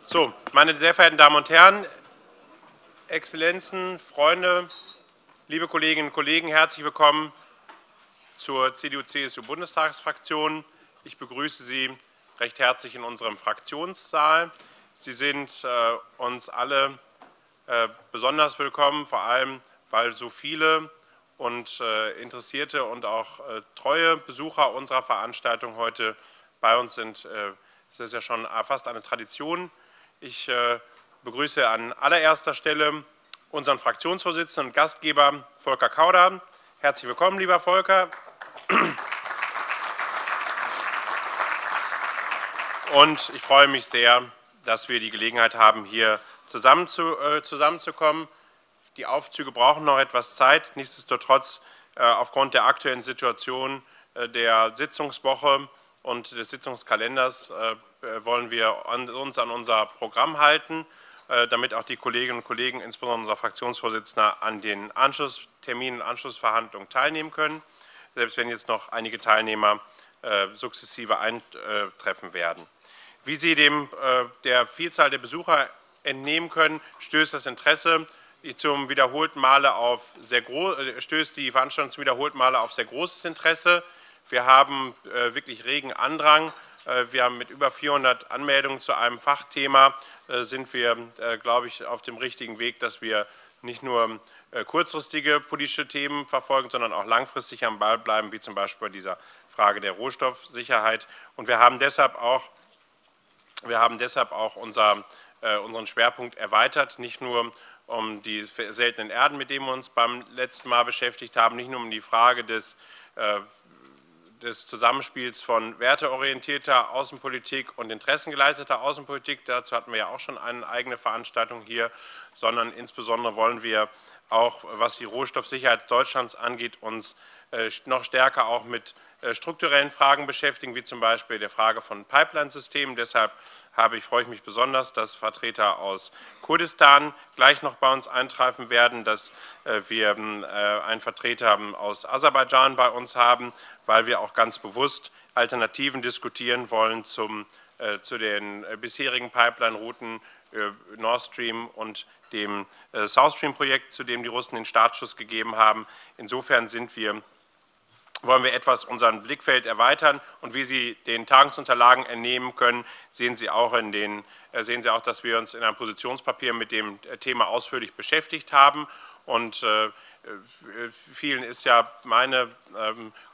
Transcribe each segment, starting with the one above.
So, meine sehr verehrten Damen und Herren, Exzellenzen, Freunde, liebe Kolleginnen und Kollegen, herzlich willkommen zur CDU-CSU-Bundestagsfraktion. Ich begrüße Sie recht herzlich in unserem Fraktionssaal. Sie sind uns alle besonders willkommen, vor allem, weil so viele und interessierte und auch treue Besucher unserer Veranstaltung heute bei uns sind. Es ist ja schon fast eine Tradition. Ich begrüße an allererster Stelle unseren Fraktionsvorsitzenden und Gastgeber Volker Kauder. Herzlich willkommen, lieber Volker. Und ich freue mich sehr, dass wir die Gelegenheit haben, hier zusammenzukommen. Die Aufzüge brauchen noch etwas Zeit. Nichtsdestotrotz, aufgrund der aktuellen Situation der Sitzungswoche und des Sitzungskalenders wollen wir uns an unser Programm halten, damit auch die Kolleginnen und Kollegen, insbesondere unser Fraktionsvorsitzender, an den Anschlussterminen und Anschlussverhandlungen teilnehmen können, selbst wenn jetzt noch einige Teilnehmer sukzessive eintreffen werden. Wie Sie der Vielzahl der Besucher entnehmen können, stößt das Interesse zum wiederholten Male stößt die Veranstaltung zum wiederholten Male auf sehr großes Interesse. Wir haben wirklich regen Andrang. Wir haben mit über 400 Anmeldungen zu einem Fachthema, sind wir, glaube ich, auf dem richtigen Weg, dass wir nicht nur kurzfristige politische Themen verfolgen, sondern auch langfristig am Ball bleiben, wie zum Beispiel bei dieser Frage der Rohstoffsicherheit. Und wir haben deshalb auch unseren Schwerpunkt erweitert, nicht nur um die seltenen Erden, mit denen wir uns beim letzten Mal beschäftigt haben, nicht nur um die Frage des Zusammenspiels von werteorientierter Außenpolitik und interessengeleiteter Außenpolitik. Dazu hatten wir ja auch schon eine eigene Veranstaltung hier, sondern insbesondere wollen wir auch, was die Rohstoffsicherheit Deutschlands angeht, uns noch stärker auch mit strukturellen Fragen beschäftigen, wie zum Beispiel der Frage von Pipeline-Systemen. Deshalb freue ich mich besonders, dass Vertreter aus Kurdistan gleich noch bei uns eintreffen werden, dass wir einen Vertreter aus Aserbaidschan bei uns haben, weil wir auch ganz bewusst Alternativen diskutieren wollen zu den bisherigen Pipeline-Routen Nord Stream und dem South Stream-Projekt, zu dem die Russen den Startschuss gegeben haben. Insofern wollen wir etwas unseren Blickfeld erweitern, und wie Sie den Tagungsunterlagen entnehmen können, sehen Sie auch, dass wir uns in einem Positionspapier mit dem Thema ausführlich beschäftigt haben. Und vielen ist ja meine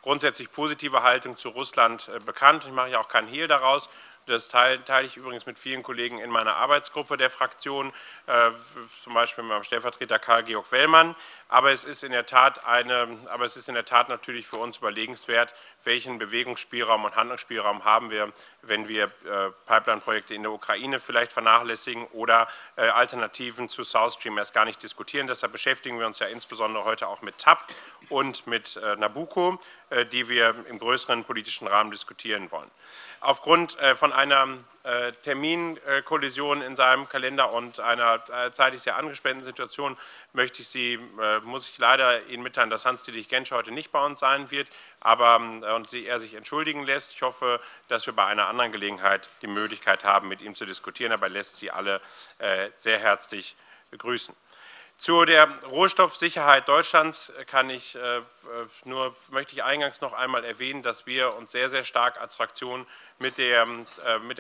grundsätzlich positive Haltung zu Russland bekannt. Ich mache ja auch keinen Hehl daraus. Das teile ich übrigens mit vielen Kollegen in meiner Arbeitsgruppe der Fraktion, zum Beispiel mit meinem Stellvertreter Karl-Georg Wellmann. Aber es ist in der Tat natürlich für uns überlegenswert, welchen Bewegungsspielraum und Handlungsspielraum haben wir, wenn wir Pipeline-Projekte in der Ukraine vielleicht vernachlässigen oder Alternativen zu South Stream erst gar nicht diskutieren. Deshalb beschäftigen wir uns ja insbesondere heute auch mit TAP und mit Nabucco, die wir im größeren politischen Rahmen diskutieren wollen. Aufgrund von einer Terminkollision in seinem Kalender und einer zeitlich sehr angespannten Situation muss ich leider Ihnen mitteilen, dass Hans-Dietrich Genscher heute nicht bei uns sein wird, und er sich entschuldigen lässt. Ich hoffe, dass wir bei einer anderen Gelegenheit die Möglichkeit haben, mit ihm zu diskutieren, aber er lässt Sie alle sehr herzlich begrüßen. Zu der Rohstoffsicherheit Deutschlands möchte ich eingangs noch einmal erwähnen, dass wir uns sehr, sehr stark als Fraktion mit der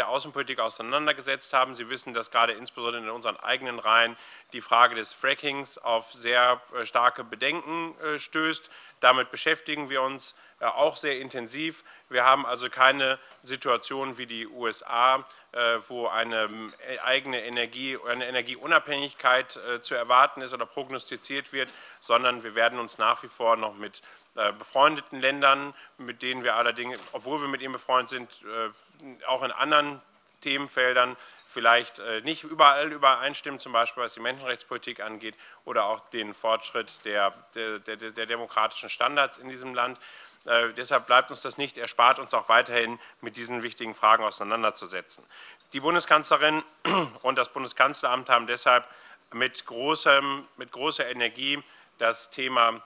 Außenpolitik auseinandergesetzt haben. Sie wissen, dass gerade insbesondere in unseren eigenen Reihen die Frage des Frackings auf sehr starke Bedenken stößt. Damit beschäftigen wir uns auch sehr intensiv. Wir haben also keine Situation wie die USA, wo eine eigene Energieunabhängigkeit zu erwarten ist oder prognostiziert wird, sondern wir werden uns nach wie vor noch mit befreundeten Ländern, mit denen wir allerdings, obwohl wir mit ihnen befreundet sind, auch in anderen Themenfeldern vielleicht nicht überall übereinstimmen, zum Beispiel was die Menschenrechtspolitik angeht oder auch den Fortschritt der demokratischen Standards in diesem Land. Deshalb bleibt uns das nicht erspart, uns auch weiterhin mit diesen wichtigen Fragen auseinanderzusetzen. Die Bundeskanzlerin und das Bundeskanzleramt haben deshalb mit großer Energie das Thema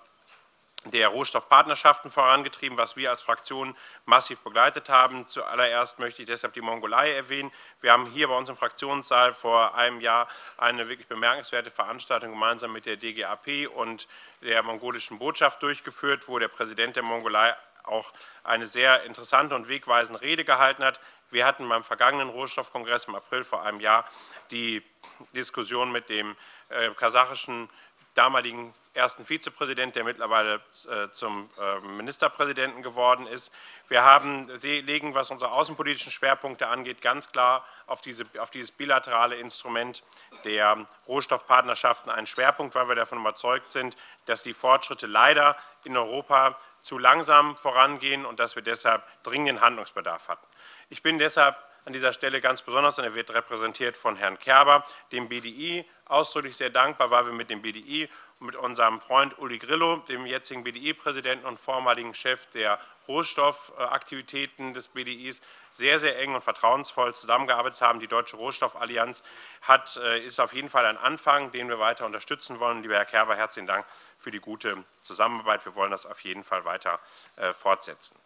der Rohstoffpartnerschaften vorangetrieben, was wir als Fraktion massiv begleitet haben. Zuallererst möchte ich deshalb die Mongolei erwähnen. Wir haben hier bei uns im Fraktionssaal vor einem Jahr eine wirklich bemerkenswerte Veranstaltung gemeinsam mit der DGAP und der mongolischen Botschaft durchgeführt, wo der Präsident der Mongolei auch eine sehr interessante und wegweisende Rede gehalten hat. Wir hatten beim vergangenen Rohstoffkongress im April vor einem Jahr die Diskussion mit dem kasachischen damaligen ersten Vizepräsident, der mittlerweile zum Ministerpräsidenten geworden ist. Wir legen, was unsere außenpolitischen Schwerpunkte angeht, ganz klar auf dieses bilaterale Instrument der Rohstoffpartnerschaften einen Schwerpunkt, weil wir davon überzeugt sind, dass die Fortschritte leider in Europa zu langsam vorangehen und dass wir deshalb dringenden Handlungsbedarf hatten. Ich bin deshalb an dieser Stelle ganz besonders, und er wird repräsentiert von Herrn Kerber, dem BDI ausdrücklich sehr dankbar, weil wir mit dem BDI und mit unserem Freund Uli Grillo, dem jetzigen BDI-Präsidenten und vormaligen Chef der Rohstoffaktivitäten des BDIs, sehr, sehr eng und vertrauensvoll zusammengearbeitet haben. Die Deutsche Rohstoffallianz ist auf jeden Fall ein Anfang, den wir weiter unterstützen wollen. Lieber Herr Kerber, herzlichen Dank für die gute Zusammenarbeit. Wir wollen das auf jeden Fall weiter fortsetzen.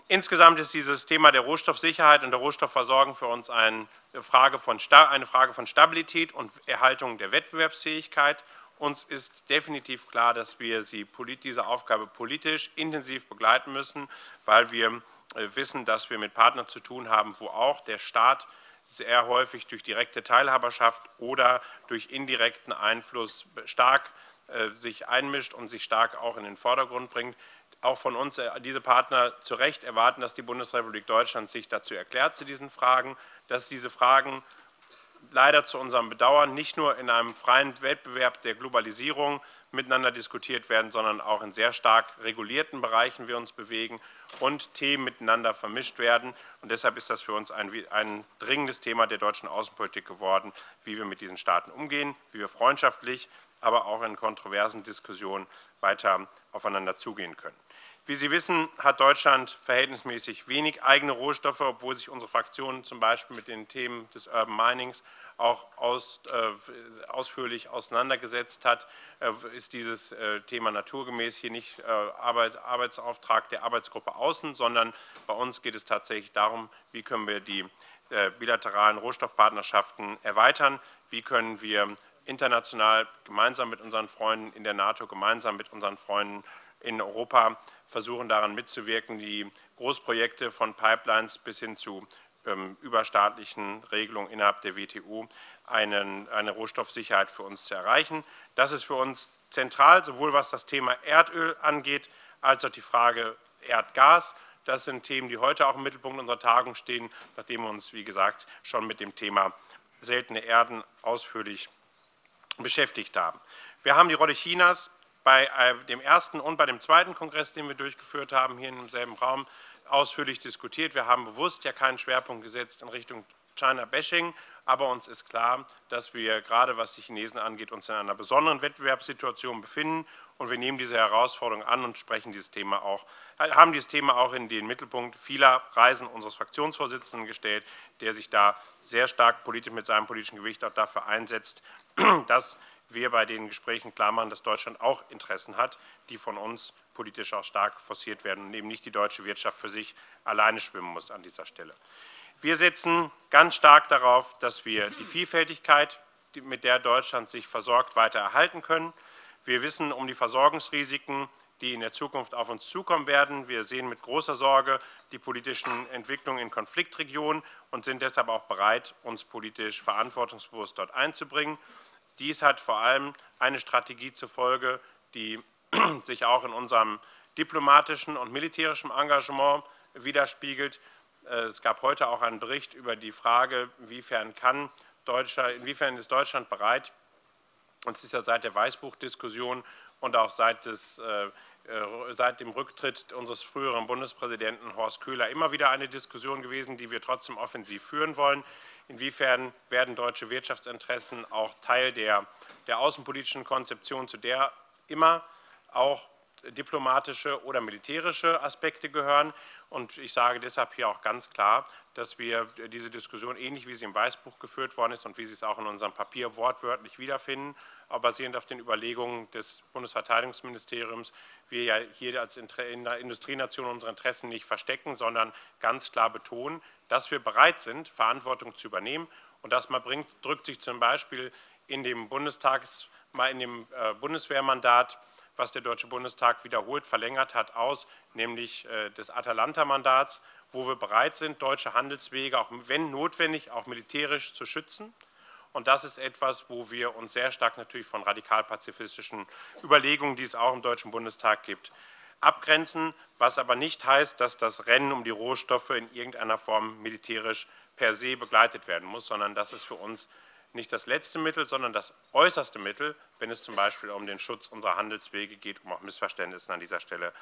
Insgesamt ist dieses Thema der Rohstoffsicherheit und der Rohstoffversorgung für uns eine Frage von Stabilität und Erhaltung der Wettbewerbsfähigkeit. Uns ist definitiv klar, dass wir diese Aufgabe politisch intensiv begleiten müssen, weil wir wissen, dass wir mit Partnern zu tun haben, wo auch der Staat sehr häufig durch direkte Teilhaberschaft oder durch indirekten Einfluss stark sich einmischt und sich stark auch in den Vordergrund bringt. Auch von uns diese Partner zu Recht erwarten, dass die Bundesrepublik Deutschland sich dazu erklärt zu diesen Fragen, dass diese Fragen leider zu unserem Bedauern nicht nur in einem freien Wettbewerb der Globalisierung miteinander diskutiert werden, sondern auch in sehr stark regulierten Bereichen wir uns bewegen und Themen miteinander vermischt werden. Und deshalb ist das für uns ein dringendes Thema der deutschen Außenpolitik geworden, wie wir mit diesen Staaten umgehen, wie wir freundschaftlich, aber auch in kontroversen Diskussionen weiter aufeinander zugehen können. Wie Sie wissen, hat Deutschland verhältnismäßig wenig eigene Rohstoffe, obwohl sich unsere Fraktion zum Beispiel mit den Themen des Urban Minings auch ausführlich auseinandergesetzt hat, ist dieses Thema naturgemäß hier nicht Arbeitsauftrag der Arbeitsgruppe Außen, sondern bei uns geht es tatsächlich darum, wie können wir die bilateralen Rohstoffpartnerschaften erweitern, wie können wir international gemeinsam mit unseren Freunden in der NATO, gemeinsam mit unseren Freunden in Europa versuchen daran mitzuwirken, die Großprojekte von Pipelines bis hin zu überstaatlichen Regelungen innerhalb der WTO eine Rohstoffsicherheit für uns zu erreichen. Das ist für uns zentral, sowohl was das Thema Erdöl angeht, als auch die Frage Erdgas. Das sind Themen, die heute auch im Mittelpunkt unserer Tagung stehen, nachdem wir uns, wie gesagt, schon mit dem Thema seltene Erden ausführlich beschäftigt haben. Wir haben die Rolle Chinas bei dem ersten und bei dem zweiten Kongress, den wir durchgeführt haben, hier im selben Raum, ausführlich diskutiert. Wir haben bewusst ja keinen Schwerpunkt gesetzt in Richtung China-Bashing, aber uns ist klar, dass wir gerade was die Chinesen angeht, uns in einer besonderen Wettbewerbssituation befinden und wir nehmen diese Herausforderung an und haben dieses Thema auch in den Mittelpunkt vieler Reisen unseres Fraktionsvorsitzenden gestellt, der sich da sehr stark politisch mit seinem politischen Gewicht auch dafür einsetzt, dass wir bei den Gesprächen klar machen, dass Deutschland auch Interessen hat, die von uns politisch auch stark forciert werden und eben nicht die deutsche Wirtschaft für sich alleine schwimmen muss an dieser Stelle. Wir setzen ganz stark darauf, dass wir die Vielfältigkeit, mit der Deutschland sich versorgt, weiter erhalten können. Wir wissen um die Versorgungsrisiken, die in der Zukunft auf uns zukommen werden. Wir sehen mit großer Sorge die politischen Entwicklungen in Konfliktregionen und sind deshalb auch bereit, uns politisch verantwortungsbewusst dort einzubringen. Dies hat vor allem eine Strategie zur Folge, die sich auch in unserem diplomatischen und militärischen Engagement widerspiegelt. Es gab heute auch einen Bericht über die Frage, inwiefern ist Deutschland bereit, und es ist ja seit der Weißbuchdiskussion und auch seit dem Rücktritt unseres früheren Bundespräsidenten Horst Köhler immer wieder eine Diskussion gewesen, die wir trotzdem offensiv führen wollen. Inwiefern werden deutsche Wirtschaftsinteressen auch Teil der außenpolitischen Konzeption, zu der immer auch diplomatische oder militärische Aspekte gehören. Und ich sage deshalb hier auch ganz klar, dass wir diese Diskussion, ähnlich wie sie im Weißbuch geführt worden ist und wie Sie es auch in unserem Papier wortwörtlich wiederfinden, auch basierend auf den Überlegungen des Bundesverteidigungsministeriums, wir ja hier als Industrienation unsere Interessen nicht verstecken, sondern ganz klar betonen, dass wir bereit sind, Verantwortung zu übernehmen. Und das drückt sich zum Beispiel in dem Bundeswehrmandat, was der Deutsche Bundestag wiederholt verlängert hat, aus, nämlich des Atalanta-Mandats, wo wir bereit sind, deutsche Handelswege, auch wenn notwendig, auch militärisch zu schützen. Und das ist etwas, wo wir uns sehr stark natürlich von radikal-pazifistischen Überlegungen, die es auch im Deutschen Bundestag gibt, abgrenzen, was aber nicht heißt, dass das Rennen um die Rohstoffe in irgendeiner Form militärisch per se begleitet werden muss, sondern das ist für uns nicht das letzte Mittel, sondern das äußerste Mittel, wenn es zum Beispiel um den Schutz unserer Handelswege geht, um auch Missverständnissen an dieser Stelle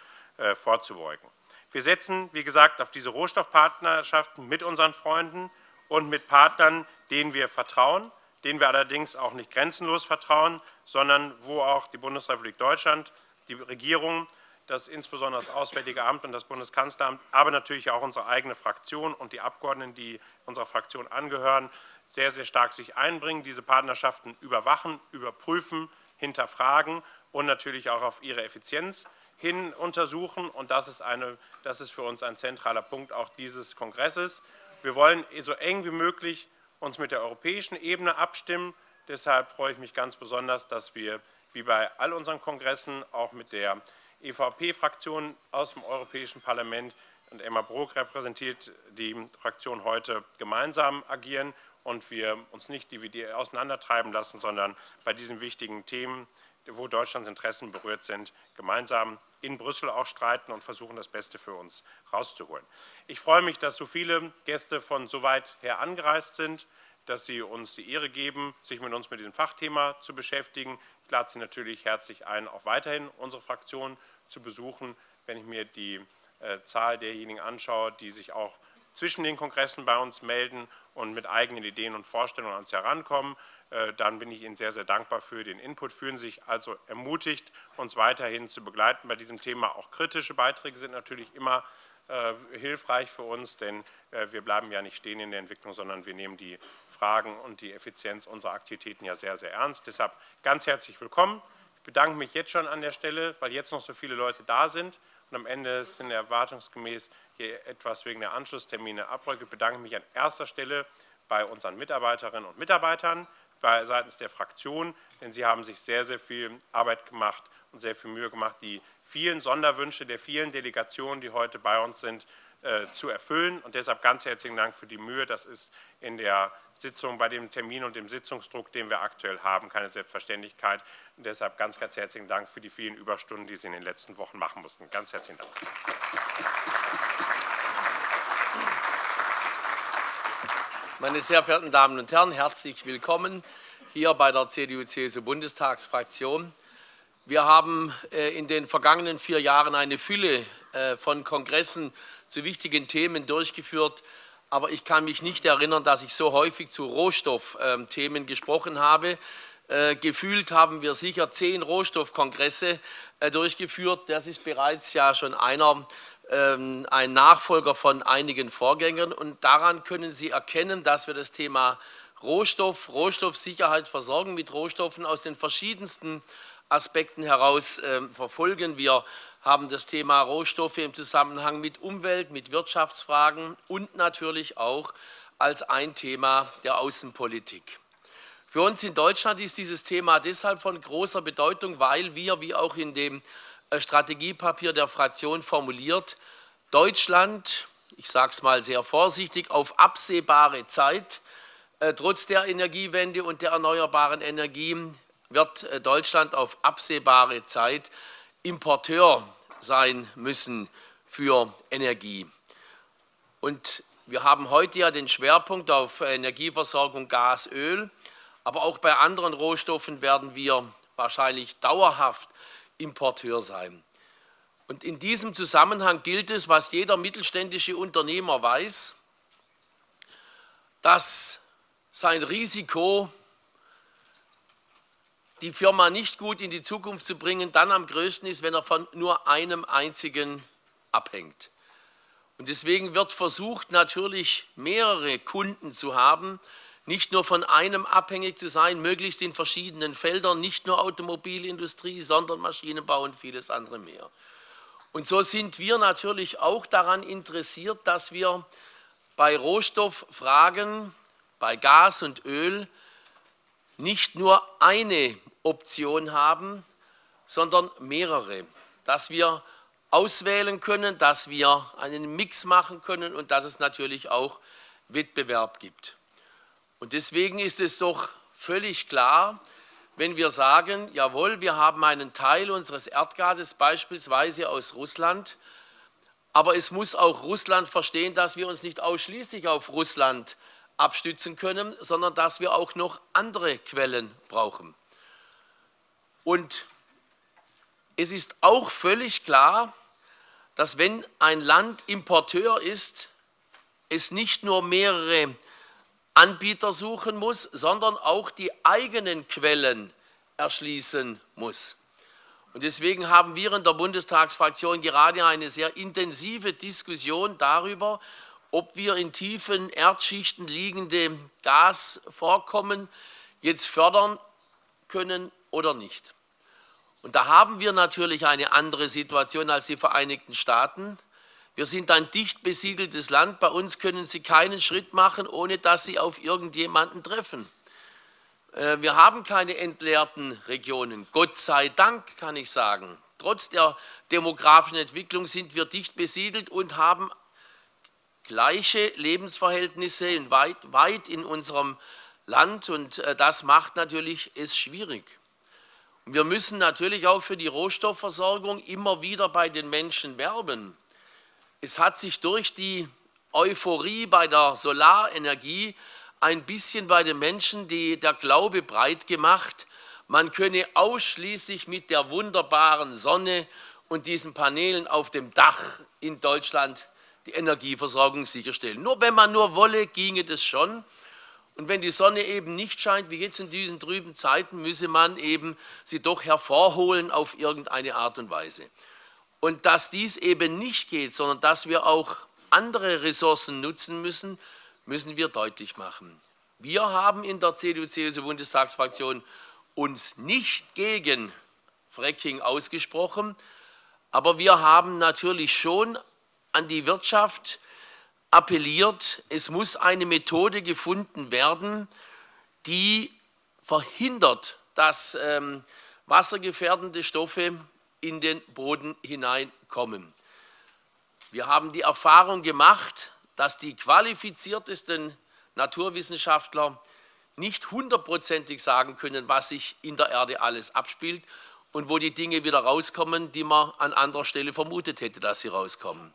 vorzubeugen. Wir setzen, wie gesagt, auf diese Rohstoffpartnerschaften mit unseren Freunden und mit Partnern, denen wir vertrauen, denen wir allerdings auch nicht grenzenlos vertrauen, sondern wo auch die Bundesrepublik Deutschland, die Regierung, das insbesondere das Auswärtige Amt und das Bundeskanzleramt, aber natürlich auch unsere eigene Fraktion und die Abgeordneten, die unserer Fraktion angehören, sehr, sehr stark sich einbringen, diese Partnerschaften überwachen, überprüfen, hinterfragen und natürlich auch auf ihre Effizienz hin untersuchen. Und das ist für uns ein zentraler Punkt auch dieses Kongresses. Wir wollen so eng wie möglich uns mit der europäischen Ebene abstimmen. Deshalb freue ich mich ganz besonders, dass wir, wie bei all unseren Kongressen, auch mit der EVP-Fraktion aus dem Europäischen Parlament, und Emma Brok repräsentiert die Fraktion heute, gemeinsam agieren und wir uns nicht auseinandertreiben lassen, sondern bei diesen wichtigen Themen, wo Deutschlands Interessen berührt sind, gemeinsam in Brüssel auch streiten und versuchen, das Beste für uns rauszuholen. Ich freue mich, dass so viele Gäste von so weit her angereist sind, dass Sie uns die Ehre geben, sich mit uns mit diesem Fachthema zu beschäftigen. Ich lade Sie natürlich herzlich ein, auch weiterhin unsere Fraktion zu besuchen. Wenn ich mir die Zahl derjenigen anschaue, die sich auch zwischen den Kongressen bei uns melden und mit eigenen Ideen und Vorstellungen an uns herankommen, dann bin ich Ihnen sehr, sehr dankbar für den Input. Fühlen Sie sich also ermutigt, uns weiterhin zu begleiten bei diesem Thema. Auch kritische Beiträge sind natürlich immer hilfreich für uns, denn wir bleiben ja nicht stehen in der Entwicklung, sondern wir nehmen die Fragen und die Effizienz unserer Aktivitäten ja sehr, sehr ernst. Deshalb ganz herzlich willkommen. Ich bedanke mich jetzt schon an der Stelle, weil jetzt noch so viele Leute da sind und am Ende sind erwartungsgemäß hier etwas wegen der Anschlusstermine Abbrüche. Ich bedanke mich an erster Stelle bei unseren Mitarbeiterinnen und Mitarbeitern, seitens der Fraktion, denn sie haben sich sehr, sehr viel Arbeit gemacht und sehr viel Mühe gemacht, die vielen Sonderwünsche der vielen Delegationen, die heute bei uns sind, zu erfüllen. Und deshalb ganz herzlichen Dank für die Mühe. Das ist in der Sitzung bei dem Termin und dem Sitzungsdruck, den wir aktuell haben, keine Selbstverständlichkeit. Und deshalb ganz, ganz herzlichen Dank für die vielen Überstunden, die Sie in den letzten Wochen machen mussten. Ganz herzlichen Dank. Meine sehr verehrten Damen und Herren, herzlich willkommen hier bei der CDU-CSU-Bundestagsfraktion. Wir haben in den vergangenen 4 Jahren eine Fülle von Kongressen zu wichtigen Themen durchgeführt, aber ich kann mich nicht erinnern, dass ich so häufig zu Rohstoffthemen gesprochen habe. Gefühlt haben wir sicher 10 Rohstoffkongresse durchgeführt. Das ist bereits ja schon ein Nachfolger von einigen Vorgängern. Und daran können Sie erkennen, dass wir das Thema Rohstoffsicherheit, Versorgung mit Rohstoffen aus den verschiedensten Aspekten heraus verfolgen. Wir haben das Thema Rohstoffe im Zusammenhang mit Umwelt, mit Wirtschaftsfragen und natürlich auch als ein Thema der Außenpolitik. Für uns in Deutschland ist dieses Thema deshalb von großer Bedeutung, weil wir, wie auch in dem Strategiepapier der Fraktion formuliert, Deutschland, ich sage es mal sehr vorsichtig, auf absehbare Zeit, trotz der Energiewende und der erneuerbaren Energien, wird Deutschland auf absehbare Zeit Importeur sein müssen für Energie. Und wir haben heute ja den Schwerpunkt auf Energieversorgung Gas, Öl, aber auch bei anderen Rohstoffen werden wir wahrscheinlich dauerhaft Importeur sein. Und in diesem Zusammenhang gilt es, was jeder mittelständische Unternehmer weiß, dass sein Risiko die Firma nicht gut in die Zukunft zu bringen, dann am größten ist, wenn er von nur einem einzigen abhängt. Und deswegen wird versucht, natürlich mehrere Kunden zu haben, nicht nur von einem abhängig zu sein, möglichst in verschiedenen Feldern, nicht nur Automobilindustrie, sondern Maschinenbau und vieles andere mehr. Und so sind wir natürlich auch daran interessiert, dass wir bei Rohstofffragen, bei Gas und Öl nicht nur eine Option haben, sondern mehrere, dass wir auswählen können, dass wir einen Mix machen können und dass es natürlich auch Wettbewerb gibt. Und deswegen ist es doch völlig klar, wenn wir sagen, jawohl, wir haben einen Teil unseres Erdgases beispielsweise aus Russland, aber es muss auch Russland verstehen, dass wir uns nicht ausschließlich auf Russland abstützen können, sondern dass wir auch noch andere Quellen brauchen. Und es ist auch völlig klar, dass wenn ein Land Importeur ist, es nicht nur mehrere Anbieter suchen muss, sondern auch die eigenen Quellen erschließen muss. Und deswegen haben wir in der Bundestagsfraktion gerade eine sehr intensive Diskussion darüber, ob wir in tiefen Erdschichten liegende Gasvorkommen jetzt fördern können oder nicht. Und da haben wir natürlich eine andere Situation als die Vereinigten Staaten. Wir sind ein dicht besiedeltes Land. Bei uns können Sie keinen Schritt machen, ohne dass Sie auf irgendjemanden treffen. Wir haben keine entleerten Regionen. Gott sei Dank, kann ich sagen. Trotz der demografischen Entwicklung sind wir dicht besiedelt und haben gleiche Lebensverhältnisse weit in unserem Land. Und das macht natürlich es schwierig. Und wir müssen natürlich auch für die Rohstoffversorgung immer wieder bei den Menschen werben. Es hat sich durch die Euphorie bei der Solarenergie ein bisschen bei den Menschen der Glaube breit gemacht, man könne ausschließlich mit der wunderbaren Sonne und diesen Paneelen auf dem Dach in Deutschland die Energieversorgung sicherstellen. Nur wenn man nur wolle, ginge das schon. Und wenn die Sonne eben nicht scheint, wie jetzt in diesen trüben Zeiten, müsse man eben sie doch hervorholen auf irgendeine Art und Weise. Und dass dies eben nicht geht, sondern dass wir auch andere Ressourcen nutzen müssen, müssen wir deutlich machen. Wir haben in der CDU-CSU-Bundestagsfraktion uns nicht gegen Fracking ausgesprochen, aber wir haben natürlich schon an die Wirtschaft appelliert, es muss eine Methode gefunden werden, die verhindert, dass wassergefährdende Stoffe in den Boden hineinkommen. Wir haben die Erfahrung gemacht, dass die qualifiziertesten Naturwissenschaftler nicht hundertprozentig sagen können, was sich in der Erde alles abspielt und wo die Dinge wieder rauskommen, die man an anderer Stelle vermutet hätte, dass sie rauskommen.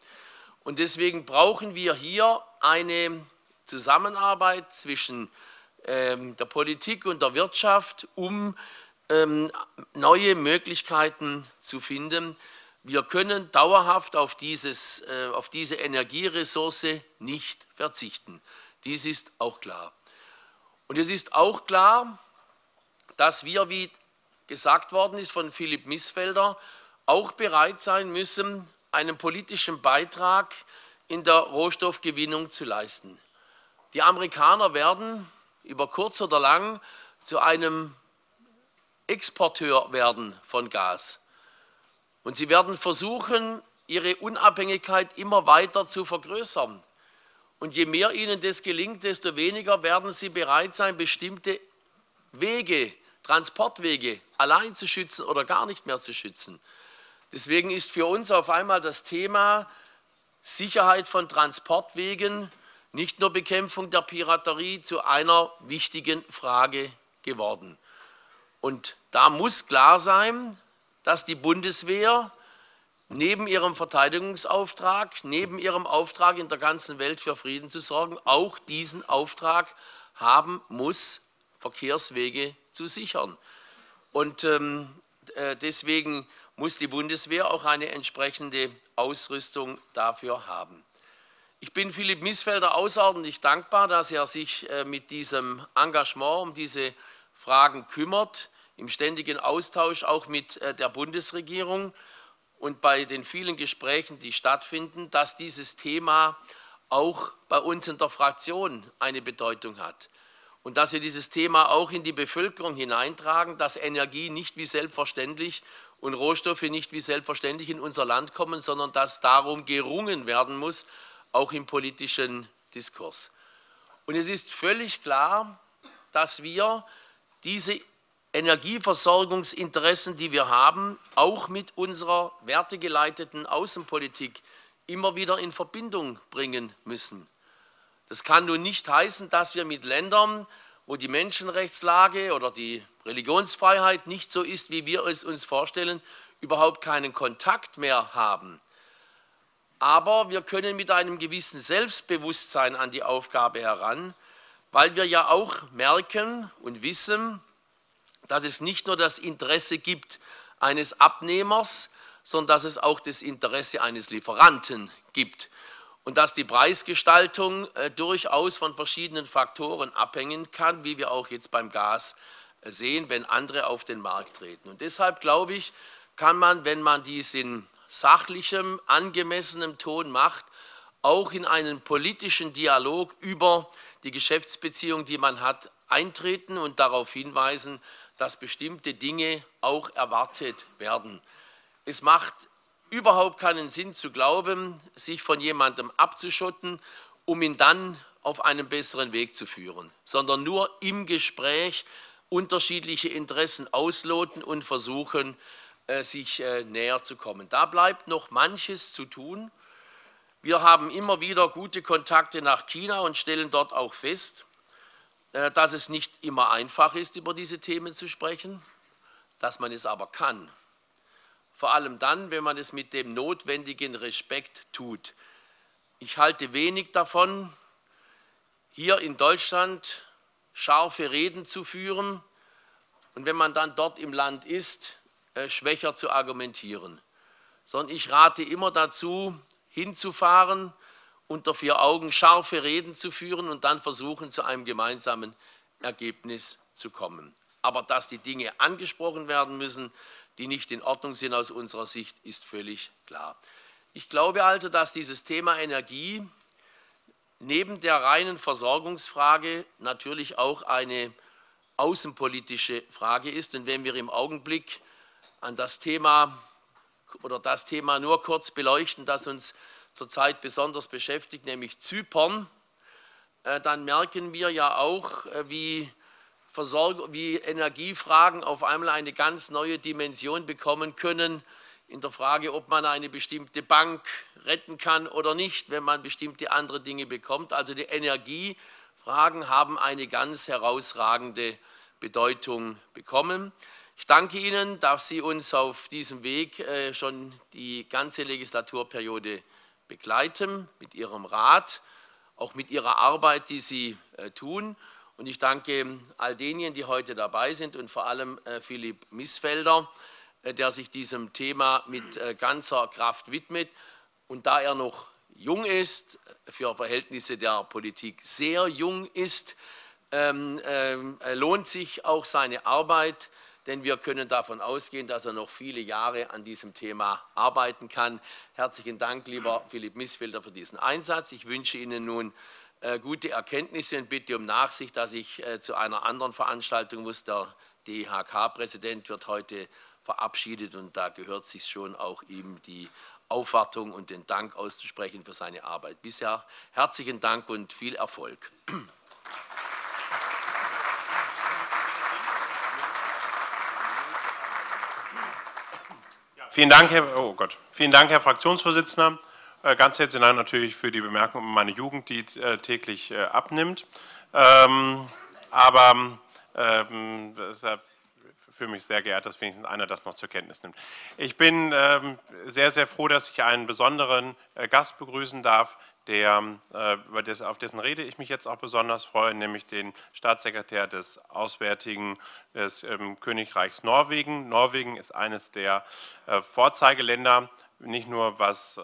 Und deswegen brauchen wir hier eine Zusammenarbeit zwischen der Politik und der Wirtschaft, um neue Möglichkeiten zu finden. Wir können dauerhaft auf diese Energieressource nicht verzichten. Dies ist auch klar. Und es ist auch klar, dass wir, wie gesagt worden ist von Philipp Missfelder, auch bereit sein müssen, einen politischen Beitrag in der Rohstoffgewinnung zu leisten. Die Amerikaner werden über kurz oder lang zu einem Exporteur werden von Gas. Und sie werden versuchen, ihre Unabhängigkeit immer weiter zu vergrößern. Und je mehr ihnen das gelingt, desto weniger werden sie bereit sein, bestimmte Wege, Transportwege allein zu schützen oder gar nicht mehr zu schützen. Deswegen ist für uns auf einmal das Thema Sicherheit von Transportwegen, nicht nur Bekämpfung der Piraterie, zu einer wichtigen Frage geworden. Und da muss klar sein, dass die Bundeswehr neben ihrem Verteidigungsauftrag, neben ihrem Auftrag in der ganzen Welt für Frieden zu sorgen, auch diesen Auftrag haben muss, Verkehrswege zu sichern. Und deswegen muss die Bundeswehr auch eine entsprechende Ausrüstung dafür haben. Ich bin Philipp Missfelder außerordentlich dankbar, dass er sich mit diesem Engagement um diese Fragen kümmert. im ständigen Austausch auch mit der Bundesregierung und bei den vielen Gesprächen, die stattfinden, dass dieses Thema auch bei uns in der Fraktion eine Bedeutung hat. Und dass wir dieses Thema auch in die Bevölkerung hineintragen, dass Energie nicht wie selbstverständlich und Rohstoffe nicht wie selbstverständlich in unser Land kommen, sondern dass darum gerungen werden muss, auch im politischen Diskurs. Und es ist völlig klar, dass wir diese Energieversorgungsinteressen, die wir haben, auch mit unserer wertegeleiteten Außenpolitik immer wieder in Verbindung bringen müssen. Das kann nun nicht heißen, dass wir mit Ländern, wo die Menschenrechtslage oder die Religionsfreiheit nicht so ist, wie wir es uns vorstellen, überhaupt keinen Kontakt mehr haben. Aber wir können mit einem gewissen Selbstbewusstsein an die Aufgabe heran, weil wir ja auch merken und wissen, dass es nicht nur das Interesse gibt eines Abnehmers, sondern dass es auch das Interesse eines Lieferanten gibt und dass die Preisgestaltung durchaus von verschiedenen Faktoren abhängen kann, wie wir auch jetzt beim Gas sehen, wenn andere auf den Markt treten. Und deshalb glaube ich, kann man, wenn man dies in sachlichem, angemessenem Ton macht, auch in einen politischen Dialog über die Geschäftsbeziehung, die man hat, eintreten und darauf hinweisen, dass bestimmte Dinge auch erwartet werden. Es macht überhaupt keinen Sinn zu glauben, sich von jemandem abzuschotten, um ihn dann auf einen besseren Weg zu führen, sondern nur im Gespräch unterschiedliche Interessen ausloten und versuchen, sich näher zu kommen. Da bleibt noch manches zu tun. Wir haben immer wieder gute Kontakte nach China und stellen dort auch fest, dass es nicht immer einfach ist, über diese Themen zu sprechen, dass man es aber kann. Vor allem dann, wenn man es mit dem notwendigen Respekt tut. Ich halte wenig davon, hier in Deutschland scharfe Reden zu führen und wenn man dann dort im Land ist, schwächer zu argumentieren. Sondern ich rate immer dazu, hinzufahren, unter vier Augen scharfe Reden zu führen und dann versuchen, zu einem gemeinsamen Ergebnis zu kommen. Aber dass die Dinge angesprochen werden müssen, die nicht in Ordnung sind aus unserer Sicht, ist völlig klar. Ich glaube also, dass dieses Thema Energie neben der reinen Versorgungsfrage natürlich auch eine außenpolitische Frage ist. Und wenn wir im Augenblick an das Thema nur kurz beleuchten, das uns zurzeit besonders beschäftigt, nämlich Zypern, dann merken wir ja auch, wie Energiefragen auf einmal eine ganz neue Dimension bekommen können, in der Frage, ob man eine bestimmte Bank retten kann oder nicht, wenn man bestimmte andere Dinge bekommt. Also die Energiefragen haben eine ganz herausragende Bedeutung bekommen. Ich danke Ihnen, dass Sie uns auf diesem Weg schon die ganze Legislaturperiode begleiten, mit Ihrem Rat, auch mit Ihrer Arbeit, die Sie tun. Und ich danke all denjenigen, die heute dabei sind und vor allem Philipp Missfelder, der sich diesem Thema mit ganzer Kraft widmet. Und da er noch jung ist, für Verhältnisse der Politik sehr jung ist, lohnt sich auch seine Arbeit, denn wir können davon ausgehen, dass er noch viele Jahre an diesem Thema arbeiten kann. Herzlichen Dank, lieber Philipp Missfelder, für diesen Einsatz. Ich wünsche Ihnen nun gute Erkenntnisse und bitte um Nachsicht, dass ich zu einer anderen Veranstaltung muss. Der DIHK-Präsident wird heute verabschiedet und da gehört sich schon auch ihm die Aufwartung und den Dank auszusprechen für seine Arbeit bisher. Herzlichen Dank und viel Erfolg. Vielen Dank, Herr Fraktionsvorsitzender. Ganz herzlichen Dank natürlich für die Bemerkung über meine Jugend, die täglich abnimmt. Deshalb fühle mich sehr geehrt, dass wenigstens einer das noch zur Kenntnis nimmt. Ich bin sehr, sehr froh, dass ich einen besonderen Gast begrüßen darf, auf dessen Rede ich mich jetzt auch besonders freue, nämlich den Staatssekretär des Auswärtigen des Königreichs Norwegen. Norwegen ist eines der Vorzeigeländer, nicht nur was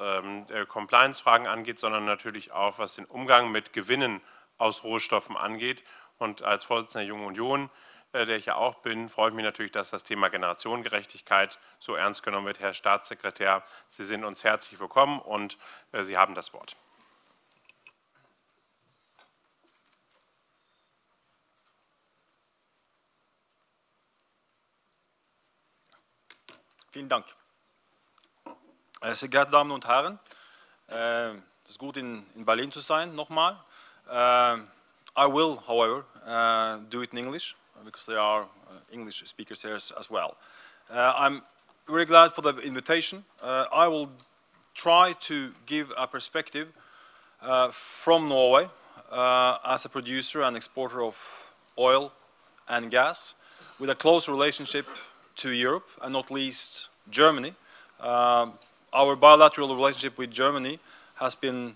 Compliance-Fragen angeht, sondern natürlich auch was den Umgang mit Gewinnen aus Rohstoffen angeht. Und als Vorsitzender der Jungen Union der ich ja auch bin, freue ich mich natürlich, dass das Thema Generationengerechtigkeit so ernst genommen wird. Herr Staatssekretär, Sie sind uns herzlich willkommen und Sie haben das Wort. Vielen Dank. Sehr geehrte Damen und Herren, es ist gut, in Berlin zu sein, nochmal. I will, however, do it in English, because there are English speakers here as well. I'm very glad for the invitation. I will try to give a perspective from Norway as a producer and exporter of oil and gas, with a close relationship to Europe, and not least Germany. Our bilateral relationship with Germany has been,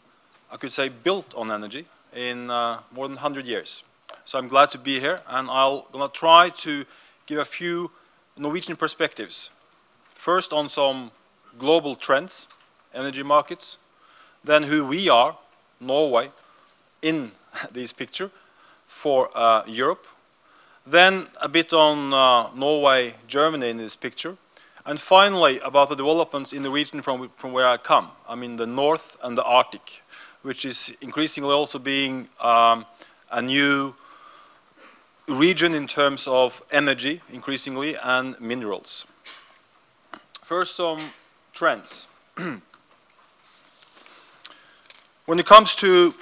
I could say, built on energy in more than 100 years. So I'm glad to be here, and I'm going to try to give a few Norwegian perspectives. First on some global trends, energy markets, then who we are, Norway, in this picture for Europe, then a bit on Norway, Germany in this picture, and finally about the developments in the region from where I come. I mean the North and the Arctic, which is increasingly also being a new region in terms of energy, increasingly, and minerals. First, some trends. When it comes to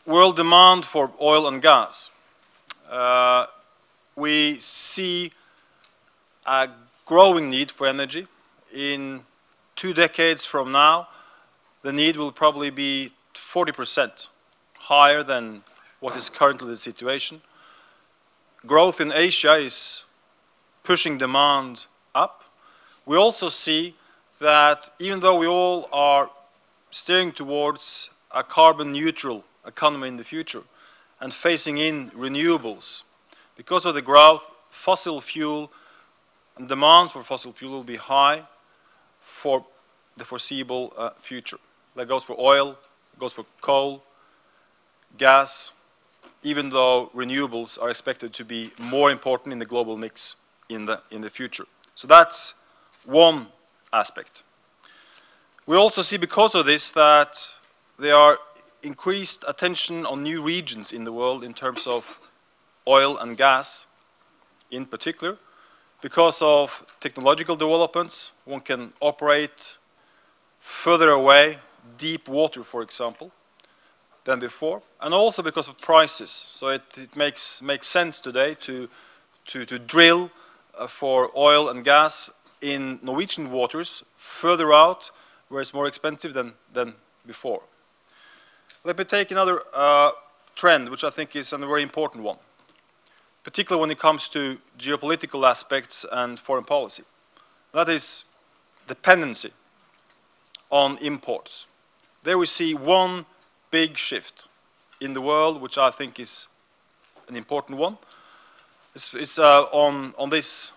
world demand for oil and gas, we see a growing need for energy. In 2 decades from now, the need will probably be 40% higher than what is currently the situation. Growth in Asia is pushing demand up. We also see that even though we all are steering towards a carbon neutral economy in the future and phasing in renewables, because of the growth, fossil fuel and demands for fossil fuel will be high for the foreseeable future. That goes for oil, goes for coal, gas, even though renewables are expected to be more important in the global mix in the future. So that's one aspect. We also see because of this that there are increased attention on new regions in the world in terms of oil and gas in particular. Because of technological developments, one can operate further away, deep water, for example, than before, and also because of prices. So it makes sense today to drill for oil and gas in Norwegian waters further out, where it's more expensive than before. Let me take another trend, which I think is a very important one, particularly when it comes to geopolitical aspects and foreign policy. That is dependency on imports. There we see one big shift in the world, which I think is an important one. It's on this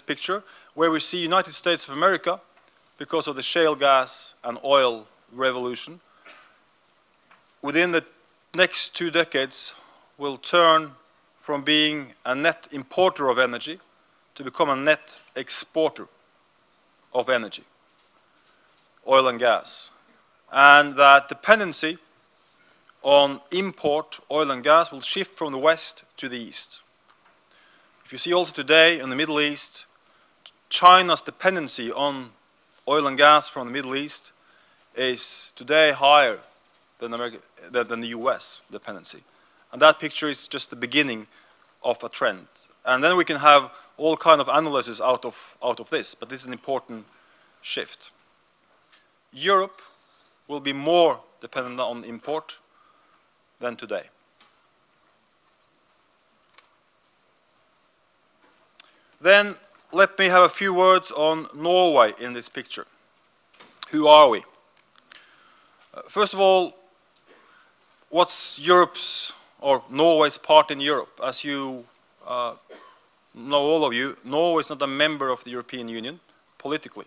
picture, where we see United States of America, because of the shale gas and oil revolution, within the next 2 decades will turn from being a net importer of energy to become a net exporter of energy, oil and gas. And that dependency on import oil and gas will shift from the west to the east. If you see also today in the Middle East, China's dependency on oil and gas from the Middle East is today higher than the US dependency. And that picture is just the beginning of a trend. And then we can have all kind of analysis out of this, but this is an important shift. Europe will be more dependent on import than today. Then let me have a few words on Norway in this picture. Who are we? First of all, what's Europe's or Norway's part in Europe? As you know, all of you, Norway is not a member of the European Union politically,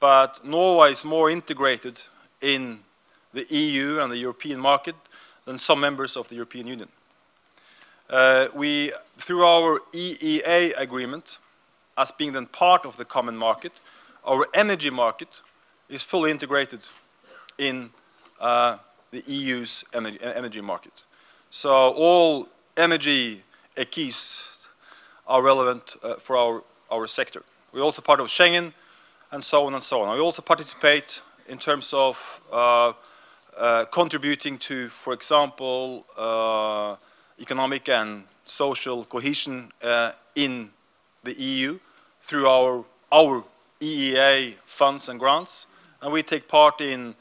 but Norway is more integrated in the EU and the European market than some members of the European Union. We, through our EEA agreement, as being then part of the common market, our energy market is fully integrated in the EU's energy market. So all energy acquis are relevant for our sector. We're also part of Schengen, and so on and so on. We also participate in terms of contributing to, for example, economic and social cohesion in the EU through our EEA funds and grants, and we take part in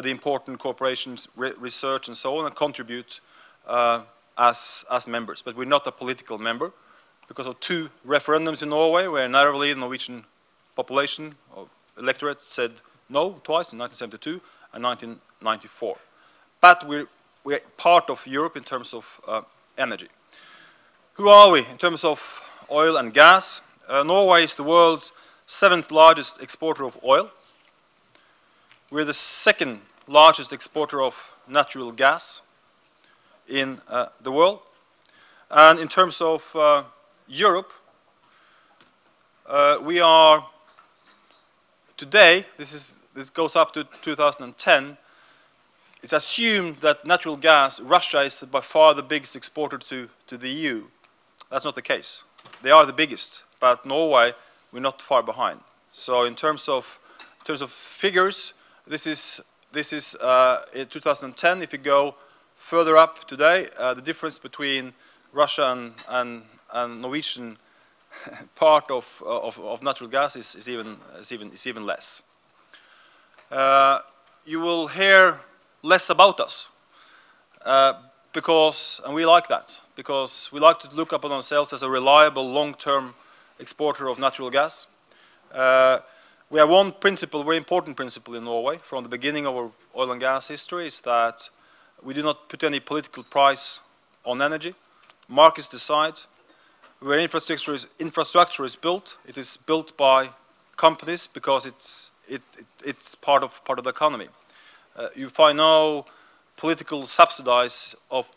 the important corporations, research and so on, and contribute as members. But we're not a political member because of 2 referendums in Norway where narrowly the Norwegian population or electorate said no twice, in 1972 and 1994. But we're part of Europe in terms of energy. Who are we in terms of oil and gas? Norway is the world's 7th largest exporter of oil. We're the 2nd largest exporter of natural gas in the world. And in terms of Europe, we are today, this goes up to 2010, it's assumed that natural gas, Russia is by far the biggest exporter to the EU. That's not the case. They are the biggest, but Norway, we're not far behind. So in terms of figures, this is in 2010. If you go further up today, the difference between Russia and Norwegian part of natural gas is even less. You will hear less about us because, and we like that, because we like to look upon ourselves as a reliable long-term exporter of natural gas. We have one principle, very important principle in Norway from the beginning of our oil and gas history, is that we do not put any political price on energy. Markets decide. Where infrastructure is built, it is built by companies because it's part of the economy. You find no political subsidies of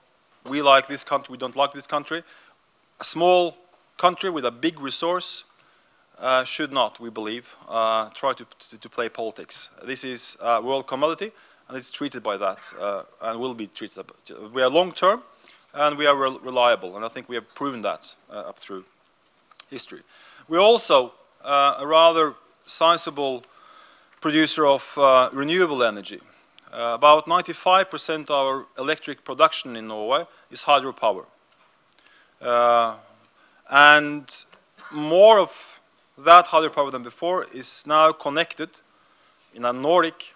we like this country, we don't like this country. A small country with a big resource should not, we believe, try to play politics. This is a world commodity, and it's treated by that, and will be treated. We are long-term, and we are reliable, and I think we have proven that up through history. We're also a rather sizable producer of renewable energy. About 95% of our electric production in Norway is hydropower. And more of that hydropower than before is now connected in a Nordic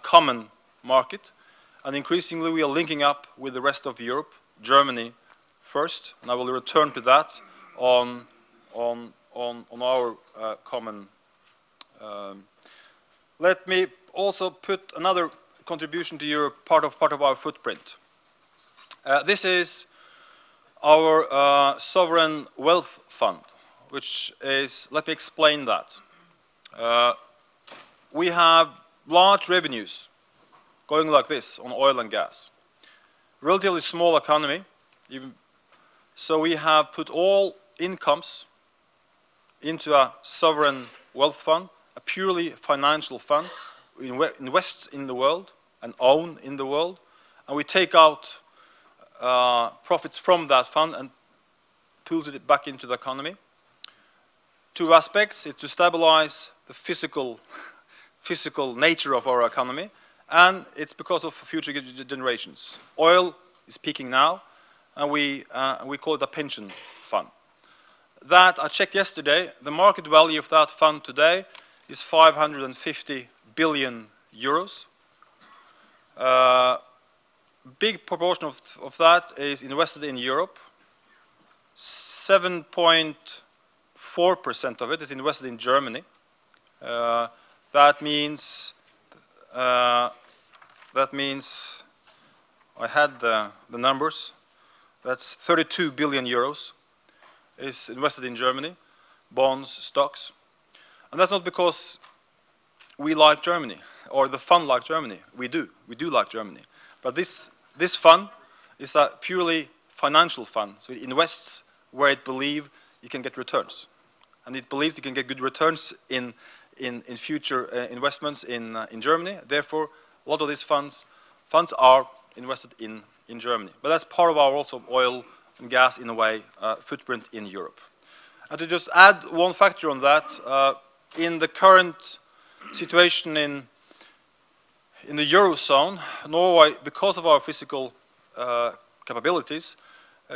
common market. And increasingly we are linking up with the rest of Europe, Germany first, and I will return to that on our common. Let me also put another contribution to Europe, part of our footprint. This is our sovereign wealth fund, which is, let me explain that. We have large revenues going like this on oil and gas. Relatively small economy, so we have put all incomes into a sovereign wealth fund, a purely financial fund. We invest in the world and own in the world, and we take out profits from that fund and pulls it back into the economy. 2 aspects: it's to stabilize the physical nature of our economy, and it's because of future generations. Oil is peaking now, and we call it a pension fund. That, I checked yesterday, the market value of that fund today is 550 billion euros. Big proportion of that is invested in Europe. 7.4% of it is invested in Germany. That means I had the numbers. That's 32 billion euros is invested in Germany, bonds, stocks. And that's not because we like Germany or the fund like Germany. We do like Germany. But this fund is a purely financial fund. So it invests where it believes it can get returns. And it believes it can get good returns in future investments in Germany. Therefore, a lot of these funds are invested in Germany. But that's part of our also oil and gas, in a way, footprint in Europe. And to just add one factor on that, in the current situation in the Eurozone, Norway, because of our physical capabilities,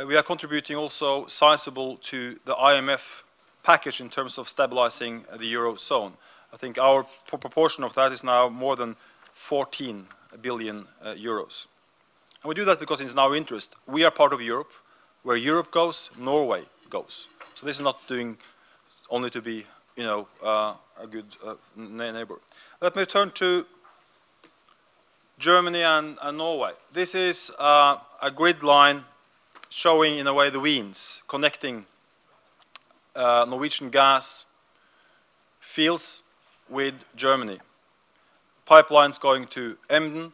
we are contributing also sizable to the IMF package in terms of stabilizing the Eurozone. I think our proportion of that is now more than 14 billion euros. And we do that because it's in our interest. We are part of Europe. Where Europe goes, Norway goes. So this is not doing only to be, you know, a good neighbor. Let me turn to Germany and Norway. This is a grid line showing, in a way, the veins connecting Norwegian gas fields with Germany. Pipelines going to Emden.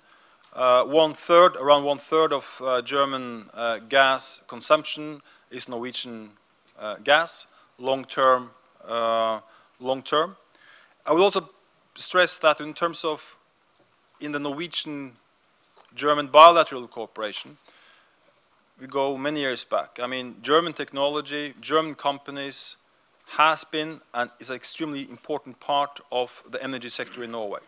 Around one third of German gas consumption is Norwegian gas, long term. I would also stress that in terms of in the Norwegian-German bilateral cooperation, we go many years back. I mean, German technology, German companies has been and is an extremely important part of the energy sector in Norway.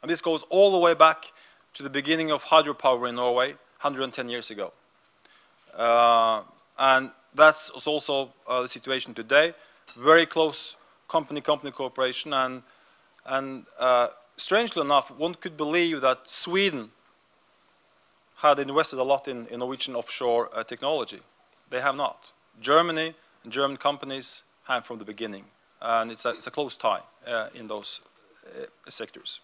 And this goes all the way back to the beginning of hydropower in Norway 110 years ago. And that's also the situation today. Very close company-company cooperation, and strangely enough, one could believe that Sweden had invested a lot in Norwegian offshore technology. They have not. Germany and German companies have from the beginning, and it's a close tie in those sectors.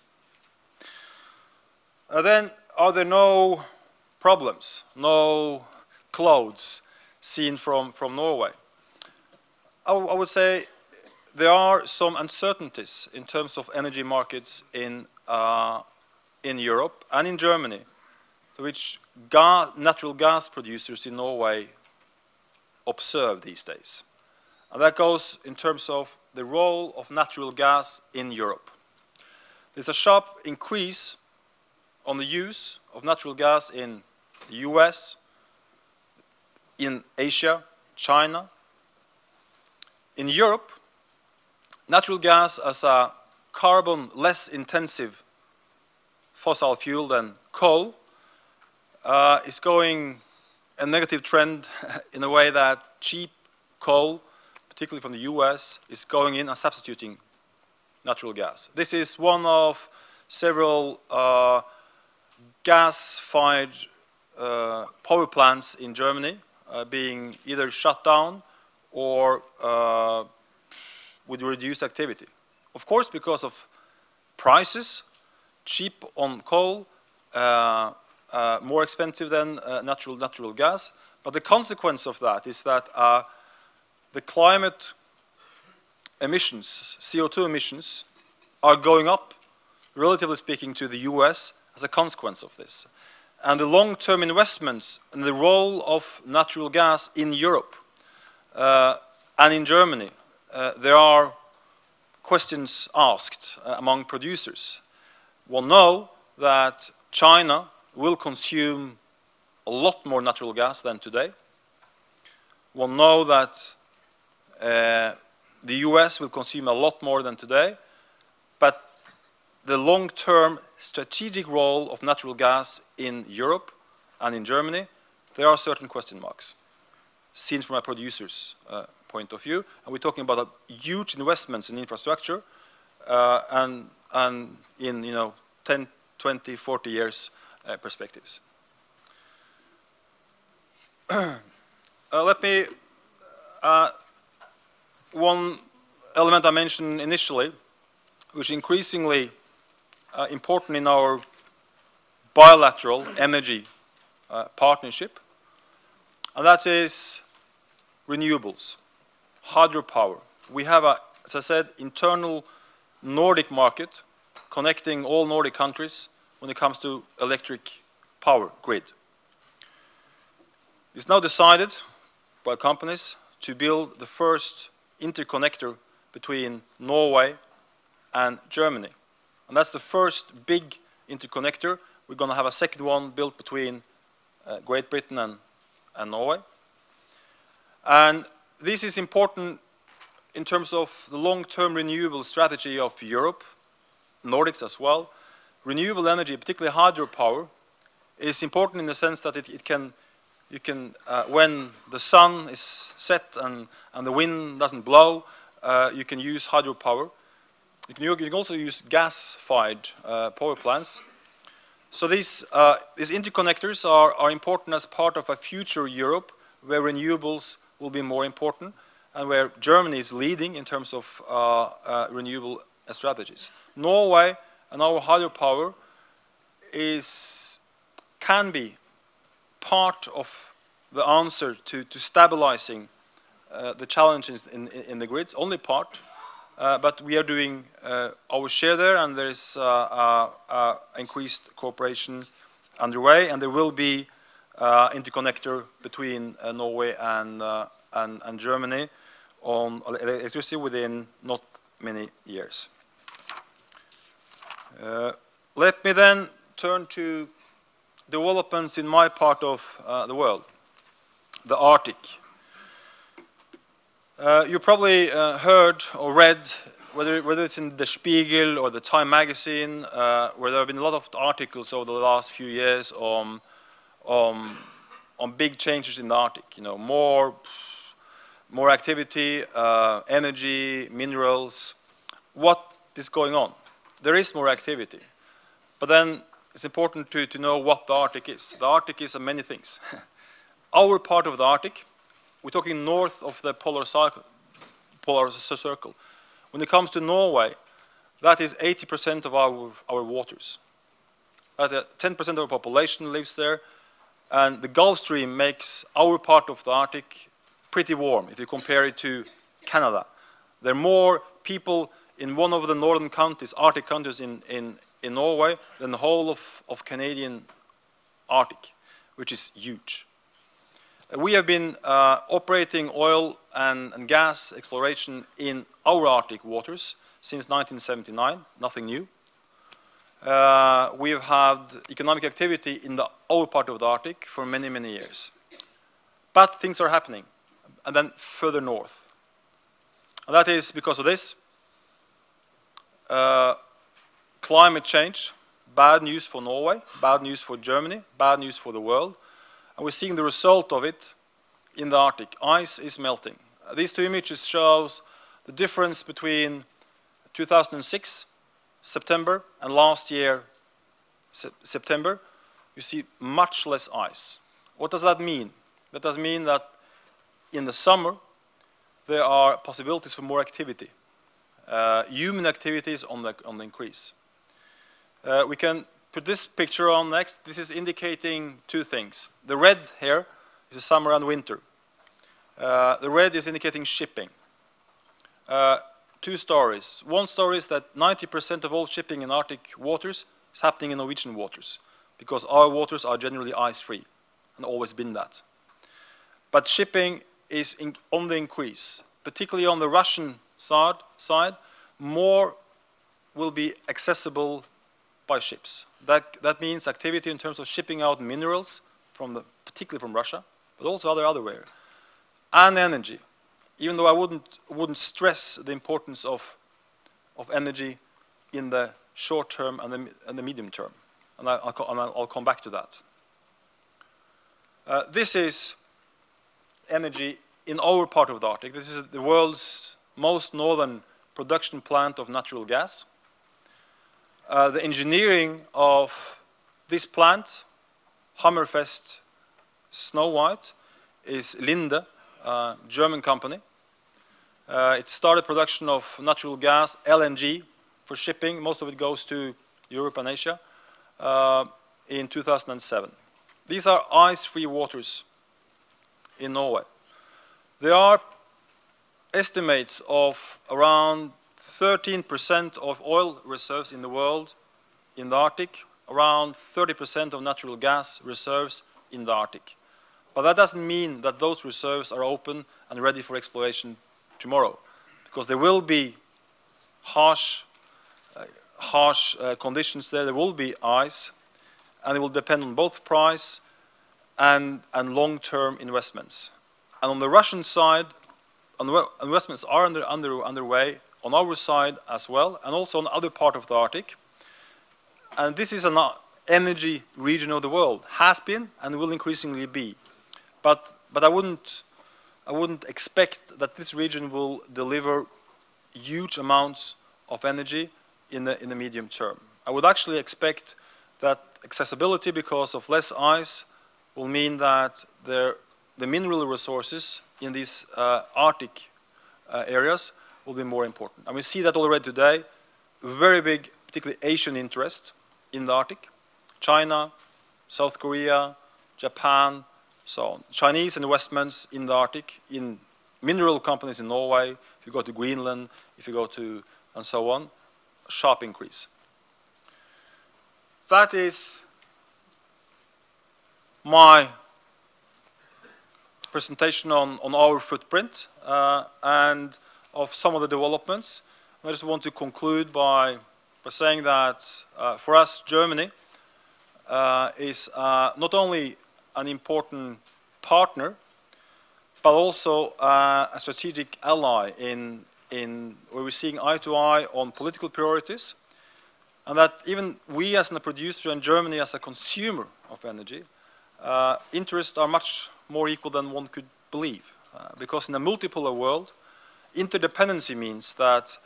Then, are there no problems, no clouds seen from Norway? I would say there are some uncertainties in terms of energy markets in Europe and in Germany, to which natural gas producers in Norway observe these days. And that goes in terms of the role of natural gas in Europe. There's a sharp increase on the use of natural gas in the US, in Asia, China. In Europe, natural gas as a carbon less intensive fossil fuel than coal is going a negative trend in a way that cheap coal, particularly from the US, is going in and substituting natural gas. This is one of several gas-fired power plants in Germany being either shut down or with reduced activity. Of course, because of prices, cheap on coal, more expensive than natural gas. But the consequence of that is that the climate emissions, CO2 emissions, are going up, relatively speaking, to the US as a consequence of this. And the long-term investments and the role of natural gas in Europe and in Germany, there are questions asked among producers. One knows that China will consume a lot more natural gas than today. One knows that the US will consume a lot more than today, but the long-term strategic role of natural gas in Europe and in Germany, there are certain question marks seen from a producer's point of view. And we're talking about huge investments in infrastructure and in 10, 20, 40 years perspectives. Let me, one element I mentioned initially, which is increasingly important in our bilateral energy partnership, and that is renewables, hydropower. We have, as I said, internal Nordic market connecting all Nordic countries when it comes to electric power grid. It's now decided by companies to build the first interconnector between Norway and Germany. And that's the first big interconnector. We're going to have a second one built between Great Britain and Norway. And this is important in terms of the long-term renewable strategy of Europe, Nordics as well. Renewable energy, particularly hydropower, is important in the sense that you can when the sun is set and the wind doesn't blow, you can use hydropower. You can also use gas-fired power plants. So these interconnectors are important as part of a future Europe where renewables will be more important and where Germany is leading in terms of renewable strategies. Norway and our hydropower can be part of the answer to stabilizing the challenges in the grids, only part. But we are doing our share there, and there is increased cooperation underway, and there will be interconnector between Norway and Germany on electricity within not many years. Let me then turn to developments in my part of the world, the Arctic. You probably heard or read, whether it's in the Spiegel or the Time magazine, where there have been a lot of articles over the last few years on big changes in the Arctic. You know, more activity, energy, minerals. What is going on? There is more activity, but then it's important to know what the Arctic is. The Arctic is many things. Our part of the Arctic, we're talking north of the polar circle. When it comes to Norway, that is 80% of our waters. 10% of our population lives there, and the Gulf Stream makes our part of the Arctic pretty warm if you compare it to Canada. There are more people in one of the northern countries, Arctic countries in Norway, than the whole of Canadian Arctic, which is huge. We have been operating oil and gas exploration in our Arctic waters since 1979, nothing new. We have had economic activity in our part of the Arctic for many, many years. But things are happening, and then further north. And that is because of this. Climate change, bad news for Norway, bad news for Germany, bad news for the world. And we're seeing the result of it in the Arctic. Ice is melting. These two images shows the difference between 2006, September, and last year, September. You see much less ice. What does that mean? That does mean that in the summer, there are possibilities for more activity. Human activity is on the increase. We can put this picture on next. This is indicating two things. The red here is the summer and winter. The red is indicating shipping. Two stories. One story is that 90% of all shipping in Arctic waters is happening in Norwegian waters, because our waters are generally ice-free, and always been that. But shipping is on the increase, particularly on the Russian side. More will be accessible by ships. That means activity in terms of shipping out minerals, particularly from Russia, but also otherwhere, and energy. Even though I wouldn't stress the importance of energy in the short term and the medium term, and I'll come back to that. This is energy in our part of the Arctic. This is the world's most northern production plant of natural gas. The engineering of this plant, Hammerfest Snow White, is Linde, a German company. It started production of natural gas, LNG, for shipping. Most of it goes to Europe and Asia in 2007. These are ice-free waters in Norway. There are estimates of around 13% of oil reserves in the world in the Arctic, around 30% of natural gas reserves in the Arctic. But that doesn't mean that those reserves are open and ready for exploration tomorrow, because there will be harsh conditions there. There will be ice, and it will depend on both price and long-term investments. And on the Russian side, investments are underway on our side as well, and also on other part of the Arctic. And this is an energy region of the world, has been and will increasingly be. But I wouldn't expect that this region will deliver huge amounts of energy in the medium term. I would actually expect that accessibility, because of less ice, will mean that the mineral resources in these Arctic areas will be more important. And we see that already today. Very big, particularly Asian interest in the Arctic. China, South Korea, Japan, so on. Chinese investments in the Arctic, in mineral companies in Norway, if you go to Greenland, if you go to, and so on, sharp increase. That is my presentation on our footprint and of some of the developments. I just want to conclude by saying that for us, Germany is not only an important partner, but also a strategic ally in where we're seeing eye to eye on political priorities, and that even we as a producer and Germany as a consumer of energy, interests are much more equal than one could believe. Because in a multipolar world, interdependency means that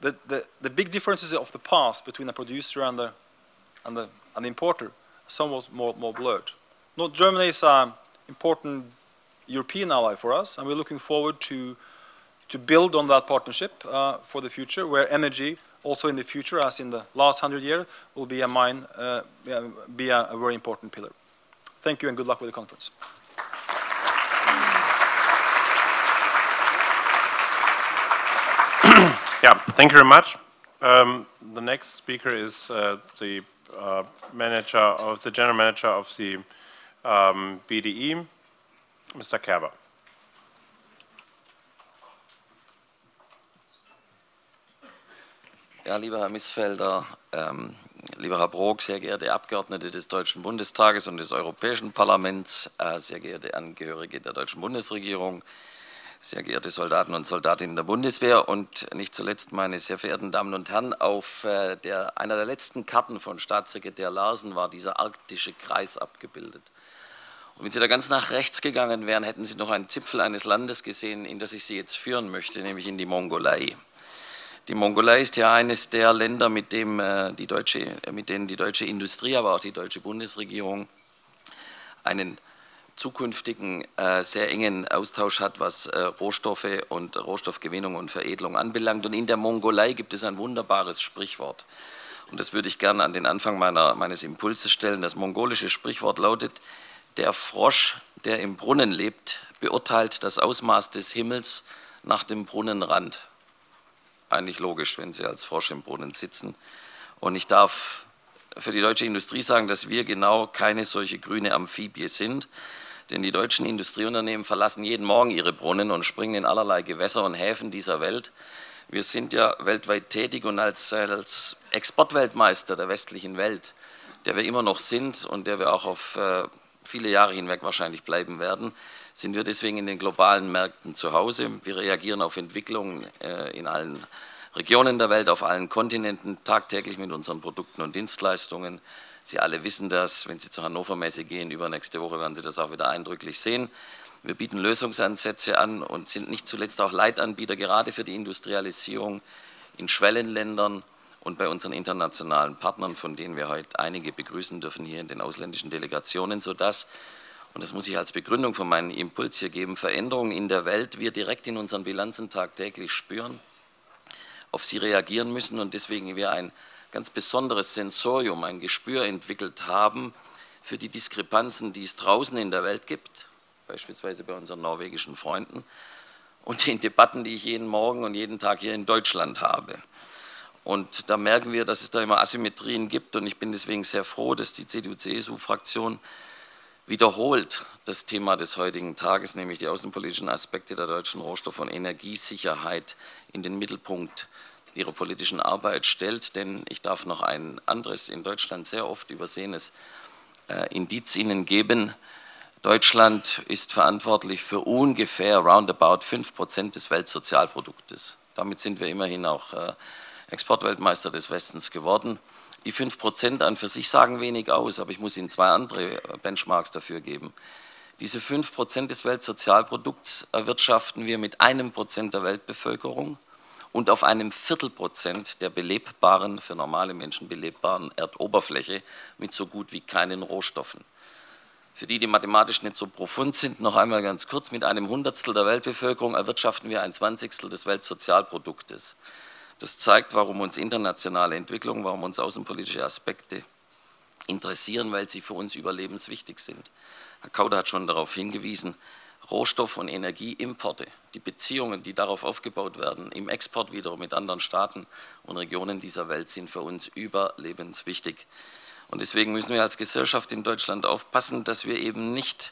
the big differences of the past between a producer and an importer are somewhat more blurred. Germany is an important European ally for us, and we're looking forward to build on that partnership for the future, where energy, also in the future, as in the last 100 years, will be a very important pillar. Thank you, and good luck with the conference. Yeah, thank you very much. The next speaker is the general manager of the BDI, Mr. Kerber. Ja, lieber Herr Missfelder, lieber Herr Brok, sehr geehrte Abgeordnete des Deutschen Bundestages und des Europäischen Parlaments, sehr geehrte Angehörige der deutschen Bundesregierung, sehr geehrte Soldaten und Soldatinnen der Bundeswehr und nicht zuletzt meine sehr verehrten Damen und Herren, auf einer der letzten Karten von Staatssekretär Larsen war dieser arktische Kreis abgebildet. Und wenn Sie da ganz nach rechts gegangen wären, hätten Sie noch einen Zipfel eines Landes gesehen, in das ich Sie jetzt führen möchte, nämlich in die Mongolei. Die Mongolei ist ja eines der Länder, mit denen die deutsche Industrie, aber auch die deutsche Bundesregierung einen zukünftigen sehr engen Austausch hat, was Rohstoffe und Rohstoffgewinnung und Veredelung anbelangt. Und in der Mongolei gibt es ein wunderbares Sprichwort. Und das würde ich gerne an den Anfang meines Impulses stellen. Das mongolische Sprichwort lautet: Der Frosch, der im Brunnen lebt, beurteilt das Ausmaß des Himmels nach dem Brunnenrand. Eigentlich logisch, wenn Sie als Frosch im Brunnen sitzen. Und ich darf für die deutsche Industrie sagen, dass wir genau keine solche grüne Amphibie sind. Denn die deutschen Industrieunternehmen verlassen jeden Morgen ihre Brunnen und springen in allerlei Gewässer und Häfen dieser Welt. Wir sind ja weltweit tätig und als Exportweltmeister der westlichen Welt, der wir immer noch sind und der wir auch auf viele Jahre hinweg wahrscheinlich bleiben werden, sind wir deswegen in den globalen Märkten zu Hause. Wir reagieren auf Entwicklungen in allen Regionen der Welt, auf allen Kontinenten, tagtäglich mit unseren Produkten und Dienstleistungen. Sie alle wissen das, wenn Sie zur Hannover Messe gehen, übernächste Woche werden Sie das auch wieder eindrücklich sehen. Wir bieten Lösungsansätze an und sind nicht zuletzt auch Leitanbieter, gerade für die Industrialisierung in Schwellenländern und bei unseren internationalen Partnern, von denen wir heute einige begrüßen dürfen hier in den ausländischen Delegationen, sodass, und das muss ich als Begründung von meinem Impuls hier geben, Veränderungen in der Welt wir direkt in unseren Bilanzen tagtäglich spüren, auf sie reagieren müssen und deswegen wir ein ganz besonderes Sensorium, ein Gespür entwickelt haben für die Diskrepanzen, die es draußen in der Welt gibt, beispielsweise bei unseren norwegischen Freunden, und den Debatten, die ich jeden Morgen und jeden Tag hier in Deutschland habe. Und da merken wir, dass es da immer Asymmetrien gibt und ich bin deswegen sehr froh, dass die CDU-CSU-Fraktion wiederholt das Thema des heutigen Tages, nämlich die außenpolitischen Aspekte der deutschen Rohstoff- und Energiesicherheit in den Mittelpunkt ihrer politischen Arbeit stellt. Denn ich darf noch ein anderes, in Deutschland sehr oft übersehenes Indiz Ihnen geben. Deutschland ist verantwortlich für ungefähr roundabout 5% des Weltsozialproduktes. Damit sind wir immerhin auch Exportweltmeister des Westens geworden. Die 5% an für sich sagen wenig aus, aber ich muss Ihnen zwei andere Benchmarks dafür geben. Diese 5% des Weltsozialprodukts erwirtschaften wir mit 1% der Weltbevölkerung und auf einem Viertelprozent der belebbaren, für normale Menschen belebbaren Erdoberfläche mit so gut wie keinen Rohstoffen. Für die, die mathematisch nicht so profund sind, noch einmal ganz kurz, mit einem Hundertstel der Weltbevölkerung erwirtschaften wir ein Zwanzigstel des Weltsozialproduktes. Das zeigt, warum uns internationale Entwicklung, warum uns außenpolitische Aspekte interessieren, weil sie für uns überlebenswichtig sind. Herr Kauder hat schon darauf hingewiesen, Rohstoff- und Energieimporte, die Beziehungen, die darauf aufgebaut werden, im Export wiederum mit anderen Staaten und Regionen dieser Welt sind für uns überlebenswichtig. Und deswegen müssen wir als Gesellschaft in Deutschland aufpassen, dass wir eben nicht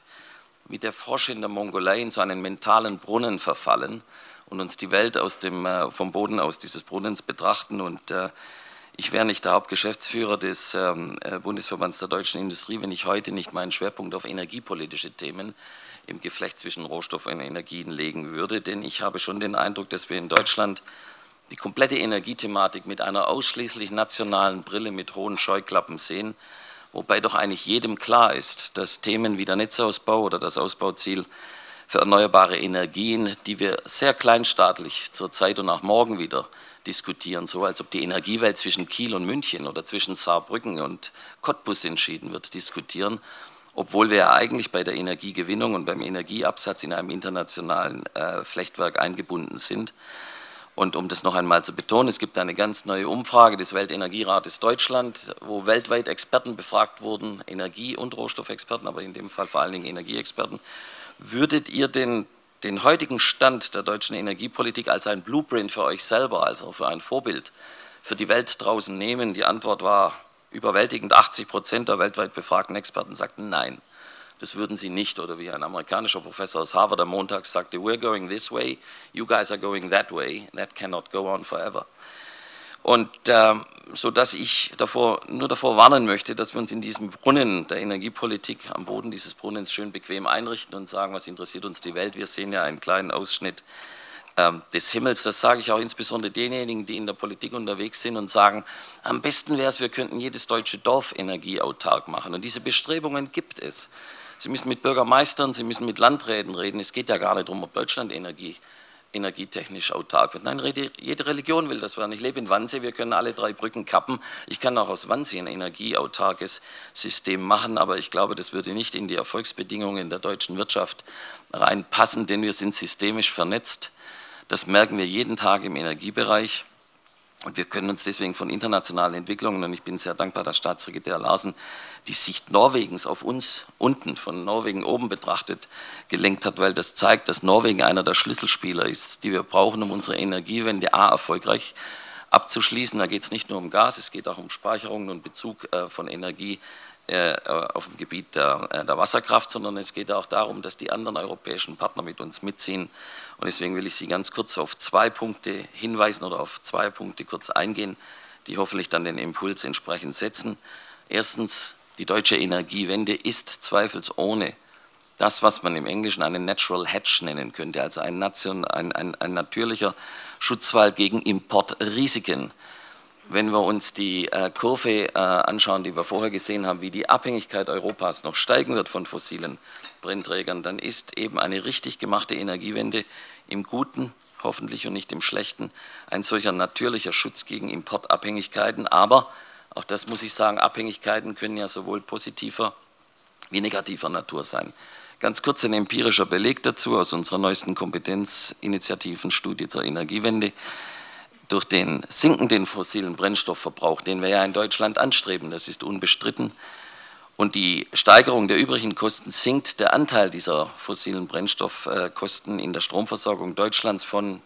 wie der Frosch in der Mongolei in so einen mentalen Brunnen verfallen und uns die Welt vom Boden aus dieses Brunnens betrachten. Und ich wäre nicht der Hauptgeschäftsführer des Bundesverbands der deutschen Industrie, wenn ich heute nicht meinen Schwerpunkt auf energiepolitische Themen im Geflecht zwischen Rohstoff und Energien legen würde. Denn ich habe schon den Eindruck, dass wir in Deutschland die komplette Energiethematik mit einer ausschließlich nationalen Brille mit hohen Scheuklappen sehen, wobei doch eigentlich jedem klar ist, dass Themen wie der Netzausbau oder das Ausbauziel für erneuerbare Energien, die wir sehr kleinstaatlich zurzeit und auch morgen wieder diskutieren, so als ob die Energiewelt zwischen Kiel und München oder zwischen Saarbrücken und Cottbus entschieden wird, diskutieren, obwohl wir ja eigentlich bei der Energiegewinnung und beim Energieabsatz in einem internationalen Flechtwerk eingebunden sind. Und um das noch einmal zu betonen, es gibt eine ganz neue Umfrage des Weltenergierates Deutschland, wo weltweit Experten befragt wurden, Energie- und Rohstoffexperten, aber in dem Fall vor allen Dingen Energieexperten. Würdet ihr den heutigen Stand der deutschen Energiepolitik als ein Blueprint für euch selber, also für ein Vorbild für die Welt draußen nehmen? Die Antwort war überwältigend, 80% der weltweit befragten Experten sagten nein. Das würden sie nicht, oder wie ein amerikanischer Professor aus Harvard am Montag sagte, we're going this way, you guys are going that way, that cannot go on forever. Und sodass ich nur davor warnen möchte, dass wir uns in diesem Brunnen der Energiepolitik am Boden dieses Brunnens schön bequem einrichten und sagen, was interessiert uns die Welt. Wir sehen ja einen kleinen Ausschnitt des Himmels. Das sage ich auch insbesondere denjenigen, die in der Politik unterwegs sind und sagen, am besten wäre es, wir könnten jedes deutsche Dorf energieautark machen. Und diese Bestrebungen gibt es. Sie müssen mit Bürgermeistern, Sie müssen mit Landräten reden. Es geht ja gar nicht darum, ob Deutschland energietechnisch autark wird. Nein, jede Religion will das werden. Ich lebe in Wannsee, wir können alle 3 Brücken kappen. Ich kann auch aus Wannsee ein energieautarkes System machen, aber ich glaube, das würde nicht in die Erfolgsbedingungen der deutschen Wirtschaft reinpassen, denn wir sind systemisch vernetzt. Das merken wir jeden Tag im Energiebereich. Und wir können uns deswegen von internationalen Entwicklungen, und ich bin sehr dankbar, dass Staatssekretär Larsen die Sicht Norwegens auf uns unten, von Norwegen oben betrachtet, gelenkt hat, weil das zeigt, dass Norwegen einer der Schlüsselspieler ist, die wir brauchen, um unsere Energiewende erfolgreich abzuschließen. Da geht es nicht nur um Gas, es geht auch um Speicherungen und Bezug von Energie auf dem Gebiet der Wasserkraft, sondern es geht auch darum, dass die anderen europäischen Partner mit uns mitziehen. Und deswegen will ich Sie ganz kurz auf 2 Punkte hinweisen oder auf 2 Punkte kurz eingehen, die hoffentlich dann den Impuls entsprechend setzen. Erstens, die deutsche Energiewende ist zweifelsohne das, was man im Englischen einen Natural Hedge nennen könnte, also ein natürlicher Schutzwall gegen Importrisiken. Wenn wir uns die Kurve anschauen, die wir vorher gesehen haben, wie die Abhängigkeit Europas noch steigen wird von fossilen Brennträgern, dann ist eben eine richtig gemachte Energiewende im Guten, hoffentlich und nicht im Schlechten, ein solcher natürlicher Schutz gegen Importabhängigkeiten. Aber, auch das muss ich sagen, Abhängigkeiten können ja sowohl positiver wie negativer Natur sein. Ganz kurz ein empirischer Beleg dazu aus unserer neuesten Kompetenzinitiativenstudie zur Energiewende. Durch den sinkenden fossilen Brennstoffverbrauch, den wir ja in Deutschland anstreben, das ist unbestritten, und die Steigerung der übrigen Kosten sinkt der Anteil dieser fossilen Brennstoffkosten in der Stromversorgung Deutschlands von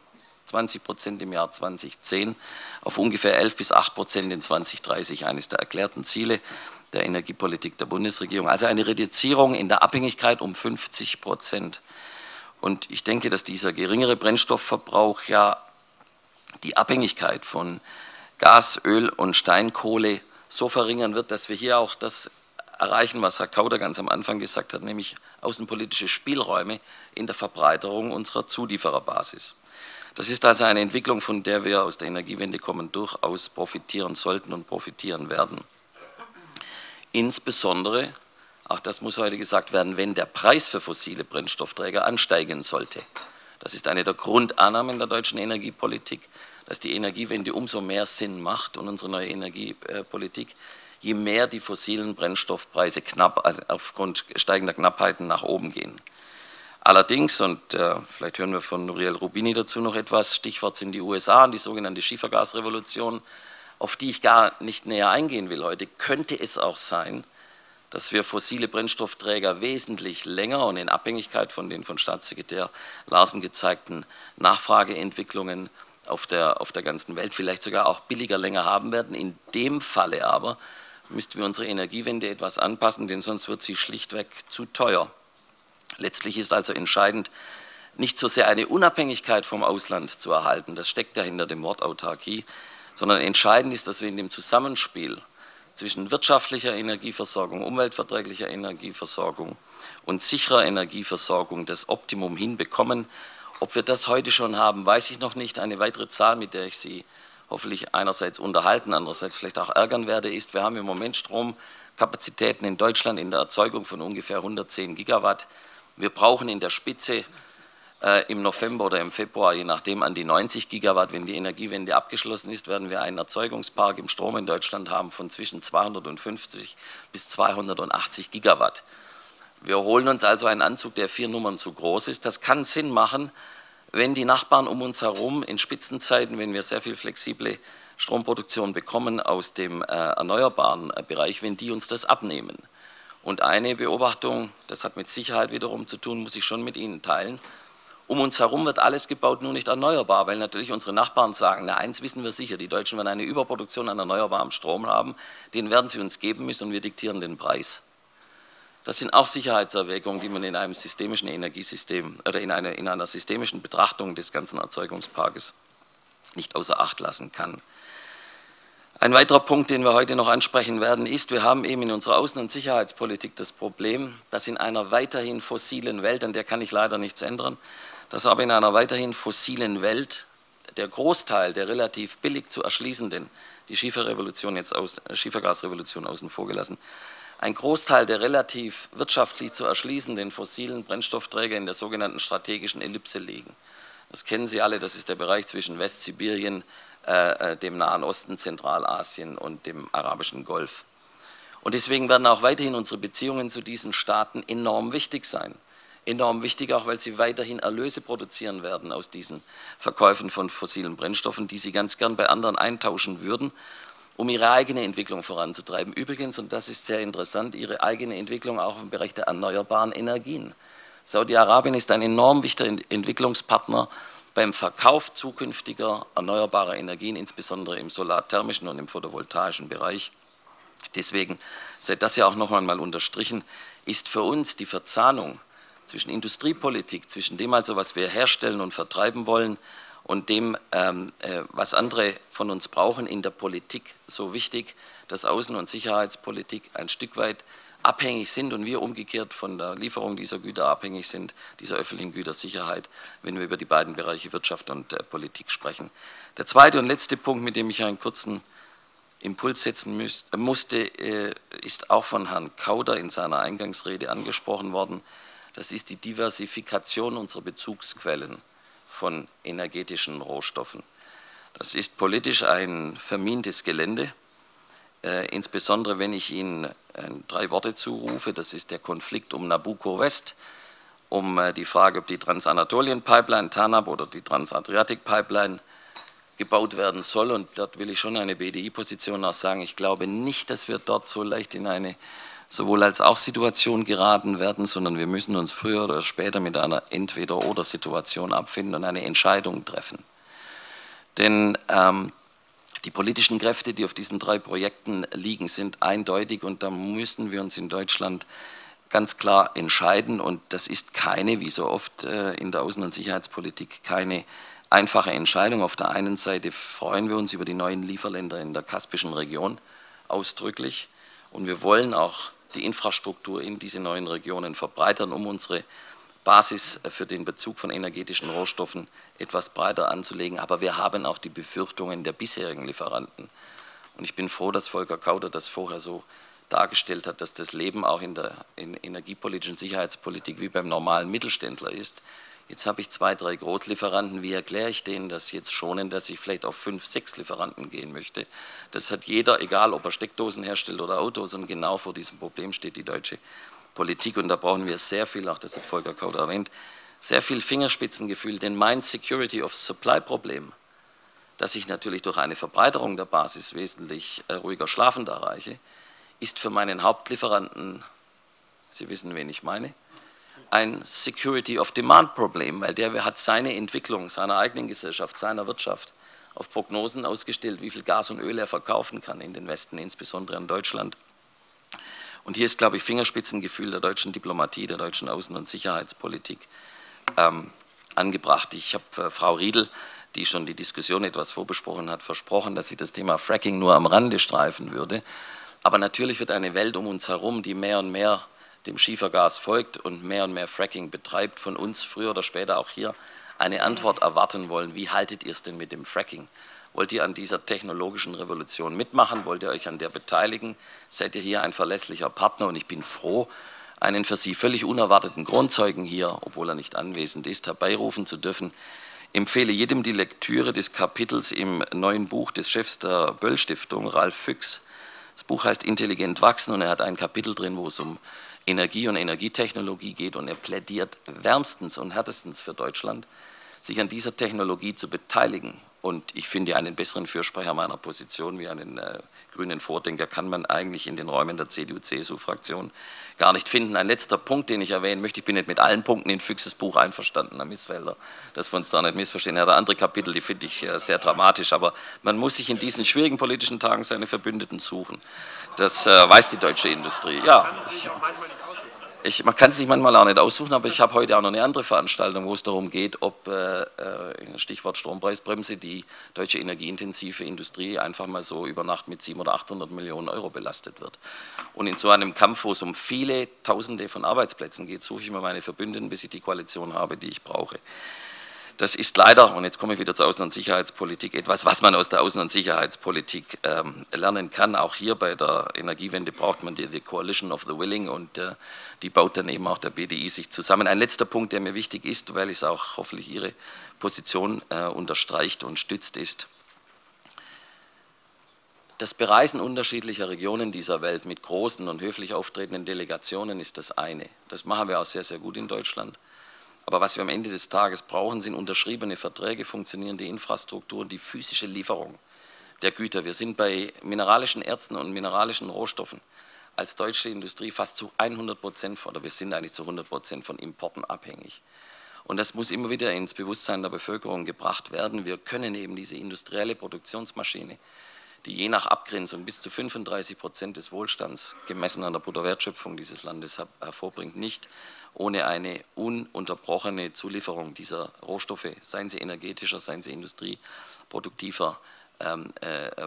20% im Jahr 2010 auf ungefähr 11 bis 8% in 2030, eines der erklärten Ziele der Energiepolitik der Bundesregierung. Also eine Reduzierung in der Abhängigkeit um 50%. Und ich denke, dass dieser geringere Brennstoffverbrauch ja die Abhängigkeit von Gas, Öl und Steinkohle so verringern wird, dass wir hier auch das erreichen, was Herr Kauder ganz am Anfang gesagt hat, nämlich außenpolitische Spielräume in der Verbreiterung unserer Zuliefererbasis. Das ist also eine Entwicklung, von der wir aus der Energiewende kommen, durchaus profitieren sollten und profitieren werden. Insbesondere, auch das muss heute gesagt werden, wenn der Preis für fossile Brennstoffträger ansteigen sollte. Das ist eine der Grundannahmen der deutschen Energiepolitik, dass die Energiewende umso mehr Sinn macht und unsere neue Energiepolitik, je mehr die fossilen Brennstoffpreise aufgrund steigender Knappheiten nach oben gehen. Allerdings, und vielleicht hören wir von Nouriel Roubini dazu noch etwas, Stichwort sind die USA und die sogenannte Schiefergasrevolution, auf die ich gar nicht näher eingehen will heute, könnte es auch sein, dass wir fossile Brennstoffträger wesentlich länger und in Abhängigkeit von den von Staatssekretär Larsen gezeigten Nachfrageentwicklungen auf der ganzen Welt vielleicht sogar auch billiger länger haben werden. In dem Falle aber müssten wir unsere Energiewende etwas anpassen, denn sonst wird sie schlichtweg zu teuer. Letztlich ist also entscheidend, nicht so sehr eine Unabhängigkeit vom Ausland zu erhalten, das steckt ja hinter dem Wort Autarkie, sondern entscheidend ist, dass wir in dem Zusammenspiel zwischen wirtschaftlicher Energieversorgung, umweltverträglicher Energieversorgung und sicherer Energieversorgung das Optimum hinbekommen. Ob wir das heute schon haben, weiß ich noch nicht. Eine weitere Zahl, mit der ich Sie hoffentlich einerseits unterhalten, andererseits vielleicht auch ärgern werde, ist, wir haben im Moment Stromkapazitäten in Deutschland in der Erzeugung von ungefähr 110 Gigawatt. Wir brauchen in der Spitze im November oder im Februar, je nachdem, an die 90 Gigawatt. Wenn die Energiewende abgeschlossen ist, werden wir einen Erzeugungspark im Strom in Deutschland haben von zwischen 250 bis 280 Gigawatt. Wir holen uns also einen Anzug, der 4 Nummern zu groß ist. Das kann Sinn machen, wenn die Nachbarn um uns herum in Spitzenzeiten, wenn wir sehr viel flexible Stromproduktion bekommen aus dem erneuerbaren Bereich, wenn die uns das abnehmen. Und eine Beobachtung, das hat mit Sicherheit wiederum zu tun, muss ich schon mit Ihnen teilen. Um uns herum wird alles gebaut, nur nicht erneuerbar, weil natürlich unsere Nachbarn sagen, na eins wissen wir sicher, die Deutschen werden eine Überproduktion an erneuerbarem Strom haben, den werden sie uns geben müssen und wir diktieren den Preis. Das sind auch Sicherheitserwägungen, die man in einem systemischen Energiesystem oder in einer systemischen Betrachtung des ganzen Erzeugungsparkes nicht außer Acht lassen kann. Ein weiterer Punkt, den wir heute noch ansprechen werden, ist, wir haben eben in unserer Außen- und Sicherheitspolitik das Problem, dass in einer weiterhin fossilen Welt, an der kann ich leider nichts ändern, dass aber in einer weiterhin fossilen Welt der Großteil der relativ billig zu erschließenden, die Schiefergasrevolution außen vor gelassen, ein Großteil der relativ wirtschaftlich zu erschließenden fossilen Brennstoffträger in der sogenannten strategischen Ellipse liegen. Das kennen Sie alle, das ist der Bereich zwischen Westsibirien, dem Nahen Osten, Zentralasien und dem Arabischen Golf. Und deswegen werden auch weiterhin unsere Beziehungen zu diesen Staaten enorm wichtig sein. Enorm wichtig auch, weil sie weiterhin Erlöse produzieren werden aus diesen Verkäufen von fossilen Brennstoffen, die sie ganz gern bei anderen eintauschen würden, um ihre eigene Entwicklung voranzutreiben. Übrigens, und das ist sehr interessant, ihre eigene Entwicklung auch im Bereich der erneuerbaren Energien. Saudi-Arabien ist ein enorm wichtiger Entwicklungspartner beim Verkauf zukünftiger erneuerbarer Energien, insbesondere im solarthermischen und im photovoltaischen Bereich. Deswegen sei das ja auch noch einmal unterstrichen, ist für uns die Verzahnung zwischen Industriepolitik, zwischen dem also, was wir herstellen und vertreiben wollen, und dem, was andere von uns brauchen in der Politik, so wichtig, dass Außen- und Sicherheitspolitik ein Stück weit abhängig sind und wir umgekehrt von der Lieferung dieser Güter abhängig sind, dieser öffentlichen Gütersicherheit, wenn wir über die beiden Bereiche Wirtschaft und Politik sprechen. Der zweite und letzte Punkt, mit dem ich einen kurzen Impuls setzen musste, ist auch von Herrn Kauder in seiner Eingangsrede angesprochen worden. Das ist die Diversifikation unserer Bezugsquellen von energetischen Rohstoffen. Das ist politisch ein vermintes Gelände, insbesondere wenn ich Ihnen 3 Worte zurufe. Das ist der Konflikt um Nabucco West, um die Frage, ob die Transanatolien-Pipeline, TANAP oder die Transadriatic-Pipeline gebaut werden soll. Und dort will ich schon eine BDI-Position auch sagen. Ich glaube nicht, dass wir dort so leicht in eine sowohl als auch Situation geraten werden, sondern wir müssen uns früher oder später mit einer Entweder-oder-Situation abfinden und eine Entscheidung treffen. Denn Die politischen Kräfte, die auf diesen 3 Projekten liegen, sind eindeutig und da müssen wir uns in Deutschland ganz klar entscheiden und das ist keine, wie so oft in der Außen- und Sicherheitspolitik, keine einfache Entscheidung. Auf der einen Seite freuen wir uns über die neuen Lieferländer in der kaspischen Region ausdrücklich und wir wollen auch die Infrastruktur in diese neuen Regionen verbreitern, um unsere Basis für den Bezug von energetischen Rohstoffen etwas breiter anzulegen. Aber wir haben auch die Befürchtungen der bisherigen Lieferanten. Und ich bin froh, dass Volker Kauder das vorher so dargestellt hat, dass das Leben auch in der energiepolitischen Sicherheitspolitik wie beim normalen Mittelständler ist. Jetzt habe ich 2, 3 Großlieferanten. Wie erkläre ich denen das jetzt schonen, dass ich vielleicht auf 5, 6 Lieferanten gehen möchte? Das hat jeder, egal ob er Steckdosen herstellt oder Autos. Und genau vor diesem Problem steht die deutsche Politik. Und da brauchen wir sehr viel, auch das hat Volker Kauder erwähnt, sehr viel Fingerspitzengefühl. Denn mein Security of Supply Problem, das ich natürlich durch eine Verbreiterung der Basis wesentlich ruhiger schlafend erreiche, ist für meinen Hauptlieferanten, Sie wissen, wen ich meine, ein Security of Demand Problem, weil der hat seine Entwicklung seiner eigenen Gesellschaft, seiner Wirtschaft auf Prognosen ausgestellt, wie viel Gas und Öl er verkaufen kann in den Westen, insbesondere in Deutschland. Und hier ist, glaube ich, Fingerspitzengefühl der deutschen Diplomatie, der deutschen Außen- und Sicherheitspolitik angebracht. Ich habe Frau Riedl, die schon die Diskussion etwas vorbesprochen hat, versprochen, dass sie das Thema Fracking nur am Rande streifen würde. Aber natürlich wird eine Welt um uns herum, die mehr und mehr dem Schiefergas folgt und mehr Fracking betreibt, von uns früher oder später auch hier eine Antwort erwarten wollen. Wie haltet ihr es denn mit dem Fracking? Wollt ihr an dieser technologischen Revolution mitmachen? Wollt ihr euch an der beteiligen? Seid ihr hier ein verlässlicher Partner? Und ich bin froh, einen für Sie völlig unerwarteten Kronzeugen hier, obwohl er nicht anwesend ist, herbeirufen zu dürfen. Ich empfehle jedem die Lektüre des Kapitels im neuen Buch des Chefs der Böll-Stiftung, Ralf Füchs. Das Buch heißt Intelligent wachsen und er hat ein Kapitel drin, wo es um Energie und Energietechnologie geht und er plädiert wärmstens und härtestens für Deutschland, sich an dieser Technologie zu beteiligen. Und ich finde, einen besseren Fürsprecher meiner Position wie einen grünen Vordenker kann man eigentlich in den Räumen der CDU-CSU-Fraktion gar nicht finden. Ein letzter Punkt, den ich erwähnen möchte, ich bin nicht mit allen Punkten in Füchses Buch einverstanden, Herr Missfelder, dass wir uns da nicht missverstehen. Er hat andere Kapitel, die finde ich sehr dramatisch, aber man muss sich in diesen schwierigen politischen Tagen seine Verbündeten suchen. Das weiß die deutsche Industrie. Ja. Man kann es sich manchmal auch nicht aussuchen, aber ich habe heute auch noch eine andere Veranstaltung, wo es darum geht, ob, Stichwort Strompreisbremse, die deutsche energieintensive Industrie einfach mal so über Nacht mit 700 oder 800 Millionen Euro belastet wird. Und in so einem Kampf, wo es um viele Tausende von Arbeitsplätzen geht, suche ich mir meine Verbündeten, bis ich die Koalition habe, die ich brauche. Das ist leider, und jetzt komme ich wieder zur Außen- und Sicherheitspolitik, etwas, was man aus der Außen- und Sicherheitspolitik lernen kann. Auch hier bei der Energiewende braucht man die Coalition of the Willing und die baut dann eben auch der BDI sich zusammen. Ein letzter Punkt, der mir wichtig ist, weil es auch hoffentlich Ihre Position unterstreicht und stützt, ist das Bereisen unterschiedlicher Regionen dieser Welt mit großen und höflich auftretenden Delegationen ist das eine. Das machen wir auch sehr, sehr gut in Deutschland. Aber was wir am Ende des Tages brauchen, sind unterschriebene Verträge, funktionierende Infrastruktur und die physische Lieferung der Güter. Wir sind bei mineralischen Erzen und mineralischen Rohstoffen als deutsche Industrie fast zu 100%, oder wir sind eigentlich zu 100% von Importen abhängig. Und das muss immer wieder ins Bewusstsein der Bevölkerung gebracht werden. Wir können eben diese industrielle Produktionsmaschine, die je nach Abgrenzung bis zu 35% des Wohlstands gemessen an der Bruttowertschöpfung dieses Landes hervorbringt, nicht ohne eine ununterbrochene Zulieferung dieser Rohstoffe, seien sie energetischer, seien sie industrieproduktiver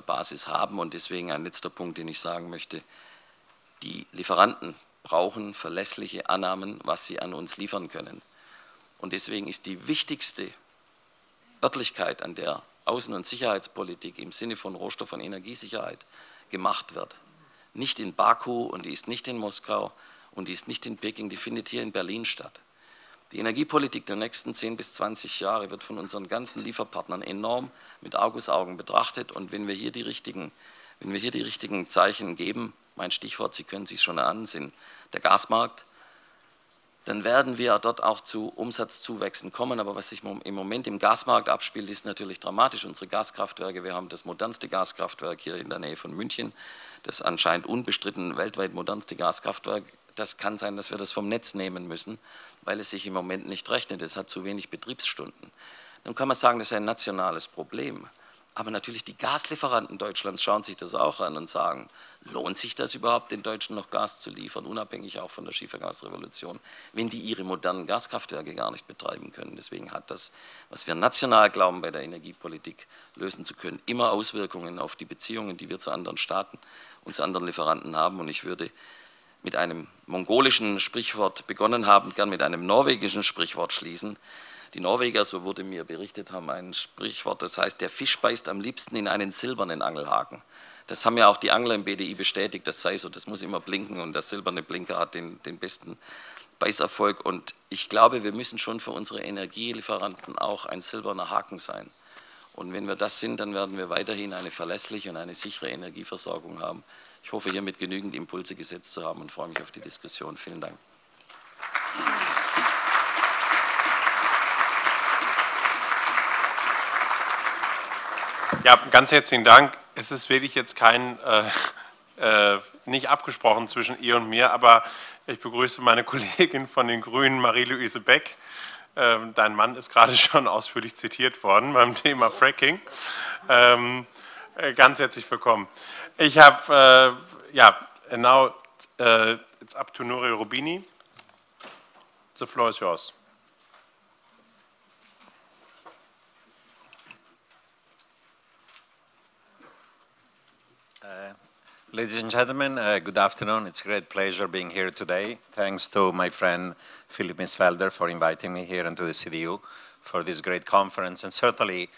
Basis haben. Und deswegen ein letzter Punkt, den ich sagen möchte, die Lieferanten brauchen verlässliche Annahmen, was sie an uns liefern können. Und deswegen ist die wichtigste Örtlichkeit, an der Außen- und Sicherheitspolitik im Sinne von Rohstoff- und Energiesicherheit gemacht wird, nicht in Baku und die ist nicht in Moskau und die ist nicht in Peking, die findet hier in Berlin statt. Die Energiepolitik der nächsten 10 bis 20 Jahre wird von unseren ganzen Lieferpartnern enorm mit Argusaugen betrachtet und wenn wir hier die richtigen Zeichen geben, mein Stichwort, Sie können es sich schon erahnen, sind der Gasmarkt, dann werden wir dort auch zu Umsatzzuwächsen kommen. Aber was sich im Moment im Gasmarkt abspielt, ist natürlich dramatisch. Unsere Gaskraftwerke, wir haben das modernste Gaskraftwerk hier in der Nähe von München, das anscheinend unbestritten weltweit modernste Gaskraftwerk. Das kann sein, dass wir das vom Netz nehmen müssen, weil es sich im Moment nicht rechnet. Es hat zu wenig Betriebsstunden. Nun kann man sagen, das ist ein nationales Problem. Aber natürlich die Gaslieferanten Deutschlands schauen sich das auch an und sagen, lohnt sich das überhaupt, den Deutschen noch Gas zu liefern, unabhängig auch von der Schiefergasrevolution, wenn die ihre modernen Gaskraftwerke gar nicht betreiben können. Deswegen hat das, was wir national glauben, bei der Energiepolitik lösen zu können, immer Auswirkungen auf die Beziehungen, die wir zu anderen Staaten und zu anderen Lieferanten haben. Und ich würde mit einem mongolischen Sprichwort begonnen haben, gern mit einem norwegischen Sprichwort schließen. Die Norweger, so wurde mir berichtet, haben ein Sprichwort, das heißt, der Fisch beißt am liebsten in einen silbernen Angelhaken. Das haben ja auch die Angler im BDI bestätigt, das sei so, das muss immer blinken und der silberne Blinker hat den besten Beißerfolg. Und ich glaube, wir müssen schon für unsere Energielieferanten auch ein silberner Haken sein. Und wenn wir das sind, dann werden wir weiterhin eine verlässliche und eine sichere Energieversorgung haben. Ich hoffe, hiermit genügend Impulse gesetzt zu haben und freue mich auf die Diskussion. Vielen Dank. Ja, ganz herzlichen Dank. Es ist wirklich jetzt nicht abgesprochen zwischen ihr und mir, aber ich begrüße meine Kollegin von den Grünen, Marie-Louise Beck. Dein Mann ist gerade schon ausführlich zitiert worden beim Thema Fracking. Ganz herzlich willkommen. Ich habe, now it's up to Nuri Rubini. The floor is yours. Ladies and gentlemen, good afternoon. It's a great pleasure being here today. Thanks to my friend Philipp Misfelder for inviting me here and to the CDU for this great conference. And certainly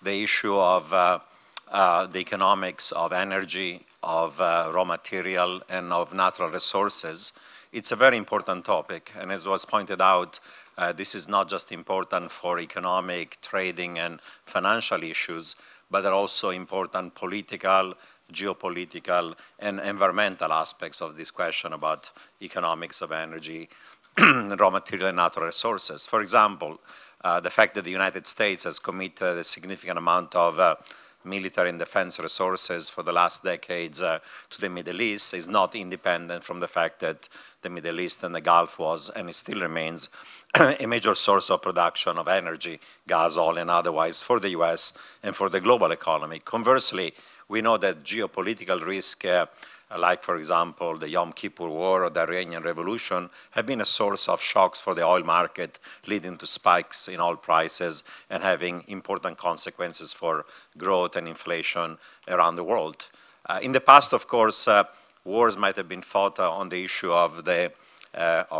the issue of the economics of energy, of raw material, and of natural resources, it's a very important topic. And as was pointed out, this is not just important for economic, trading, and financial issues, but are also important political, geopolitical, and environmental aspects of this question about economics of energy, raw material, and natural resources. For example, the fact that the United States has committed a significant amount of military and defense resources for the last decades to the Middle East is not independent from the fact that the Middle East and the Gulf was, and it still remains, a major source of production of energy, gas, oil, and otherwise for the US and for the global economy. Conversely, we know that geopolitical risk, like, for example, the Yom Kippur War or the Iranian Revolution, have been a source of shocks for the oil market, leading to spikes in oil prices and having important consequences for growth and inflation around the world. In the past, of course, wars might have been fought on the issue of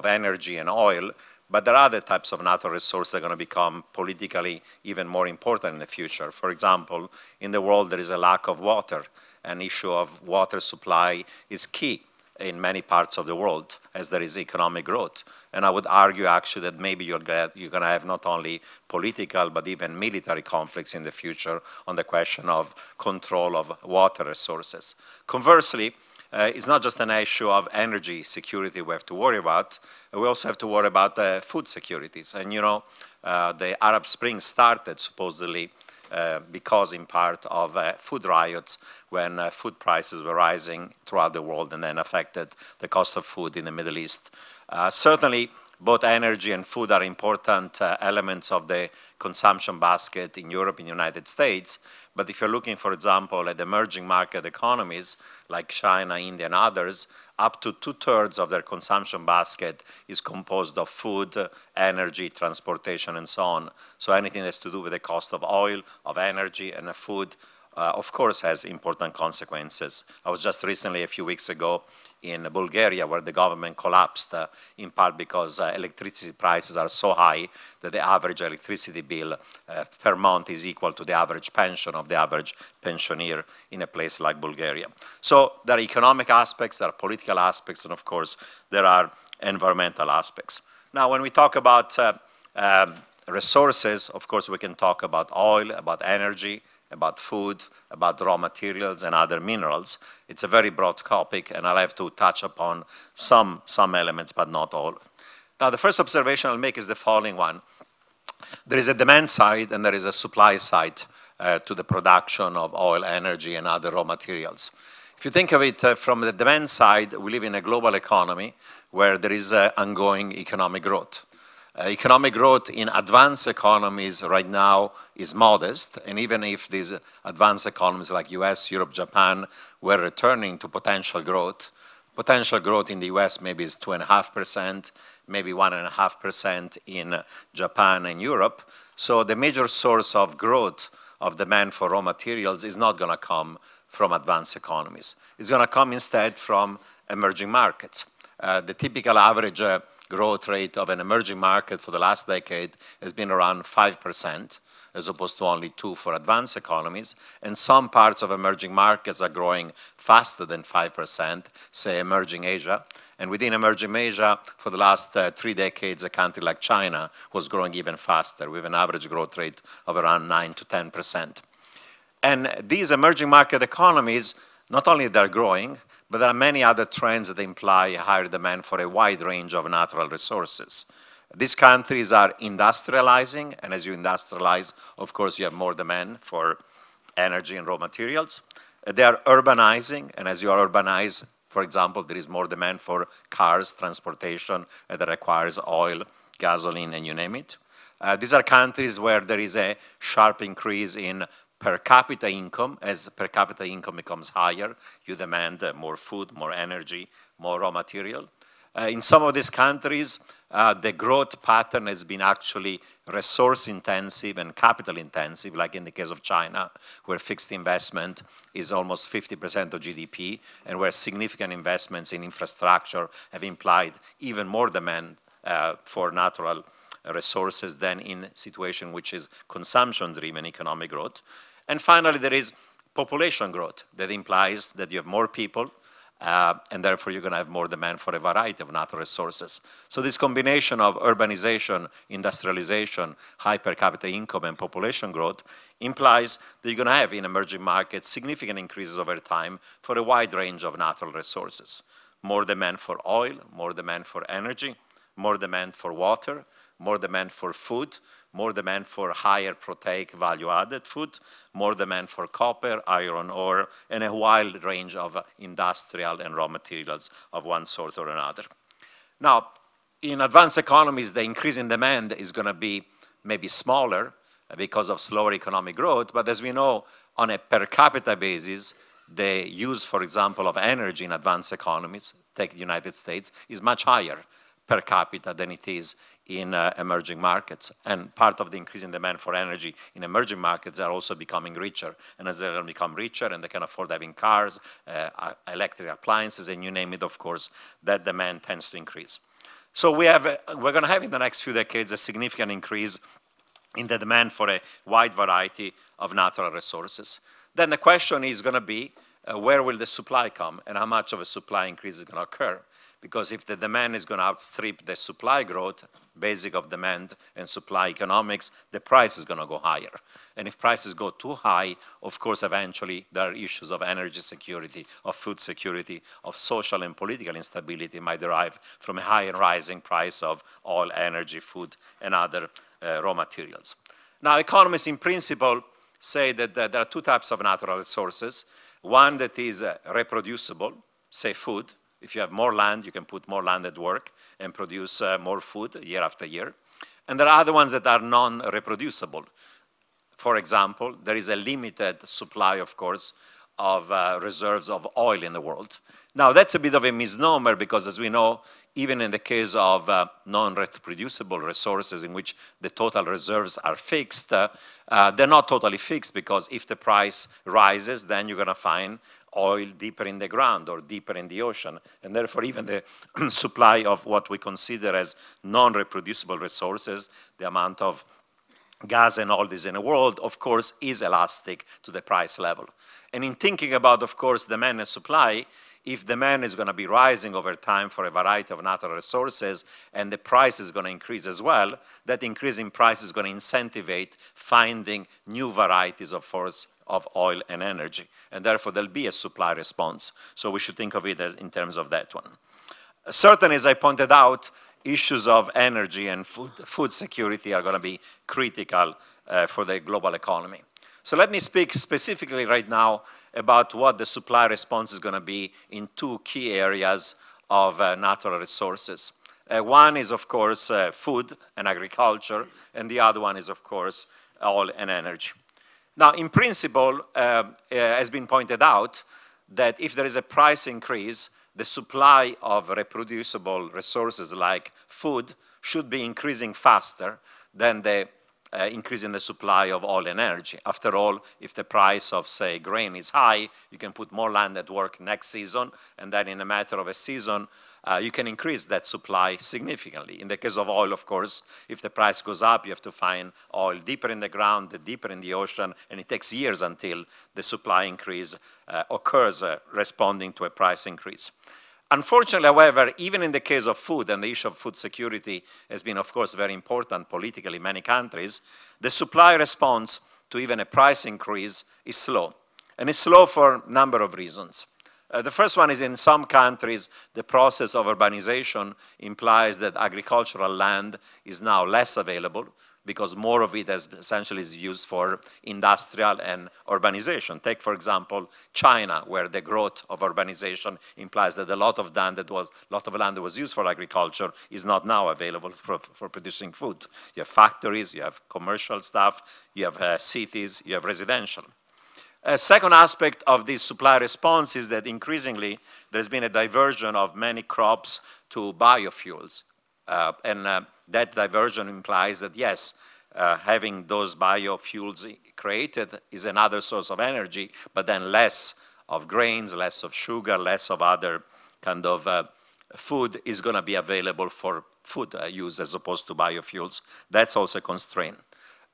energy and oil, but there are other types of natural resources that are going to become politically even more important in the future. For example, in the world there is a lack of water. An issue of water supply is key in many parts of the world as there is economic growth. And I would argue actually that maybe you're going to have not only political but even military conflicts in the future on the question of control of water resources. Conversely, it's not just an issue of energy security we have to worry about. We also have to worry about food securities. And you know, the Arab Spring started supposedly because in part of food riots when food prices were rising throughout the world and then affected the cost of food in the Middle East. Certainly, both energy and food are important elements of the consumption basket in Europe and the United States. But if you're looking, for example, at emerging market economies like China, India, and others, up to 2/3 of their consumption basket is composed of food, energy, transportation, and so on. So anything that's to do with the cost of oil, of energy, and of food, of course, has important consequences. I was just recently, a few weeks ago, in Bulgaria, where the government collapsed, in part because electricity prices are so high that the average electricity bill per month is equal to the average pension of the average pensioner in a place like Bulgaria. So there are economic aspects, there are political aspects, and of course, there are environmental aspects. Now, when we talk about resources, of course, we can talk about oil, about energy, about food, about raw materials and other minerals. It's a very broad topic, and I'll have to touch upon some elements, but not all. Now, the first observation I'll make is the following one. There is a demand side and there is a supply side to the production of oil, energy, and other raw materials. If you think of it from the demand side, we live in a global economy where there is ongoing economic growth. Economic growth in advanced economies right now is modest, and even if these advanced economies like US, Europe, Japan were returning to potential growth in the US maybe is 2.5%, maybe 1.5% in Japan and Europe. So the major source of growth of demand for raw materials is not going to come from advanced economies. It's going to come instead from emerging markets. The typical average growth rate of an emerging market for the last decade has been around 5%, as opposed to only 2% for advanced economies. And some parts of emerging markets are growing faster than 5%, say emerging Asia. And within emerging Asia, for the last 3 decades, a country like China was growing even faster, with an average growth rate of around 9 to 10%. And these emerging market economies, not only they're growing, but there are many other trends that imply higher demand for a wide range of natural resources. These countries are industrializing, and as you industrialize, of course, you have more demand for energy and raw materials. They are urbanizing, and as you urbanize, for example, there is more demand for cars, transportation, that requires oil, gasoline, and you name it. These are countries where there is a sharp increase in per capita income. As per capita income becomes higher, you demand more food, more energy, more raw material. In some of these countries, the growth pattern has been actually resource intensive and capital intensive, like in the case of China, where fixed investment is almost 50% of GDP, and where significant investments in infrastructure have implied even more demand for natural resources than in a situation which is consumption-driven economic growth. And finally, there is population growth that implies that you have more people, and therefore you're going to have more demand for a variety of natural resources. So this combination of urbanization, industrialization, high per capita income, and population growth implies that you're going to have in emerging markets significant increases over time for a wide range of natural resources. More demand for oil, more demand for energy, more demand for water, more demand for food, more demand for higher proteic value-added food, more demand for copper, iron ore, and a wide range of industrial and raw materials of one sort or another. Now, in advanced economies, the increase in demand is going to be maybe smaller because of slower economic growth, but as we know, on a per capita basis, the use, for example, of energy in advanced economies, take the United States, is much higher per capita than it is in emerging markets. And part of the increase in demand for energy in emerging markets are also becoming richer. And as they become richer and they can afford having cars, electric appliances, and you name it, of course, that demand tends to increase. So we're going to have in the next few decades a significant increase in the demand for a wide variety of natural resources. Then the question is going to be, where will the supply come and how much of a supply increase is going to occur? Because if the demand is going to outstrip the supply growth, basic of demand and supply economics, the price is going to go higher. And if prices go too high, of course, eventually there are issues of energy security, of food security, of social and political instability might derive from a high and rising price of oil, energy, food, and other raw materials. Now, economists in principle say that there are two types of natural resources. One that is reproducible, say food. If you have more land, you can put more land at work and produce more food year after year. And there are other ones that are non-reproducible. For example, there is a limited supply, of course, of reserves of oil in the world. Now, that's a bit of a misnomer because, as we know, even in the case of non-reproducible resources in which the total reserves are fixed, they're not totally fixed because if the price rises, then you're going to find oil deeper in the ground or deeper in the ocean. And therefore, even the supply of what we consider as non-reproducible resources, the amount of gas and all this in the world, of course, is elastic to the price level. And in thinking about, of course, demand and supply, if demand is going to be rising over time for a variety of natural resources and the price is going to increase as well, that increase in price is going to incentivize finding new varieties of oil and energy. And therefore, there'll be a supply response. So we should think of it as in terms of that one. Certainly, as I pointed out, issues of energy and food security are going to be critical for the global economy. So let me speak specifically right now about what the supply response is going to be in two key areas of natural resources. One is, of course, food and agriculture, and the other one is, of course, oil and energy. Now, in principle, has been pointed out that if there is a price increase, the supply of reproducible resources like food should be increasing faster than the increase in the supply of oil and energy. After all, if the price of, say, grain is high, you can put more land at work next season, and then in a matter of a season, you can increase that supply significantly. In the case of oil, of course, if the price goes up, you have to find oil deeper in the ground, deeper in the ocean, and it takes years until the supply increase occurs responding to a price increase. Unfortunately, however, even in the case of food, and the issue of food security has been, of course, very important politically in many countries, the supply response to even a price increase is slow. And it's slow for a number of reasons. The first one is in some countries, the process of urbanization implies that agricultural land is now less available because more of it essentially is used for industrial and urbanization. Take, for example, China, where the growth of urbanization implies that a lot of land that was used for agriculture is not now available for producing food. You have factories, you have commercial stuff, you have cities, you have residential. A second aspect of this supply response is that increasingly there's been a diversion of many crops to biofuels. That diversion implies that, yes, having those biofuels created is another source of energy, but then less of grains, less of sugar, less of other kind of food is going to be available for food use as opposed to biofuels. That's also a constraint.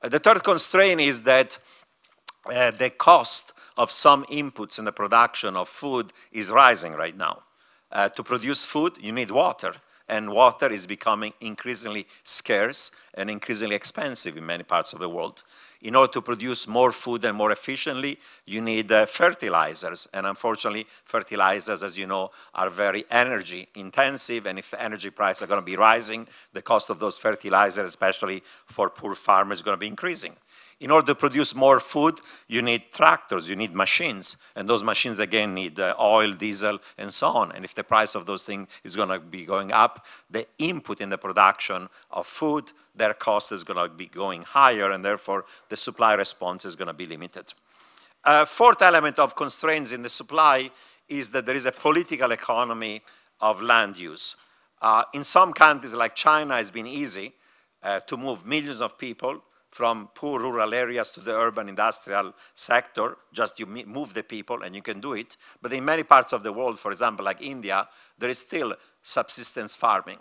The third constraint is that the cost of some inputs in the production of food is rising right now. To produce food, you need water. And water is becoming increasingly scarce and increasingly expensive in many parts of the world. In order to produce more food and more efficiently, you need fertilizers. And unfortunately, fertilizers, as you know, are very energy intensive. And if energy prices are going to be rising, the cost of those fertilizers, especially for poor farmers, is going to be increasing. In order to produce more food, you need tractors, you need machines, and those machines again need oil, diesel, and so on. And if the price of those things is going to be going up, the input in the production of food, their cost is going to be going higher, and therefore the supply response is going to be limited. Fourth element of constraints in the supply is that there is a political economy of land use. In some countries like China, it's been easy to move millions of people from poor rural areas to the urban industrial sector. Just you move the people and you can do it. But in many parts of the world, for example, like India, there is still subsistence farming.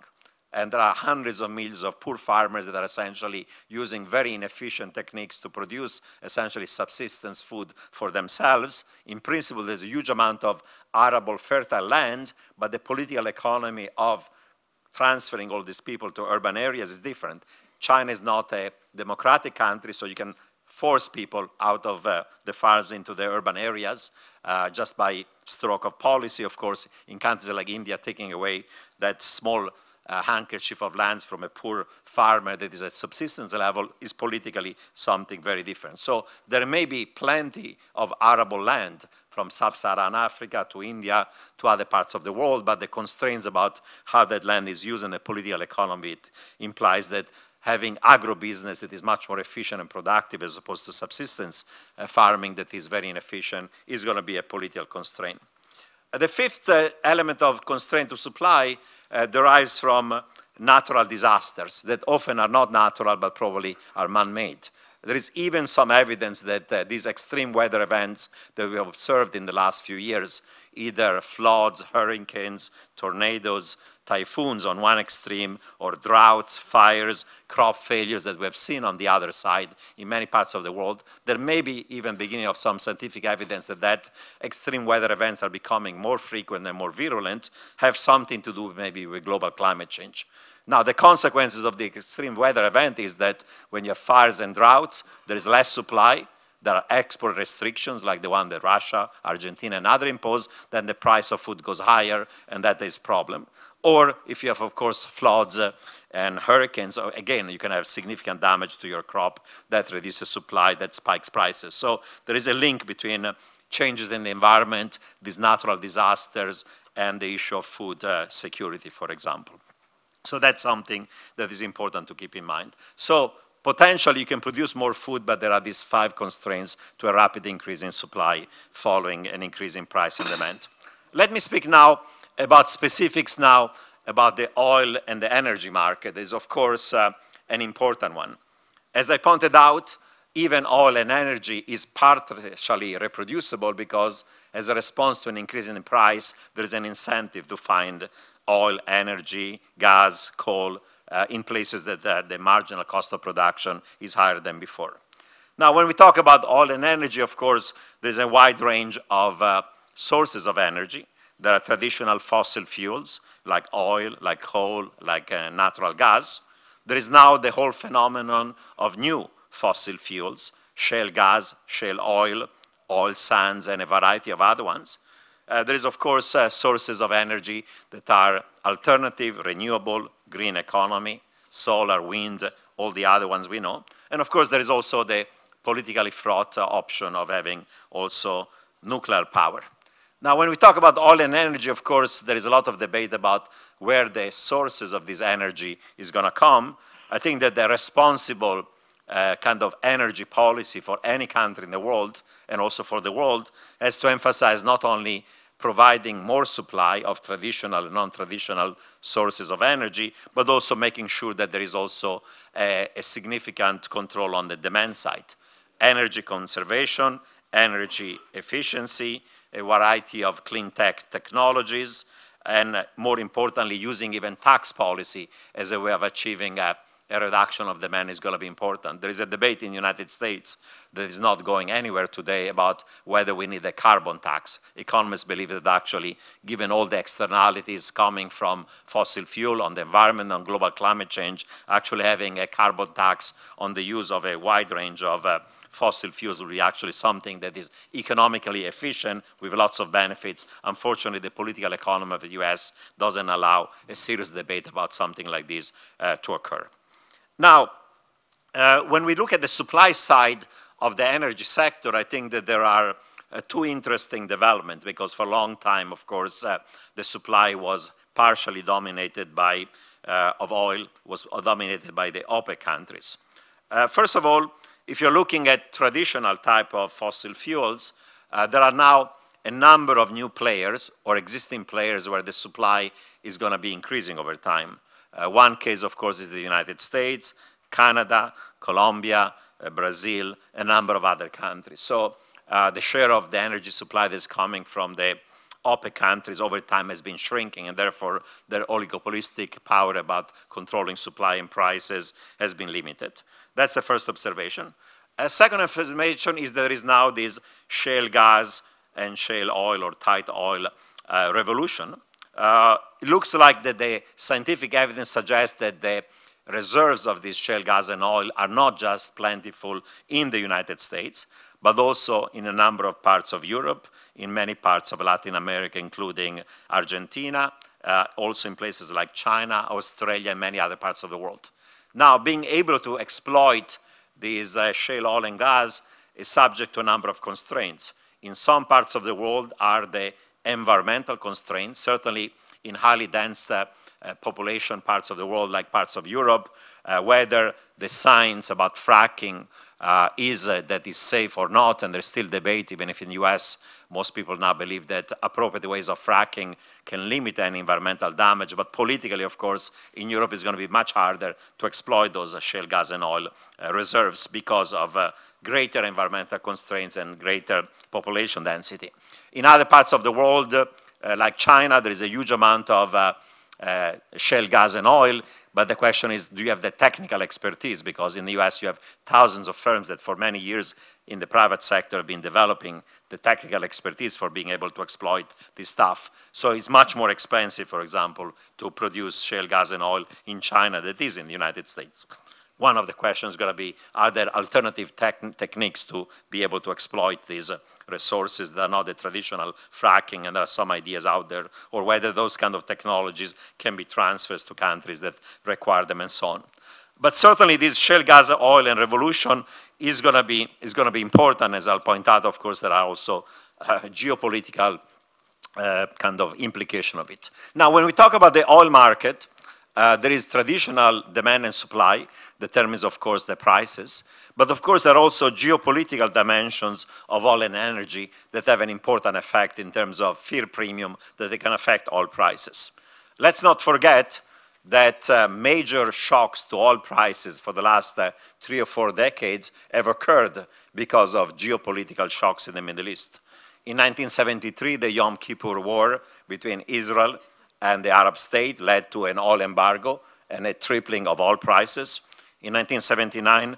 And there are hundreds of millions of poor farmers that are essentially using very inefficient techniques to produce essentially subsistence food for themselves. In principle, there's a huge amount of arable fertile land, but the political economy of transferring all these people to urban areas is different. China is not a democratic country, so you can force people out of the farms into the urban areas just by stroke of policy. Of course, in countries like India, taking away that small handkerchief of lands from a poor farmer that is at subsistence level is politically something very different. So there may be plenty of arable land from sub-Saharan Africa to India to other parts of the world, but the constraints about how that land is used in the political economy, it implies that having agribusiness that is much more efficient and productive as opposed to subsistence farming that is very inefficient is going to be a political constraint. The fifth element of constraint to supply derives from natural disasters that often are not natural but probably are man-made. There is even some evidence that these extreme weather events that we have observed in the last few years, either floods, hurricanes, tornadoes, typhoons on one extreme, or droughts, fires, crop failures that we have seen on the other side in many parts of the world, there may be even beginning of some scientific evidence that extreme weather events are becoming more frequent and more virulent, have something to do maybe with global climate change. Now, the consequences of the extreme weather event is that when you have fires and droughts, there is less supply, there are export restrictions like the one that Russia, Argentina, and others impose, then the price of food goes higher, and that is a problem. Or if you have, of course, floods and hurricanes, again, you can have significant damage to your crop that reduces supply, that spikes prices. So there is a link between changes in the environment, these natural disasters, and the issue of food security, for example. So that's something that is important to keep in mind. So potentially you can produce more food, but there are these 5 constraints to a rapid increase in supply following an increase in price and demand. Let me speak now about specifics now about the oil and the energy market. Is of course an important one. As I pointed out, even oil and energy is partially reproducible because as a response to an increase in the price, there is an incentive to find oil, energy, gas, coal in places that the marginal cost of production is higher than before. Now, when we talk about oil and energy, of course, there's a wide range of sources of energy. There are traditional fossil fuels like oil, like coal, like natural gas. There is now the whole phenomenon of new fossil fuels, shale gas, shale oil, oil sands, and a variety of other ones. There is, of course, sources of energy that are alternative, renewable, green economy, solar, wind, all the other ones we know. And, of course, there is also the politically fraught option of having also nuclear power. Now, when we talk about oil and energy, of course, there is a lot of debate about where the sources of this energy is going to come. I think that the responsible kind of energy policy for any country in the world, and also for the world, has to emphasize not only providing more supply of traditional and non-traditional sources of energy, but also making sure that there is also a significant control on the demand side. Energy conservation, energy efficiency, a variety of clean tech technologies, and more importantly, using even tax policy as a way of achieving a reduction of demand is going to be important. There is a debate in the United States that is not going anywhere today about whether we need a carbon tax. Economists believe that actually, given all the externalities coming from fossil fuel on the environment, on global climate change, actually having a carbon tax on the use of a wide range of fossil fuels will be actually something that is economically efficient with lots of benefits. Unfortunately, the political economy of the US doesn't allow a serious debate about something like this to occur. Now, when we look at the supply side of the energy sector, I think that there are 2 interesting developments, because for a long time, of course, the supply was partially dominated by, of oil, was dominated by the OPEC countries. First of all, if you're looking at traditional type of fossil fuels, there are now a number of new players or existing players where the supply is going to be increasing over time. One case, of course, is the United States, Canada, Colombia, Brazil, a number of other countries. So the share of the energy supply that's coming from the OPEC countries over time has been shrinking, and therefore their oligopolistic power about controlling supply and prices has been limited. That's the first observation. A second observation is there is now this shale gas and shale oil or tight oil revolution. It looks like that the scientific evidence suggests that the reserves of this shale gas and oil are not just plentiful in the United States, but also in a number of parts of Europe, in many parts of Latin America, including Argentina, also in places like China, Australia, and many other parts of the world. Now, being able to exploit these shale oil and gas is subject to a number of constraints. In some parts of the world are the environmental constraints, certainly in highly dense population parts of the world, like parts of Europe, whether the science about fracking that is safe or not, and there's still debate, even if in the US, most people now believe that appropriate ways of fracking can limit any environmental damage, but politically, of course, in Europe it's going to be much harder to exploit those shale gas and oil reserves because of greater environmental constraints and greater population density. In other parts of the world, like China, there is a huge amount of shale gas and oil, but the question is, do you have the technical expertise? Because in the US you have thousands of firms that for many years in the private sector have been developing the technical expertise for being able to exploit this stuff. So it's much more expensive, for example, to produce shale gas and oil in China than it is in the United States. One of the questions is going to be, are there alternative techniques to be able to exploit these resources that are not the traditional fracking, and there are some ideas out there, or whether those kind of technologies can be transferred to countries that require them and so on. But certainly this shale gas, oil, and revolution is going to be important, as I'll point out. Of course, there are also geopolitical kind of implication of it. Now, when we talk about the oil market, There is traditional demand and supply, determines, of course, the prices. But, of course, there are also geopolitical dimensions of oil and energy that have an important effect in terms of fear premium that they can affect oil prices. Let's not forget that major shocks to oil prices for the last 3 or 4 decades have occurred because of geopolitical shocks in the Middle East. In 1973, the Yom Kippur War between Israel and the Arab state led to an oil embargo and a tripling of oil prices. In 1979,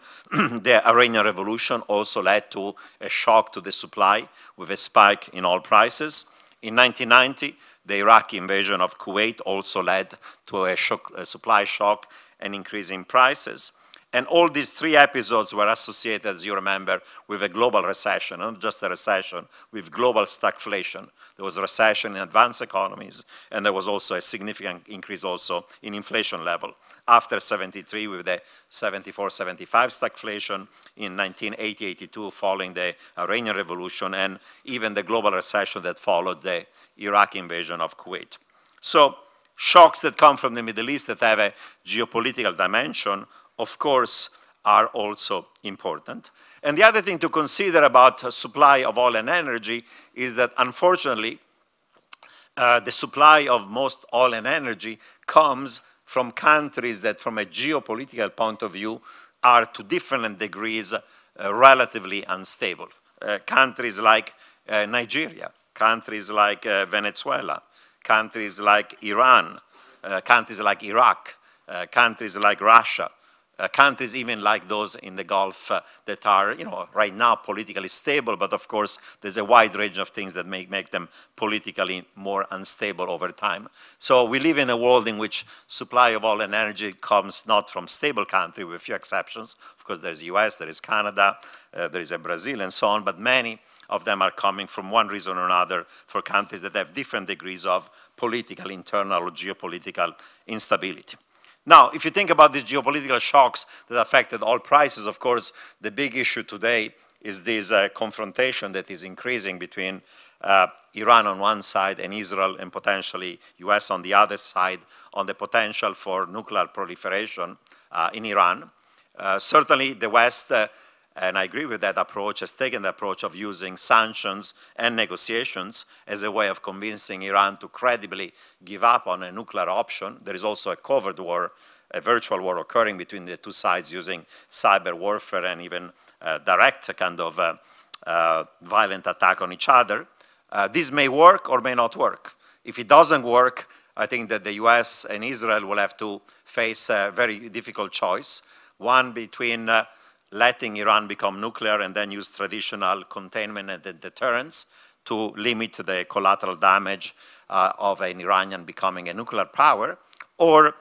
the Iranian Revolution also led to a shock to the supply with a spike in oil prices. In 1990, the Iraqi invasion of Kuwait also led to a supply shock and increase in prices. And all these 3 episodes were associated, as you remember, with a global recession, not just a recession, with global stagflation. There was a recession in advanced economies, and there was also a significant increase also in inflation level. After 73, with the 74-75 stagflation, in 1980-82, following the Iranian Revolution, and even the global recession that followed the Iraqi invasion of Kuwait. So shocks that come from the Middle East that have a geopolitical dimension, of course, are also important. And the other thing to consider about supply of oil and energy is that, unfortunately, the supply of most oil and energy comes from countries that, from a geopolitical point of view, are to different degrees relatively unstable. Countries like Nigeria, countries like Venezuela, countries like Iran, countries like Iraq, countries like Russia, countries even like those in the Gulf that are, right now politically stable, but of course there's a wide range of things that make them politically more unstable over time. So we live in a world in which supply of oil and energy comes not from stable countries, with a few exceptions. Of course, there's the US, there is Canada, there is Brazil, and so on, but many of them are coming from one reason or another for countries that have different degrees of political, internal, or geopolitical instability. Now, if you think about these geopolitical shocks that affected oil prices, of course, the big issue today is this confrontation that is increasing between Iran on one side and Israel and potentially US on the other side on the potential for nuclear proliferation in Iran. Certainly, the West, and I agree with that approach, has taken the approach of using sanctions and negotiations as a way of convincing Iran to credibly give up on a nuclear option. There is also a covert war, a virtual war occurring between the 2 sides using cyber warfare and even direct kind of violent attack on each other. This may work or may not work. If it doesn't work, I think that the US and Israel will have to face a very difficult choice, one between letting Iran become nuclear and then use traditional containment and deterrence to limit the collateral damage of an Iranian becoming a nuclear power, or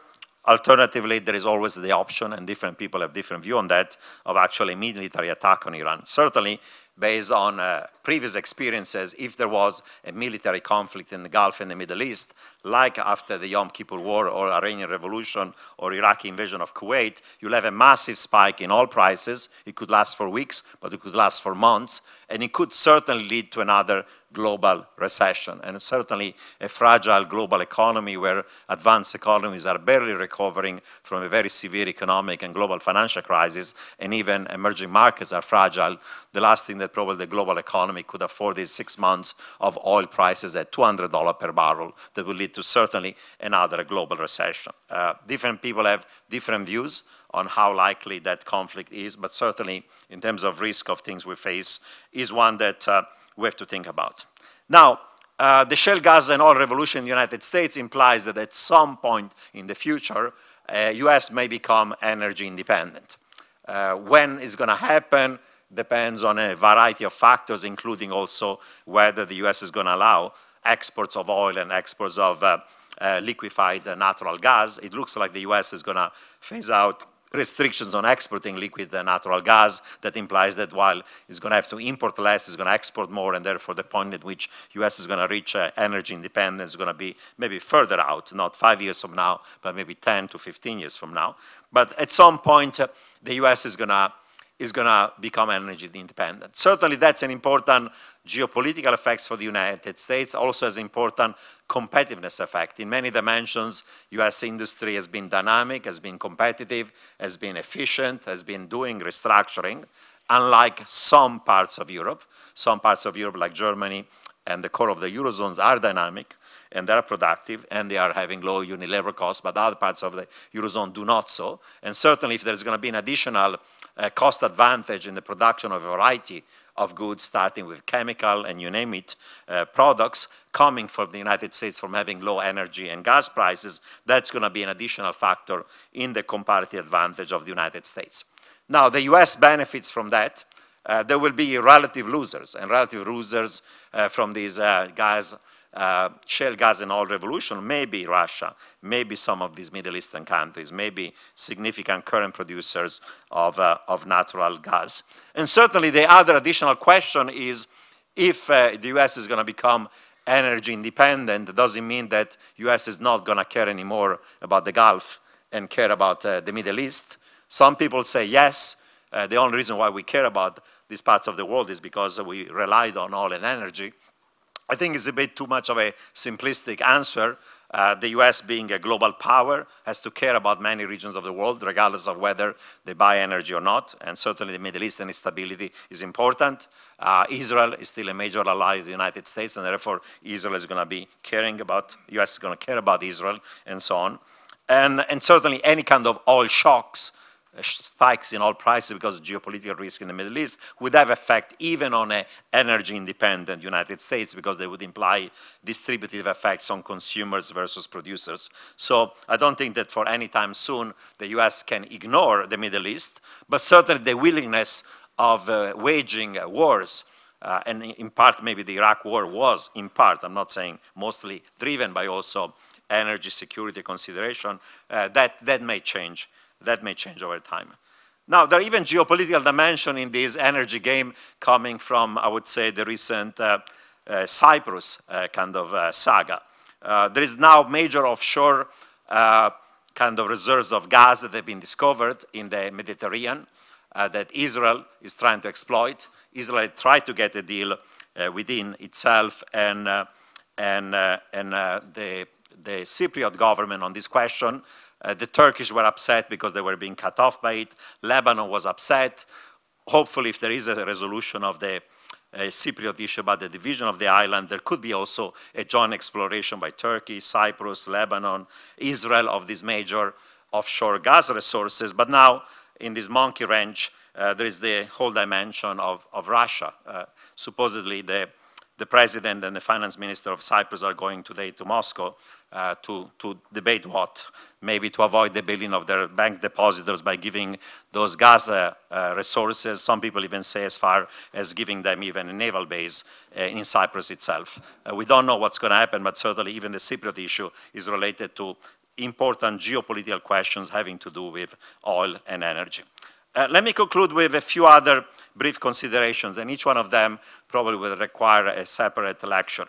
alternatively, there is always the option, and different people have different view on that, of actually military attack on Iran. Certainly, based on previous experiences, if there was a military conflict in the Gulf and the Middle East, like after the Yom Kippur War or Iranian Revolution or Iraqi invasion of Kuwait, you'll have a massive spike in oil prices. It could last for weeks, but it could last for months, and it could certainly lead to another global recession, and certainly a fragile global economy where advanced economies are barely recovering from a very severe economic and global financial crisis, and even emerging markets are fragile. The last thing that probably the global economy could afford is 6 months of oil prices at $200 per barrel that will lead to certainly another global recession. Different people have different views on how likely that conflict is, but certainly in terms of risk of things we face is one that we have to think about. Now, the shale gas and oil revolution in the United States implies that at some point in the future, US may become energy independent. When it's going to happen depends on a variety of factors, including also whether the US is going to allow exports of oil and exports of liquefied natural gas. It looks like the US is going to phase out restrictions on exporting liquid natural gas. That implies that while it's going to have to import less, it's going to export more, and therefore the point at which US is going to reach energy independence is going to be maybe further out, not 5 years from now, but maybe 10 to 15 years from now. But at some point, the US is going to is going to become energy independent. Certainly that's an important geopolitical effect for the United States, also has important competitiveness effect. In many dimensions, US industry has been dynamic, has been competitive, has been efficient, has been doing restructuring, unlike some parts of Europe. Some parts of Europe, like Germany and the core of the Eurozones, are dynamic and they're productive and they are having low unit labor costs, but other parts of the Eurozone do not so. And certainly if there's going to be an additional cost advantage in the production of a variety of goods, starting with chemical and you name it, products coming from the United States from having low energy and gas prices, that's going to be an additional factor in the comparative advantage of the United States. Now, the US benefits from that. There will be relative losers, and relative losers from these shale gas and oil revolution, maybe Russia, maybe some of these Middle Eastern countries, maybe significant current producers of natural gas. And certainly the other additional question is, if the US is going to become energy independent, does it mean that US is not going to care anymore about the Gulf and care about the Middle East? Some people say yes. The only reason why we care about these parts of the world is because we relied on oil and energy. I think it's a bit too much of a simplistic answer. The US, being a global power, has to care about many regions of the world, regardless of whether they buy energy or not. And certainly the Middle Eastern stability is important. Israel is still a major ally of the United States, and therefore Israel is going to be caring about, US is going to care about Israel, and so on. And certainly any kind of oil shocks, spikes in oil prices because of geopolitical risk in the Middle East would have effect even on an energy-independent United States, because they would imply distributive effects on consumers versus producers. So I don't think that for any time soon the US can ignore the Middle East, but certainly the willingness of waging wars, and in part maybe the Iraq war was in part, I'm not saying mostly, driven by also energy security consideration, that may change. That may change over time. Now, there are even geopolitical dimension in this energy game coming from, I would say, the recent Cyprus kind of saga. There is now major offshore kind of reserves of gas that have been discovered in the Mediterranean that Israel is trying to exploit. Israel tried to get a deal within itself and the Cypriot government on this question. The Turkish were upset because they were being cut off by it. Lebanon was upset. Hopefully, if there is a resolution of the Cypriot issue about the division of the island, there could be also a joint exploration by Turkey, Cyprus, Lebanon, Israel of these major offshore gas resources. But now, in this monkey wrench, there is the whole dimension of Russia. Supposedly, the president and the finance minister of Cyprus are going today to Moscow to debate what, maybe to avoid the bailing of their bank depositors by giving those gas resources. Some people even say as far as giving them even a naval base in Cyprus itself. We don't know what's going to happen, but certainly even the Cypriot issue is related to important geopolitical questions having to do with oil and energy. Let me conclude with a few other brief considerations, and each one of them probably will require a separate lecture.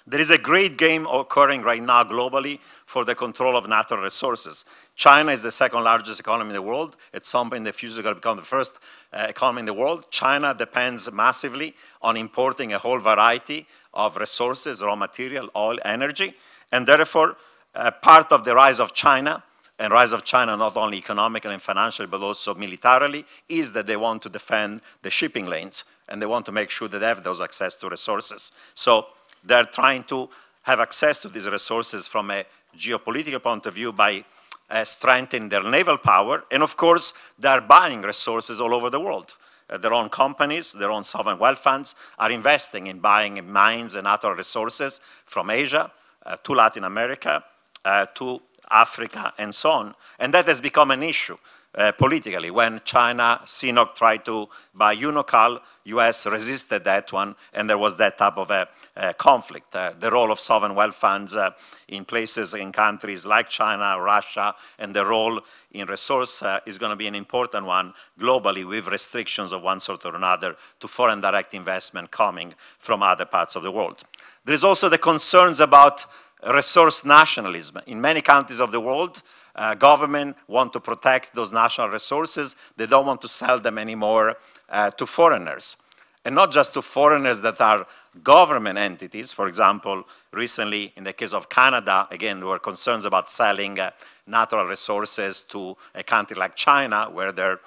There is a great game occurring right now globally for the control of natural resources. China is the second largest economy in the world. At some point in the future, it's going to become the first economy in the world. China depends massively on importing a whole variety of resources, raw material, oil, energy, and therefore part of the rise of China, and rise of China not only economically and financially, but also militarily, is that they want to defend the shipping lanes, and they want to make sure that they have those access to resources. So they're trying to have access to these resources from a geopolitical point of view by strengthening their naval power, and of course, they're buying resources all over the world. Their own companies, their own sovereign wealth funds are investing in buying mines and natural resources from Asia to Latin America to Africa, and so on. And that has become an issue politically. When China, CNOOC tried to buy Unocal, US resisted that one, and there was that type of a conflict. The role of sovereign wealth funds in places, in countries like China, Russia, and the role in resource is going to be an important one globally, with restrictions of one sort or another to foreign direct investment coming from other parts of the world. There is also the concerns about resource nationalism. In many countries of the world, government want to protect those national resources. They don't want to sell them anymore to foreigners. And not just to foreigners that are government entities. For example, recently in the case of Canada, again, there were concerns about selling natural resources to a country like China, where their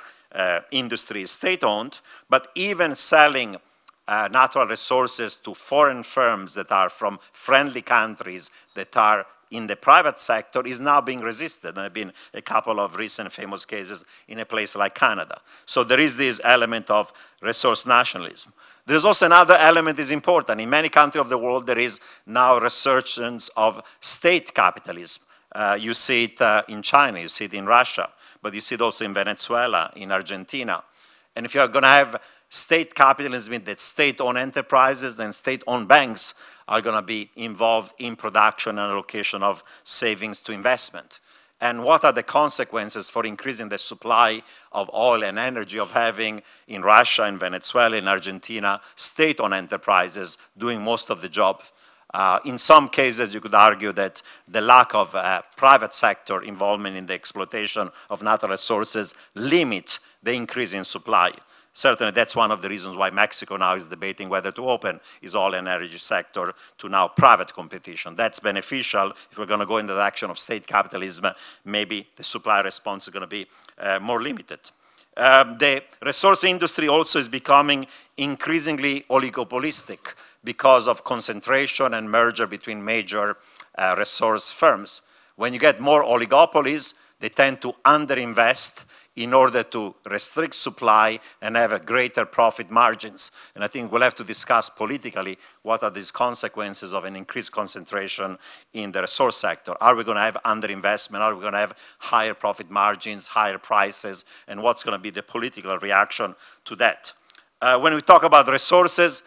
industry is state-owned, but even selling natural resources to foreign firms that are from friendly countries that are in the private sector is now being resisted. There have been a couple of recent famous cases in a place like Canada. So there is this element of resource nationalism. There's also another element that is important. In many countries of the world, there is now a resurgence of state capitalism. You see it in China, you see it in Russia, but you see it also in Venezuela, in Argentina. And if you're going to have state capitalism, that state-owned enterprises and state-owned banks are going to be involved in production and allocation of savings to investment. And what are the consequences for increasing the supply of oil and energy of having in Russia, in Venezuela, in Argentina, state-owned enterprises doing most of the job? In some cases, you could argue that the lack of private sector involvement in the exploitation of natural resources limits the increase in supply. Certainly, that's one of the reasons why Mexico now is debating whether to open its oil and energy sector to now private competition. That's beneficial. If we're going to go in the direction of state capitalism, maybe the supply response is going to be more limited. The resource industry also is becoming increasingly oligopolistic because of concentration and merger between major resource firms. When you get more oligopolies, they tend to underinvest in order to restrict supply and have a greater profit margins. And I think we'll have to discuss politically what are these consequences of an increased concentration in the resource sector. Are we going to have underinvestment? Are we going to have higher profit margins, higher prices? And what's going to be the political reaction to that? When we talk about resources,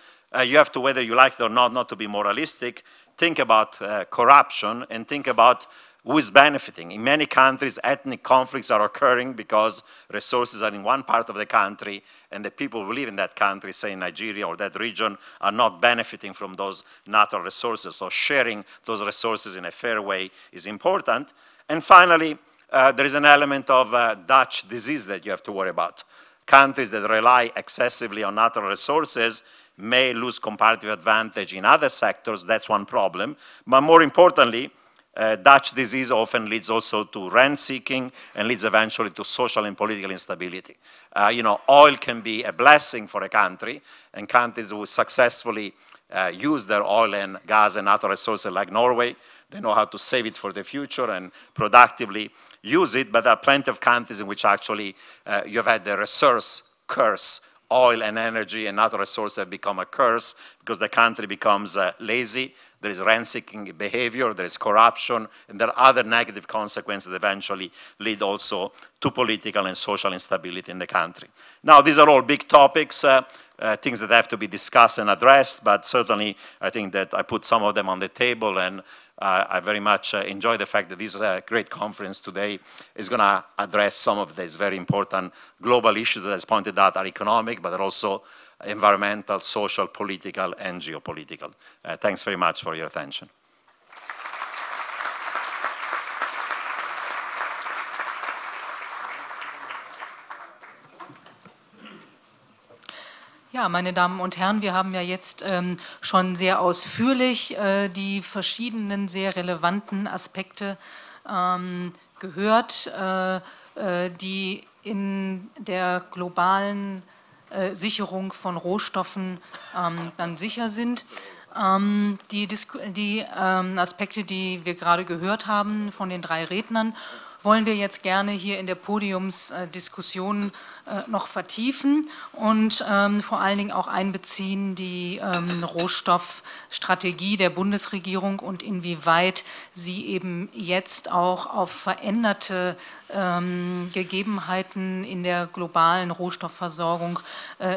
you have to, whether you like it or not to be moralistic, think about corruption and think about who is benefiting. In many countries, ethnic conflicts are occurring because resources are in one part of the country and the people who live in that country, say in Nigeria or that region, are not benefiting from those natural resources. So sharing those resources in a fair way is important. And finally, there is an element of Dutch disease that you have to worry about. Countries that rely excessively on natural resources may lose comparative advantage in other sectors. That's one problem. But more importantly, Dutch disease often leads also to rent-seeking and leads eventually to social and political instability. You know, oil can be a blessing for a country, and countries who successfully use their oil and gas and natural resources like Norway, they know how to save it for the future and productively use it, but there are plenty of countries in which actually you've had the resource curse. Oil and energy and natural resources have become a curse because the country becomes lazy. There is rent-seeking behavior, there is corruption, and there are other negative consequences that eventually lead also to political and social instability in the country. Now, these are all big topics, things that have to be discussed and addressed, but certainly I think that I put some of them on the table, and I very much enjoy the fact that this great conference today is going to address some of these very important global issues that, as pointed out, are economic, but are also environmental, social, political, and geopolitical. Thanks very much for your attention. Ja, meine Damen und Herren, wir haben ja jetzt schon sehr ausführlich die verschiedenen sehr relevanten Aspekte gehört, die in der globalen Sicherung von Rohstoffen dann sicher sind. Die Aspekte, die wir gerade gehört haben von den drei Rednern, wollen wir jetzt gerne hier in der Podiumsdiskussion noch vertiefen und vor allen Dingen auch einbeziehen die Rohstoffstrategie der Bundesregierung und inwieweit sie eben jetzt auch auf veränderte Gegebenheiten in der globalen Rohstoffversorgung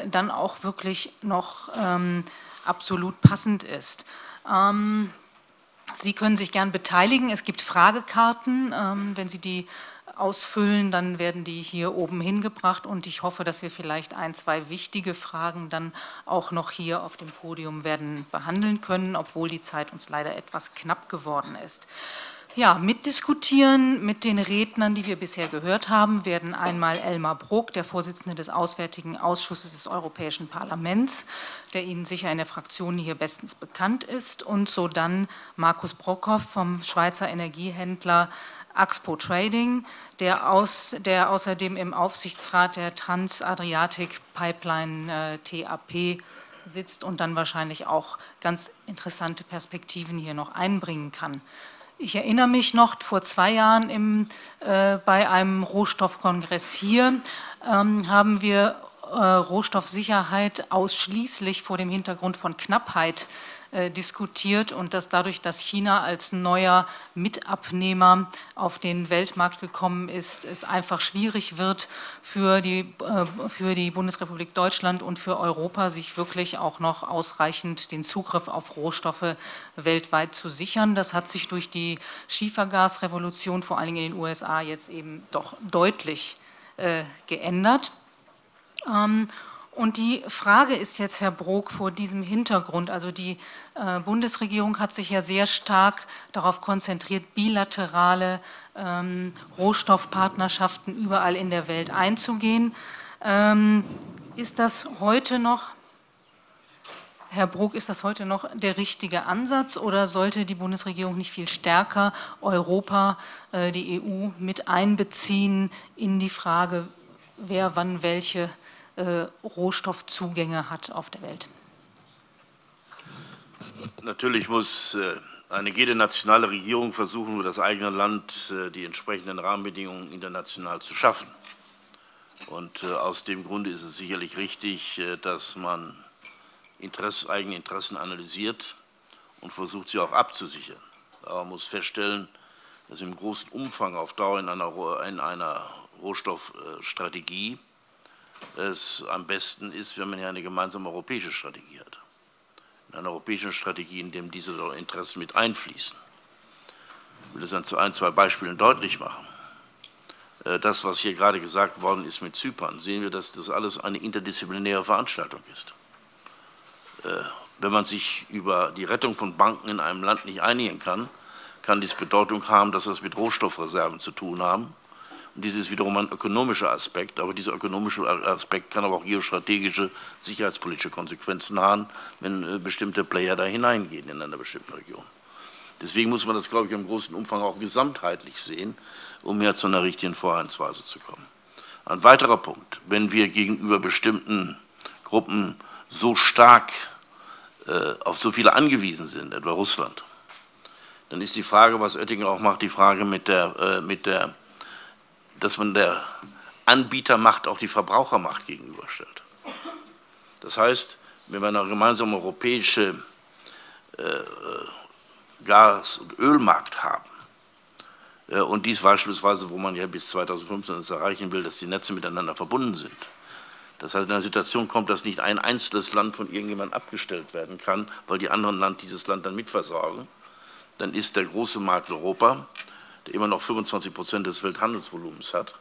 dann auch wirklich noch absolut passend ist. Sie können sich gern beteiligen. Es gibt Fragekarten. Wenn Sie die ausfüllen, dann werden die hier oben hingebracht und ich hoffe, dass wir vielleicht ein, zwei wichtige Fragen dann auch noch hier auf dem Podium werden behandeln können, obwohl die Zeit uns leider etwas knapp geworden ist. Ja, mitdiskutieren mit den Rednern, die wir bisher gehört haben, werden einmal Elmar Brok, der Vorsitzende des Auswärtigen Ausschusses des Europäischen Parlaments, der Ihnen sicher in der Fraktion hier bestens bekannt ist, und sodann Markus Brockhoff vom Schweizer Energiehändler Axpo Trading, der außerdem im Aufsichtsrat der Transadriatic Pipeline TAP sitzt und dann wahrscheinlich auch ganz interessante Perspektiven hier noch einbringen kann. Ich erinnere mich noch, vor 2 Jahren bei einem Rohstoffkongress hier haben wir Rohstoffsicherheit ausschließlich vor dem Hintergrund von Knappheit diskutiert und dass dadurch, dass China als neuer Mitabnehmer auf den Weltmarkt gekommen ist, es einfach schwierig wird für die Bundesrepublik Deutschland und für Europa, sich wirklich auch noch ausreichend den Zugriff auf Rohstoffe weltweit zu sichern. Das hat sich durch die Schiefergasrevolution, vor allen Dingen in den USA, jetzt eben doch deutlich geändert. Und die Frage ist jetzt, Herr Brok, vor diesem Hintergrund, also die Bundesregierung hat sich ja sehr stark darauf konzentriert, bilaterale Rohstoffpartnerschaften überall in der Welt einzugehen. Ist das heute noch, Herr Brok, ist das heute noch der richtige Ansatz oder sollte die Bundesregierung nicht viel stärker Europa, die EU mit einbeziehen in die Frage, wer wann welche Rohstoffzugänge hat auf der Welt? Natürlich muss jede nationale Regierung versuchen, für das eigene Land die entsprechenden Rahmenbedingungen international zu schaffen. Und aus dem Grunde ist es sicherlich richtig, dass man eigene Interessen analysiert und versucht, sie auch abzusichern. Aber man muss feststellen, dass im großen Umfang auf Dauer in einer Rohstoffstrategie es am besten ist, wenn man ja eine gemeinsame europäische Strategie hat. In einer europäischen Strategie, in der diese Interessen mit einfließen. Ich will das an ein, zwei Beispielen deutlich machen. Das, was hier gerade gesagt worden ist mit Zypern, sehen wir, dass das alles eine interdisziplinäre Veranstaltung ist. Wenn man sich über die Rettung von Banken in einem Land nicht einigen kann, kann dies Bedeutung haben, dass das mit Rohstoffreserven zu tun haben. Und dies ist wiederum ein ökonomischer Aspekt, aber dieser ökonomische Aspekt kann aber auch geostrategische, sicherheitspolitische Konsequenzen haben, wenn bestimmte Player da hineingehen in einer bestimmten Region. Deswegen muss man das, glaube ich, im großen Umfang auch gesamtheitlich sehen, um hier zu einer richtigen Vorgehensweise zu kommen. Ein weiterer Punkt, wenn wir gegenüber bestimmten Gruppen so stark auf so viele angewiesen sind, etwa Russland, dann ist die Frage, was Oettinger auch macht, die Frage dass man der Anbietermacht auch die Verbrauchermacht gegenüberstellt. Das heißt, wenn wir eine gemeinsame europäische Gas- und Ölmarkt haben, und dies beispielsweise, wo man ja bis 2015 es erreichen will, dass die Netze miteinander verbunden sind. Das heißt, in einer Situation kommt, dass nicht ein einzelnes Land von irgendjemandem abgestellt werden kann, weil die anderen dieses Land dann mitversorgen, dann ist der große Markt Europa, der immer noch 25% des Welthandelsvolumens hat,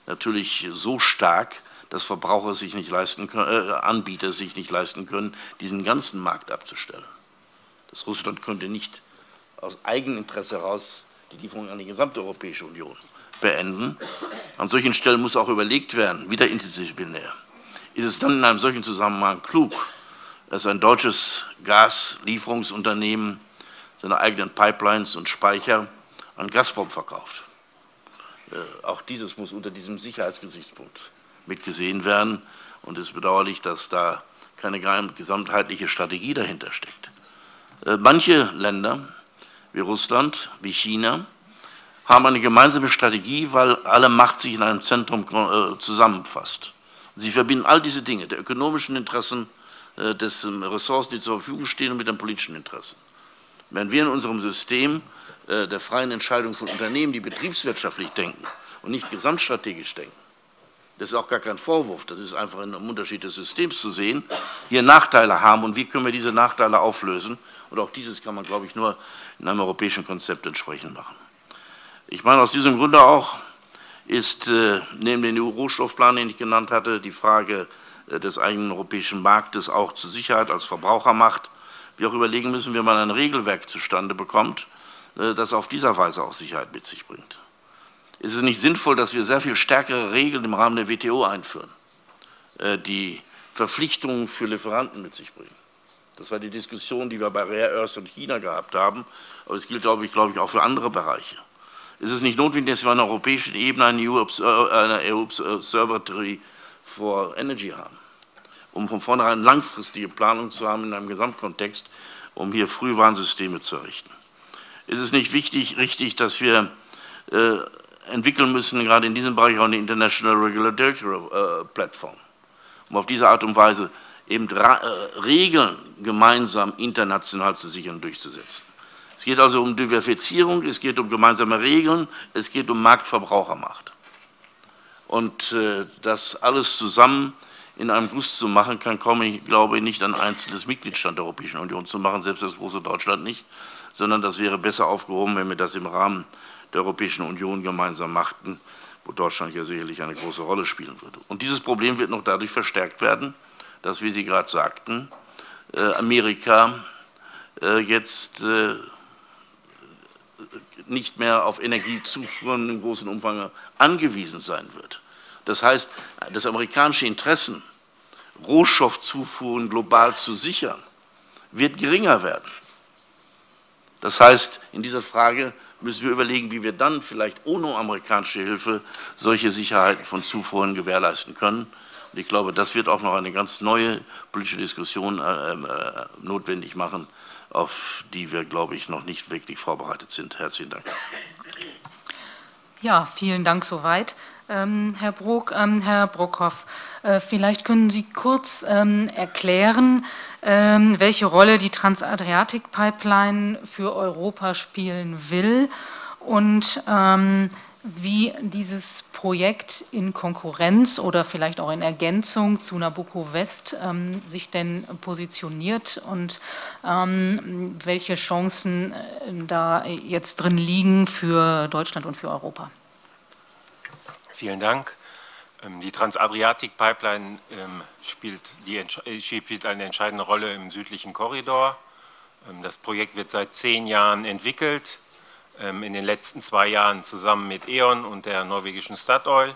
natürlich so stark, dass Verbraucher sich nicht leisten können, Anbieter sich nicht leisten können, diesen ganzen Markt abzustellen. Das Russland könnte nicht aus Eigeninteresse heraus die Lieferung an die gesamte Europäische Union beenden. An solchen Stellen muss auch überlegt werden, wieder interdisziplinär. Ist es dann in einem solchen Zusammenhang klug, dass ein deutsches Gaslieferungsunternehmen seine eigenen Pipelines und Speicher an Gazprom verkauft? Auch dieses muss unter diesem Sicherheitsgesichtspunkt mitgesehen werden. Und es ist bedauerlich, dass da keine gesamtheitliche Strategie dahinter steckt. Manche Länder, wie Russland, wie China, haben eine gemeinsame Strategie, weil alle Macht sich in einem Zentrum zusammenfasst. Sie verbinden all diese Dinge, der ökonomischen Interessen, des Ressourcen, die zur Verfügung stehen, und mit den politischen Interessen. Wenn wir in unserem System der freien Entscheidung von Unternehmen, die betriebswirtschaftlich denken und nicht gesamtstrategisch denken, das ist auch gar kein Vorwurf, das ist einfach ein Unterschied des Systems zu sehen, hier Nachteile haben und wie können wir diese Nachteile auflösen. Und auch dieses kann man, glaube ich, nur in einem europäischen Konzept entsprechend machen. Ich meine aus diesem Grunde auch, ist neben dem EU-Rohstoffplan, den ich genannt hatte, die Frage des eigenen europäischen Marktes auch zur Sicherheit als Verbrauchermacht. Wir auch überlegen müssen, wie man ein Regelwerk zustande bekommt, das auf dieser Weise auch Sicherheit mit sich bringt. Ist es nicht sinnvoll, dass wir sehr viel stärkere Regeln im Rahmen der WTO einführen, die Verpflichtungen für Lieferanten mit sich bringen? Das war die Diskussion, die wir bei Rare Earth und China gehabt haben, aber es gilt, glaube ich, auch für andere Bereiche. Ist es nicht notwendig, dass wir an der europäischen Ebene eine EU Observatory for Energy haben, um von vornherein langfristige Planung zu haben in einem Gesamtkontext, um hier Frühwarnsysteme zu errichten? Ist es nicht richtig, dass wir entwickeln müssen, gerade in diesem Bereich auch eine International Regulatory Platform, um auf diese Art und Weise eben Regeln gemeinsam international zu sichern und durchzusetzen? Es geht also um Diversifizierung, es geht um gemeinsame Regeln, es geht um Marktverbrauchermacht. Und das alles zusammen in einem Guss zu machen, kann, glaube ich, nicht ein einzelnes Mitgliedstaat der Europäischen Union zu machen, selbst das große Deutschland nicht, sondern das wäre besser aufgehoben, wenn wir das im Rahmen der Europäischen Union gemeinsam machten, wo Deutschland ja sicherlich eine große Rolle spielen würde. Und dieses Problem wird noch dadurch verstärkt werden, dass, wie Sie gerade sagten, Amerika jetzt nicht mehr auf Energiezufuhren im großen Umfang angewiesen sein wird. Das heißt, das amerikanische Interesse, Rohstoffzufuhren global zu sichern, wird geringer werden. Das heißt, in dieser Frage müssen wir überlegen, wie wir dann vielleicht ohne amerikanische Hilfe solche Sicherheiten von Zufuhren gewährleisten können. Und ich glaube, das wird auch noch eine ganz neue politische Diskussion notwendig machen, auf die wir, glaube ich, noch nicht wirklich vorbereitet sind. Herzlichen Dank. Ja, vielen Dank soweit, Herr Brok. Herr Brockhoff, vielleicht können Sie kurz erklären, welche Rolle die Transadriatic-Pipeline für Europa spielen will und wie dieses Projekt in Konkurrenz oder vielleicht auch in Ergänzung zu Nabucco West sich denn positioniert und welche Chancen da jetzt drin liegen für Deutschland und für Europa. Vielen Dank. Die Transadriatic-Pipeline spielt eine entscheidende Rolle im südlichen Korridor. Das Projekt wird seit 10 Jahren entwickelt. In den letzten 2 Jahren zusammen mit E.ON und der norwegischen Statoil.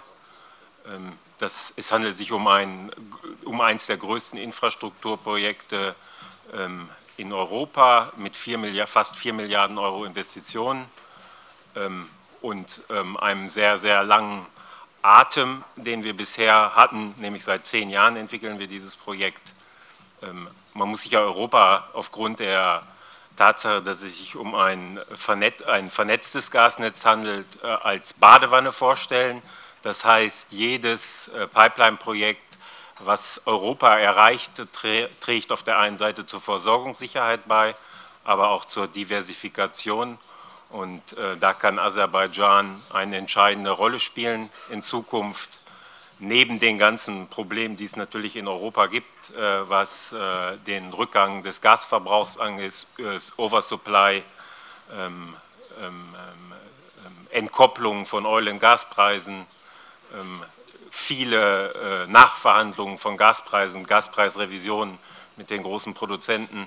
Es handelt sich um eines der größten Infrastrukturprojekte in Europa mit fast 4 Milliarden Euro Investitionen und einem sehr, sehr langen Atem, den wir bisher hatten, nämlich seit 10 Jahren entwickeln wir dieses Projekt. Man muss sich ja Europa aufgrund der Tatsache, dass es sich um ein vernetztes Gasnetz handelt, als Badewanne vorstellen. Das heißt, jedes Pipeline-Projekt, was Europa erreicht, trägt auf der einen Seite zur Versorgungssicherheit bei, aber auch zur Diversifikation. Und da kann Aserbaidschan eine entscheidende Rolle spielen in Zukunft. Neben den ganzen Problemen, die es natürlich in Europa gibt, was den Rückgang des Gasverbrauchs angeht, Oversupply, Entkopplung von Oil- und Gaspreisen, viele Nachverhandlungen von Gaspreisen, Gaspreisrevisionen mit den großen Produzenten,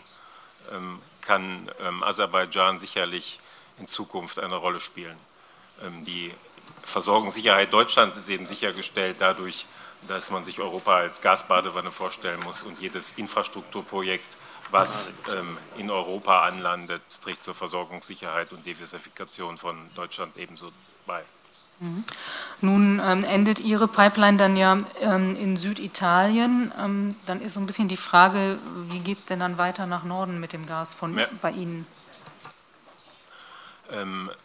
kann Aserbaidschan sicherlich in Zukunft eine Rolle spielen. Die Versorgungssicherheit Deutschlands ist eben sichergestellt dadurch, dass man sich Europa als Gasbadewanne vorstellen muss und jedes Infrastrukturprojekt, was in Europa anlandet, trägt zur Versorgungssicherheit und Diversifikation von Deutschland ebenso bei. Nun endet Ihre Pipeline dann ja in Süditalien. Dann ist so ein bisschen die Frage, wie geht es denn dann weiter nach Norden mit dem Gas bei Ihnen?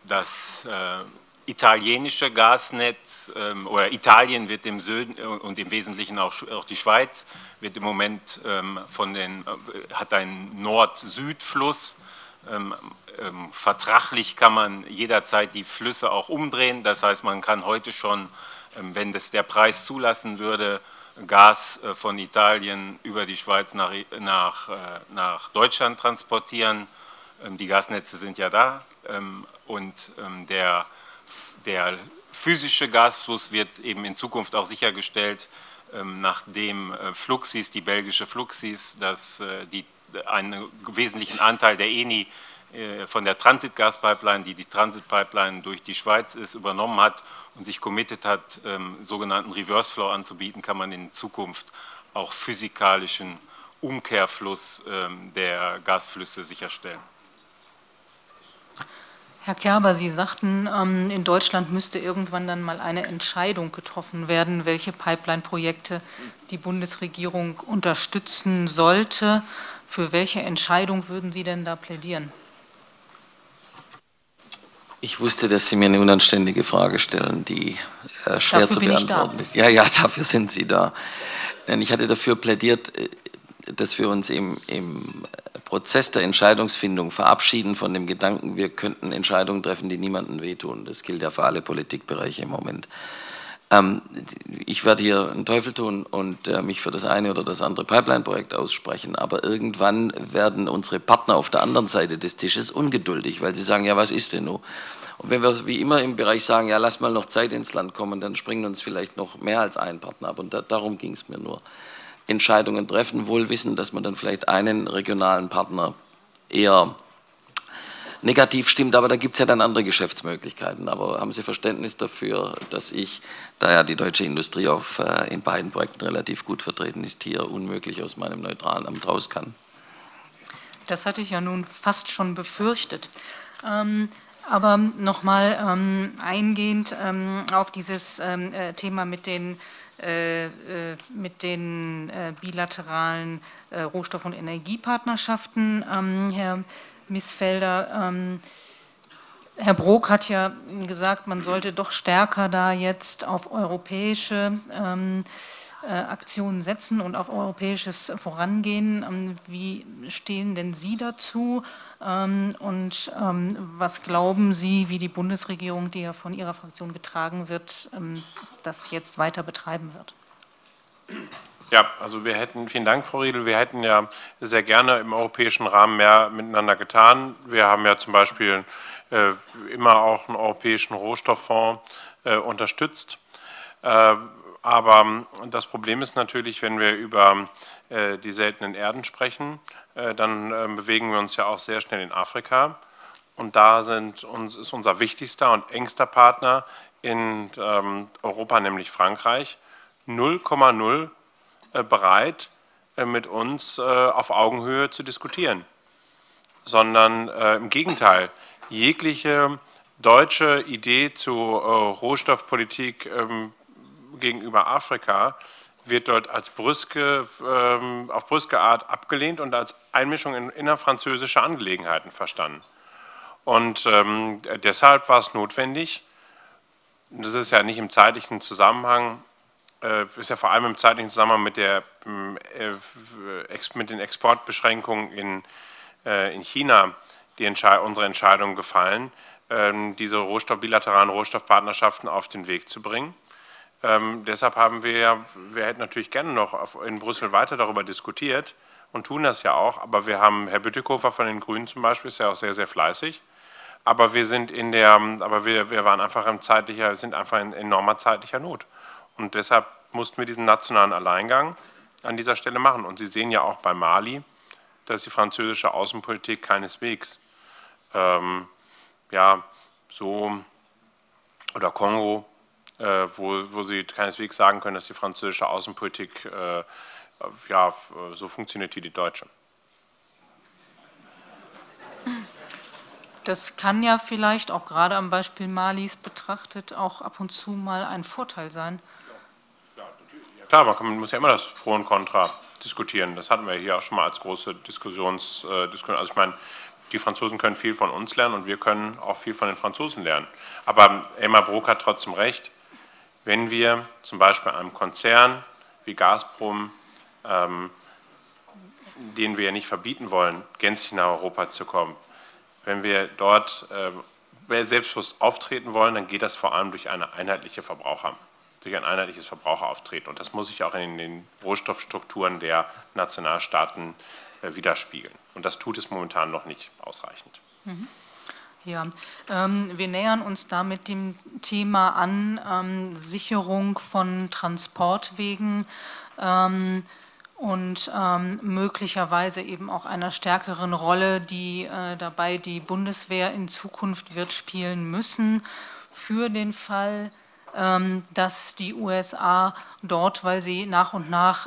Das italienische Gasnetz oder Italien wird im Süden und im Wesentlichen auch die Schweiz wird im Moment hat einen Nord-Süd-Fluss. Vertraglich kann man jederzeit die Flüsse auch umdrehen. Das heißt, man kann heute schon, wenn das der Preis zulassen würde, Gas von Italien über die Schweiz nach Deutschland transportieren. Die Gasnetze sind ja da und der physische Gasfluss wird eben in Zukunft auch sichergestellt, nachdem Fluxys, die belgische Fluxys, einen wesentlichen Anteil der ENI von der Transitgaspipeline, die Transitpipeline durch die Schweiz ist, übernommen hat und sich committed hat, sogenannten Reverse Flow anzubieten, kann man in Zukunft auch physikalischen Umkehrfluss der Gasflüsse sicherstellen. Herr Kerber, Sie sagten, in Deutschland müsste irgendwann dann mal eine Entscheidung getroffen werden, welche Pipeline-Projekte die Bundesregierung unterstützen sollte. Für welche Entscheidung würden Sie denn da plädieren? Ich wusste, dass Sie mir eine unanständige Frage stellen, die schwer zu beantworten ist. Ja, dafür sind Sie da. Ich hatte dafür plädiert, dass wir uns im Prozess der Entscheidungsfindung verabschieden von dem Gedanken, wir könnten Entscheidungen treffen, die niemandem wehtun. Das gilt ja für alle Politikbereiche im Moment. Ich werde hier einen Teufel tun und mich für das eine oder das andere Pipeline-Projekt aussprechen, aber irgendwann werden unsere Partner auf der anderen Seite des Tisches ungeduldig, weil sie sagen, ja, was ist denn nun? Und wenn wir wie immer im Bereich sagen, ja, lass mal noch Zeit ins Land kommen, dann springen uns vielleicht noch mehr als ein Partner ab und darum ging es mir nur. Entscheidungen treffen, wohl wissen, dass man dann vielleicht einen regionalen Partner eher negativ stimmt, aber da gibt es ja dann andere Geschäftsmöglichkeiten. Aber haben Sie Verständnis dafür, dass ich, da ja die deutsche Industrie in beiden Projekten relativ gut vertreten ist, hier unmöglich aus meinem neutralen Amt raus kann? Das hatte ich ja nun fast schon befürchtet. Aber nochmal eingehend auf dieses Thema mit den bilateralen Rohstoff- und Energiepartnerschaften, Herr Missfelder. Herr Brok hat ja gesagt, man sollte doch stärker da jetzt auf europäische Aktionen setzen und auf europäisches Vorangehen. Wie stehen denn Sie dazu? Und was glauben Sie, wie die Bundesregierung, die ja von Ihrer Fraktion getragen wird, das jetzt weiter betreiben wird? Ja, also vielen Dank, Frau Riedel, wir hätten ja sehr gerne im europäischen Rahmen mehr miteinander getan. Wir haben ja zum Beispiel immer auch einen europäischen Rohstofffonds unterstützt. Aber das Problem ist natürlich, wenn wir über die seltenen Erden sprechen, dann bewegen wir uns ja auch sehr schnell in Afrika. Und da ist unser wichtigster und engster Partner in Europa, nämlich Frankreich, 0,0 bereit, mit uns auf Augenhöhe zu diskutieren. Sondern im Gegenteil, jegliche deutsche Idee zu Rohstoffpolitik gegenüber Afrika wird dort als auf brüske Art abgelehnt und als Einmischung in innerfranzösische Angelegenheiten verstanden. Und deshalb war es notwendig, das ist ja nicht im zeitlichen Zusammenhang, ist ja vor allem im zeitlichen Zusammenhang mit den Exportbeschränkungen in China unsere Entscheidung gefallen, diese bilateralen Rohstoffpartnerschaften auf den Weg zu bringen. Deshalb haben wir hätten natürlich gerne noch in Brüssel weiter darüber diskutiert und tun das ja auch, aber wir haben, Herr Bütikofer von den Grünen zum Beispiel, ist ja auch sehr, sehr fleißig, aber wir sind waren einfach sind einfach in enormer zeitlicher Not. Und deshalb mussten wir diesen nationalen Alleingang an dieser Stelle machen. Und Sie sehen ja auch bei Mali, dass die französische Außenpolitik keineswegs oder Kongo, wo Sie keineswegs sagen können, dass die französische Außenpolitik so funktioniert wie die deutsche. Das kann ja vielleicht, auch gerade am Beispiel Malis betrachtet, auch ab und zu mal ein Vorteil sein. Ja, klar, man muss ja immer das Pro und Contra diskutieren. Das hatten wir hier auch schon mal als große Diskussion. Also ich meine, die Franzosen können viel von uns lernen und wir können auch viel von den Franzosen lernen. Aber Elmar Brok hat trotzdem recht. Wenn wir zum Beispiel einem Konzern wie Gazprom, den wir ja nicht verbieten wollen, gänzlich nach Europa zu kommen, wenn wir dort selbstbewusst auftreten wollen, dann geht das vor allem durch ein einheitliches Verbraucherauftreten. Und das muss sich auch in den Rohstoffstrukturen der Nationalstaaten widerspiegeln. Und das tut es momentan noch nicht ausreichend. Ja, wir nähern uns damit dem Thema an, Sicherung von Transportwegen und möglicherweise eben auch einer stärkeren Rolle, die dabei die Bundeswehr in Zukunft wird spielen müssen, für den Fall, dass die USA dort, weil sie nach und nach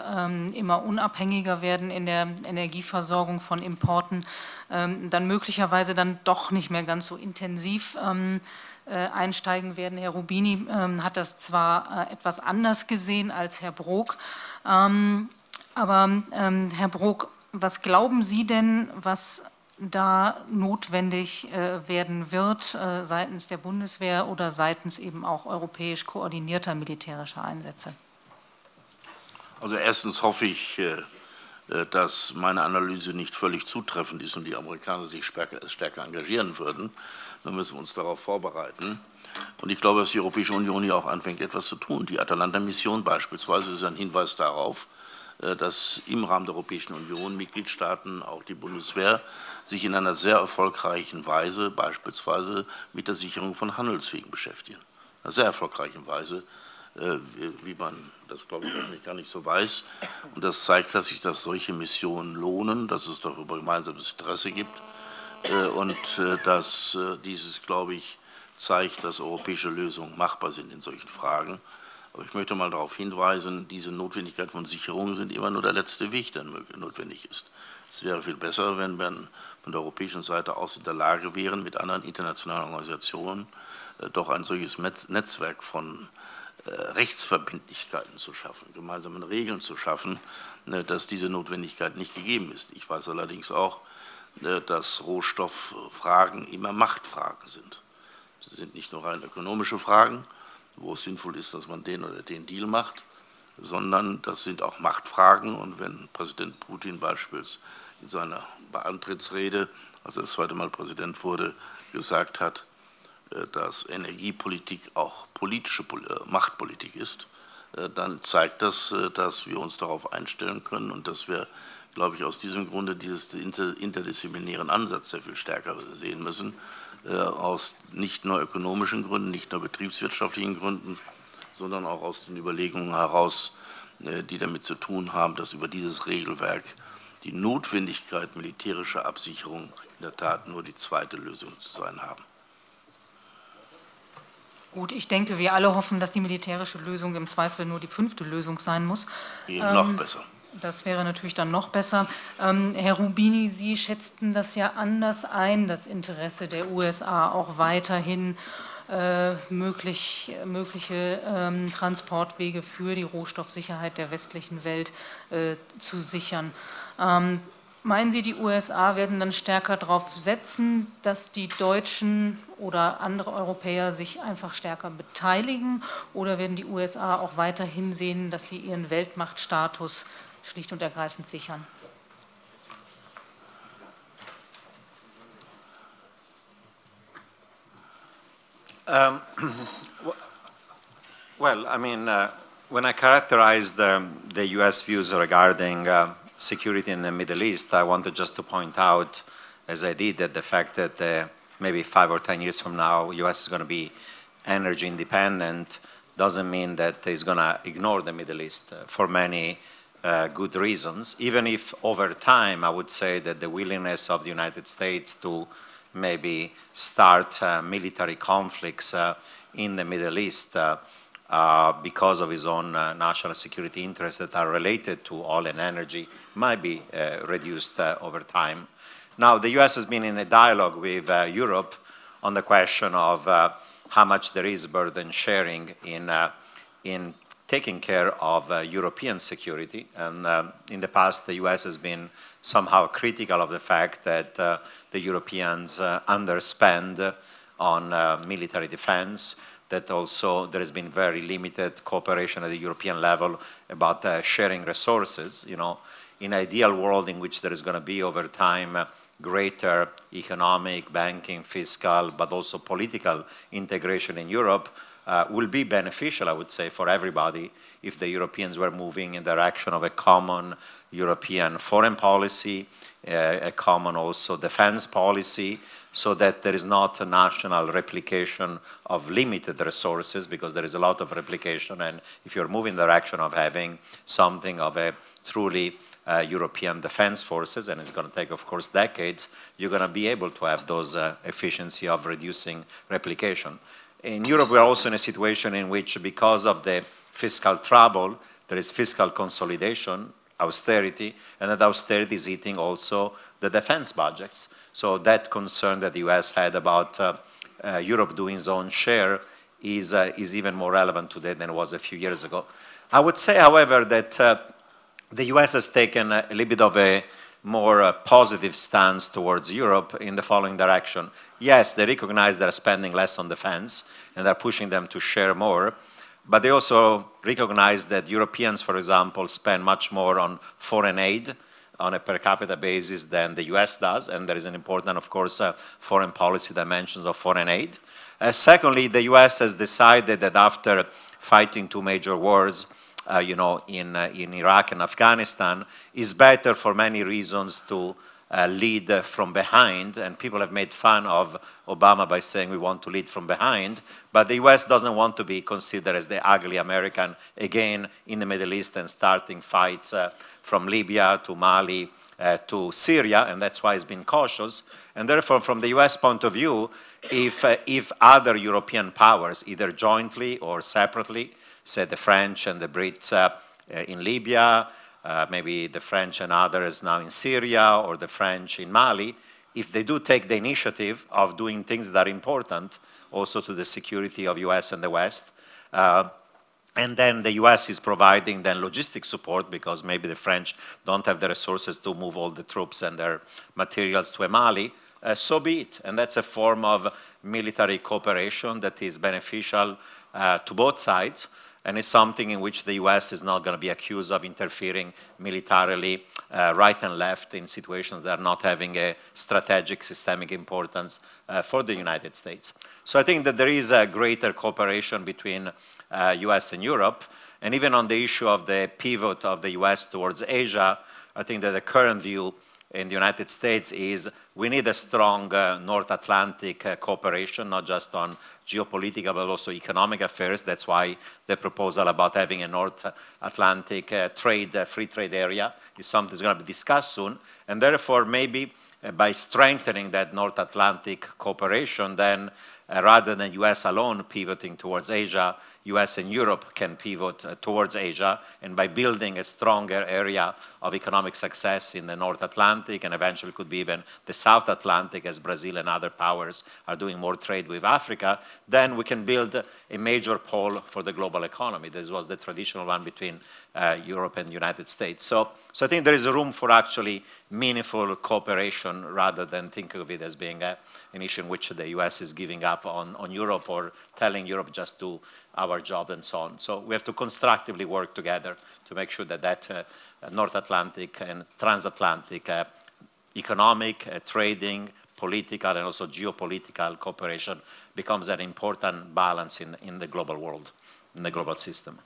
immer unabhängiger werden in der Energieversorgung von Importen, dann möglicherweise dann doch nicht mehr ganz so intensiv einsteigen werden. Herr Rubini hat das zwar etwas anders gesehen als Herr Brok, aber Herr Brok, was glauben Sie denn, was da notwendig werden wird seitens der Bundeswehr oder seitens eben auch europäisch koordinierter militärischer Einsätze? Also erstens hoffe ich, dass meine Analyse nicht völlig zutreffend ist und die Amerikaner sich stärker engagieren würden. Dann müssen wir uns darauf vorbereiten. Und ich glaube, dass die Europäische Union hier auch anfängt, etwas zu tun. Die Atalanta-Mission beispielsweise ist ein Hinweis darauf, dass im Rahmen der Europäischen Union Mitgliedstaaten, auch die Bundeswehr, sich in einer sehr erfolgreichen Weise beispielsweise mit der Sicherung von Handelswegen beschäftigen. In einer sehr erfolgreichen Weise, wie man das, glaube ich, gar nicht so weiß. Und das zeigt, dass sich solche Missionen lohnen, dass es darüber gemeinsames Interesse gibt und dass dieses, glaube ich, zeigt, dass europäische Lösungen machbar sind in solchen Fragen. Aber ich möchte mal darauf hinweisen, diese Notwendigkeit von Sicherungen sind immer nur der letzte Weg, der notwendig ist. Es wäre viel besser, wenn wir von der europäischen Seite aus in der Lage wären, mit anderen internationalen Organisationen doch ein solches Netzwerk von Rechtsverbindlichkeiten zu schaffen, gemeinsamen Regeln zu schaffen, dass diese Notwendigkeit nicht gegeben ist. Ich weiß allerdings auch, dass Rohstofffragen immer Machtfragen sind. Sie sind nicht nur rein ökonomische Fragen, wo es sinnvoll ist, dass man den oder den Deal macht, sondern das sind auch Machtfragen. Und wenn Präsident Putin beispielsweise in seiner Beantrittsrede, als er das zweite Mal Präsident wurde, gesagt hat, dass Energiepolitik auch politische Machtpolitik ist, dann zeigt das, dass wir uns darauf einstellen können und dass wir, glaube ich, aus diesem Grunde diesen interdisziplinären Ansatz sehr viel stärker sehen müssen, aus nicht nur ökonomischen Gründen, nicht nur betriebswirtschaftlichen Gründen, sondern auch aus den Überlegungen heraus, die damit zu tun haben, dass über dieses Regelwerk die Notwendigkeit militärischer Absicherung in der Tat nur die zweite Lösung zu sein haben. Gut, ich denke, wir alle hoffen, dass die militärische Lösung im Zweifel nur die 5. Lösung sein muss. Noch besser. Das wäre natürlich dann noch besser. Herr Rubini, Sie schätzten das ja anders ein, das Interesse der USA auch weiterhin mögliche Transportwege für die Rohstoffsicherheit der westlichen Welt zu sichern. Meinen Sie, die USA werden dann stärker darauf setzen, dass die Deutschen oder andere Europäer sich einfach stärker beteiligen, oder werden die USA auch weiterhin sehen, dass sie ihren Weltmachtstatus schlicht und ergreifend sichern? Well, I mean, when I characterized the U.S. views regarding security in the Middle East, I wanted just to point out, as I did, that the fact that maybe 5 or 10 years from now, U.S. is going to be energy independent doesn't mean that it's going to ignore the Middle East for many good reasons, even if over time I would say that the willingness of the United States to maybe start military conflicts in the Middle East because of his own national security interests that are related to oil and energy might be reduced over time. Now, the US has been in a dialogue with Europe on the question of how much there is burden sharing in taking care of European security. And in the past, the US has been somehow critical of the fact that the Europeans underspend on military defense, that also there has been very limited cooperation at the European level about sharing resources. You know, in an ideal world in which there is going to be over time greater economic, banking, fiscal, but also political integration in Europe, will be beneficial, I would say, for everybody if the Europeans were moving in the direction of a common European foreign policy, a common also defense policy, so that there is not a national replication of limited resources, because there is a lot of replication, and if you're moving in the direction of having something of a truly European defense forces, and it's going to take, of course, decades, you're going to be able to have those efficiency of reducing replication. In Europe, we're also in a situation in which, because of the fiscal trouble, there is fiscal consolidation, austerity, and that austerity is eating also the defense budgets. So that concern that the US had about Europe doing its own share is even more relevant today than it was a few years ago. I would say, however, that the US has taken a little bit of a more positive stance towards Europe in the following direction. Yes, they recognize they're spending less on defense, and they're pushing them to share more, but they also recognize that Europeans, for example, spend much more on foreign aid on a per capita basis than the US does, and there is an important, of course, foreign policy dimensions of foreign aid. Secondly, the US has decided that after fighting two major wars, you know, in Iraq and Afghanistan, is better for many reasons to lead from behind, and people have made fun of Obama by saying we want to lead from behind, but the US doesn't want to be considered as the ugly American again in the Middle East and starting fights from Libya to Mali to Syria, and that's why it's been cautious. And therefore, from the US point of view, if other European powers, either jointly or separately, say the French and the Brits in Libya, maybe the French and others now in Syria, or the French in Mali, if they do take the initiative of doing things that are important also to the security of US and the West, and then the US is providing then logistic support, because maybe the French don't have the resources to move all the troops and their materials to Mali, so be it. And that's a form of military cooperation that is beneficial to both sides, and it's something in which the US is not going to be accused of interfering militarily right and left in situations that are not having a strategic, systemic importance for the United States. So I think that there is a greater cooperation between US and Europe, and even on the issue of the pivot of the US towards Asia, I think that the current view in the United States is we need a strong North Atlantic cooperation, not just on geopolitical but also economic affairs. That's why the proposal about having a North Atlantic free trade area is something that's going to be discussed soon. And therefore, maybe by strengthening that North Atlantic cooperation, then rather than US alone pivoting towards Asia, US and Europe can pivot towards Asia, and by building a stronger area of economic success in the North Atlantic, and eventually could be even the South Atlantic, as Brazil and other powers are doing more trade with Africa, then we can build a major pole for the global economy. This was the traditional one between Europe and the United States. So I think there is a room for actually meaningful cooperation, rather than think of it as being an issue in which the US is giving up on Europe, or telling Europe just do our job and so on. So we have to constructively work together to make sure that that North Atlantic and transatlantic economic, trading, political, and also geopolitical cooperation becomes an important balance in the global world, in the global system.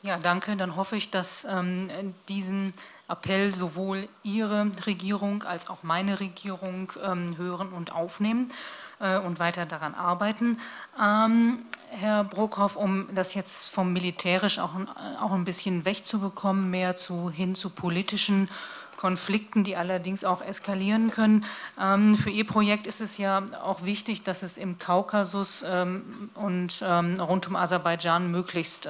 Ja, danke. Dann hoffe ich, dass diesen Appell sowohl Ihre Regierung als auch meine Regierung hören und aufnehmen und weiter daran arbeiten. Herr Brockhoff, um das jetzt vom militärisch auch ein bisschen wegzubekommen, mehr hin zu politischen Konflikten, die allerdings auch eskalieren können. Für Ihr Projekt ist es ja auch wichtig, dass es im Kaukasus und rund um Aserbaidschan möglichst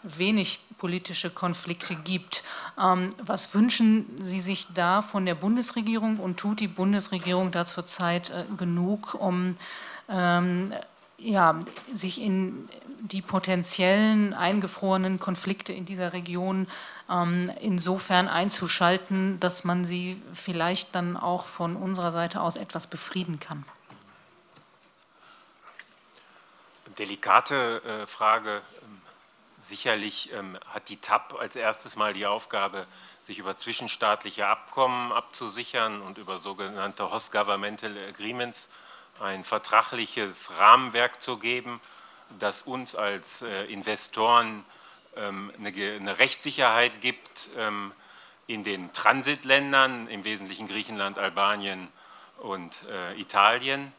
wenig politische Konflikte gibt. Was wünschen Sie sich da von der Bundesregierung, und tut die Bundesregierung da zurzeit genug, um ja, sich in die potenziellen eingefrorenen Konflikte in dieser Region insofern einzuschalten, dass man sie vielleicht dann auch von unserer Seite aus etwas befrieden kann? Delikate Frage. Sicherlich hat die TAP als erstes mal die Aufgabe, sich über zwischenstaatliche Abkommen abzusichern und über sogenannte Host-Governmental Agreements ein vertragliches Rahmenwerk zu geben, das uns als Investoren eine Rechtssicherheit gibt in den Transitländern, im Wesentlichen Griechenland, Albanien und Italien.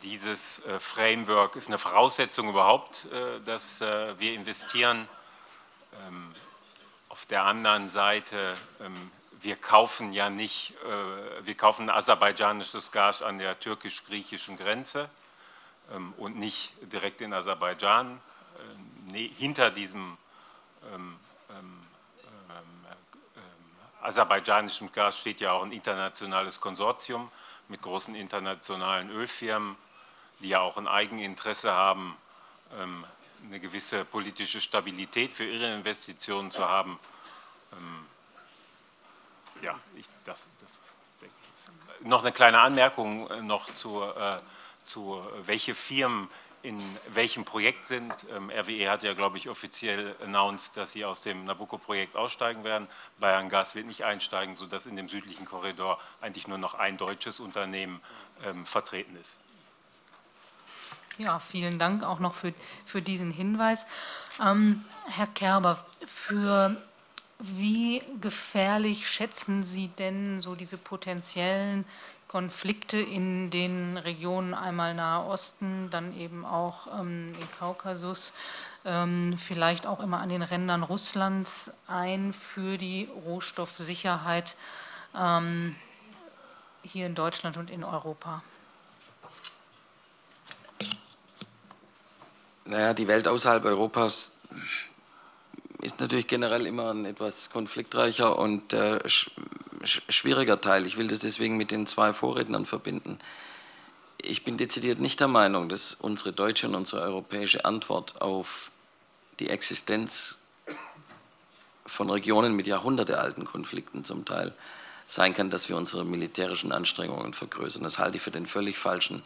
Dieses Framework ist eine Voraussetzung überhaupt, dass wir investieren. Auf der anderen Seite, wir kaufen ja nicht, wir kaufen aserbaidschanisches Gas an der türkisch-griechischen Grenze und nicht direkt in Aserbaidschan. Hinter diesem aserbaidschanischen Gas steht ja auch ein internationales Konsortium mit großen internationalen Ölfirmen, die ja auch ein Eigeninteresse haben, eine gewisse politische Stabilität für ihre Investitionen zu haben. Ja, noch eine kleine Anmerkung noch zu welche Firmen in welchem Projekt sind. RWE hat ja, glaube ich, offiziell announced, dass sie aus dem Nabucco-Projekt aussteigen werden. Bayern Gas wird nicht einsteigen, sodass in dem südlichen Korridor eigentlich nur noch ein deutsches Unternehmen vertreten ist. Ja, vielen Dank auch noch für diesen Hinweis. Herr Kerber, für wie gefährlich schätzen Sie denn so diese potenziellen Konflikte in den Regionen, einmal Nahe Osten, dann eben auch im Kaukasus, vielleicht auch immer an den Rändern Russlands ein für die Rohstoffsicherheit hier in Deutschland und in Europa? Naja, die Welt außerhalb Europas ist natürlich generell immer ein etwas konfliktreicher und schwieriger Teil. Ich will das deswegen mit den zwei Vorrednern verbinden. Ich bin dezidiert nicht der Meinung, dass unsere deutsche und unsere europäische Antwort auf die Existenz von Regionen mit jahrhundertealten Konflikten zum Teil sein kann, dass wir unsere militärischen Anstrengungen vergrößern. Das halte ich für den völlig falschen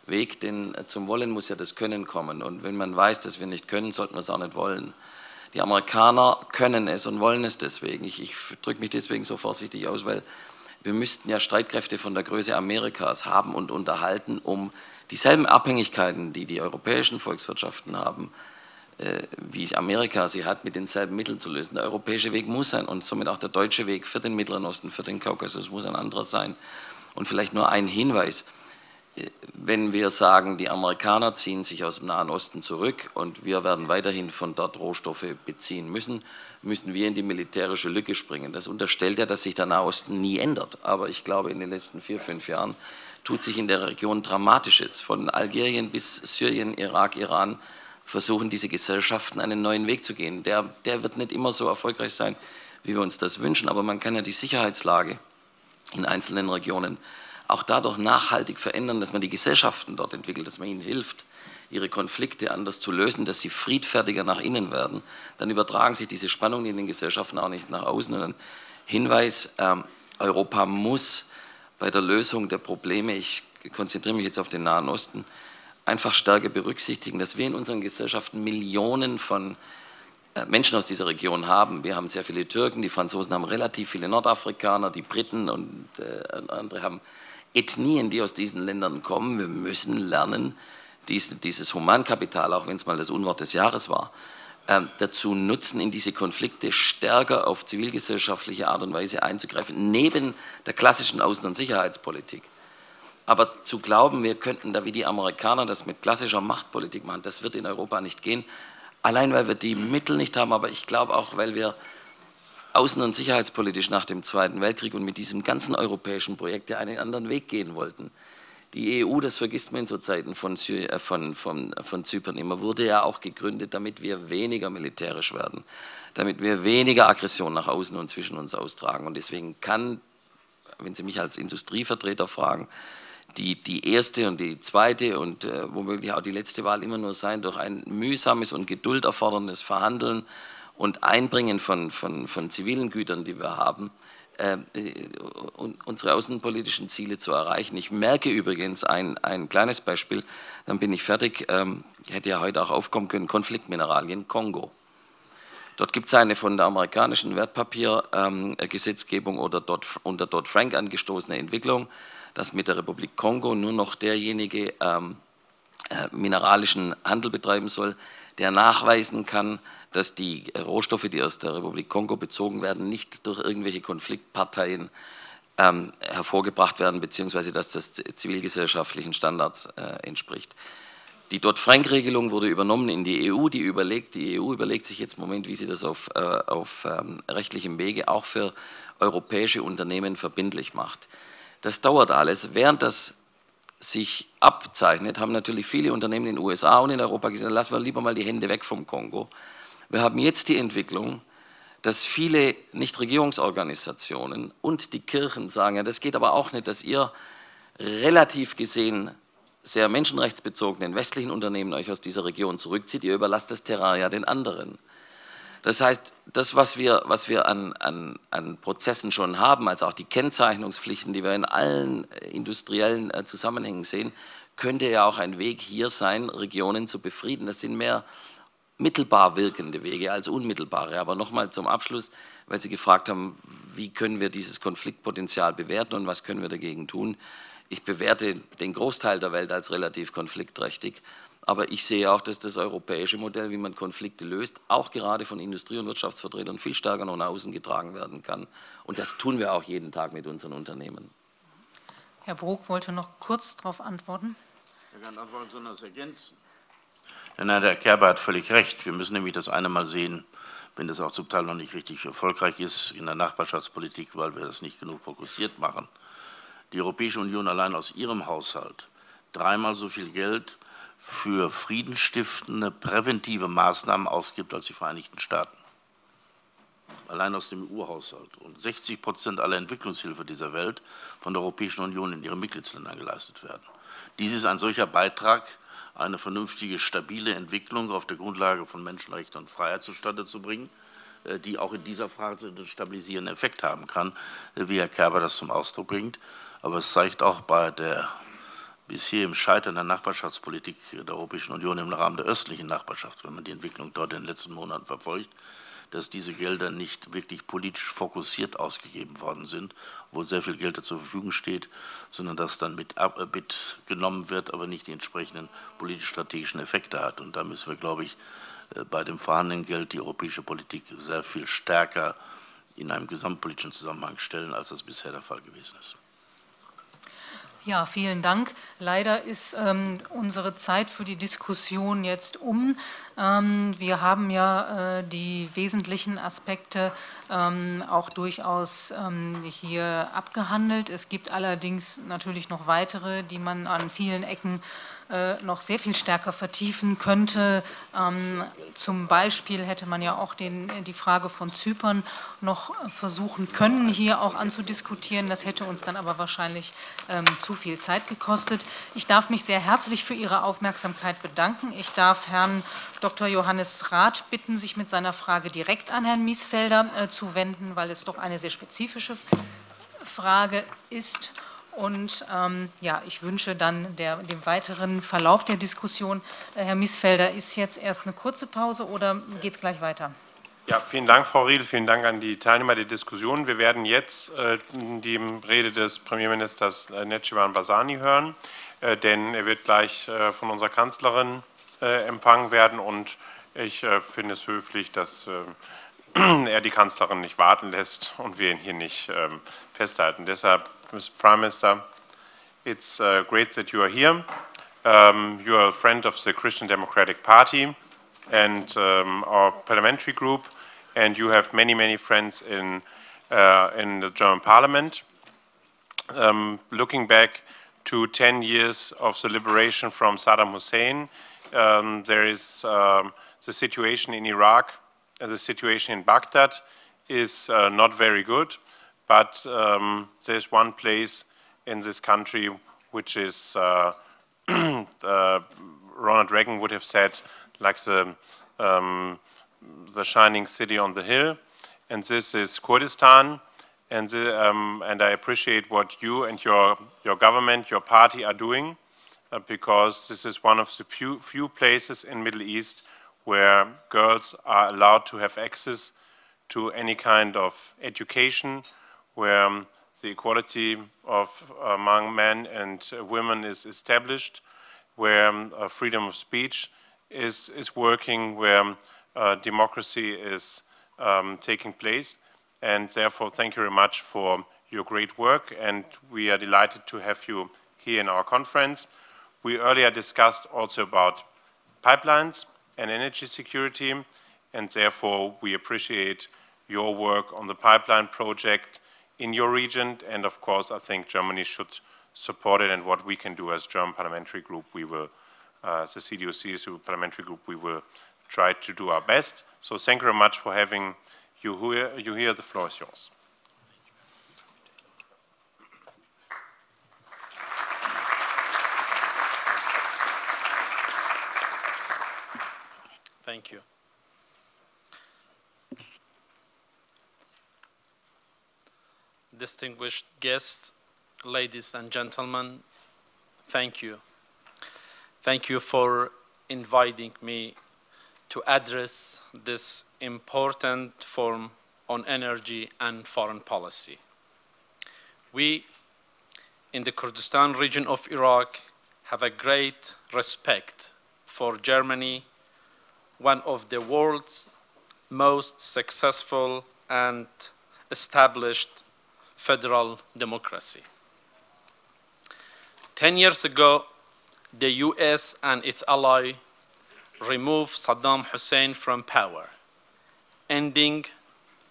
Weg, denn zum Wollen muss ja das Können kommen. Und wenn man weiß, dass wir nicht können, sollten wir es auch nicht wollen. Die Amerikaner können es und wollen es deswegen. Ich drücke mich deswegen so vorsichtig aus, weil wir müssten ja Streitkräfte von der Größe Amerikas haben und unterhalten, um dieselben Abhängigkeiten, die die europäischen Volkswirtschaften haben, wie Amerika sie hat, mit denselben Mitteln zu lösen. Der europäische Weg muss sein und somit auch der deutsche Weg für den Mittleren Osten, für den Kaukasus muss ein anderer sein. Und vielleicht nur ein Hinweis. Wenn wir sagen, die Amerikaner ziehen sich aus dem Nahen Osten zurück und wir werden weiterhin von dort Rohstoffe beziehen müssen, müssen wir in die militärische Lücke springen. Das unterstellt ja, dass sich der Nahe Osten nie ändert. Aber ich glaube, in den letzten 4, 5 Jahren tut sich in der Region Dramatisches. Von Algerien bis Syrien, Irak, Iran versuchen diese Gesellschaften einen neuen Weg zu gehen. Der wird nicht immer so erfolgreich sein, wie wir uns das wünschen. Aber man kann ja die Sicherheitslage in einzelnen Regionen auch dadurch nachhaltig verändern, dass man die Gesellschaften dort entwickelt, dass man ihnen hilft, ihre Konflikte anders zu lösen, dass sie friedfertiger nach innen werden. Dann übertragen sich diese Spannungen in den Gesellschaften auch nicht nach außen. Und ein Hinweis, Europa muss bei der Lösung der Probleme, ich konzentriere mich jetzt auf den Nahen Osten, einfach stärker berücksichtigen, dass wir in unseren Gesellschaften Millionen von Menschen aus dieser Region haben. Wir haben sehr viele Türken, die Franzosen haben relativ viele Nordafrikaner, die Briten und andere haben Ethnien, die aus diesen Ländern kommen. Wir müssen lernen, dieses Humankapital, auch wenn es mal das Unwort des Jahres war, dazu nutzen, in diese Konflikte stärker auf zivilgesellschaftliche Art und Weise einzugreifen, neben der klassischen Außen- und Sicherheitspolitik. Aber zu glauben, wir könnten da wie die Amerikaner das mit klassischer Machtpolitik machen, das wird in Europa nicht gehen. Allein, weil wir die Mittel nicht haben, aber ich glaube auch, weil wir außen- und sicherheitspolitisch nach dem Zweiten Weltkrieg und mit diesem ganzen europäischen Projekt ja einen anderen Weg gehen wollten. Die EU, das vergisst man in so Zeiten von Zypern immer, wurde ja auch gegründet, damit wir weniger militärisch werden, damit wir weniger Aggression nach außen und zwischen uns austragen. Und deswegen kann, wenn Sie mich als Industrievertreter fragen, die erste und die zweite und womöglich auch die letzte Wahl immer nur sein durch ein mühsames und gedulderforderndes Verhandeln und Einbringen von zivilen Gütern, die wir haben, unsere außenpolitischen Ziele zu erreichen. Ich merke übrigens ein kleines Beispiel, dann bin ich fertig, hätte ja heute auch aufkommen können, Konfliktmineralien, Kongo. Dort gibt es eine von der amerikanischen Wertpapiergesetzgebung oder unter Dodd-Frank angestoßene Entwicklung, dass mit der Republik Kongo nur noch derjenige mineralischen Handel betreiben soll, der nachweisen kann, dass die Rohstoffe, die aus der Republik Kongo bezogen werden, nicht durch irgendwelche Konfliktparteien hervorgebracht werden, beziehungsweise dass das zivilgesellschaftlichen Standards entspricht. Die Dodd-Frank-Regelung wurde übernommen in die EU. Die EU überlegt sich jetzt im Moment, wie sie das auf rechtlichem Wege auch für europäische Unternehmen verbindlich macht. Das dauert alles. Während das sich abzeichnet, haben natürlich viele Unternehmen in den USA und in Europa gesagt, lassen wir lieber mal die Hände weg vom Kongo. Wir haben jetzt die Entwicklung, dass viele Nichtregierungsorganisationen und die Kirchen sagen, ja, das geht aber auch nicht, dass ihr relativ gesehen sehr menschenrechtsbezogenen westlichen Unternehmen euch aus dieser Region zurückzieht, ihr überlasst das Terrain ja den anderen. Das heißt, das, was wir an Prozessen schon haben, also auch die Kennzeichnungspflichten, die wir in allen industriellen Zusammenhängen sehen, könnte ja auch ein Weg hier sein, Regionen zu befrieden. Das sind mehr mittelbar wirkende Wege als unmittelbare. Aber nochmal zum Abschluss, weil Sie gefragt haben, wie können wir dieses Konfliktpotenzial bewerten und was können wir dagegen tun. Ich bewerte den Großteil der Welt als relativ konfliktträchtig, aber ich sehe auch, dass das europäische Modell, wie man Konflikte löst, auch gerade von Industrie- und Wirtschaftsvertretern viel stärker nach außen getragen werden kann. Und das tun wir auch jeden Tag mit unseren Unternehmen. Herr Brok wollte noch kurz darauf antworten. Ich kann antworten, sondern das ergänzen. Ja, nein, der Herr Kerber hat völlig recht. Wir müssen nämlich das eine Mal sehen, wenn das auch zum Teil noch nicht richtig erfolgreich ist in der Nachbarschaftspolitik, weil wir das nicht genug fokussiert machen. Die Europäische Union allein aus ihrem Haushalt 3-mal so viel Geld für friedensstiftende, präventive Maßnahmen ausgibt als die Vereinigten Staaten. Allein aus dem EU-Haushalt. Und 60% aller Entwicklungshilfe dieser Welt von der Europäischen Union in ihren Mitgliedsländern geleistet werden. Dies ist ein solcher Beitrag, eine vernünftige, stabile Entwicklung auf der Grundlage von Menschenrechten und Freiheit zustande zu bringen, die auch in dieser Phase einen stabilisierenden Effekt haben kann, wie Herr Kerber das zum Ausdruck bringt. Aber es zeigt auch bei der bisher im Scheitern der Nachbarschaftspolitik der Europäischen Union im Rahmen der östlichen Nachbarschaft, wenn man die Entwicklung dort in den letzten Monaten verfolgt, dass diese Gelder nicht wirklich politisch fokussiert ausgegeben worden sind, wo sehr viel Geld zur Verfügung steht, sondern dass dann mitgenommen wird, aber nicht die entsprechenden politisch-strategischen Effekte hat. Und da müssen wir, glaube ich, bei dem vorhandenen Geld die europäische Politik sehr viel stärker in einem gesamtpolitischen Zusammenhang stellen, als das bisher der Fall gewesen ist. Ja, vielen Dank. Leider ist unsere Zeit für die Diskussion jetzt um. Wir haben ja die wesentlichen Aspekte auch durchaus hier abgehandelt. Es gibt allerdings natürlich noch weitere, die man an vielen Ecken noch sehr viel stärker vertiefen könnte. Zum Beispiel hätte man ja auch die Frage von Zypern noch versuchen können, hier auch anzudiskutieren. Das hätte uns dann aber wahrscheinlich zu viel Zeit gekostet. Ich darf mich sehr herzlich für Ihre Aufmerksamkeit bedanken. Ich darf Herrn Dr. Johannes Rath bitten, sich mit seiner Frage direkt an Herrn Miesfelder zu wenden, weil es doch eine sehr spezifische Frage ist. Und ja, ich wünsche dann dem weiteren Verlauf der Diskussion. Herr Miesfelder, ist jetzt erst eine kurze Pause oder geht es gleich weiter? Ja, vielen Dank, Frau Riedl, vielen Dank an die Teilnehmer der Diskussion. Wir werden jetzt die Rede des Premierministers Necip Barzani hören, denn er wird gleich von unserer Kanzlerin empfangen werden und ich finde es höflich, dass er die Kanzlerin nicht warten lässt und wir ihn hier nicht festhalten. Deshalb, Mr. Prime Minister, it's great that you are here. You are a friend of the Christian Democratic Party and our parliamentary group, and you have many, many friends in the German Parliament. Looking back to 10 years of the liberation from Saddam Hussein, there is the situation in Iraq, the situation in Baghdad is not very good, but there's one place in this country which is, Ronald Reagan would have said, like the shining city on the hill, and this is Kurdistan, and I appreciate what you and your government, your party are doing, because this is one of the few places in Middle East where girls are allowed to have access to any kind of education, where the equality among men and women is established, where freedom of speech is working, where democracy is taking place. And therefore, thank you very much for your great work, and we are delighted to have you here in our conference. We earlier discussed also about pipelines and energy security, and therefore we appreciate your work on the pipeline project in your region, and of course I think Germany should support it, and what we can do as German parliamentary group, we will, the CDU-CSU parliamentary group, we will try to do our best. So thank you very much for having you here. The floor is yours. Thank you. Distinguished guests, ladies and gentlemen, thank you. Thank you for inviting me to address this important forum on energy and foreign policy. We, in the Kurdistan region of Iraq, have a great respect for Germany, one of the world's most successful and established federal democracy. 10 years ago, the US and its ally removed Saddam Hussein from power, ending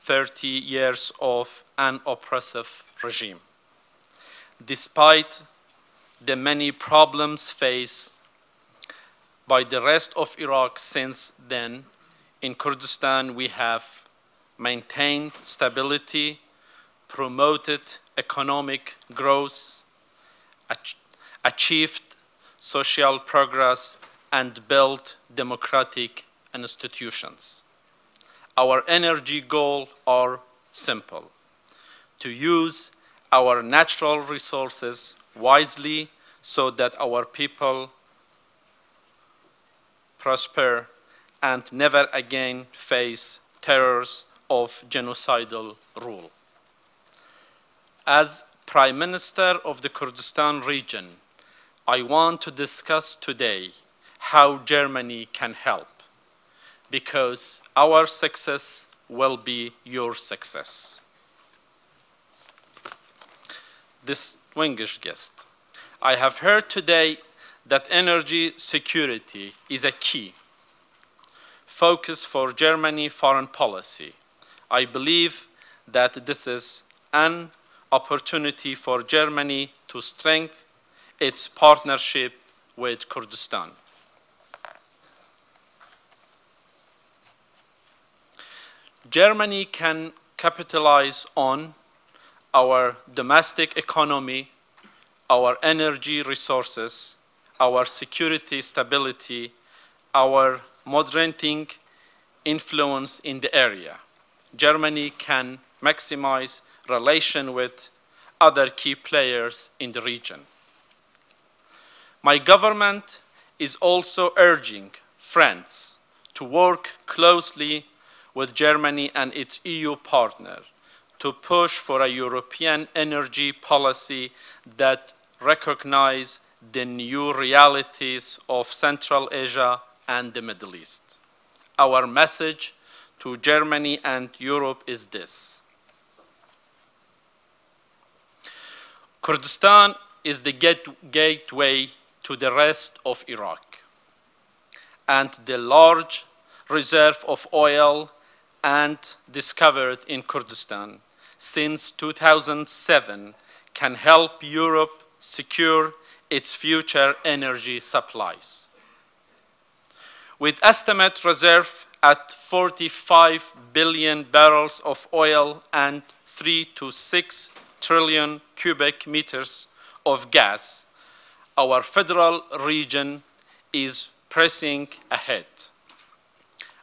30 years of an oppressive regime. Despite the many problems faced by the rest of Iraq since then, in Kurdistan we have maintained stability, promoted economic growth, achieved social progress, and built democratic institutions. Our energy goals are simple: to use our natural resources wisely so that our people prosper and never again face terrors of genocidal rule. As Prime Minister of the Kurdistan region, I want to discuss today how Germany can help, because our success will be your success. Distinguished guest, I have heard today that energy security is a key focus for Germany foreign policy. I believe that this is an opportunity for Germany to strengthen its partnership with Kurdistan. Germany can capitalize on our domestic economy, our energy resources, our security stability, our moderating influence in the area. Germany can maximize relation with other key players in the region. My government is also urging friends to work closely with Germany and its EU partner to push for a European energy policy that recognizes the new realities of Central Asia and the Middle East. Our message to Germany and Europe is this: Kurdistan is the gateway to the rest of Iraq, and the large reserve of oil and discovered in Kurdistan since 2007 can help Europe secure its future energy supplies. With estimate reserve at 45 billion barrels of oil and 3 to 6 trillion cubic meters of gas, our federal region is pressing ahead.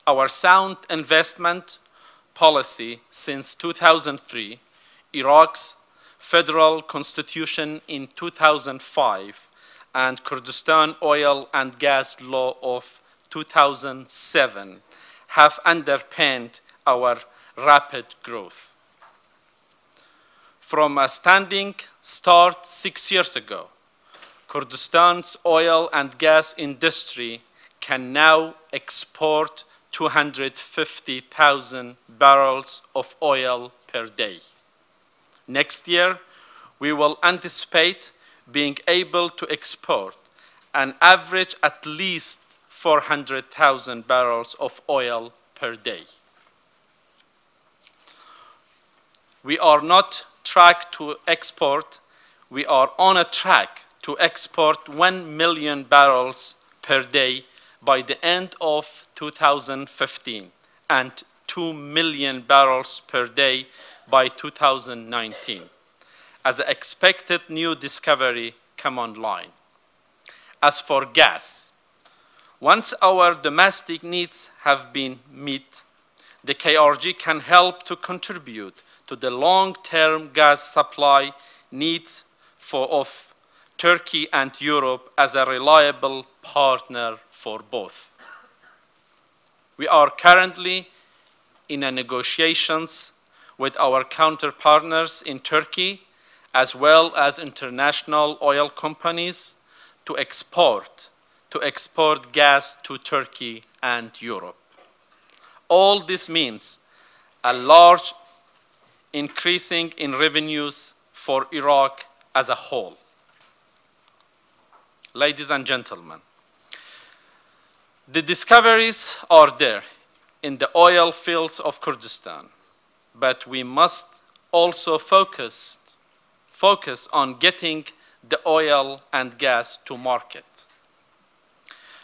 Our sound investment policy since 2003, Iraq's federal constitution in 2005, and Kurdistan oil and gas law of 2007 have underpinned our rapid growth. From a standing start 6 years ago, Kurdistan's oil and gas industry can now export 250,000 barrels of oil per day. Next year, we will anticipate being able to export an average at least 400,000 barrels of oil per day. We are not track to export, we are on a track to export 1 million barrels per day by the end of 2015 and 2 million barrels per day by 2019, as the expected new discovery come online. As for gas, once our domestic needs have been met, the KRG can help to contribute to the long-term gas supply needs of Turkey and Europe as a reliable partner for both. We are currently in negotiations with our counterpartners in Turkey as well as international oil companies to export gas to Turkey and Europe. All this means a large increasing in revenues for Iraq as a whole. Ladies and gentlemen, the discoveries are there in the oil fields of Kurdistan, but we must also focus on getting the oil and gas to market,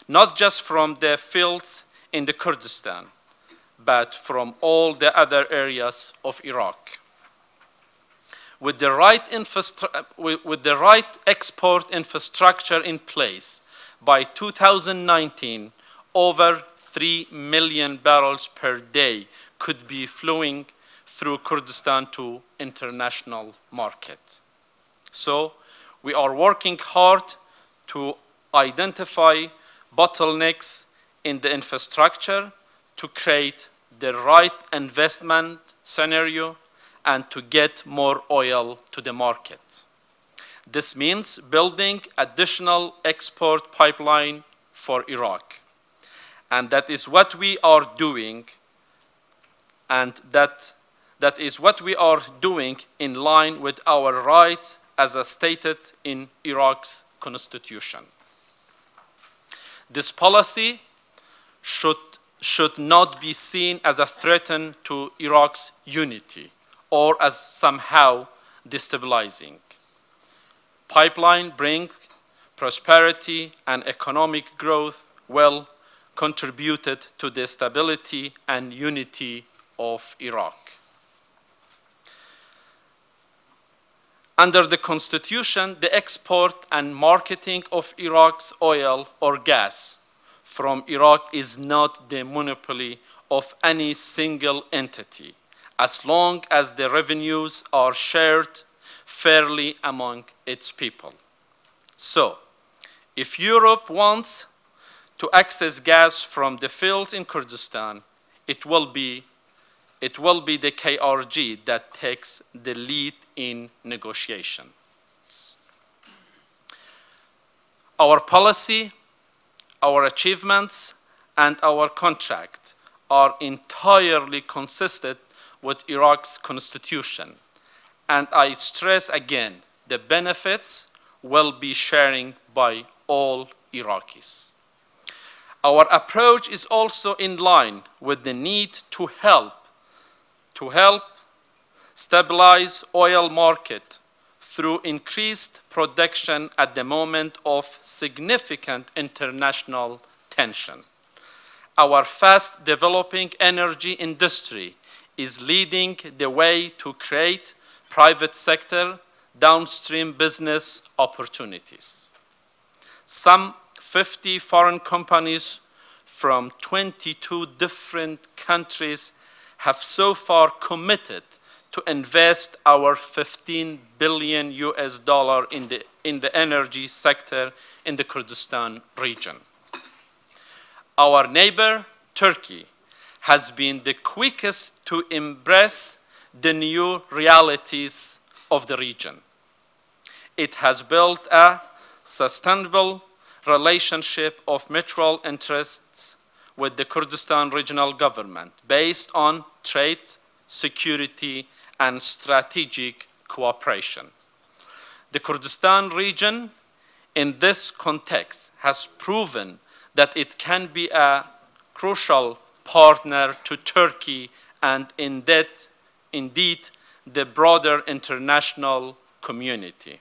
not just from the fields in the Kurdistan, but from all the other areas of Iraq. With the right export infrastructure in place, by 2019, over 3 million barrels per day could be flowing through Kurdistan to international market. So we are working hard to identify bottlenecks in the infrastructure to create the right investment scenario and to get more oil to the market. This means building additional export pipeline for Iraq. And that is what we are doing, and that is what we are doing in line with our rights as stated in Iraq's constitution. This policy should not be seen as a threat to Iraq's unity or as somehow destabilizing. Pipeline brings prosperity and economic growth well contributed to the stability and unity of Iraq. Under the Constitution, the export and marketing of Iraq's oil or gas from Iraq is not the monopoly of any single entity, as long as the revenues are shared fairly among its people. So, if Europe wants to access gas from the fields in Kurdistan, it will be the KRG that takes the lead in negotiations. Our policy, our achievements, and our contract are entirely consistent with Iraq's constitution. And I stress again, the benefits will be sharing by all Iraqis. Our approach is also in line with the need to help stabilize oil market through increased production at the moment of significant international tension. Our fast developing energy industry is leading the way to create private sector downstream business opportunities. Some 50 foreign companies from 22 different countries have so far committed to invest our $15 billion in the energy sector in the Kurdistan region. Our neighbor, Turkey, has been the quickest to embrace the new realities of the region. It has built a sustainable relationship of mutual interests with the Kurdistan regional government based on trade, security, and strategic cooperation. The Kurdistan region, in this context, has proven that it can be a crucial partner to Turkey and indeed the broader international community.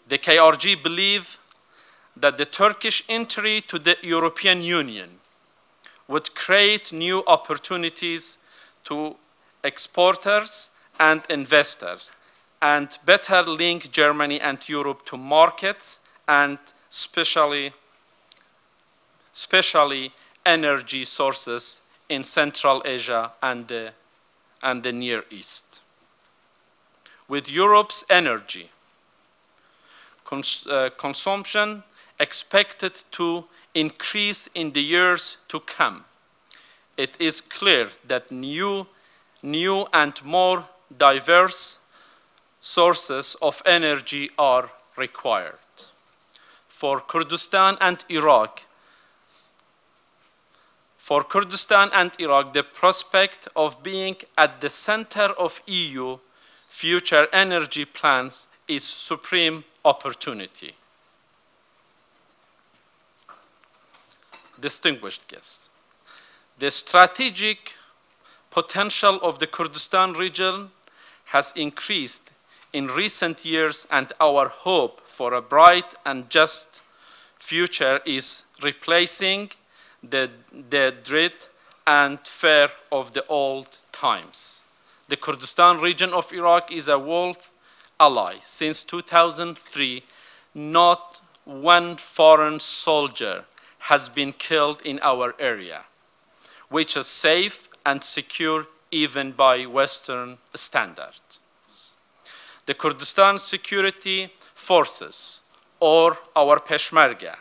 The KRG believe that the Turkish entry to the European Union would create new opportunities to exporters and investors and better link Germany and Europe to markets and especially energy sources in Central Asia and the Near East. With Europe's energy consumption expected to increase in the years to come, it is clear that new and more diverse sources of energy are required. For Kurdistan and Iraq, the prospect of being at the center of EU future energy plans is supreme opportunity. Distinguished guests, the strategic potential of the Kurdistan region has increased in recent years, and our hope for a bright and just future is replacing the dread and fear of the old times. The Kurdistan region of Iraq is a world ally. Since 2003, not one foreign soldier has been killed in our area, which is safe and secure even by Western standards. The Kurdistan Security Forces, or our Peshmerga,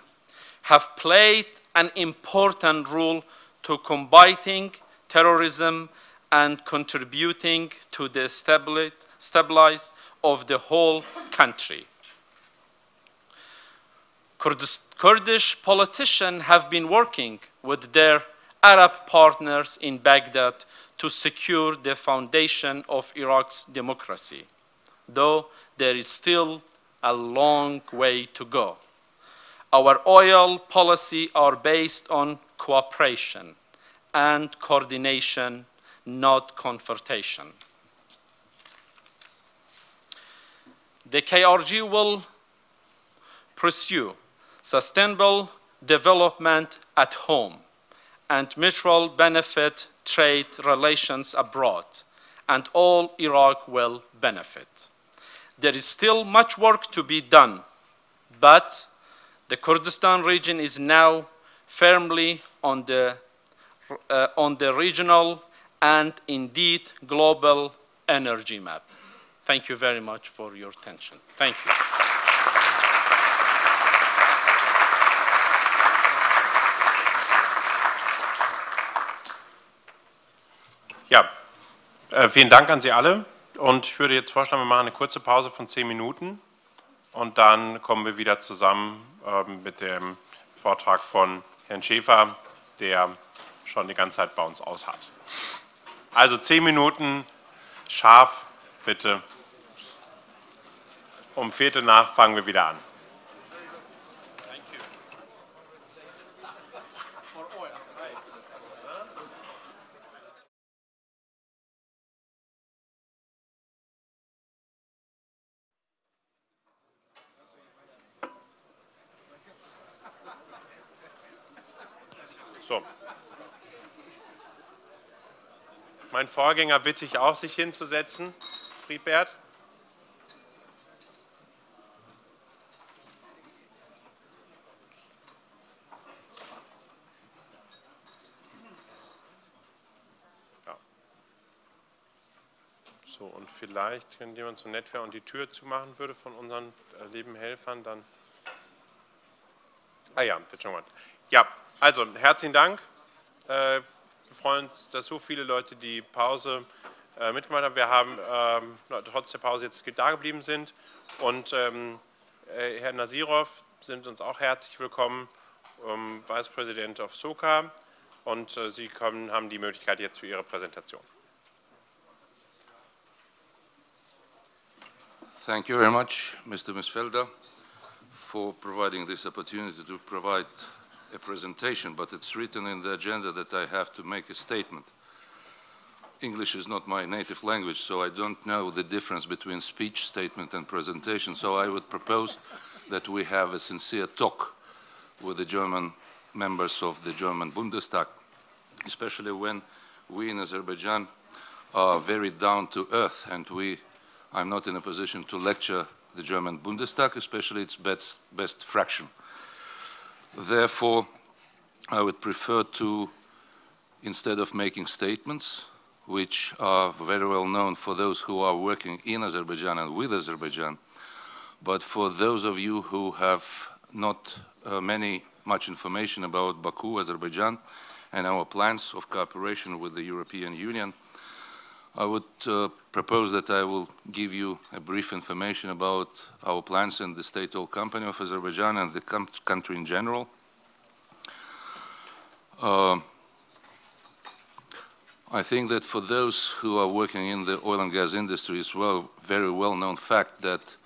have played an important role to combating terrorism and contributing to the stability of the whole country. Kurdish politicians have been working with their Arab partners in Baghdad to secure the foundation of Iraq's democracy, though there is still a long way to go. Our oil policy are based on cooperation and coordination, not confrontation. The KRG will pursue sustainable development at home and mutual benefit trade relations abroad, and all Iraq will benefit. There is still much work to be done, but the Kurdistan region is now firmly on the regional and indeed global energy map. Thank you very much for your attention. Thank you. Ja, vielen Dank an Sie alle. Und ich würde jetzt vorschlagen, wir machen eine kurze Pause von 10 Minuten und dann kommen wir wieder zusammen mit dem Vortrag von Herrn Schäfer, der schon die ganze Zeit bei uns ausharrt. Also 10 Minuten scharf, bitte. Um 15:15 fangen wir wieder an. So. Mein Vorgänger bitte ich auch, sich hinzusetzen. Friedbert. Ja. So, und vielleicht, wenn jemand so nett wäre und die Tür zumachen würde von unseren lieben Helfern, dann... Ah ja, wird schon mal. Ja, Also, herzlichen Dank. Wir freuen uns, dass so viele Leute die Pause mitgemacht haben. Wir haben trotz der Pause jetzt da geblieben sind. Und Herr Nasirov sind uns auch herzlich willkommen, Vice President of SOCA. Und Sie haben die Möglichkeit jetzt für Ihre Präsentation. Thank you very much, Mr. Misfelder, for providing this opportunity to provide a presentation, but it's written in the agenda that I have to make a statement. English is not my native language, so I don't know the difference between speech, statement, and presentation, so I would propose that we have a sincere talk with the German members of the German Bundestag, especially when we in Azerbaijan are very down to earth, and I'm not in a position to lecture the German Bundestag, especially its best fraction. Therefore, I would prefer to, instead of making statements, which are very well known for those who are working in Azerbaijan and with Azerbaijan, but for those of you who have not much information about Baku, Azerbaijan, and our plans of cooperation with the European Union, I would propose that I will give you a brief information about our plans and the state-owned company of Azerbaijan and the country in general. I think that for those who are working in the oil and gas industry, it's very well-known fact that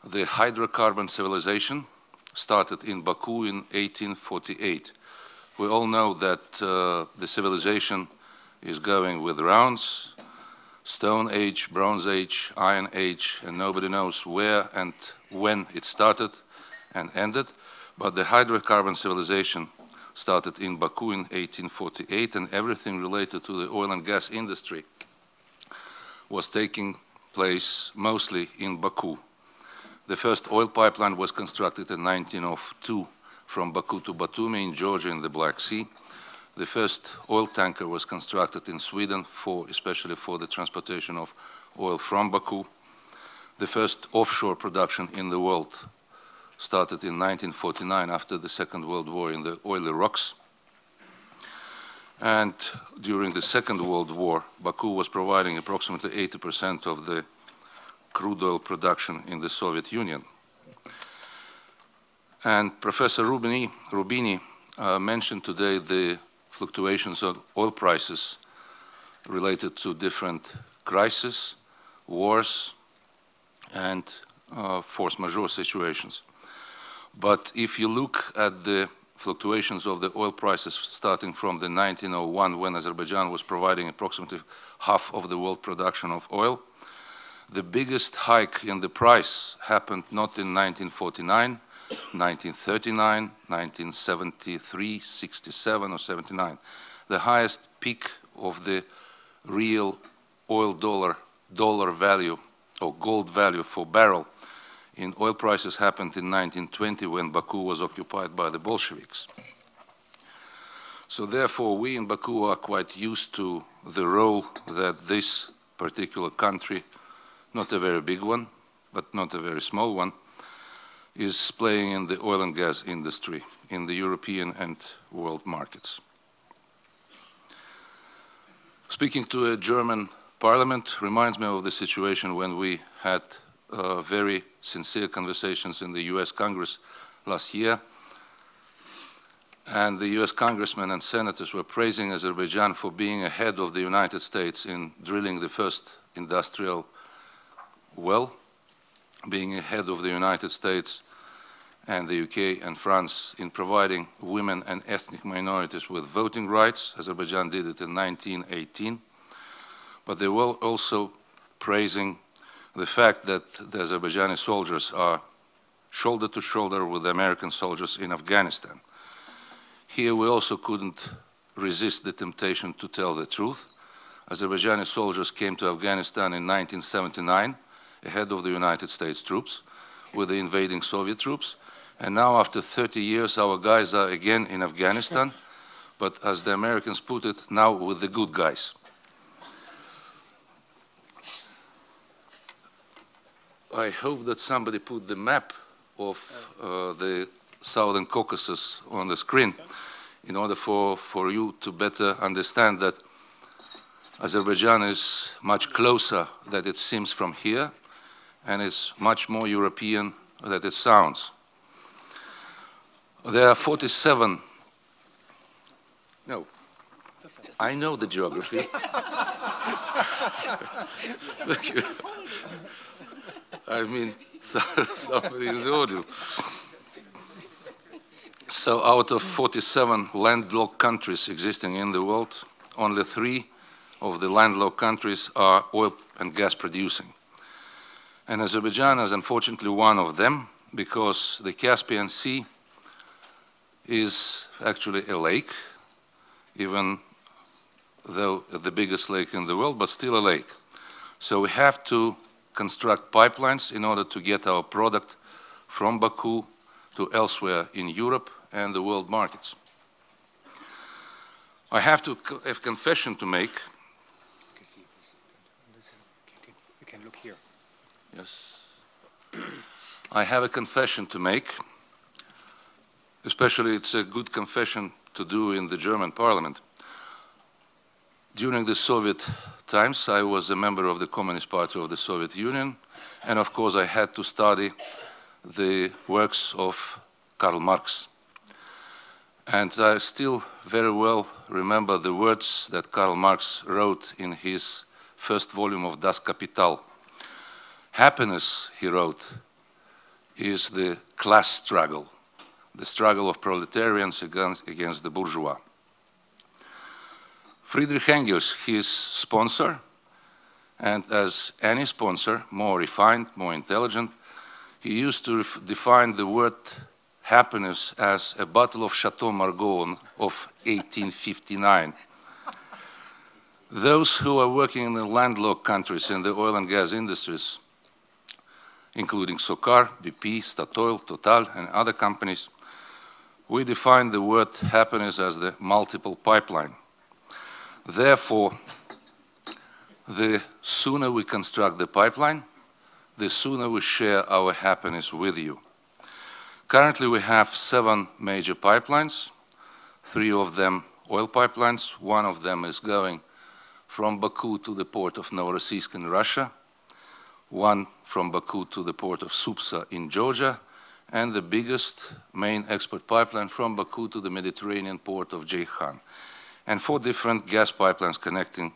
the hydrocarbon civilization started in Baku in 1848. We all know that the civilization is going with rounds, Stone Age, Bronze Age, Iron Age, and nobody knows where and when it started and ended. But the hydrocarbon civilization started in Baku in 1848, and everything related to the oil and gas industry was taking place mostly in Baku. The first oil pipeline was constructed in 1902 from Baku to Batumi in Georgia in the Black Sea. The first oil tanker was constructed in Sweden, especially for the transportation of oil from Baku. The first offshore production in the world started in 1949 after the Second World War in the oily rocks. And during the Second World War, Baku was providing approximately 80% of the crude oil production in the Soviet Union. And Professor Rubini mentioned today the fluctuations of oil prices related to different crises, wars, and force majeure situations. But if you look at the fluctuations of the oil prices starting from the 1901, when Azerbaijan was providing approximately half of the world production of oil, the biggest hike in the price happened not in 1949, 1939, 1973, 67 or 79. The highest peak of the real oil dollar value or gold value for barrel in oil prices happened in 1920 when Baku was occupied by the Bolsheviks. So therefore we in Baku are quite used to the role that this particular country, not a very big one, but not a very small one, is playing in the oil and gas industry in the European and world markets. Speaking to a German parliament reminds me of the situation when we had very sincere conversations in the US Congress last year, and the US congressmen and senators were praising Azerbaijan for being ahead of the United States in drilling the first industrial well, being ahead of the United States and the UK and France in providing women and ethnic minorities with voting rights. Azerbaijan did it in 1918. But they were also praising the fact that the Azerbaijani soldiers are shoulder to shoulder with the American soldiers in Afghanistan. Here we also couldn't resist the temptation to tell the truth. Azerbaijani soldiers came to Afghanistan in 1979 ahead of the United States troops with the invading Soviet troops. And now after 30 years, our guys are again in Afghanistan, but as the Americans put it, now with the good guys. I hope that somebody put the map of the Southern Caucasus on the screen. in order for you to better understand that Azerbaijan is much closer than it seems from here, and is much more European than it sounds. There are 47. No, I know the geography. Thank you. I mean, somebody in the audio. So out of 47 landlocked countries existing in the world, only 3 of the landlocked countries are oil and gas producing. And Azerbaijan is unfortunately one of them, because the Caspian Sea is actually a lake, even though the biggest lake in the world, but still a lake. So we have to construct pipelines in order to get our product from Baku to elsewhere in Europe and the world markets. I have a confession to make. You can look here. Yes. I have a confession to make. Especially, it's a good confession to do in the German parliament. During the Soviet times, I was a member of the Communist Party of the Soviet Union, and of course I had to study the works of Karl Marx. And I still very well remember the words that Karl Marx wrote in his first volume of Das Kapital. Happiness, he wrote, is the class struggle, the struggle of proletarians against the bourgeois. Friedrich Engels, his sponsor, and as any sponsor, more refined, more intelligent, he used to define the word happiness as a bottle of Chateau Margaux of 1859. Those who are working in the landlocked countries in the oil and gas industries, including SOCAR, BP, Statoil, Total, and other companies, we define the word happiness as the multiple pipeline. Therefore, the sooner we construct the pipeline, the sooner we share our happiness with you. Currently, we have 7 major pipelines, 3 of them oil pipelines. 1 of them is going from Baku to the port of Novorossiysk in Russia, 1 from Baku to the port of Supsa in Georgia, and the biggest main export pipeline from Baku to the Mediterranean port of Ceyhan, and 4 different gas pipelines connecting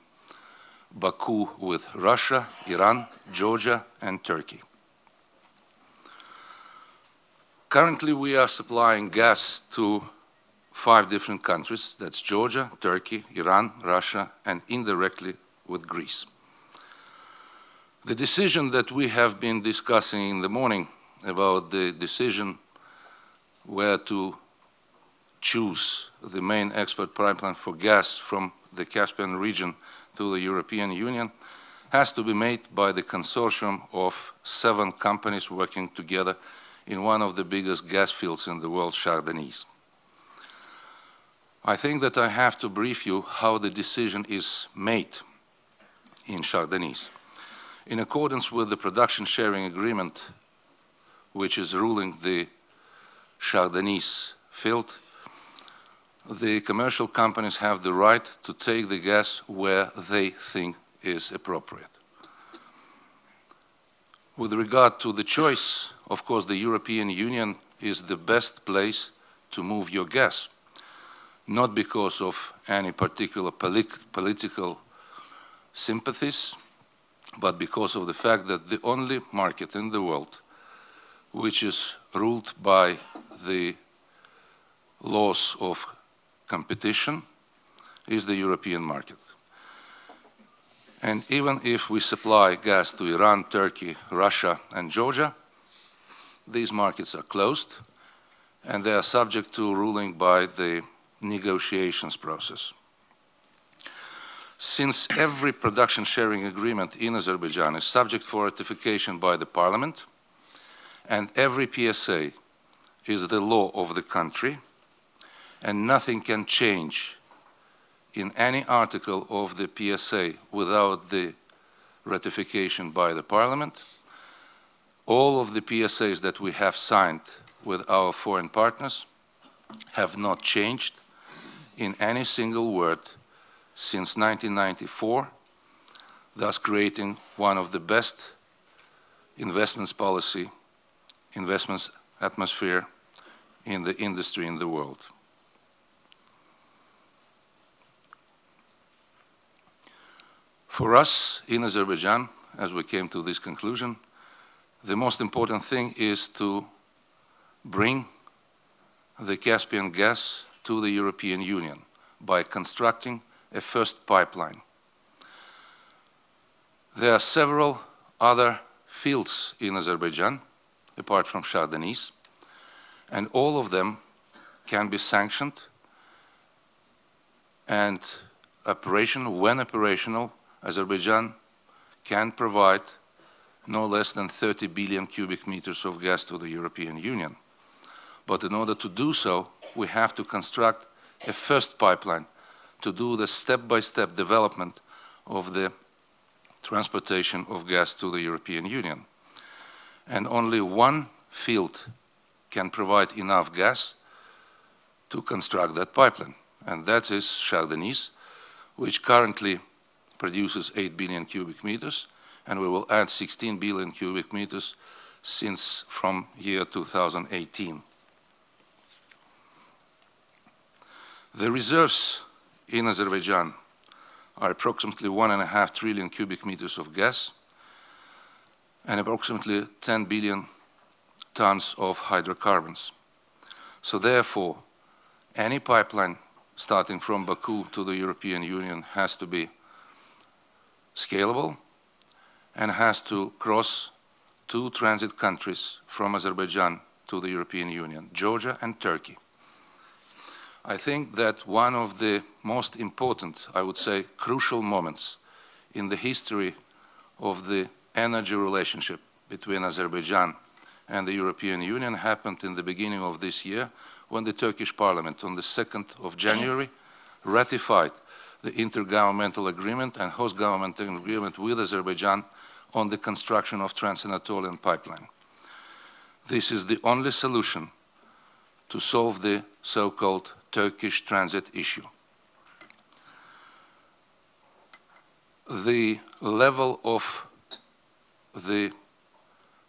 Baku with Russia, Iran, Georgia, and Turkey. Currently, we are supplying gas to 5 different countries. That's Georgia, Turkey, Iran, Russia, and indirectly with Greece. The decision that we have been discussing in the morning about the decision where to choose the main export pipeline for gas from the Caspian region to the European Union has to be made by the consortium of 7 companies working together in one of the biggest gas fields in the world, Shah Deniz. I think that I have to brief you how the decision is made in Shah Deniz. In accordance with the production sharing agreement, which is ruling the Shah Deniz field, the commercial companies have the right to take the gas where they think is appropriate. With regard to the choice, of course, the European Union is the best place to move your gas, not because of any particular political sympathies, but because of the fact that the only market in the world which is ruled by the laws of competition is the European market. And even if we supply gas to Iran, Turkey, Russia, and Georgia, these markets are closed, and they are subject to ruling by the negotiations process. Since every production sharing agreement in Azerbaijan is subject for ratification by the parliament, and every PSA is the law of the country, and nothing can change in any article of the PSA without the ratification by the parliament, all of the PSAs that we have signed with our foreign partners have not changed in any single word since 1994, thus creating one of the best investments policy, investments atmosphere in the industry in the world. For us in Azerbaijan, as we came to this conclusion, the most important thing is to bring the Caspian gas to the European Union by constructing a first pipeline. There are several other fields in Azerbaijan, apart from Shah Deniz, and all of them can be sanctioned and when operational, Azerbaijan can provide no less than 30 billion cubic meters of gas to the European Union. But in order to do so, we have to construct a first pipeline to do the step-by-step development of the transportation of gas to the European Union. And only one field can provide enough gas to construct that pipeline, and that is Shah Deniz, which currently produces 8 billion cubic meters, and we will add 16 billion cubic meters from year 2018. The reserves in Azerbaijan are approximately 1.5 trillion cubic meters of gas and approximately 10 billion tons of hydrocarbons. So therefore, any pipeline starting from Baku to the European Union has to be scalable and has to cross two transit countries from Azerbaijan to the European Union, Georgia and Turkey. I think that one of the most important, I would say, crucial moments in the history of the energy relationship between Azerbaijan and the European Union happened in the beginning of this year when the Turkish Parliament on the 2nd of January ratified the intergovernmental agreement and host governmental agreement with Azerbaijan on the construction of Trans-Anatolian pipeline. This is the only solution to solve the so-called Turkish transit issue. The level of the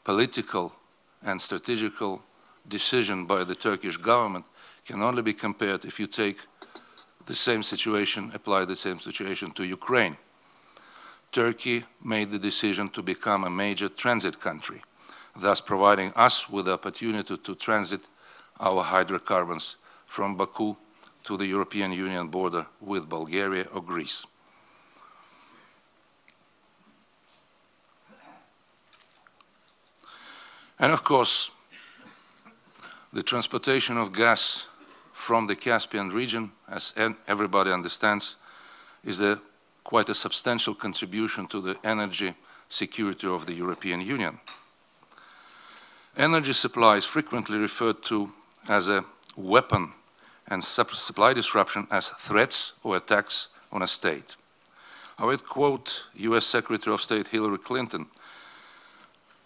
political and strategical decision by the Turkish government can only be compared if you take the same situation, apply the same situation to Ukraine. Turkey made the decision to become a major transit country, thus providing us with the opportunity to transit our hydrocarbons from Baku to the European Union border with Bulgaria or Greece. And of course, the transportation of gas from the Caspian region, as everybody understands, is quite a substantial contribution to the energy security of the European Union. Energy supply is frequently referred to as a weapon and supply disruption as threats or attacks on a state. I would quote US Secretary of State Hillary Clinton,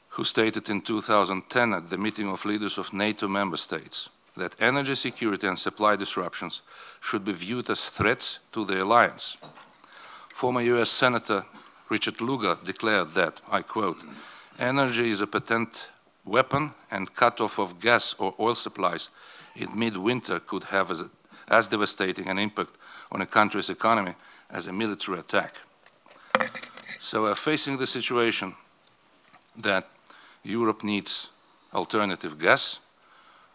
who stated in 2010 at the meeting of leaders of NATO member states that energy security and supply disruptions should be viewed as threats to the alliance. Former US Senator Richard Lugar declared that, I quote, "Energy is a potent weapon and cut-off of gas or oil supplies in midwinter could have as devastating an impact on a country's economy as a military attack." So we're facing the situation that Europe needs alternative gas,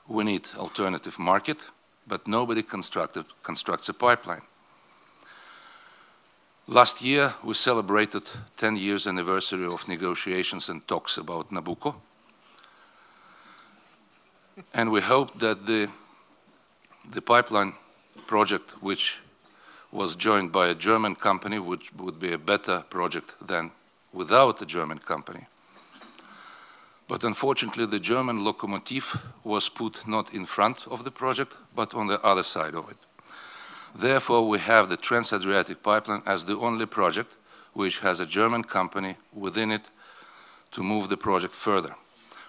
we need alternative market, but nobody constructs a pipeline. Last year, we celebrated 10 years anniversary of negotiations and talks about Nabucco. And we hope that the pipeline project, which was joined by a German company, which would be a better project than without a German company. But unfortunately, the German locomotive was put not in front of the project, but on the other side of it. Therefore, we have the Trans-Adriatic Pipeline as the only project which has a German company within it to move the project further.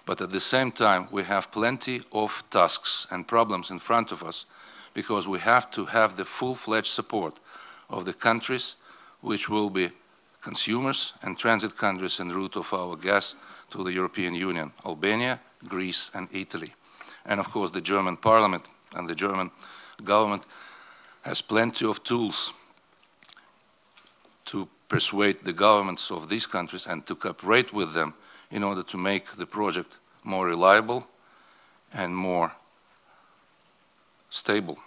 But at the same time, we have plenty of tasks and problems in front of us because we have to have the full-fledged support of the countries which will be consumers and transit countries en route of our gas to the European Union, Albania, Greece and Italy. And of course the German Parliament and the German government has plenty of tools to persuade the governments of these countries and to cooperate with them in order to make the project more reliable and more stable.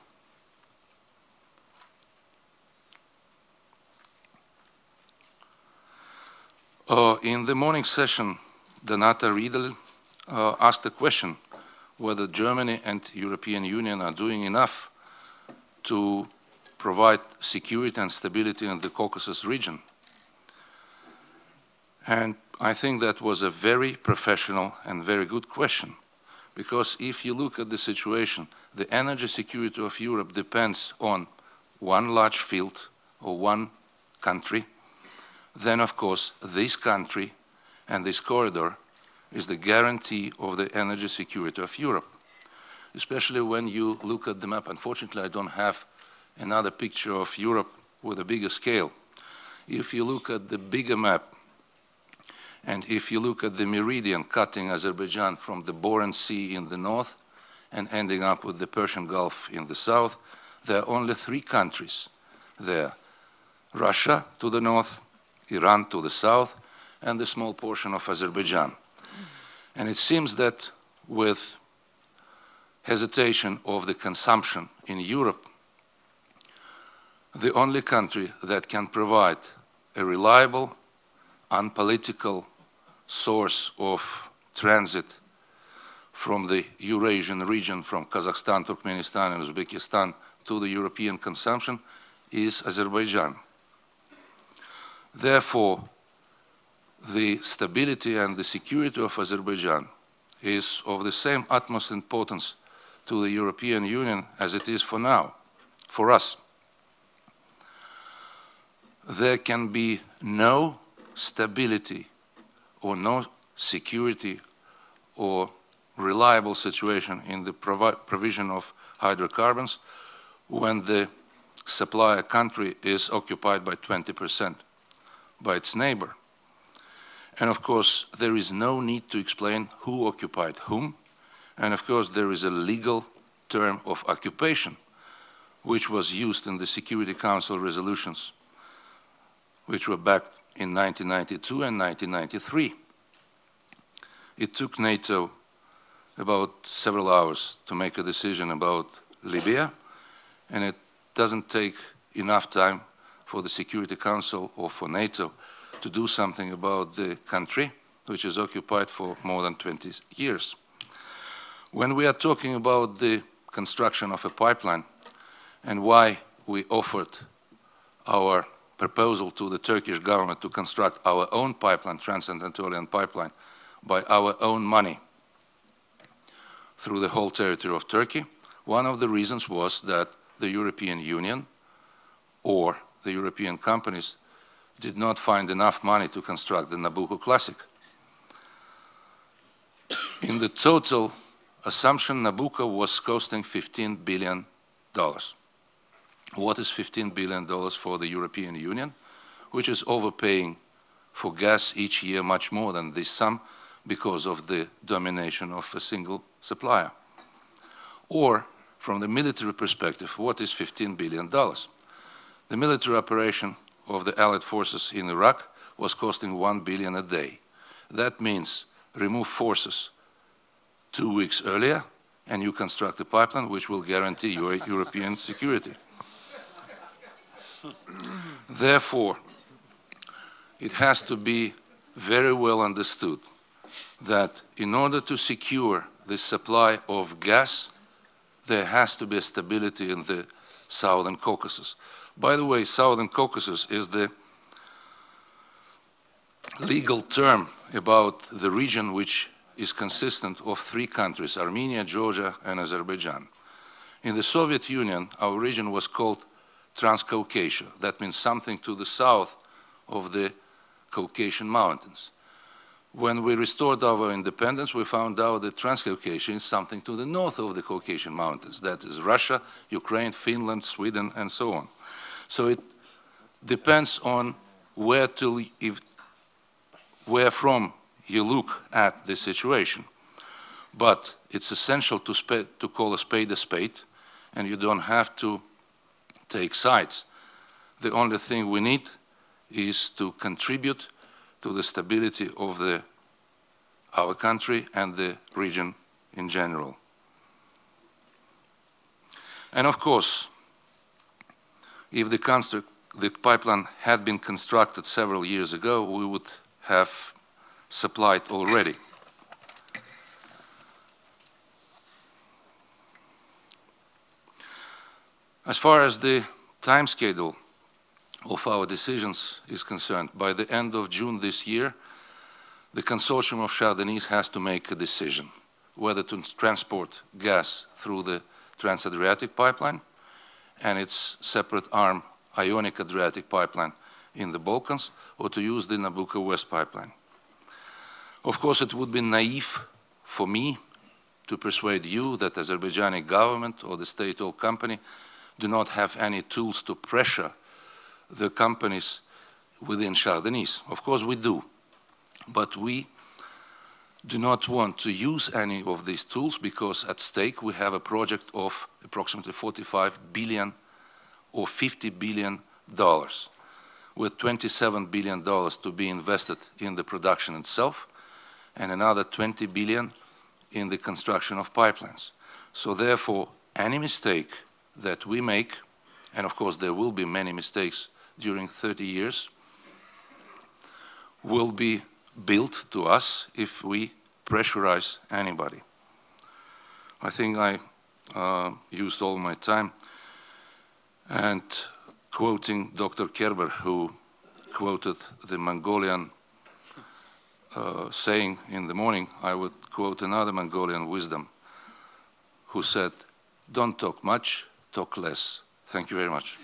In the morning session, Donata Riedel asked the question whether Germany and European Union are doing enough to provide security and stability in the Caucasus region. And I think that was a very professional and very good question, because if you look at the situation, the energy security of Europe depends on one large field or one country, then of course this country and this corridor is the guarantee of the energy security of Europe. Especially when you look at the map. Unfortunately, I don't have another picture of Europe with a bigger scale. If you look at the bigger map, and if you look at the meridian cutting Azerbaijan from the Barents Sea in the north and ending up with the Persian Gulf in the south, there are only 3 countries there. Russia to the north, Iran to the south, and the small portion of Azerbaijan. And it seems that with hesitation of the consumption in Europe, the only country that can provide a reliable, unpolitical source of transit from the Eurasian region, from Kazakhstan, Turkmenistan, and Uzbekistan to the European consumption is Azerbaijan. Therefore, the stability and the security of Azerbaijan is of the same utmost importance to the European Union as it is for now, for us. There can be no stability or no security or reliable situation in the provision of hydrocarbons when the supplier country is occupied by 20% by its neighbor. And of course, there is no need to explain who occupied whom. And of course, there is a legal term of occupation, which was used in the Security Council resolutions, which were back in 1992 and 1993. It took NATO about several hours to make a decision about Libya, and it doesn't take enough time for the Security Council or for NATO to do something about the country, which is occupied for more than 20 years. When we are talking about the construction of a pipeline and why we offered our proposal to the Turkish government to construct our own pipeline, Trans-Anatolian pipeline, by our own money through the whole territory of Turkey, one of the reasons was that the European Union or the European companies did not find enough money to construct the Nabucco Classic. In the total assumption, Nabucco was costing $15 billion. What is $15 billion for the European Union, which is overpaying for gas each year much more than this sum because of the domination of a single supplier? Or, from the military perspective, what is $15 billion? The military operation of the Allied forces in Iraq was costing $1 billion a day. That means remove forces 2 weeks earlier and you construct a pipeline which will guarantee your European security. Therefore, it has to be very well understood that in order to secure the supply of gas, there has to be a stability in the Southern Caucasus. By the way, Southern Caucasus is the legal term about the region which is consistent of 3 countries, Armenia, Georgia, and Azerbaijan. In the Soviet Union, our region was called Transcaucasia. That means something to the south of the Caucasian Mountains. when we restored our independence, we found out that Transcaucasia is something to the north of the Caucasian Mountains. That is Russia, Ukraine, Finland, Sweden, and so on. So it depends on where from you look at the situation. But it's essential to call a spade, and you don't have to take sides. The only thing we need is to contribute to the stability of our country and the region in general. And of course, if the pipeline had been constructed several years ago, we would have supplied already. As far as the time schedule of our decisions is concerned, by the end of June this year, the consortium of Chardonnays has to make a decision whether to transport gas through the Trans-Adriatic pipeline and its separate arm Ionic Adriatic pipeline in the Balkans, or to use the Nabucco West pipeline. Of course, it would be naive for me to persuade you that the Azerbaijani government or the state-owned company do not have any tools to pressure the companies within Chardonnays. Of course we do, but we do not want to use any of these tools because at stake we have a project of approximately 45 billion or $50 billion, with $27 billion to be invested in the production itself and another 20 billion in the construction of pipelines. So therefore, any mistake that we make, and of course there will be many mistakes during 30 years, will be built to us if we pressurize anybody. I think I used all my time, and quoting Dr. Kerber, who quoted the Mongolian saying in the morning, I would quote another Mongolian wisdom who said, "Don't talk much, talk less." Thank you very much.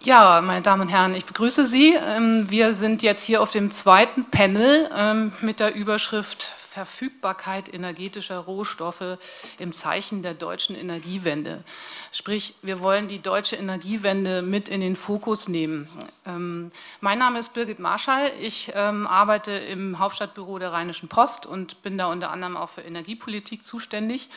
Ja, meine Damen und Herren, ich begrüße Sie. Wir sind jetzt hier auf dem zweiten Panel mit der Überschrift Verfügbarkeit energetischer Rohstoffe im Zeichen der deutschen Energiewende. Sprich, wir wollen die deutsche Energiewende mit in den Fokus nehmen. Mein Name ist Birgit Marschall. Ich arbeite im Hauptstadtbüro der Rheinischen Post und bin da unter anderem auch für Energiepolitik zuständig.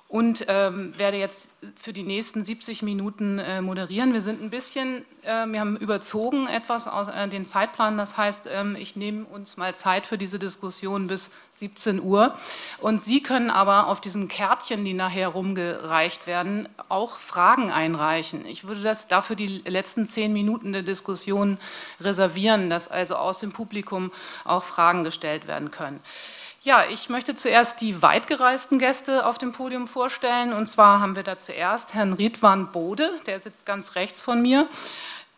Und werde jetzt für die nächsten 70 Minuten moderieren. Wir sind ein bisschen, wir haben überzogen etwas aus den Zeitplan, das heißt, ich nehme uns mal Zeit für diese Diskussion bis 17 Uhr. Und Sie können aber auf diesen Kärtchen, die nachher rumgereicht werden, auch Fragen einreichen. Ich würde das dafür die letzten 10 Minuten der Diskussion reservieren, dass also aus dem Publikum auch Fragen gestellt werden können. Ja, ich möchte zuerst die weitgereisten Gäste auf dem Podium vorstellen. Und zwar haben wir da zuerst Herrn Ridvan Bode, der sitzt ganz rechts von mir.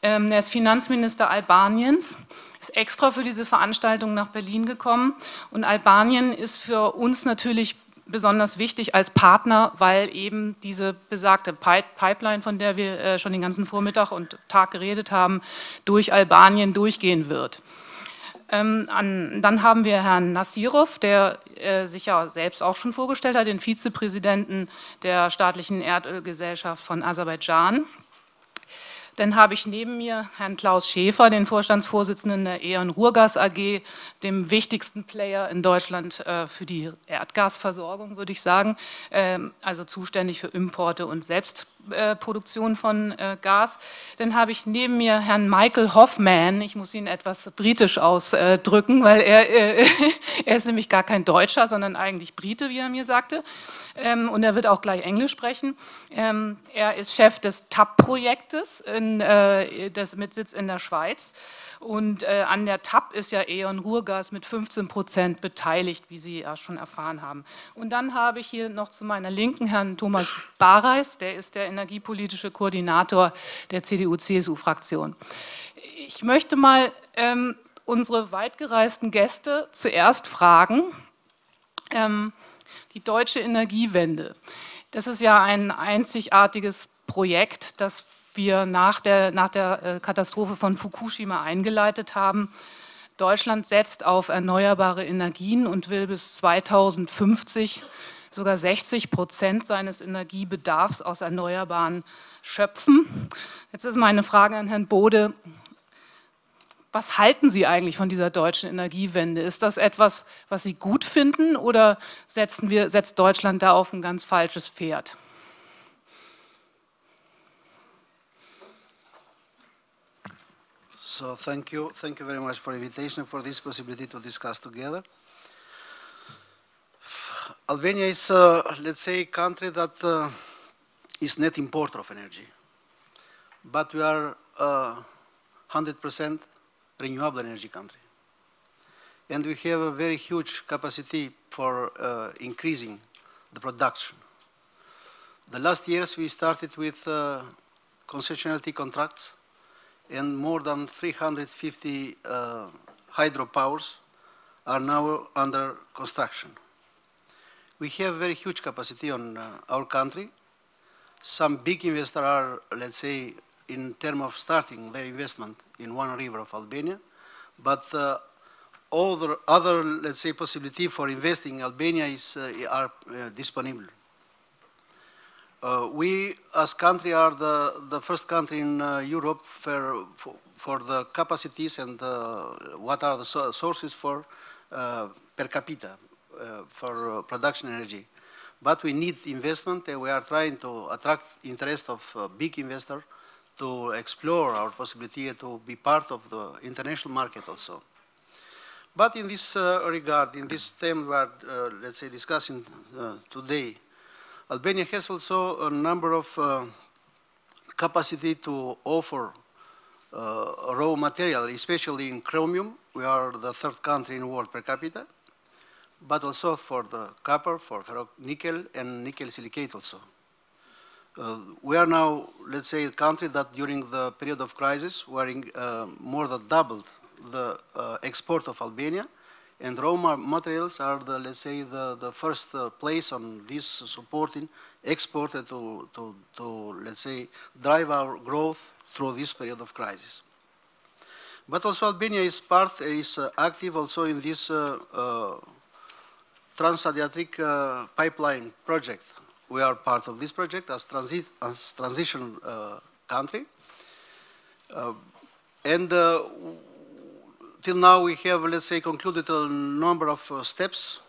Er ist Finanzminister Albaniens, ist extra für diese Veranstaltung nach Berlin gekommen. Und Albanien ist für uns natürlich besonders wichtig als Partner, weil eben diese besagte Pipeline, von der wir schon den ganzen Vormittag und Tag geredet haben, durch Albanien durchgehen wird. Dann haben wir Herrn Nasirov, der sich ja selbst auch schon vorgestellt hat, den Vizepräsidenten der staatlichen Erdölgesellschaft von Aserbaidschan. Dann habe ich neben mir Herrn Klaus Schäfer, den Vorstandsvorsitzenden der E.ON Ruhrgas AG, dem wichtigsten Player in Deutschland für die Erdgasversorgung, würde ich sagen, also zuständig für Importe und Selbstproduktion von Gas. Dann habe ich neben mir Herrn Michael Hoffman, ich muss ihn etwas britisch ausdrücken, weil er ist nämlich gar kein Deutscher, sondern eigentlich Brite, wie er mir sagte. Und er wird auch gleich Englisch sprechen. Er ist Chef des TAP-Projektes, mit Sitz in der Schweiz. Und an der TAP ist ja E.ON Ruhrgas mit 15% beteiligt, wie Sie ja schon erfahren haben. Und dann habe ich hier noch zu meiner Linken Herrn Thomas Bareis, der ist der energiepolitische Koordinator der CDU-CSU-Fraktion. Ich möchte mal unsere weitgereisten Gäste zuerst fragen, die deutsche Energiewende. Das ist ja ein einzigartiges Projekt, das wir nach der Katastrophe von Fukushima eingeleitet haben. Deutschland setzt auf erneuerbare Energien und will bis 2050 sogar 60% seines Energiebedarfs aus Erneuerbaren schöpfen. Jetzt ist meine Frage an Herrn Bode: Was halten Sie eigentlich von dieser deutschen Energiewende? Ist das etwas, was Sie gut finden, oder setzt Deutschland da auf ein ganz falsches Pferd? So thank you very much for the invitation, for this possibility to discuss together. Albania is, let's say, a country that is net importer of energy, but we are 100% renewable energy country, and we have a very huge capacity for increasing the production. The last years we started with concessionality contracts, and more than 350 hydropowers are now under construction. We have very huge capacity on our country. Some big investors are, let's say, in terms of starting their investment in one river of Albania, but all the other, let's say, possibility for investing in Albania are disponible. We, as country, are the first country in Europe for the capacities and what are the sources for per capita for production energy. But we need investment, and we are trying to attract interest of big investors to explore our possibility to be part of the international market also. But in this regard, in this theme we are, let's say, discussing today, Albania has also a number of capacity to offer raw material, especially in chromium. We are the third country in the world per capita, but also for the copper, for ferronickel and nickel silicate also. We are now, let's say, a country that during the period of crisis were more than doubled the export of Albania, and raw materials are the, let's say, the first place on this supporting export to, let's say, drive our growth through this period of crisis. But also Albania is active also in this Trans-Adriatic pipeline project. We are part of this project as transition country. Till now we have, let's say, concluded a number of steps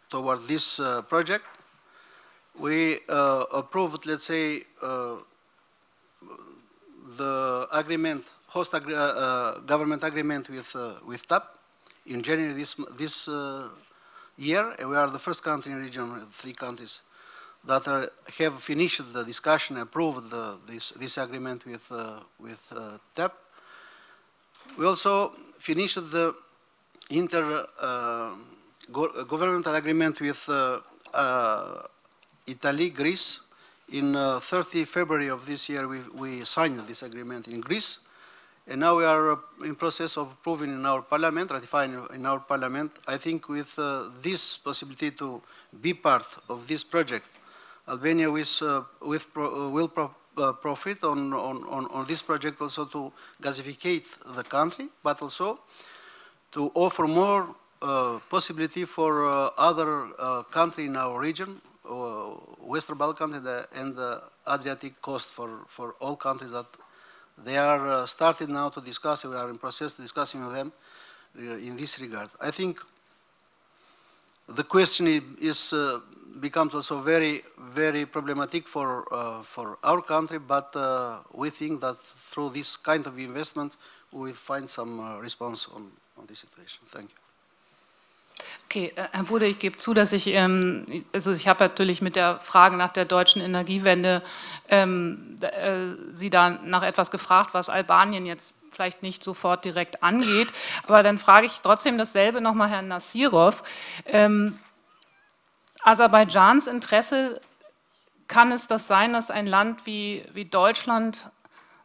toward this project. We approved, let's say, the agreement, government agreement with TAP in January this year, and we are the first country in the region, 3 countries, that have finished the discussion, approved this agreement with TAP. We also finished the governmental agreement with Italy, Greece. In 30 February of this year, we signed this agreement in Greece, and now we are in process of approving in our parliament, ratifying in our parliament. I think with this possibility to be part of this project, Albania will profit on this project also to gasificate the country, but also to offer more possibility for other countries in our region, Western Balkans and the Adriatic coast, for all countries that they are starting now to discuss. We are in process of discussing with them in this regard. I think the question becomes also very, very problematic for our country, but we think that through this kind of investment we will find some response on this situation. Thank you. Okay, Herr Bode, ich gebe zu, dass ich habe natürlich mit der Frage nach der deutschen Energiewende Sie da nach etwas gefragt, was Albanien jetzt vielleicht nicht sofort direkt angeht, aber dann frage ich trotzdem dasselbe nochmal Herrn Nasirov. Aserbaidschans Interesse, kann es das sein, dass ein Land wie Deutschland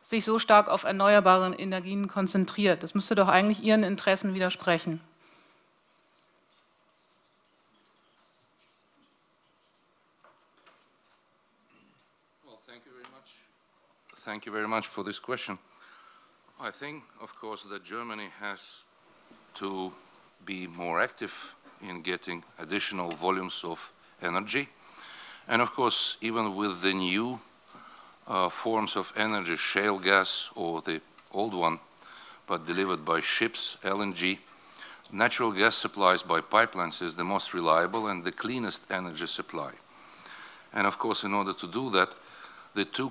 sich so stark auf erneuerbare Energien konzentriert? Das müsste doch eigentlich Ihren Interessen widersprechen. Well, thank you very much. Thank you very much for this question. I think, of course, that Germany has to be more active in getting additional volumes of energy. And of course, even with the new forms of energy, shale gas or the old one, but delivered by ships, LNG, natural gas supplies by pipelines is the most reliable and the cleanest energy supply. And of course, in order to do that, the two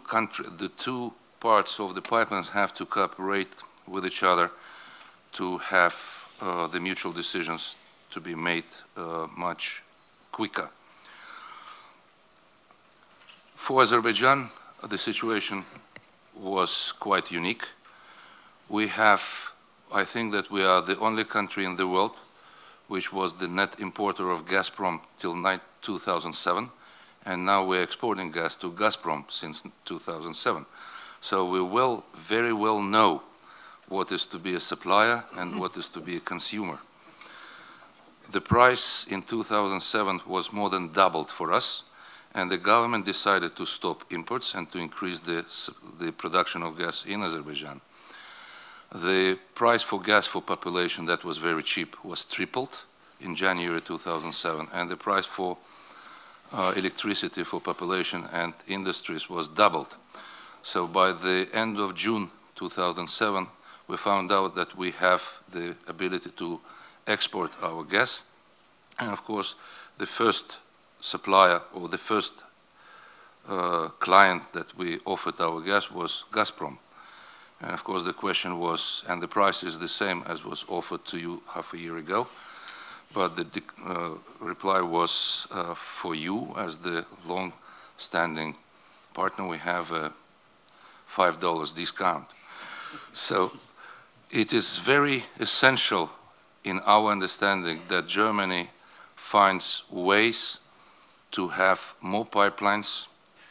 parts of the pipelines have to cooperate with each other to have the mutual decisions to be made much quicker. For Azerbaijan, the situation was quite unique. We have, I think that we are the only country in the world which was the net importer of Gazprom till 2007, and now we're exporting gas to Gazprom since 2007. So we very well know what is to be a supplier and what is to be a consumer. The price in 2007 was more than doubled for us, and the government decided to stop imports and to increase the production of gas in Azerbaijan. The price for gas for population that was very cheap was tripled in January 2007, and the price for electricity for population and industries was doubled. So by the end of June 2007, we found out that we have the ability to export our gas. And of course, the first supplier or the first client that we offered our gas was Gazprom. And of course, the question was, and the price is the same as was offered to you half a year ago, but the reply was for you as the long-standing partner, we have a $5 discount. So it is very essential in our understanding that Germany finds ways to have more pipelines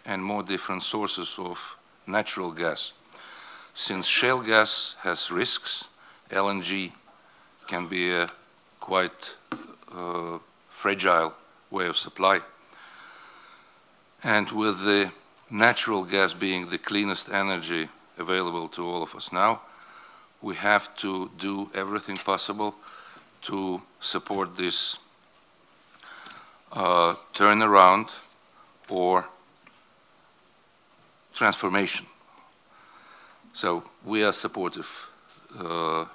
and more different sources of natural gas. Since shale gas has risks, LNG can be a quite fragile way of supply. And with the natural gas being the cleanest energy available to all of us now, we have to do everything possible to support this turnaround or transformation. So we are supportive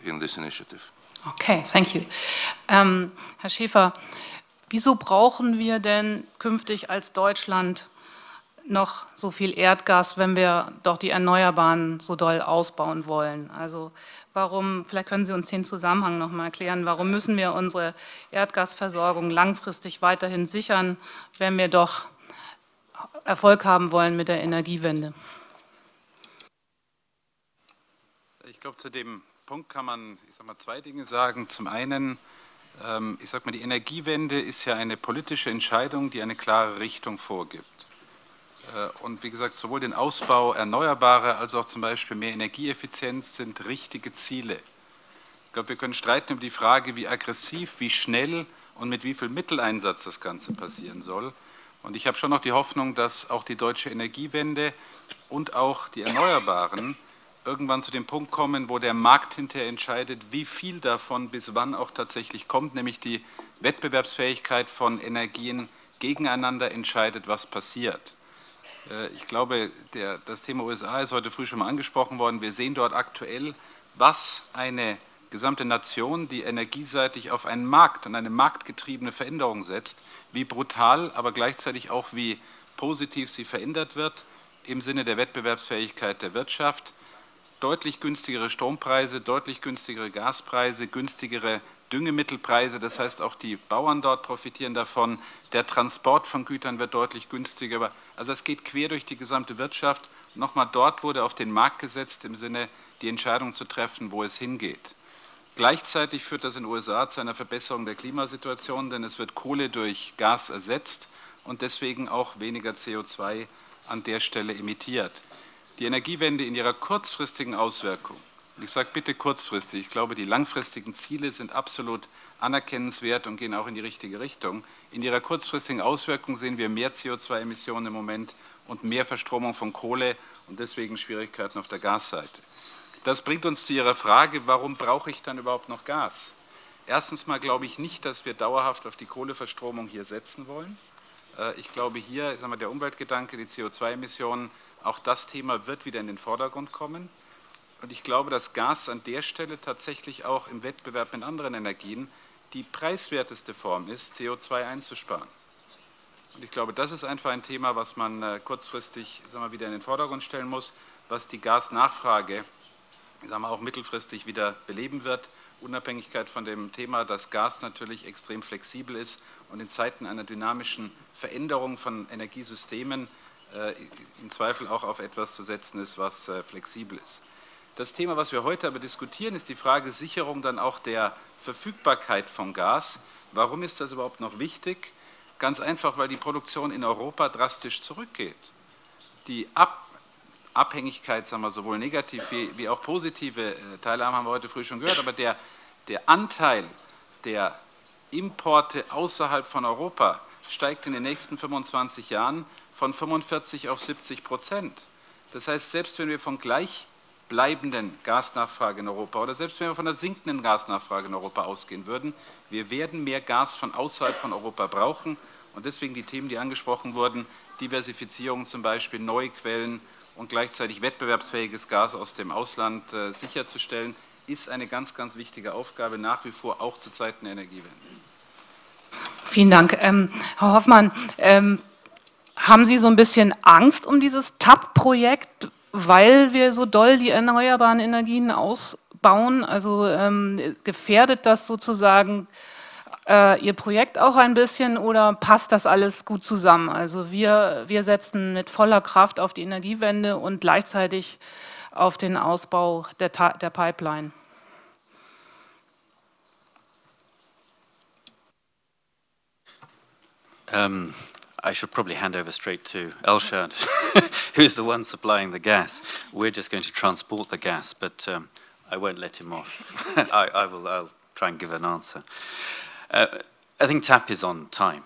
in this initiative. Okay, thank you. Herr Schäfer, wieso brauchen wir denn künftig als Deutschland noch so viel Erdgas, wenn wir doch die Erneuerbaren so doll ausbauen wollen? Also warum, vielleicht können Sie uns den Zusammenhang noch mal erklären, warum müssen wir unsere Erdgasversorgung langfristig weiterhin sichern, wenn wir doch Erfolg haben wollen mit der Energiewende? Ich glaube, zu dem Punkt kann man, ich sag mal, zwei Dinge sagen. Zum einen, ich sag mal, die Energiewende ist ja eine politische Entscheidung, die eine klare Richtung vorgibt. Und wie gesagt, sowohl den Ausbau erneuerbarer als auch zum Beispiel mehr Energieeffizienz sind richtige Ziele. Ich glaube, wir können streiten über die Frage, wie aggressiv, wie schnell und mit wie viel Mitteleinsatz das Ganze passieren soll. Und ich habe schon noch die Hoffnung, dass auch die deutsche Energiewende und auch die Erneuerbaren irgendwann zu dem Punkt kommen, wo der Markt hinterher entscheidet, wie viel davon bis wann auch tatsächlich kommt, nämlich die Wettbewerbsfähigkeit von Energien gegeneinander entscheidet, was passiert. Ich glaube, das Thema USA ist heute früh schon mal angesprochen worden. Wir sehen dort aktuell, was eine gesamte Nation, die energieseitig auf einen Markt und eine marktgetriebene Veränderung setzt, wie brutal, aber gleichzeitig auch wie positiv sie verändert wird im Sinne der Wettbewerbsfähigkeit der Wirtschaft. Deutlich günstigere Strompreise, deutlich günstigere Gaspreise, günstigere Düngemittelpreise, das heißt auch die Bauern dort profitieren davon, der Transport von Gütern wird deutlich günstiger, also es geht quer durch die gesamte Wirtschaft. Nochmal, dort wurde auf den Markt gesetzt, im Sinne, die Entscheidung zu treffen, wo es hingeht. Gleichzeitig führt das in den USA zu einer Verbesserung der Klimasituation, denn es wird Kohle durch Gas ersetzt und deswegen auch weniger CO2 an der Stelle emittiert. Die Energiewende in ihrer kurzfristigen Auswirkung, ich sage bitte kurzfristig, ich glaube, die langfristigen Ziele sind absolut anerkennenswert und gehen auch in die richtige Richtung. In ihrer kurzfristigen Auswirkung sehen wir mehr CO2-Emissionen im Moment und mehr Verstromung von Kohle. Und und deswegen Schwierigkeiten auf der Gasseite. Das bringt uns zu Ihrer Frage, warum brauche ich dann überhaupt noch Gas? Erstens mal glaube ich nicht, dass wir dauerhaft auf die Kohleverstromung hier setzen wollen. Ich glaube hier, sagen wir, der Umweltgedanke, die CO2-Emissionen, auch das Thema wird wieder in den Vordergrund kommen. Und ich glaube, dass Gas an der Stelle tatsächlich auch im Wettbewerb mit anderen Energien die preiswerteste Form ist, CO2 einzusparen. Und ich glaube, das ist einfach ein Thema, was man kurzfristig, sagen wir, wieder in den Vordergrund stellen muss, was die Gasnachfrage, sagen wir, auch mittelfristig wieder beleben wird. Unabhängigkeit von dem Thema, dass Gas natürlich extrem flexibel ist und in Zeiten einer dynamischen Veränderung von Energiesystemen im Zweifel auch auf etwas zu setzen ist, was flexibel ist. Das Thema, was wir heute aber diskutieren, ist die Frage Sicherung dann auch der Verfügbarkeit von Gas. Warum ist das überhaupt noch wichtig? Ganz einfach, weil die Produktion in Europa drastisch zurückgeht. Die Abhängigkeit, sagen wir, sowohl negativ wie auch positive Teile haben wir heute früh schon gehört, aber der Anteil der Importe außerhalb von Europa steigt in den nächsten 25 Jahren von 45 auf 70%. Das heißt, selbst wenn wir von gleichbleibenden Gasnachfrage in Europa oder selbst wenn wir von einer sinkenden Gasnachfrage in Europa ausgehen würden, wir werden mehr Gas von außerhalb von Europa brauchen und deswegen die Themen, die angesprochen wurden, Diversifizierung zum Beispiel, neue Quellen und gleichzeitig wettbewerbsfähiges Gas aus dem Ausland sicherzustellen, ist eine ganz, ganz wichtige Aufgabe, nach wie vor auch zu Zeiten der Energiewende. Vielen Dank. Herr Hoffmann, haben Sie so ein bisschen Angst um dieses TAP-Projekt, weil wir so doll die erneuerbaren Energien ausbauen? Also gefährdet das sozusagen Ihr Projekt auch ein bisschen oder passt das alles gut zusammen? Also wir setzen mit voller Kraft auf die Energiewende und gleichzeitig auf den Ausbau der Pipeline. I should probably hand over straight to Elshad, who's the one supplying the gas. We're just going to transport the gas, but I won't let him off. I'll try and give an answer. I think TAP is on time,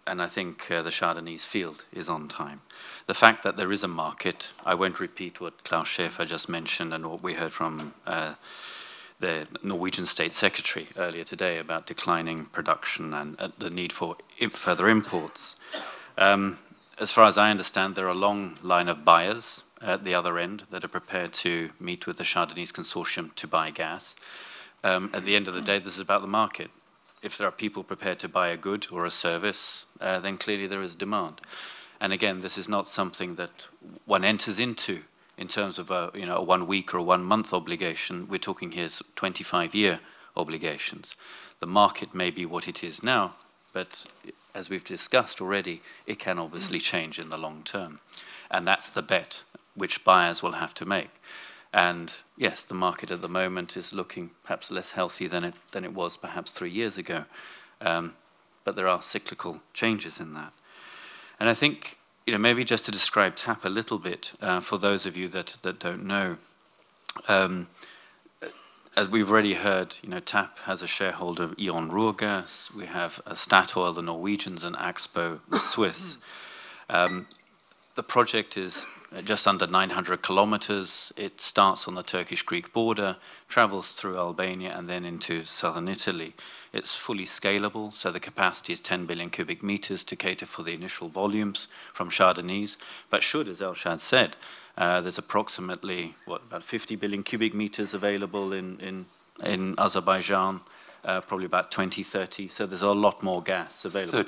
and I think the Chardonnay's field is on time. The fact that there is a market, I won't repeat what Klaus Schäfer just mentioned and what we heard from the Norwegian State Secretary earlier today about declining production and the need for further imports. As far as I understand, there are a long line of buyers at the other end that are prepared to meet with the Chardonnay's consortium to buy gas. At the end of the day, this is about the market. If there are people prepared to buy a good or a service, then clearly there is demand. And again, this is not something that one enters into in terms of a 1 week or a 1 month obligation. We're talking here 25-year obligations. The market may be what it is now, but as we've discussed already, it can obviously change in the long term. And that's the bet which buyers will have to make. And yes, the market at the moment is looking perhaps less healthy than it was perhaps 3 years ago. But there are cyclical changes in that. And I think, maybe just to describe TAP a little bit, for those of you that don't know, as we've already heard, TAP has a shareholder, E.ON Ruhrgas. We have Statoil, the Norwegians, and Axpo, the Swiss. The project is just under 900 kilometers. It starts on the Turkish-Greek border, travels through Albania, and then into southern Italy. It's fully scalable, so the capacity is 10 billion cubic meters to cater for the initial volumes from Chardonnays. But should, as Elshad said, there's approximately, about 50 billion cubic meters available in Azerbaijan, probably about 2030. So there's a lot more gas available.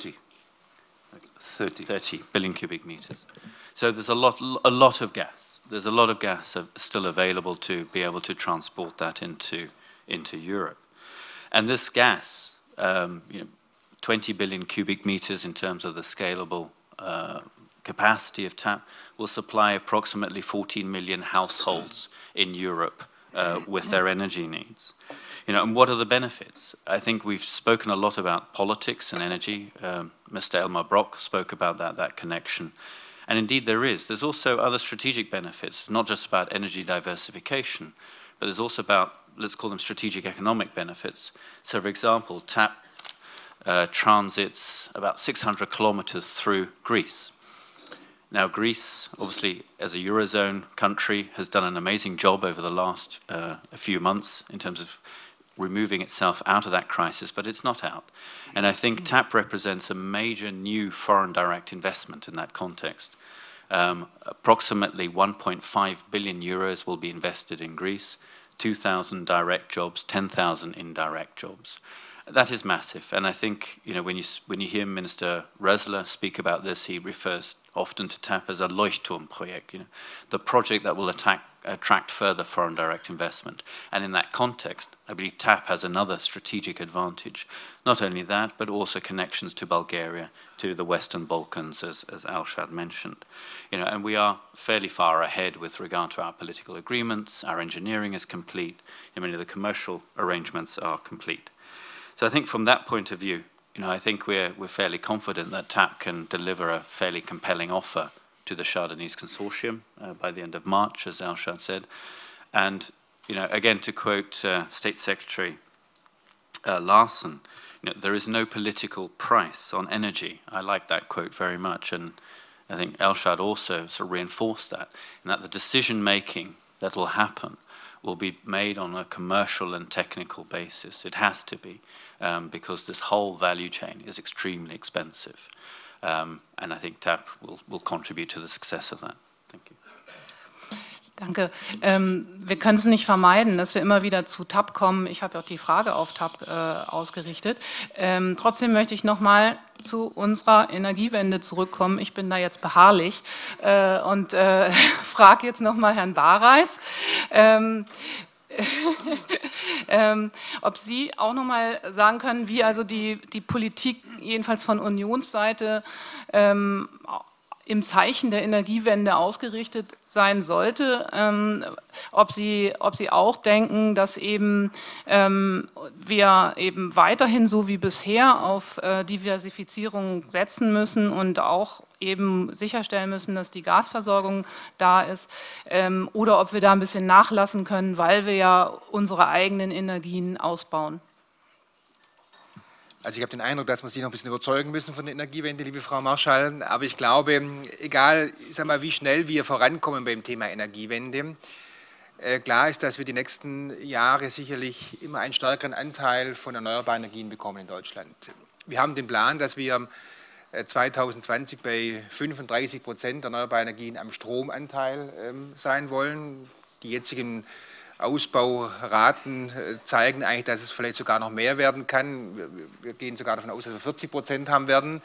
30 billion cubic meters. So there's a lot of gas. There's a lot of gas still available to be able to transport that into Europe. And this gas, 20 billion cubic meters in terms of the scalable capacity of TAP, will supply approximately 14 million households in Europe with their energy needs. And what are the benefits? I think we've spoken a lot about politics and energy. Mr. Elmar Brok spoke about that connection. And indeed there is. There's also other strategic benefits. It's not just about energy diversification, but there's also about, let's call them strategic economic benefits. So for example, TAP transits about 600 kilometers through Greece. Now, Greece, obviously, as a Eurozone country, has done an amazing job over the last a few months in terms of removing itself out of that crisis, but it's not out. And I think TAP represents a major new foreign direct investment in that context. Approximately 1.5 billion euros will be invested in Greece, 2,000 direct jobs, 10,000 indirect jobs. That is massive, and I think when you hear Minister Rösler speak about this, he refers often to TAP as a Leuchtturmprojekt, the project that will attract further foreign direct investment. And in that context, I believe TAP has another strategic advantage. Not only that, but also connections to Bulgaria, to the Western Balkans, as Alshad mentioned. And we are fairly far ahead with regard to our political agreements. Our engineering is complete. Many of the commercial arrangements are complete. So I think from that point of view, I think we're fairly confident that TAP can deliver a fairly compelling offer to the Chardonnay's consortium by the end of March, as Alshad said. And, again, to quote State Secretary Larsen, there is no political price on energy. I like that quote very much, and I think Alshad also sort of reinforced that, and that the decision-making that will happen will be made on a commercial and technical basis. It has to be, because this whole value chain is extremely expensive. And I think TAP will contribute to the success of that. Thank you. Danke. Wir können es nicht vermeiden, dass wir immer wieder zu TAP kommen. Ich habe auch die Frage auf TAP ausgerichtet. Trotzdem möchte ich noch mal zu unserer Energiewende zurückkommen. Ich bin da jetzt beharrlich und frage jetzt noch mal Herrn Bareis, ob Sie auch noch mal sagen können, wie also die Politik jedenfalls von Unionsseite im Zeichen der Energiewende ausgerichtet sein sollte, ob Sie auch denken, dass eben wir eben weiterhin so wie bisher auf Diversifizierung setzen müssen und auch eben sicherstellen müssen, dass die Gasversorgung da ist, oder ob wir da ein bisschen nachlassen können, weil wir ja unsere eigenen Energien ausbauen. Also ich habe den Eindruck, dass wir Sie noch ein bisschen überzeugen müssen von der Energiewende, liebe Frau Marschall. Aber ich glaube, egal wie schnell wir vorankommen beim Thema Energiewende, klar ist, dass wir die nächsten Jahre sicherlich immer einen stärkeren Anteil von erneuerbaren Energien bekommen in Deutschland. Wir haben den Plan, dass wir 2020 bei 35% erneuerbare Energien am Stromanteil sein wollen. Die jetzigen Ausbauraten zeigen eigentlich, dass es vielleicht sogar noch mehr werden kann. Wir gehen sogar davon aus, dass wir 40% haben werden.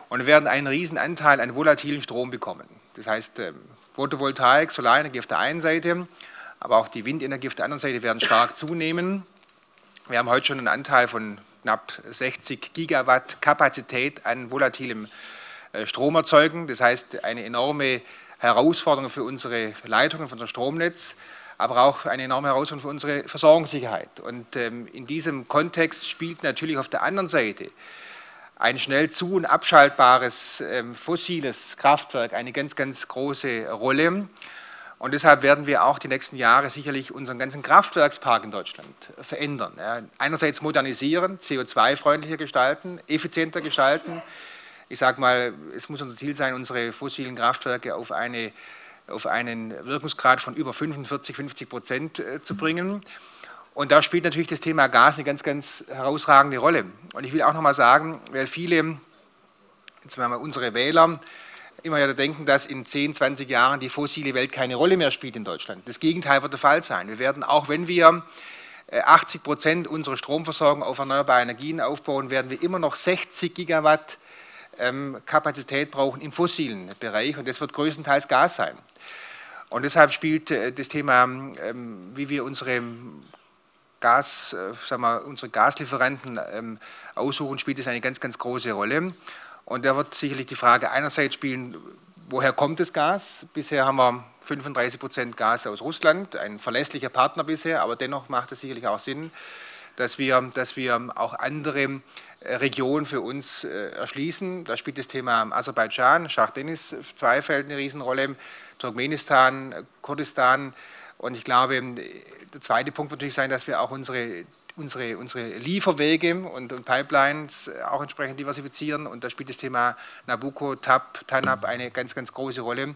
Und wir werden einen riesen Anteil an volatilen Strom bekommen. Das heißt, Photovoltaik, Solarenergie auf der einen Seite, aber auch die Windenergie auf der anderen Seite werden stark zunehmen. Wir haben heute schon einen Anteil von knapp 60 Gigawatt Kapazität an volatilem Stromerzeugen. Das heißt, eine enorme Herausforderung für unsere Leitungen, für unser Stromnetz, aber auch eine enorme Herausforderung für unsere Versorgungssicherheit. Und in diesem Kontext spielt natürlich auf der anderen Seite ein schnell zu- und abschaltbares fossiles Kraftwerk eine ganz, ganz große Rolle. Und deshalb werden wir auch die nächsten Jahre sicherlich unseren ganzen Kraftwerkspark in Deutschland verändern. Ja, einerseits modernisieren, CO2-freundlicher gestalten, effizienter gestalten. Ich sage mal, es muss unser Ziel sein, unsere fossilen Kraftwerke auf einen Wirkungsgrad von über 45–50% zu bringen. Und da spielt natürlich das Thema Gas eine ganz, ganz herausragende Rolle. Und ich will auch noch mal sagen, weil viele, jetzt mal unsere Wähler, immer ja denken, dass in 10, 20 Jahren die fossile Welt keine Rolle mehr spielt in Deutschland. Das Gegenteil wird der Fall sein. Wir werden, auch wenn wir 80% unserer Stromversorgung auf erneuerbare Energien aufbauen, werden wir immer noch 60 Gigawatt Kapazität brauchen im fossilen Bereich, und das wird größtenteils Gas sein. Und deshalb spielt das Thema, wie wir unsere Gaslieferanten aussuchen, spielt es eine ganz, ganz große Rolle. Und da wird sicherlich die Frage einerseits spielen, woher kommt das Gas? Bisher haben wir 35% Gas aus Russland, ein verlässlicher Partner bisher, aber dennoch macht es sicherlich auch Sinn, dass wir auch andere Regionen für uns erschließen. Da spielt das Thema Aserbaidschan, Schach-Denis-Zweifeld eine Riesenrolle, Turkmenistan, Kurdistan. Und ich glaube, der zweite Punkt wird natürlich sein, dass wir auch unsere unsere Lieferwege und Pipelines auch entsprechend diversifizieren. Und da spielt das Thema Nabucco, TANAP eine ganz, ganz große Rolle.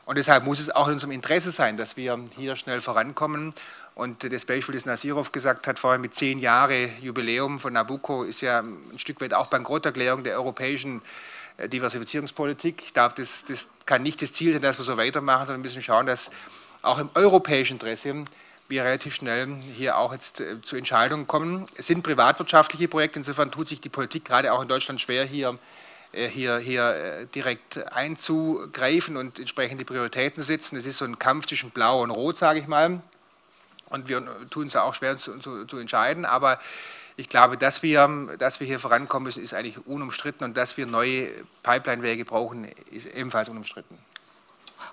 Und deshalb muss es auch in unserem Interesse sein, dass wir hier schnell vorankommen. Und das Beispiel, das Nasirov gesagt hat, vorhin mit 10 Jahre Jubiläum von Nabucco, ist ja ein Stück weit auch Bankrotterklärung der europäischen Diversifizierungspolitik. Ich glaube, das kann nicht das Ziel sein, dass wir so weitermachen, sondern wir müssen schauen, dass auch im europäischen Interesse wir relativ schnell hier auch jetzt zu Entscheidungen kommen. Es sind privatwirtschaftliche Projekte, insofern tut sich die Politik gerade auch in Deutschland schwer, hier direkt einzugreifen und entsprechend die Prioritäten setzen. Es ist so ein Kampf zwischen Blau und Rot, sage ich mal. Und wir tun es auch schwer zu entscheiden. Aber ich glaube, dass wir hier vorankommen müssen, ist eigentlich unumstritten. Und dass wir neue Pipeline-Wege brauchen, ist ebenfalls unumstritten.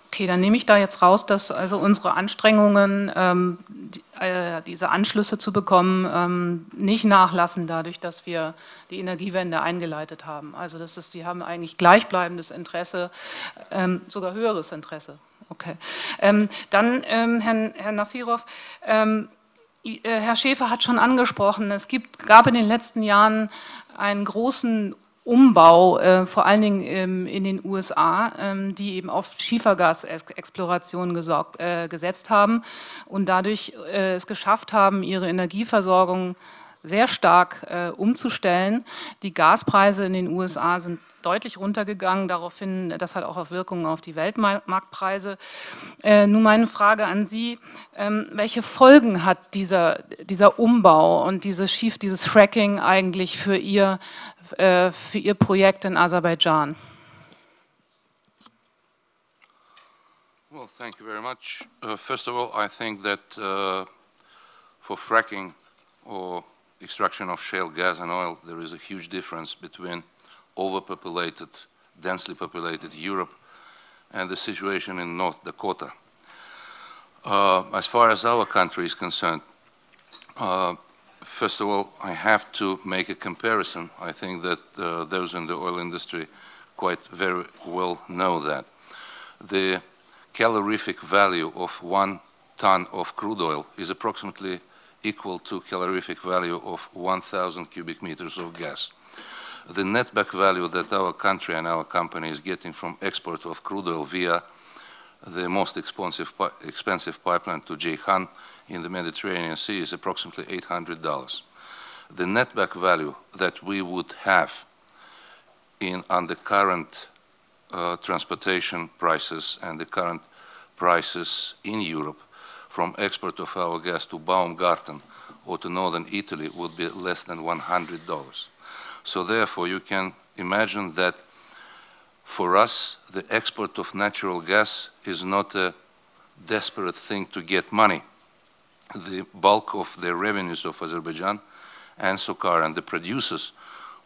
Okay, dann nehme ich da jetzt raus, dass also unsere Anstrengungen, diese Anschlüsse zu bekommen, nicht nachlassen dadurch, dass wir die Energiewende eingeleitet haben. Also die haben eigentlich gleichbleibendes Interesse, sogar höheres Interesse. Okay. Dann, Herr Nasirov, Herr Schäfer hat schon angesprochen, es gab in den letzten Jahren einen großen Umbau, vor allen Dingen in den USA, die eben auf Schiefergasexploration gesetzt haben und dadurch es geschafft haben, ihre Energieversorgung sehr stark umzustellen. Die Gaspreise in den USA sind deutlich runtergegangen, daraufhin, das hat auch Wirkungen auf die Weltmarktpreise. Nun meine Frage an Sie, welche Folgen hat dieser Umbau und dieses Fracking eigentlich für Ihr Projekt in Aserbaidschan? Well, thank you very much. First of all, I think that for fracking or extraction of shale gas and oil, there is a huge difference between overpopulated, densely populated Europe and the situation in North Dakota. As far as our country is concerned, first of all, I have to make a comparison. I think that those in the oil industry quite very well know that. The calorific value of 1 ton of crude oil is approximately equal to calorific value of 1,000 cubic meters of gas. The netback value that our country and our company is getting from export of crude oil via the most expensive pipeline to Ceyhan in the Mediterranean Sea is approximately $800. The netback value that we would have on the current transportation prices and the current prices in Europe from export of our gas to Baumgarten or to northern Italy would be less than $100. So therefore, you can imagine that for us, the export of natural gas is not a desperate thing to get money. The bulk of the revenues of Azerbaijan and SOCAR and the producers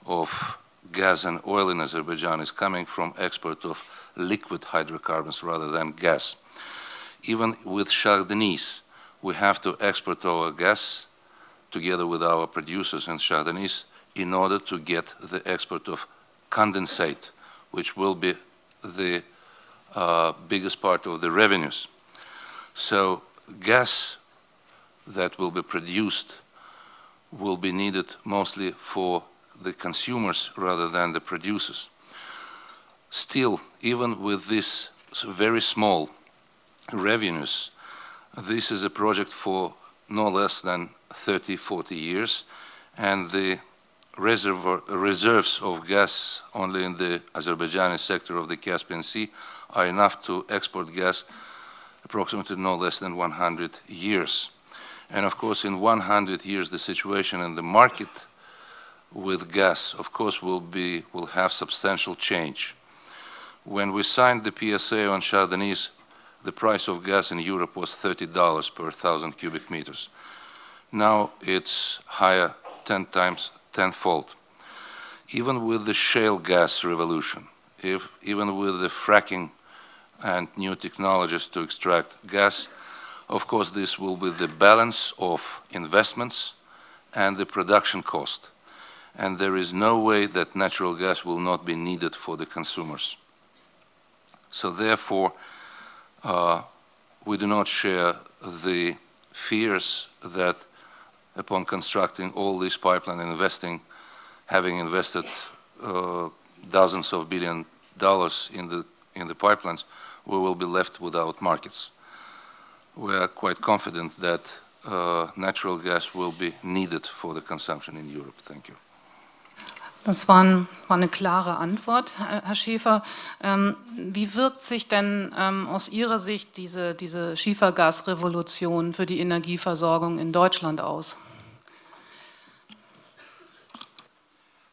of gas and oil in Azerbaijan is coming from export of liquid hydrocarbons rather than gas. Even with Shah Deniz, we have to export our gas together with our producers in Shah Deniz in order to get the export of condensate, which will be the biggest part of the revenues. So gas that will be produced will be needed mostly for the consumers rather than the producers. Still, even with this very small revenues, this is a project for no less than 30, 40 years, and the reserves of gas only in the Azerbaijani sector of the Caspian Sea are enough to export gas approximately no less than 100 years. And of course, in 100 years, the situation in the market with gas, of course, will have substantial change. When we signed the PSA on Shah Deniz, the price of gas in Europe was $30 per 1,000 cubic meters. Now it's higher, tenfold. Even with the shale gas revolution, even with the fracking and new technologies to extract gas, of course, this will be the balance of investments and the production cost. And there is no way that natural gas will not be needed for the consumers. So therefore, we do not share the fears that upon constructing all these pipelines and having invested dozens of billion dollars in the pipelines, we will be left without markets. We are quite confident that natural gas will be needed for the consumption in Europe. Thank you. Das war eine klare Antwort, Herr Schäfer. Wie wirkt sich denn aus Ihrer Sicht diese Schiefergasrevolution für die Energieversorgung in Deutschland aus?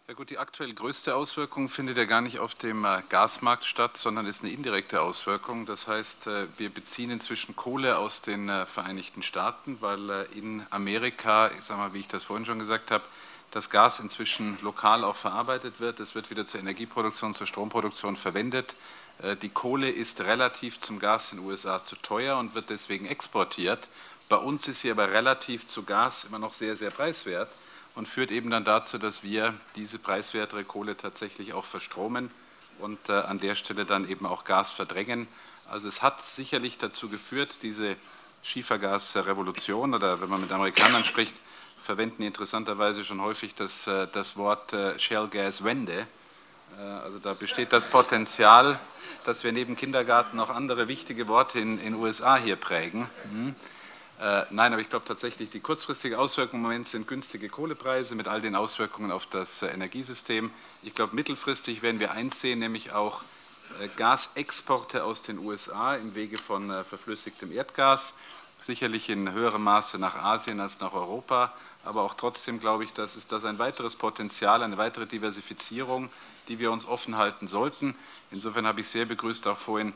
Ja gut, die aktuell größte Auswirkung findet ja gar nicht auf dem Gasmarkt statt, sondern ist eine indirekte Auswirkung. Das heißt, wir beziehen inzwischen Kohle aus den Vereinigten Staaten, weil in Amerika, ich sage mal, wie ich das vorhin schon gesagt habe, das Gas inzwischen lokal auch verarbeitet wird. Es wird wieder zur Energieproduktion, zur Stromproduktion verwendet. Die Kohle ist relativ zum Gas in den USA zu teuer und wird deswegen exportiert. Bei uns ist sie aber relativ zu Gas immer noch sehr, sehr preiswert und führt eben dann dazu, dass wir diese preiswertere Kohle tatsächlich auch verstromen und an der Stelle dann eben auch Gas verdrängen. Also es hat sicherlich dazu geführt, diese Schiefergasrevolution, oder wenn man mit Amerikanern spricht, verwenden die interessanterweise schon häufig das Wort Shale Gas Wende. Also da besteht das Potenzial, dass wir neben Kindergarten auch andere wichtige Worte in den USA hier prägen. Nein, aber ich glaube tatsächlich, die kurzfristige Auswirkung im Moment sind günstige Kohlepreise mit all den Auswirkungen auf das Energiesystem. Ich glaube, mittelfristig werden wir eins sehen, nämlich auch Gasexporte aus den USA im Wege von verflüssigtem Erdgas, sicherlich in höherem Maße nach Asien als nach Europa, aber auch trotzdem glaube ich, dass das ein weiteres Potenzial, eine weitere Diversifizierung, die wir uns offen halten sollten. Insofern habe ich sehr begrüßt auch vorhin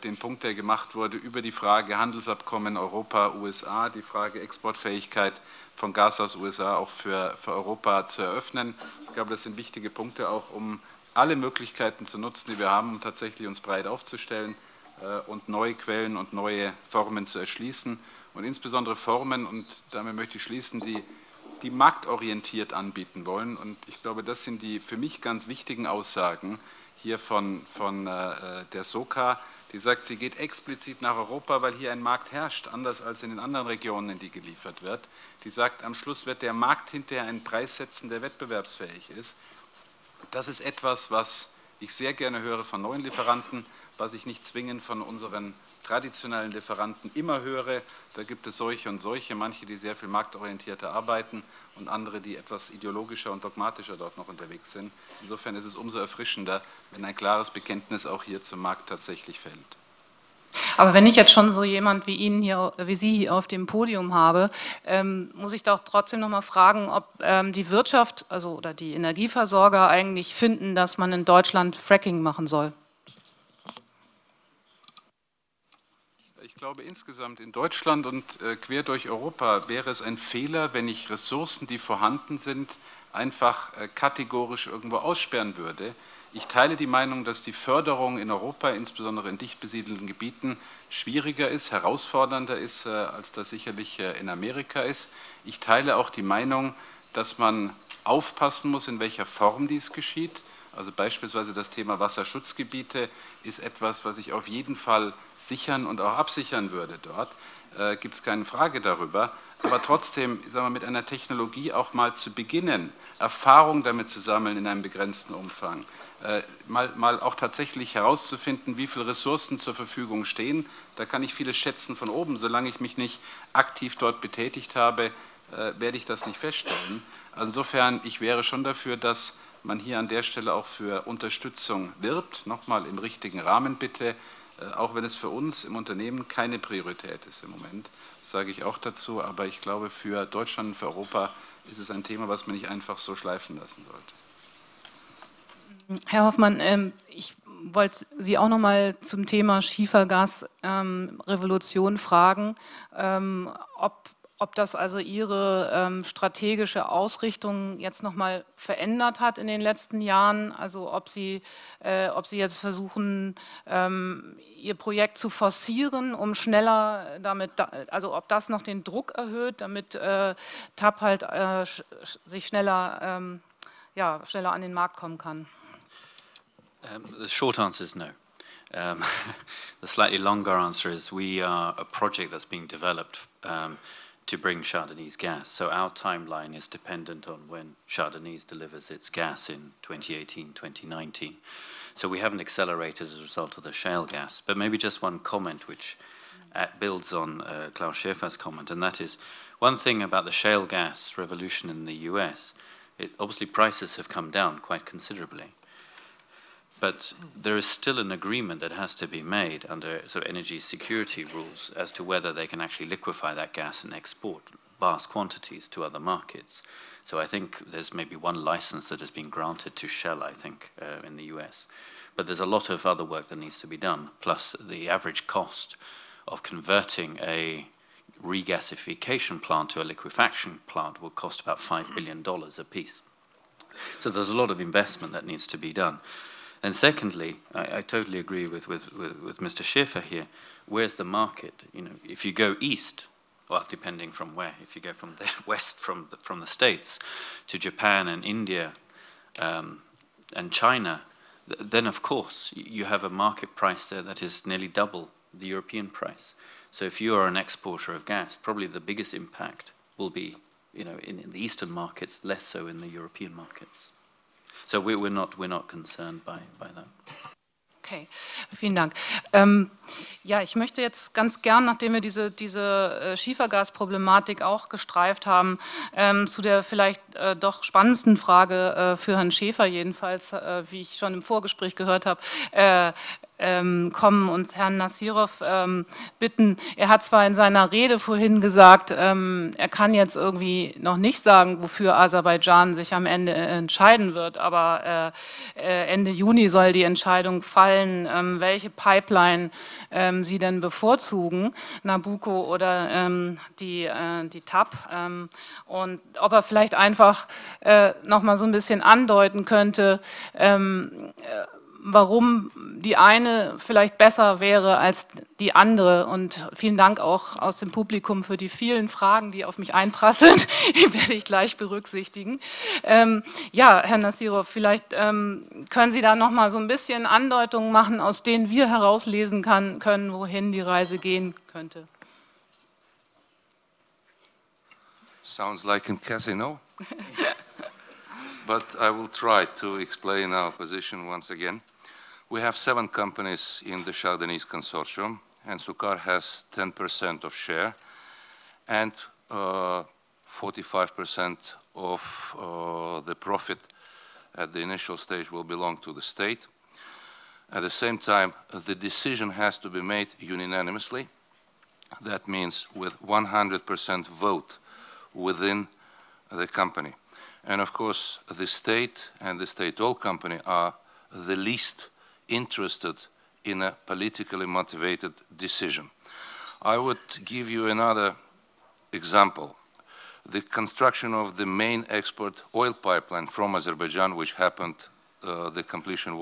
den Punkt, der gemacht wurde, über die Frage Handelsabkommen Europa-USA, die Frage Exportfähigkeit von Gas aus USA auch für Europa zu eröffnen. Ich glaube, das sind wichtige Punkte auch, um alle Möglichkeiten zu nutzen, die wir haben, um tatsächlich uns breit aufzustellen und neue Quellen und neue Formen zu erschließen. Und insbesondere Formen, und damit möchte ich schließen, die marktorientiert anbieten wollen. Und ich glaube, das sind die für mich ganz wichtigen Aussagen hier von der SOKA, die sagt, sie geht explizit nach Europa, weil hier ein Markt herrscht, anders als in den anderen Regionen, in die geliefert wird. Die sagt, am Schluss wird der Markt hinterher einen Preis setzen, der wettbewerbsfähig ist. Das ist etwas, was ich sehr gerne höre von neuen Lieferanten, was ich nicht zwingend von unseren traditionellen Lieferanten immer höre. Da gibt es solche und solche, manche, die sehr viel marktorientierter arbeiten und andere, die etwas ideologischer und dogmatischer dort noch unterwegs sind. Insofern ist es umso erfrischender, wenn ein klares Bekenntnis auch hier zum Markt tatsächlich fällt. Aber wenn ich jetzt schon so jemand wie wie Sie hier auf dem Podium habe, muss ich doch trotzdem noch mal fragen, ob die Wirtschaft, oder die Energieversorger eigentlich finden, dass man in Deutschland Fracking machen soll. Ich glaube, insgesamt in Deutschland und quer durch Europa wäre es ein Fehler, wenn ich Ressourcen, die vorhanden sind, einfach kategorisch irgendwo aussperren würde. Ich teile die Meinung, dass die Förderung in Europa, insbesondere in dicht besiedelten Gebieten, schwieriger ist, herausfordernder ist, als das sicherlich in Amerika ist. Ich teile auch die Meinung, dass man aufpassen muss, in welcher Form dies geschieht. Also beispielsweise das Thema Wasserschutzgebiete ist etwas, was ich auf jeden Fall sichern und auch absichern würde dort. Gibt es keine Frage darüber. Aber trotzdem, sagen wir, mit einer Technologie auch mal zu beginnen, Erfahrung damit zu sammeln in einem begrenzten Umfang, mal auch tatsächlich herauszufinden, wie viele Ressourcen zur Verfügung stehen. Da kann ich vieles schätzen von oben. Solange ich mich nicht aktiv dort betätigt habe, werde ich das nicht feststellen. Also insofern, ich wäre schon dafür, dass man hier an der Stelle auch für Unterstützung wirbt, nochmal im richtigen Rahmen bitte, auch wenn es für uns im Unternehmen keine Priorität ist im Moment, das sage ich auch dazu, aber ich glaube, für Deutschland und für Europa ist es ein Thema, was man nicht einfach so schleifen lassen sollte. Herr Hoffmann, ich wollte Sie auch noch mal zum Thema Schiefergasrevolution fragen, ob das also Ihre strategische Ausrichtung jetzt noch mal verändert hat in den letzten Jahren, also ob Sie jetzt versuchen, Ihr Projekt zu forcieren, um schneller damit, also ob das noch den Druck erhöht, damit TAP halt sich schneller an den Markt kommen kann. The short answer is no. The slightly longer answer is we are a project that's being developed to bring Shah Deniz gas. So our timeline is dependent on when Shah Deniz delivers its gas in 2018, 2019. So we haven't accelerated as a result of the shale gas. But maybe just one comment which builds on Klaus Schäfer's comment, and that is one thing about the shale gas revolution in the US. Obviously prices have come down quite considerably. But there is still an agreement that has to be made under sort of energy security rules as to whether they can actually liquefy that gas and export vast quantities to other markets. So I think there's maybe one license that has been granted to Shell, I think, in the US. But there's a lot of other work that needs to be done, plus the average cost of converting a regasification plant to a liquefaction plant will cost about $5 billion a piece. So there's a lot of investment that needs to be done. And secondly, I totally agree with Mr. Schäfer here. Where's the market? You know, if you go east, well, depending from where, if you go from the west, from the States to Japan and India and China, then of course you have a market price there that is nearly double the European price. So if you are an exporter of gas, probably the biggest impact will be, you know, in the eastern markets, less so in the European markets. So we're not concerned by that. Okay, vielen Dank. Ja, ich möchte jetzt ganz gern, nachdem wir diese Schiefergasproblematik auch gestreift haben, zu der vielleicht doch spannendsten Frage für Herrn Schäfer jedenfalls, wie ich schon im Vorgespräch gehört habe, kommen und Herrn Nasirov bitten. Er hat zwar in seiner Rede vorhin gesagt, er kann jetzt irgendwie noch nicht sagen, wofür Aserbaidschan sich am Ende entscheiden wird, aber Ende Juni soll die Entscheidung fallen, welche Pipeline sie denn bevorzugen, Nabucco oder die TAP, und ob er vielleicht einfach noch mal so ein bisschen andeuten könnte, warum die eine vielleicht besser wäre als die andere. Und vielen Dank auch aus dem Publikum für die vielen Fragen, die auf mich einprasseln. Die werde ich gleich berücksichtigen. Ja, Herr Nasirov, vielleicht können Sie da noch mal so ein bisschen Andeutungen machen, aus denen wir herauslesen können, wohin die Reise gehen könnte. Sounds like a casino. But I will try to explain our position once again. We have 7 companies in the Shah Deniz consortium, and Sukar has 10% of share, and 45% of the profit at the initial stage will belong to the state. At the same time, the decision has to be made unanimously. That means with 100% vote within the company. And of course, the state and the state-owned company are the least interested in a politically motivated decision. I would give you another example. The construction of the main export oil pipeline from Azerbaijan, which happened, the completion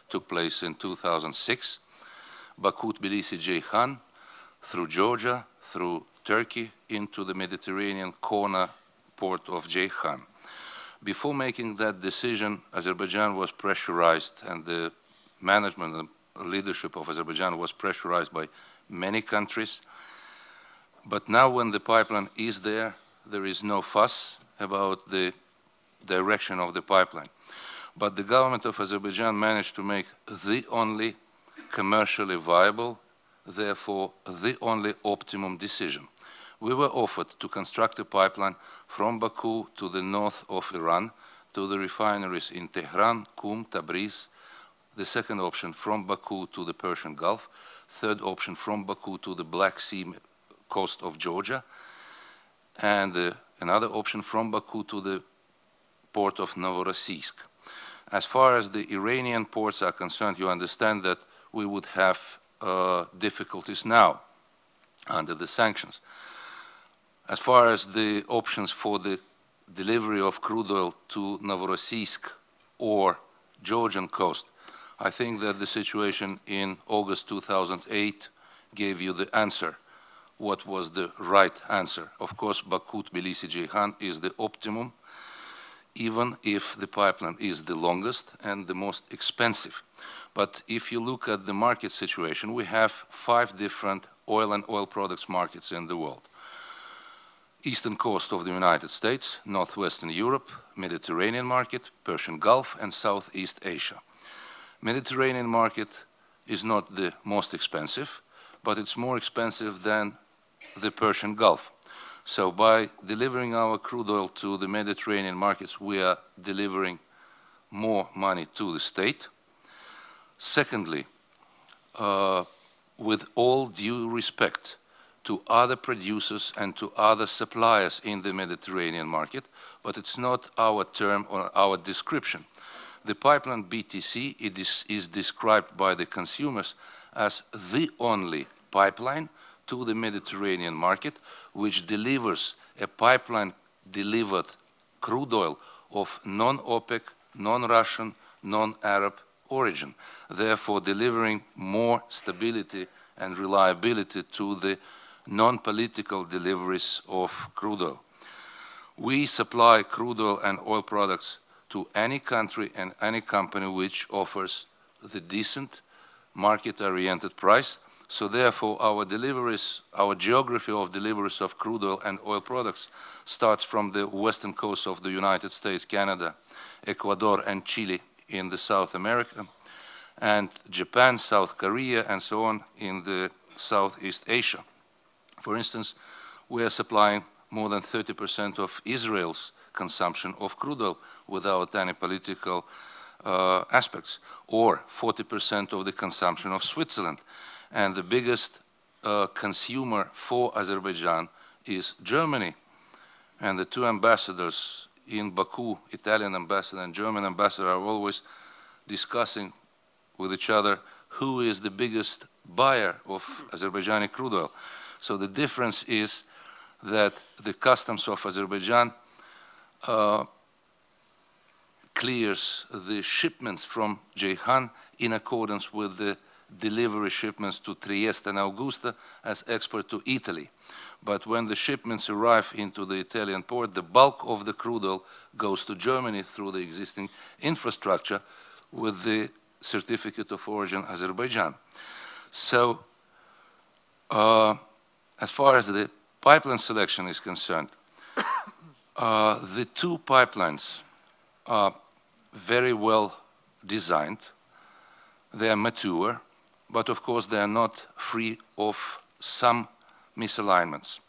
took place in 2006, Baku-Tbilisi-Ceyhan, through Georgia, through Turkey, into the Mediterranean corner port of Ceyhan. Before making that decision, Azerbaijan was pressurized, and the management and leadership of Azerbaijan was pressurized by many countries. But now when the pipeline is there, there is no fuss about the direction of the pipeline. But the government of Azerbaijan managed to make the only commercially viable, therefore the only optimum decision. We were offered to construct a pipeline from Baku to the north of Iran, to the refineries in Tehran, Qum, Tabriz. The second option from Baku to the Persian Gulf. Third option from Baku to the Black Sea coast of Georgia. And another option from Baku to the port of Novorossiysk. As far as the Iranian ports are concerned, you understand that we would have difficulties now under the sanctions. As far as the options for the delivery of crude oil to Novorossiysk or Georgian coast, I think that the situation in August 2008 gave you the answer. What was the right answer? Of course, Baku-Tbilisi-Ceyhan is the optimum, even if the pipeline is the longest and the most expensive. But if you look at the market situation, we have 5 different oil and oil products markets in the world. eastern coast of the United States, northwestern Europe, Mediterranean market, Persian Gulf, and Southeast Asia. Mediterranean market is not the most expensive, but it's more expensive than the Persian Gulf. So by delivering our crude oil to the Mediterranean markets, we are delivering more money to the state. Secondly, with all due respect to other producers and to other suppliers in the Mediterranean market, but it's not our term or our description. The pipeline BTC is described by the consumers as the only pipeline to the Mediterranean market, which delivers a pipeline delivered crude oil of non-OPEC, non-Russian, non-Arab origin, therefore delivering more stability and reliability to the non-political deliveries of crude oil. We supply crude oil and oil products to any country and any company which offers the decent market-oriented price. So therefore our deliveries, our geography of deliveries of crude oil and oil products starts from the western coast of the United States, Canada, Ecuador and Chile in the South America, and Japan, South Korea and so on in the Southeast Asia. For instance, we are supplying more than 30% of Israel's consumption of crude oil without any political aspects, or 40% of the consumption of Switzerland. And the biggest consumer for Azerbaijan is Germany. And the two ambassadors in Baku, Italian ambassador and German ambassador, are always discussing with each other who is the biggest buyer of Azerbaijani crude oil. So the difference is that the customs of Azerbaijan clears the shipments from Ceyhan in accordance with the delivery shipments to Trieste and Augusta as export to Italy. But when the shipments arrive into the Italian port, the bulk of the crude oil goes to Germany through the existing infrastructure with the certificate of origin Azerbaijan. So as far as the pipeline selection is concerned, the two pipelines are very well designed. They are mature, but of course they are not free of some misalignments.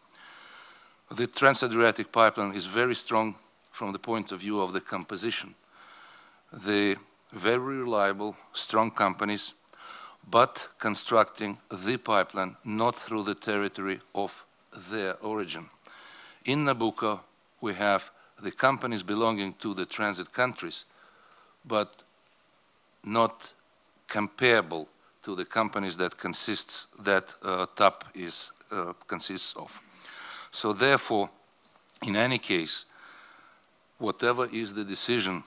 The Trans-Adriatic pipeline is very strong from the point of view of the composition. The very reliable, strong companies, but constructing the pipeline not through the territory of their origin. In Nabucco, we have the companies belonging to the transit countries, but not comparable to the companies that TAP consists of. So therefore, in any case, whatever is the decision,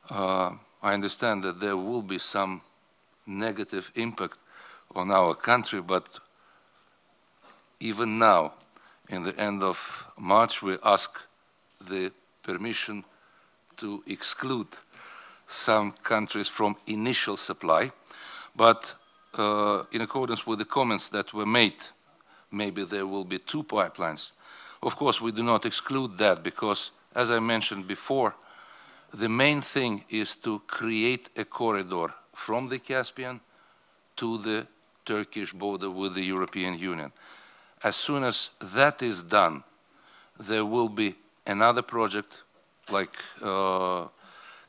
I understand that there will be some negative impact on our country, but even now, in the end of March, we ask the permission to exclude some countries from initial supply. But in accordance with the comments that were made, maybe there will be two pipelines. Of course, we do not exclude that because, as I mentioned before, the main thing is to create a corridor from the Caspian to the Turkish border with the European Union. As soon as that is done, there will be another project like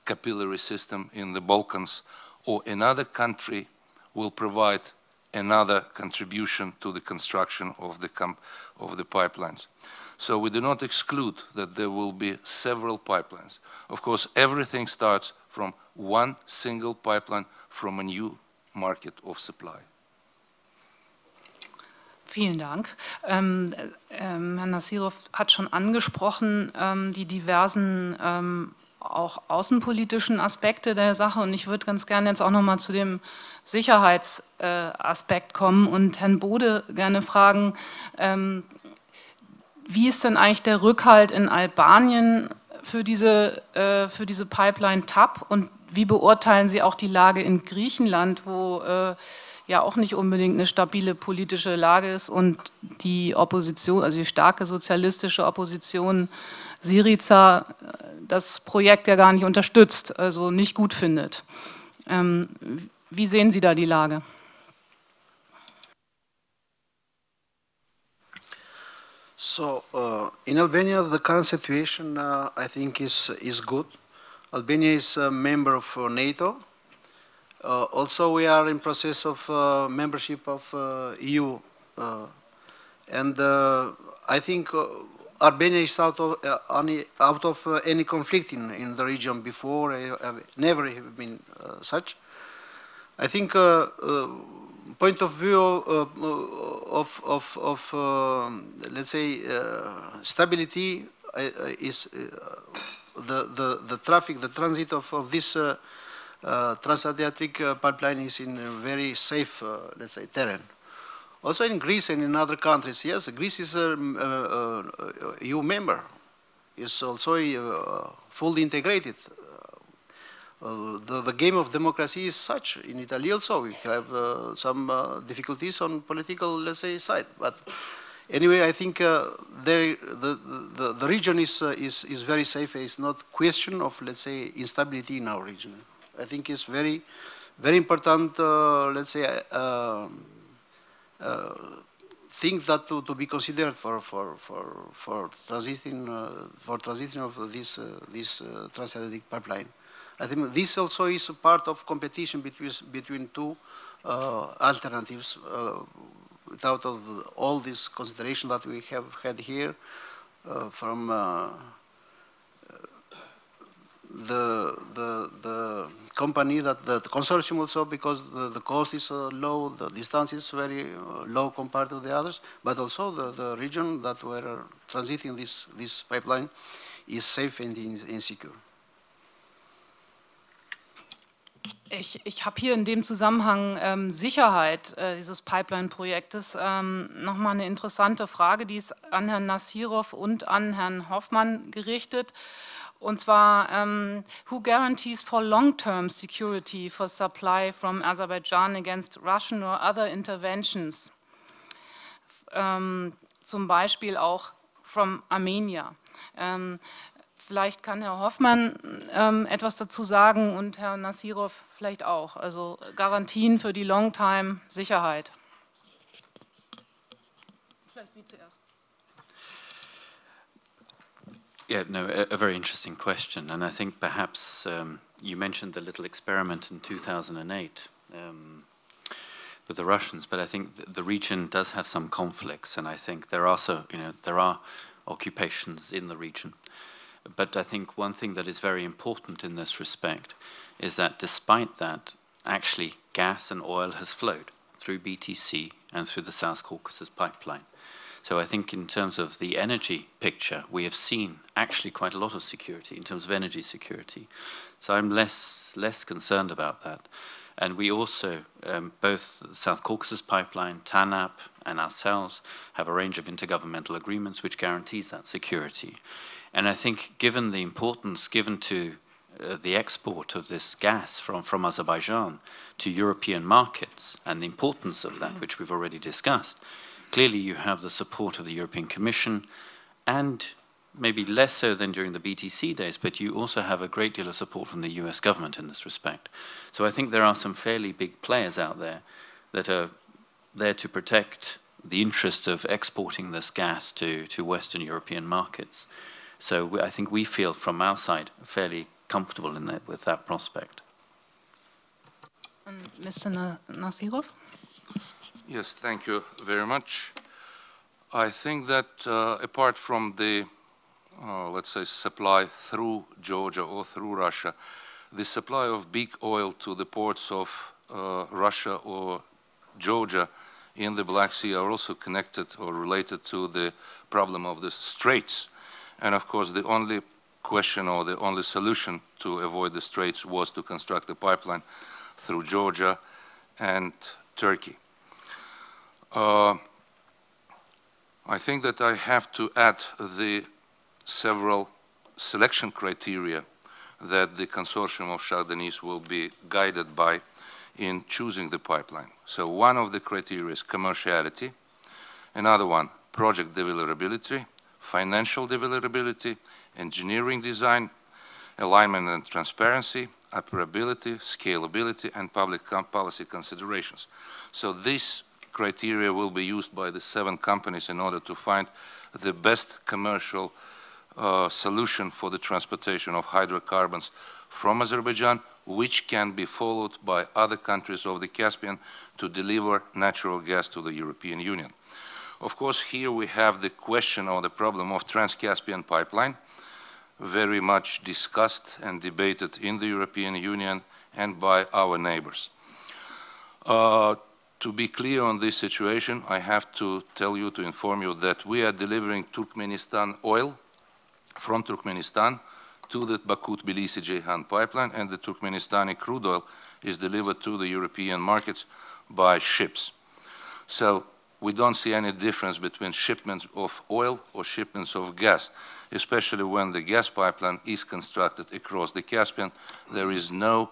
capillary system in the Balkans, or another country will provide another contribution to the construction of the pipelines. So we do not exclude that there will be several pipelines. Of course, everything starts from one single pipeline from a new market of supply. Vielen Dank. Herr Nasirov hat schon angesprochen, die diversen auch außenpolitischen Aspekte der Sache, und ich würde ganz gerne jetzt auch noch mal zu dem Sicherheitsaspekt kommen und Herrn Bode gerne fragen, wie ist denn eigentlich der Rückhalt in Albanien für diese Pipeline TAP, und wie beurteilen Sie auch die Lage in Griechenland, wo ja auch nicht unbedingt eine stabile politische Lage ist und die Opposition, also die starke sozialistische Opposition Syriza das Projekt ja gar nicht unterstützt, also nicht gut findet. Wie sehen Sie da die Lage? So in Albania, the current situation, I think, is good. Albania is a member of NATO. Also, we are in process of membership of EU, and I think Albania is out of any conflict in the region before. Never have been such. I think point of view of let's say stability is the traffic, the transit of this transatlantic pipeline is in a very safe, let's say, terrain. Also in Greece and in other countries, yes, Greece is a EU member. It's also fully integrated. The game of democracy is such. In Italy also we have some difficulties on political, let's say, side. But anyway, I think the region is very safe. It's not question of, let's say, instability in our region. I think it's very, very important, let's say, things that to be considered for transiting of this transatlantic pipeline. I think this also is a part of competition between two alternatives. Without of all this consideration that we have had here from the company, that the consortium also, because the cost is low, the distance is very low compared to the others, but also the region that we're transiting this pipeline is safe and secure. Ich habe hier in dem Zusammenhang Sicherheit dieses Pipeline-Projektes nochmal eine interessante Frage, die ist an Herrn Nasirov und an Herrn Hoffmann gerichtet. Und zwar, who guarantees for long-term security for supply from Azerbaijan against Russian or other interventions? Zum Beispiel auch from Armenia. Vielleicht kann Herr Hoffmann etwas dazu sagen und Herr Nasirov vielleicht auch. Also Garantien für die Long-Time-Sicherheit. Vielleicht Sie zuerst. Yeah, no, a very interesting question, and I think perhaps you mentioned the little experiment in 2008 with the Russians, but I think the region does have some conflicts, and I think there are there are occupations in the region. But I think one thing that is very important in this respect is that despite that, actually gas and oil has flowed through BTC and through the South Caucasus pipeline. So I think in terms of the energy picture, we have seen actually quite a lot of security in terms of energy security. So I'm less concerned about that. And we also, both the South Caucasus pipeline, TANAP, and ourselves have a range of intergovernmental agreements which guarantees that security. And I think given the importance given to the export of this gas from Azerbaijan to European markets and the importance of that, which we've already discussed, clearly you have the support of the European Commission and maybe less so than during the BTC days, but you also have a great deal of support from the US government in this respect. So I think there are some fairly big players out there that are there to protect the interest of exporting this gas to Western European markets. So I think we feel from our side fairly comfortable in that, with that prospect. Mr. Nasirov? Yes, thank you very much. I think that apart from the, let's say, supply through Georgia or through Russia, the supply of big oil to the ports of Russia or Georgia in the Black Sea are also connected or related to the problem of the straits. And of course, the only question or the only solution to avoid the straits was to construct a pipeline through Georgia and Turkey. I think that I have to add the several selection criteria that the consortium of Shah Deniz will be guided by in choosing the pipeline. So one of the criteria is commerciality, another one, project developability, financial developability, engineering design, alignment and transparency, operability, scalability, and public policy considerations. So these criteria will be used by the 7 companies in order to find the best commercial solution for the transportation of hydrocarbons from Azerbaijan, which can be followed by other countries of the Caspian to deliver natural gas to the European Union. Of course, here we have the question or the problem of Trans-Caspian pipeline, very much discussed and debated in the European Union and by our neighbors. To be clear on this situation, I have to tell you, to inform you that we are delivering Turkmenistan oil from Turkmenistan to the Baku-Tbilisi-Ceyhan pipeline, and the Turkmenistani crude oil is delivered to the European markets by ships. So we don't see any difference between shipments of oil or shipments of gas, especially when the gas pipeline is constructed across the Caspian. There is no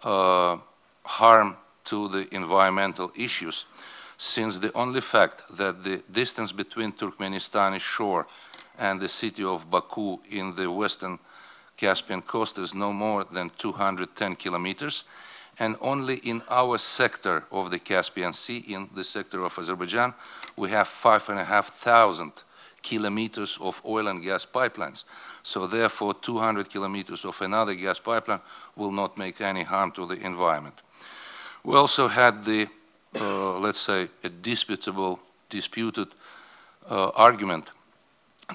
harm to the environmental issues, since the only fact that the distance between Turkmenistani shore and the city of Baku in the western Caspian coast is no more than 210 kilometers, and only in our sector of the Caspian Sea, in the sector of Azerbaijan, we have 5,500 kilometers of oil and gas pipelines. So therefore, 200 kilometers of another gas pipeline will not make any harm to the environment. We also had the, let's say, a disputed argument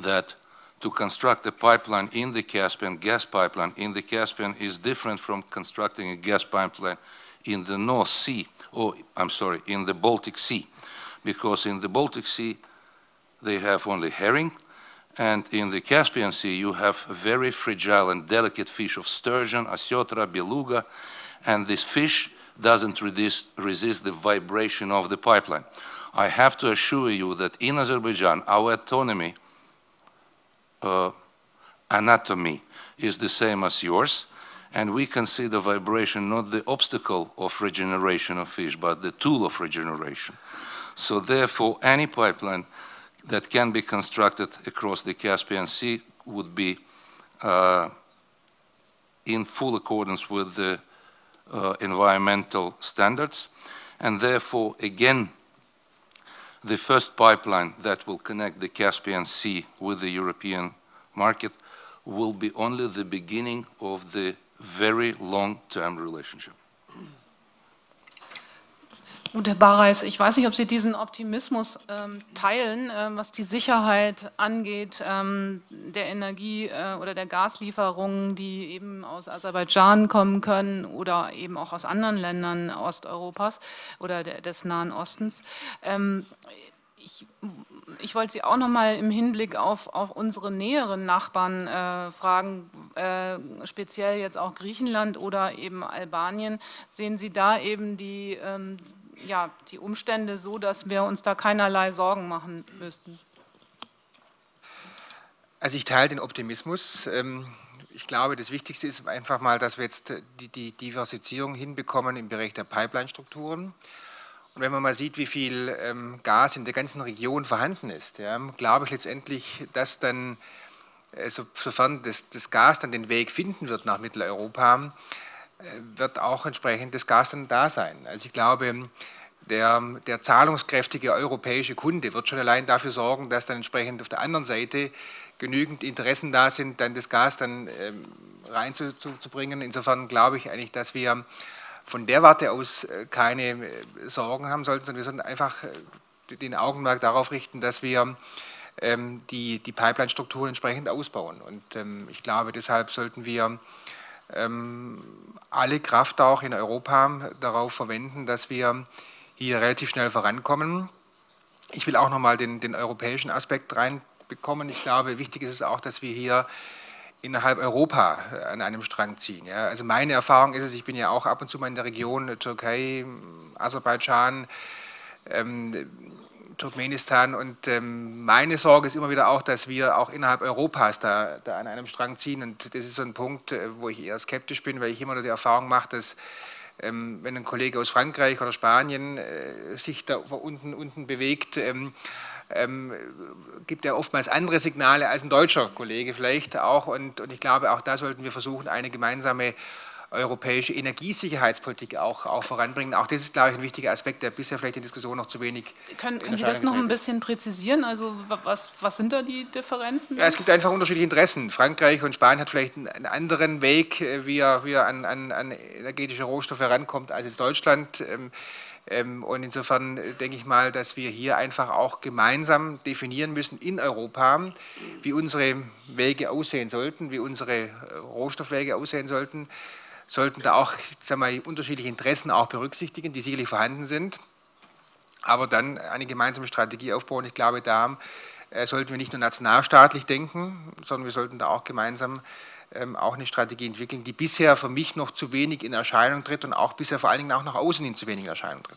that to construct a pipeline in the Caspian, gas pipeline in the Caspian, is different from constructing a gas pipeline in the North Sea, or I'm sorry, in the Baltic Sea, because in the Baltic Sea they have only herring, and in the Caspian Sea you have very fragile and delicate fish of sturgeon, ossetra, beluga, and this fish doesn't resist the vibration of the pipeline. I have to assure you that in Azerbaijan our autonomy anatomy is the same as yours, and we consider vibration not the obstacle of regeneration of fish, but the tool of regeneration. So therefore, any pipeline that can be constructed across the Caspian Sea would be in full accordance with the environmental standards, and therefore, again, the first pipeline that will connect the Caspian Sea with the European market will be only the beginning of the very long-term relationship. Gut, Herr Bareis, ich weiß nicht, ob Sie diesen Optimismus teilen, was die Sicherheit angeht, der Energie- oder der Gaslieferungen, die eben aus Aserbaidschan kommen können oder eben auch aus anderen Ländern Osteuropas oder des Nahen Ostens. Ich wollte Sie auch noch mal im Hinblick auf unsere näheren Nachbarn fragen, speziell jetzt auch Griechenland oder eben Albanien. Sehen Sie da eben die Umstände so, dass wir uns da keinerlei Sorgen machen müssten? Also ich teile den Optimismus. Ich glaube, das Wichtigste ist einfach mal, dass wir jetzt die Diversifizierung hinbekommen im Bereich der Pipeline-Strukturen. Und wenn man mal sieht, wie viel Gas in der ganzen Region vorhanden ist, ja, glaube ich letztendlich, dass dann, sofern das Gas dann den Weg finden wird nach Mitteleuropa, wird auch entsprechend das Gas dann da sein. Also ich glaube, der zahlungskräftige europäische Kunde wird schon allein dafür sorgen, dass dann entsprechend auf der anderen Seite genügend Interessen da sind, dann das Gas dann reinzubringen. Insofern glaube ich eigentlich, dass wir von der Warte aus keine Sorgen haben sollten, sondern wir sollten einfach den Augenmerk darauf richten, dass wir die Pipeline-Strukturen entsprechend ausbauen. Und ich glaube, deshalb sollten wir alle Kraft auch in Europa darauf verwenden, dass wir hier relativ schnell vorankommen. Ich will auch nochmal den europäischen Aspekt reinbekommen. Ich glaube, wichtig ist es auch, dass wir hier innerhalb Europa an einem Strang ziehen. Ja. Also meine Erfahrung ist es, ich bin ja auch ab und zu mal in der Region Türkei, Aserbaidschan, Turkmenistan, und meine Sorge ist immer wieder auch, dass wir auch innerhalb Europas da an einem Strang ziehen, und das ist so ein Punkt, wo ich eher skeptisch bin, weil ich immer nur die Erfahrung mache, dass wenn ein Kollege aus Frankreich oder Spanien sich da unten bewegt, gibt er oftmals andere Signale als ein deutscher Kollege vielleicht auch. Und ich glaube, auch da sollten wir versuchen, eine gemeinsame europäische Energiesicherheitspolitik auch voranbringen. Auch das ist, glaube ich, ein wichtiger Aspekt, der bisher vielleicht in der Diskussion noch zu wenig. Können Sie das noch ein bisschen präzisieren? Also was sind da die Differenzen? Ja, es gibt einfach unterschiedliche Interessen. Frankreich und Spanien hat vielleicht einen anderen Weg, wie er an energetische Rohstoffe herankommt, als jetzt Deutschland. Und insofern denke ich mal, dass wir hier einfach auch gemeinsam definieren müssen in Europa, wie unsere Wege aussehen sollten, wie unsere Rohstoffwege aussehen sollten da auch, sagen wir, unterschiedliche Interessen auch berücksichtigen, die sicherlich vorhanden sind, aber dann eine gemeinsame Strategie aufbauen. Ich glaube, da sollten wir nicht nur nationalstaatlich denken, sondern wir sollten da auch gemeinsam auch eine Strategie entwickeln, die bisher für mich noch zu wenig in Erscheinung tritt und auch bisher vor allen Dingen auch nach außen hin zu wenig in Erscheinung tritt.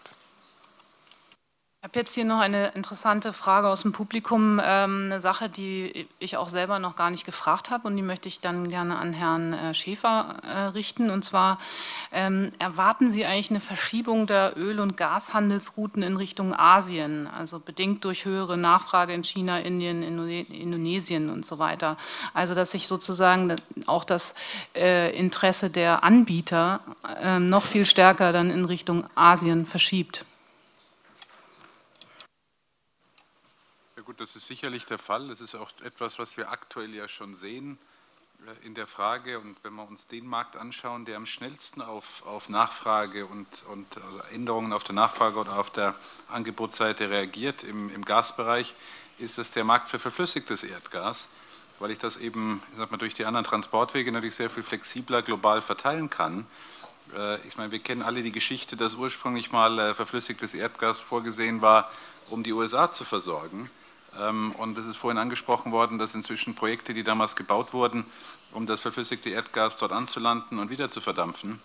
Ich habe jetzt hier noch eine interessante Frage aus dem Publikum, eine Sache, die ich auch selber noch gar nicht gefragt habe und die möchte ich dann gerne an Herrn Schäfer richten. Und zwar, erwarten Sie eigentlich eine Verschiebung der Öl- und Gashandelsrouten in Richtung Asien, also bedingt durch höhere Nachfrage in China, Indien, Indonesien und so weiter? Also dass sich sozusagen auch das Interesse der Anbieter noch viel stärker dann in Richtung Asien verschiebt. Gut, das ist sicherlich der Fall. Das ist auch etwas, was wir aktuell ja schon sehen in der Frage. Und wenn wir uns den Markt anschauen, der am schnellsten auf Nachfrage und Änderungen auf der Nachfrage oder auf der Angebotsseite reagiert im Gasbereich, ist es der Markt für verflüssigtes Erdgas, weil ich das eben, ich sag mal, durch die anderen Transportwege natürlich sehr viel flexibler global verteilen kann. Ich meine, wir kennen alle die Geschichte, dass ursprünglich mal verflüssigtes Erdgas vorgesehen war, um die USA zu versorgen. Und es ist vorhin angesprochen worden, dass inzwischen Projekte, die damals gebaut wurden, um das verflüssigte Erdgas dort anzulanden und wieder zu verdampfen,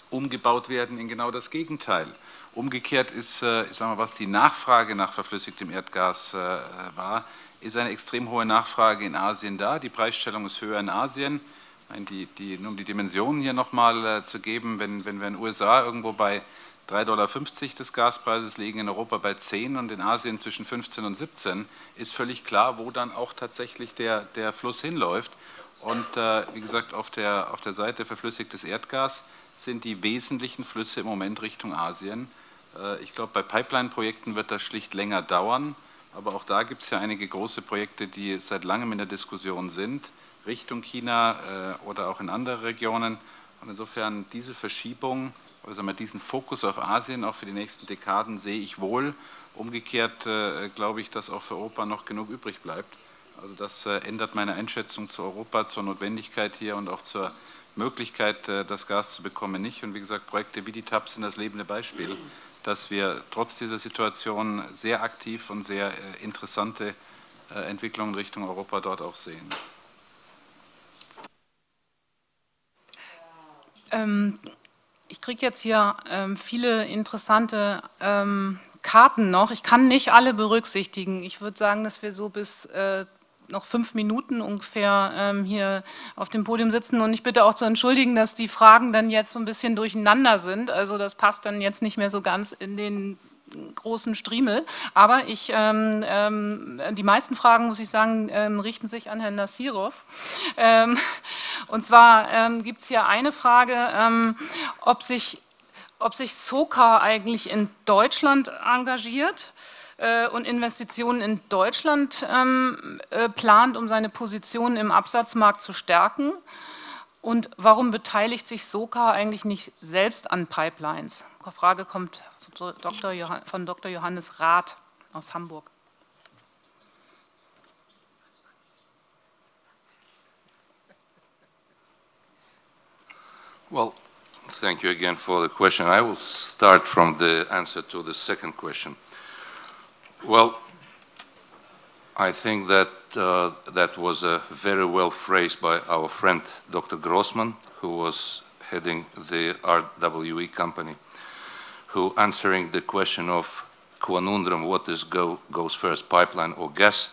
umgebaut werden in genau das Gegenteil. Umgekehrt ist, ich sage mal, was die Nachfrage nach verflüssigtem Erdgas war, ist eine extrem hohe Nachfrage in Asien da. Die Preisstellung ist höher in Asien. Um die Dimensionen hier nochmal zu geben, wenn wir in den USA irgendwo bei $3,50 des Gaspreises liegen, in Europa bei 10 und in Asien zwischen 15 und 17, ist völlig klar, wo dann auch tatsächlich der Fluss hinläuft. Und wie gesagt, auf der Seite verflüssigtes Erdgas sind die wesentlichen Flüsse im Moment Richtung Asien. Ich glaube, bei Pipeline-Projekten wird das schlicht länger dauern, aber auch da gibt es ja einige große Projekte, die seit langem in der Diskussion sind, Richtung China oder auch in andere Regionen. Und insofern diese Verschiebung, also diesen Fokus auf Asien auch für die nächsten Dekaden sehe ich wohl. Umgekehrt glaube ich, dass auch für Europa noch genug übrig bleibt. Also das ändert meine Einschätzung zu Europa, zur Notwendigkeit hier und auch zur Möglichkeit, das Gas zu bekommen, nicht. Und wie gesagt, Projekte wie die TAP sind das lebende Beispiel, dass wir trotz dieser Situation sehr aktiv und sehr interessante Entwicklungen Richtung Europa dort auch sehen. Ich kriege jetzt hier viele interessante Karten noch. Ich kann nicht alle berücksichtigen. Ich würde sagen, dass wir so bis noch 5 Minuten ungefähr hier auf dem Podium sitzen. Und ich bitte auch zu entschuldigen, dass die Fragen dann jetzt so ein bisschen durcheinander sind. Also das passt dann jetzt nicht mehr so ganz in den großen Striemel. Aber die meisten Fragen, muss ich sagen, richten sich an Herrn Nassirov. Und zwar gibt es hier eine Frage, ob sich SOCAR eigentlich in Deutschland engagiert und Investitionen in Deutschland plant, um seine Position im Absatzmarkt zu stärken. Und warum beteiligt sich SOCAR eigentlich nicht selbst an Pipelines? Die Frage kommt von Dr. Johannes Rath aus Hamburg. Well, thank you again for the question. I will start from the answer to the second question. Well, I think that that was very well phrased by our friend Dr. Grossman, who was heading the RWE company, who answering the question of conundrum, what goes first, pipeline or gas,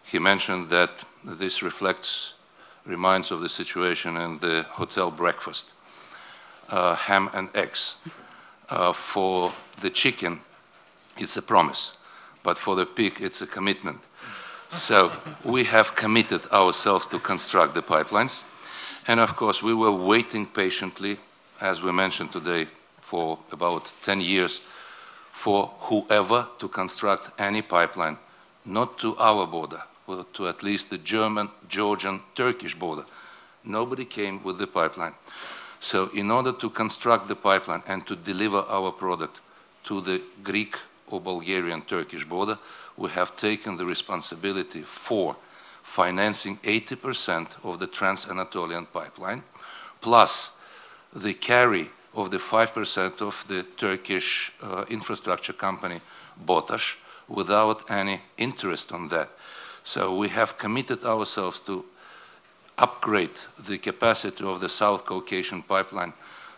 he mentioned that this reminds of the situation in the hotel breakfast. ham and eggs. For the chicken, it's a promise, but for the pig, it's a commitment. So we have committed ourselves to construct the pipelines. And of course, we were waiting patiently, as we mentioned today, for about 10 years, for whoever to construct any pipeline, not to our border, but to at least the German, Georgian, Turkish border. Nobody came with the pipeline. So in order to construct the pipeline and to deliver our product to the Greek or Bulgarian, Turkish border, we have taken the responsibility for financing 80% of the Trans-Anatolian pipeline, plus the carry of the 5% of the Turkish infrastructure company, BOTAŞ, without any interest on that. So we have committed ourselves to upgrade the capacity of the South Caucasian pipeline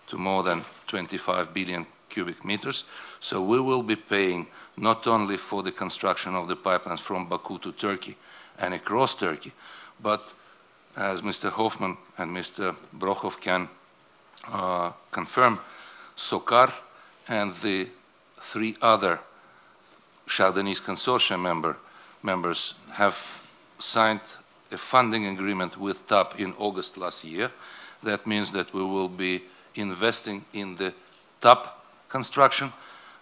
to more than 25 billion cubic meters. So we will be paying not only for the construction of the pipelines from Baku to Turkey and across Turkey, but as Mr. Hoffman and Mr. Brokhov can confirm, SOCAR and the 3 other Shah-Deniz Consortium members have signed a funding agreement with TAP in August last year. That means that we will be investing in the TAP construction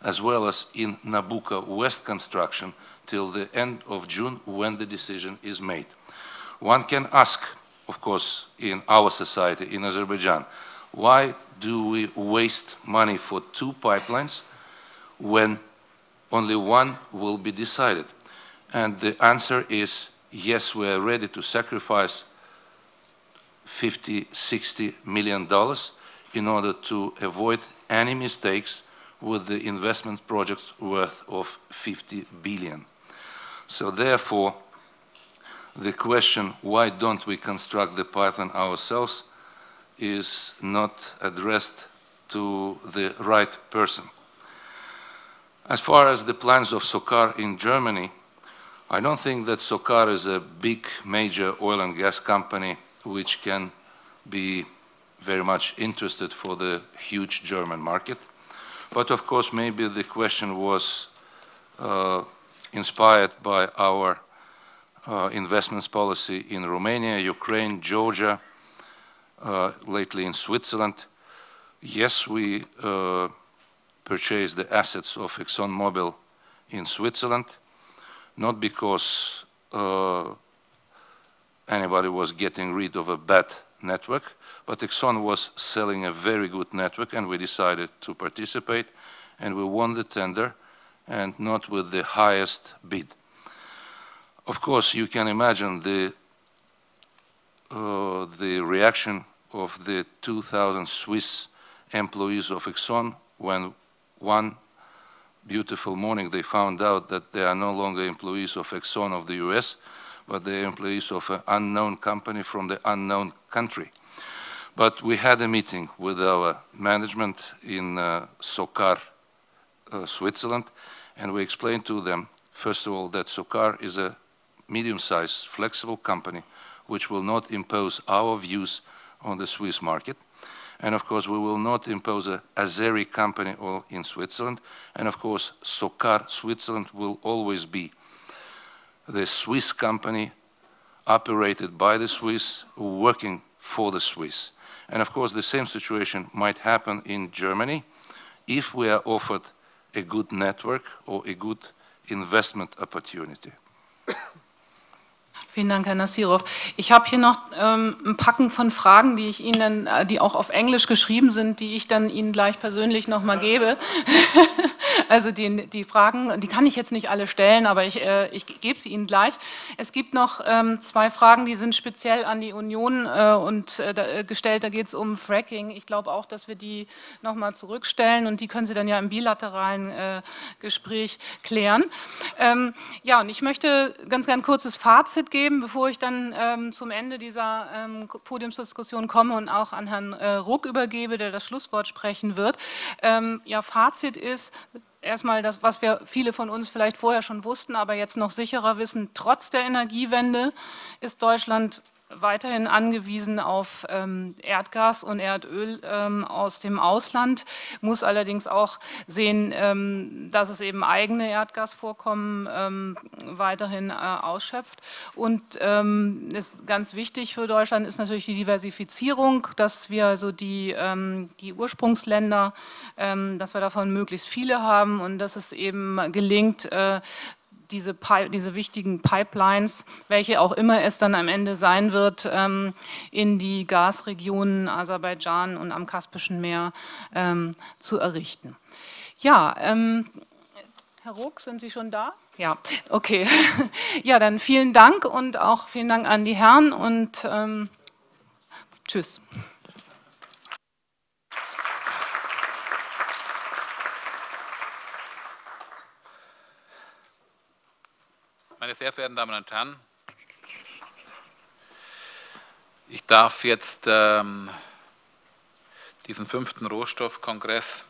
as well as in Nabucco West construction till the end of June when the decision is made. One can ask, of course, in our society, in Azerbaijan, why do we waste money for 2 pipelines when only one will be decided? And the answer is, yes, we are ready to sacrifice $50, $60 million in order to avoid any mistakes with the investment projects worth of 50 billion. So therefore, the question, why don't we construct the pipeline ourselves, is not addressed to the right person. As far as the plans of SOCAR in Germany, I don't think that SOCAR is a big, major oil and gas company which can be very much interested for the huge German market. But of course, maybe the question was inspired by our investments policy in Romania, Ukraine, Georgia, lately in Switzerland. Yes, we purchased the assets of ExxonMobil in Switzerland, not because anybody was getting rid of a bad network, but Exxon was selling a very good network and we decided to participate and we won the tender and not with the highest bid. Of course, you can imagine the reaction of the 2,000 Swiss employees of Exxon when one beautiful morning they found out that they are no longer employees of Exxon of the US, but they are employees of an unknown company from the unknown country. But we had a meeting with our management in SOCAR, Switzerland, and we explained to them, first of all, that SOCAR is a medium-sized, flexible company which will not impose our views on the Swiss market. And of course, we will not impose an Azeri company in Switzerland. And of course, SOCAR Switzerland will always be the Swiss company operated by the Swiss, working for the Swiss. And of course, the same situation might happen in Germany if we are offered a good network or a good investment opportunity. Vielen Dank, Herr Nassirov. Ich habe hier noch ein Packen von Fragen, die ich Ihnen, die auch auf Englisch geschrieben sind, die ich dann Ihnen gleich persönlich noch mal gebe. Also die Fragen, die kann ich jetzt nicht alle stellen, aber ich gebe sie Ihnen gleich. Es gibt noch 2 Fragen, die sind speziell an die Union gestellt. Da geht es um Fracking. Ich glaube auch, dass wir die noch mal zurückstellen und die können Sie dann ja im bilateralen Gespräch klären. Ja, und ich möchte ganz ein kurzes Fazit geben, bevor ich dann zum Ende dieser Podiumsdiskussion komme und auch an Herrn Ruck übergebe, der das Schlusswort sprechen wird. Ja, Fazit ist erstmal das, was viele von uns vielleicht vorher schon wussten, aber jetzt noch sicherer wissen: Trotz der Energiewende ist Deutschland weiterhin angewiesen auf Erdgas und Erdöl aus dem Ausland, muss allerdings auch sehen, dass es eben eigene Erdgasvorkommen weiterhin ausschöpft. Und ist ganz wichtig für Deutschland ist natürlich die Diversifizierung, dass wir so die Ursprungsländer, dass wir davon möglichst viele haben und dass es eben gelingt, diese wichtigen Pipelines, welche auch immer es dann am Ende sein wird, in die Gasregionen Aserbaidschan und am Kaspischen Meer zu errichten. Ja, Herr Rook, sind Sie schon da? Ja, okay. Ja, dann vielen Dank und auch vielen Dank an die Herren und tschüss. Meine sehr verehrten Damen und Herren, ich darf jetzt diesen 5. Rohstoffkongress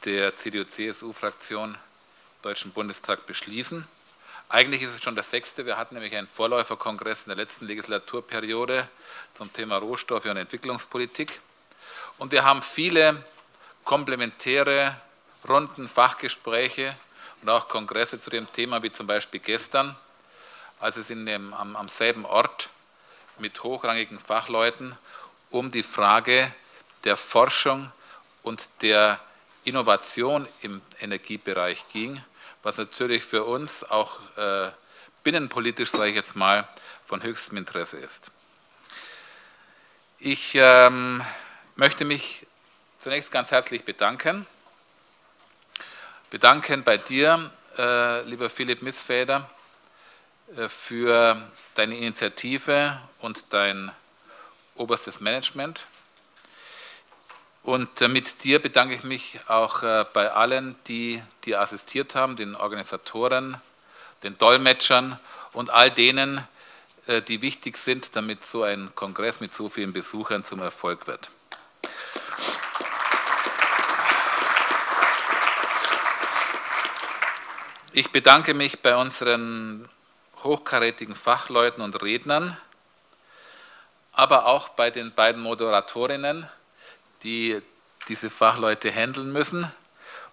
der CDU-CSU-Fraktion im Deutschen Bundestag beschließen. Eigentlich ist es schon der 6. Wir hatten nämlich einen Vorläuferkongress in der letzten Legislaturperiode zum Thema Rohstoffe und Entwicklungspolitik. Und wir haben viele komplementäre Runden, Fachgespräche und auch Kongresse zu dem Thema, wie zum Beispiel gestern, als es am selben Ort mit hochrangigen Fachleuten um die Frage der Forschung und der Innovation im Energiebereich ging, was natürlich für uns auch binnenpolitisch, sage ich jetzt mal, von höchstem Interesse ist. Ich möchte mich zunächst ganz herzlich bedanken bei dir, lieber Philipp Missfelder, für deine Initiative und dein oberstes Management. Und mit dir bedanke ich mich auch bei allen, die dir assistiert haben, den Organisatoren, den Dolmetschern und all denen, die wichtig sind, damit so ein Kongress mit so vielen Besuchern zum Erfolg wird. Ich bedanke mich bei unseren hochkarätigen Fachleuten und Rednern, aber auch bei den beiden Moderatorinnen, die diese Fachleute handeln müssen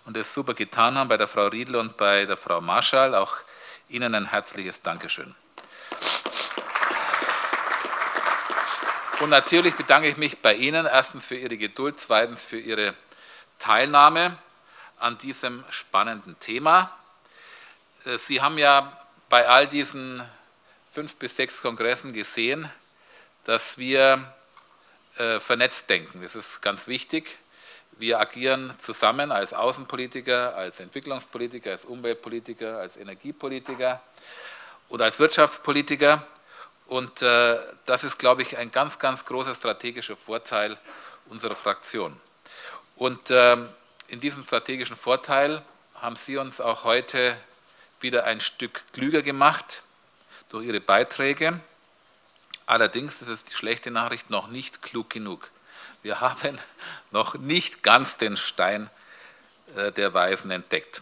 und es super getan haben, bei der Frau Riedl und bei der Frau Marschall. Auch Ihnen ein herzliches Dankeschön. Und natürlich bedanke ich mich bei Ihnen, erstens für Ihre Geduld, zweitens für Ihre Teilnahme an diesem spannenden Thema. Sie haben ja bei all diesen 5 bis 6 Kongressen gesehen, dass wir vernetzt denken. Das ist ganz wichtig. Wir agieren zusammen als Außenpolitiker, als Entwicklungspolitiker, als Umweltpolitiker, als Energiepolitiker und als Wirtschaftspolitiker. Und das ist, glaube ich, ein ganz, ganz großer strategischer Vorteil unserer Fraktion. Und in diesem strategischen Vorteil haben Sie uns auch heute wieder ein Stück klüger gemacht durch Ihre Beiträge. Allerdings ist es die schlechte Nachricht, noch nicht klug genug. Wir haben noch nicht ganz den Stein der Weisen entdeckt.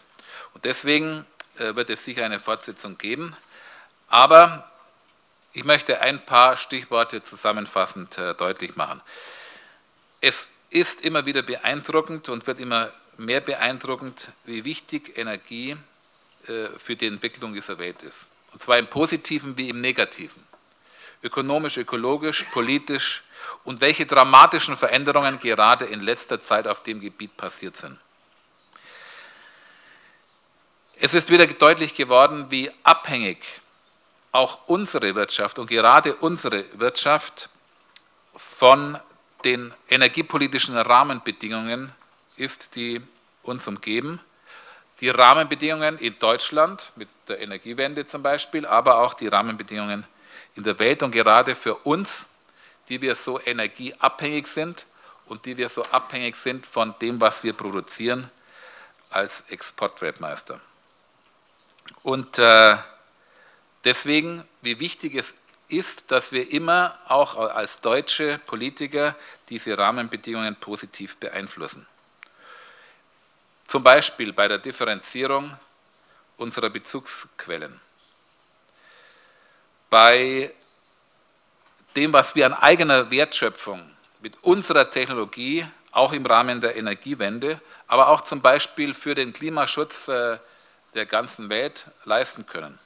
Und deswegen wird es sicher eine Fortsetzung geben. Aber ich möchte ein paar Stichworte zusammenfassend deutlich machen. Es ist immer wieder beeindruckend und wird immer mehr beeindruckend, wie wichtig Energie für die Entwicklung dieser Welt ist. Und zwar im Positiven wie im Negativen. Ökonomisch, ökologisch, politisch und welche dramatischen Veränderungen gerade in letzter Zeit auf dem Gebiet passiert sind. Es ist wieder deutlich geworden, wie abhängig auch unsere Wirtschaft und gerade unsere Wirtschaft von den energiepolitischen Rahmenbedingungen ist, die uns umgeben. Die Rahmenbedingungen in Deutschland mit der Energiewende zum Beispiel, aber auch die Rahmenbedingungen in der Welt und gerade für uns, die wir so energieabhängig sind und die wir so abhängig sind von dem, was wir produzieren als Exportweltmeister. Und deswegen, wie wichtig es ist, dass wir immer auch als deutsche Politiker diese Rahmenbedingungen positiv beeinflussen. Zum Beispiel bei der Differenzierung unserer Bezugsquellen, bei dem, was wir an eigener Wertschöpfung mit unserer Technologie, auch im Rahmen der Energiewende, aber auch zum Beispiel für den Klimaschutz der ganzen Welt leisten können.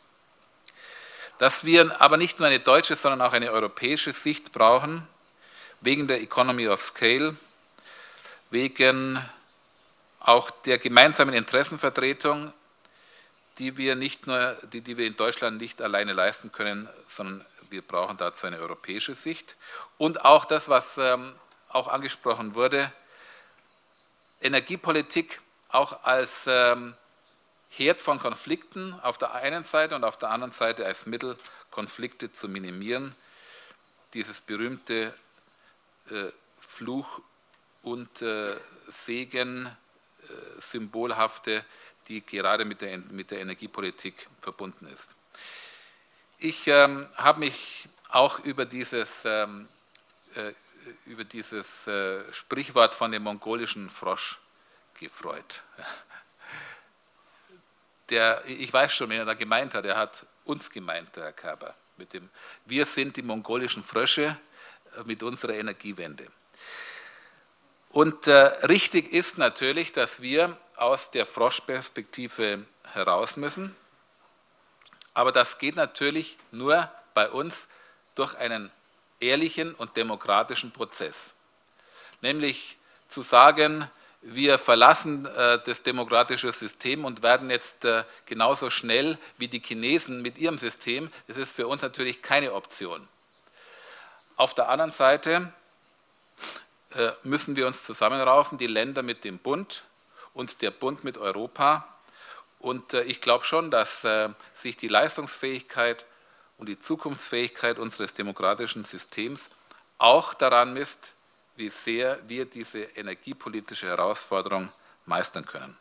Dass wir aber nicht nur eine deutsche, sondern auch eine europäische Sicht brauchen, wegen der Economy of Scale, wegen auch der gemeinsamen Interessenvertretung, die wir in Deutschland nicht alleine leisten können, sondern wir brauchen dazu eine europäische Sicht. Und auch das, was auch angesprochen wurde, Energiepolitik auch als Herd von Konflikten auf der einen Seite und auf der anderen Seite als Mittel, Konflikte zu minimieren. Dieses berühmte Fluch und Segen, symbolhafte, die gerade mit der Energiepolitik verbunden ist. Ich habe mich auch über dieses Sprichwort von dem mongolischen Frosch gefreut. Ich weiß schon, wen er da gemeint hat. Er hat uns gemeint, der Herr Kaber, mit dem wir sind die mongolischen Frösche mit unserer Energiewende. Und richtig ist natürlich, dass wir aus der Froschperspektive heraus müssen. Aber das geht natürlich nur bei uns durch einen ehrlichen und demokratischen Prozess. Nämlich zu sagen, wir verlassen das demokratische System und werden jetzt genauso schnell wie die Chinesen mit ihrem System. Das ist für uns natürlich keine Option. Auf der anderen Seite müssen wir uns zusammenraufen, die Länder mit dem Bund und der Bund mit Europa. Und ich glaube schon, dass sich die Leistungsfähigkeit und die Zukunftsfähigkeit unseres demokratischen Systems auch daran misst, wie sehr wir diese energiepolitische Herausforderung meistern können.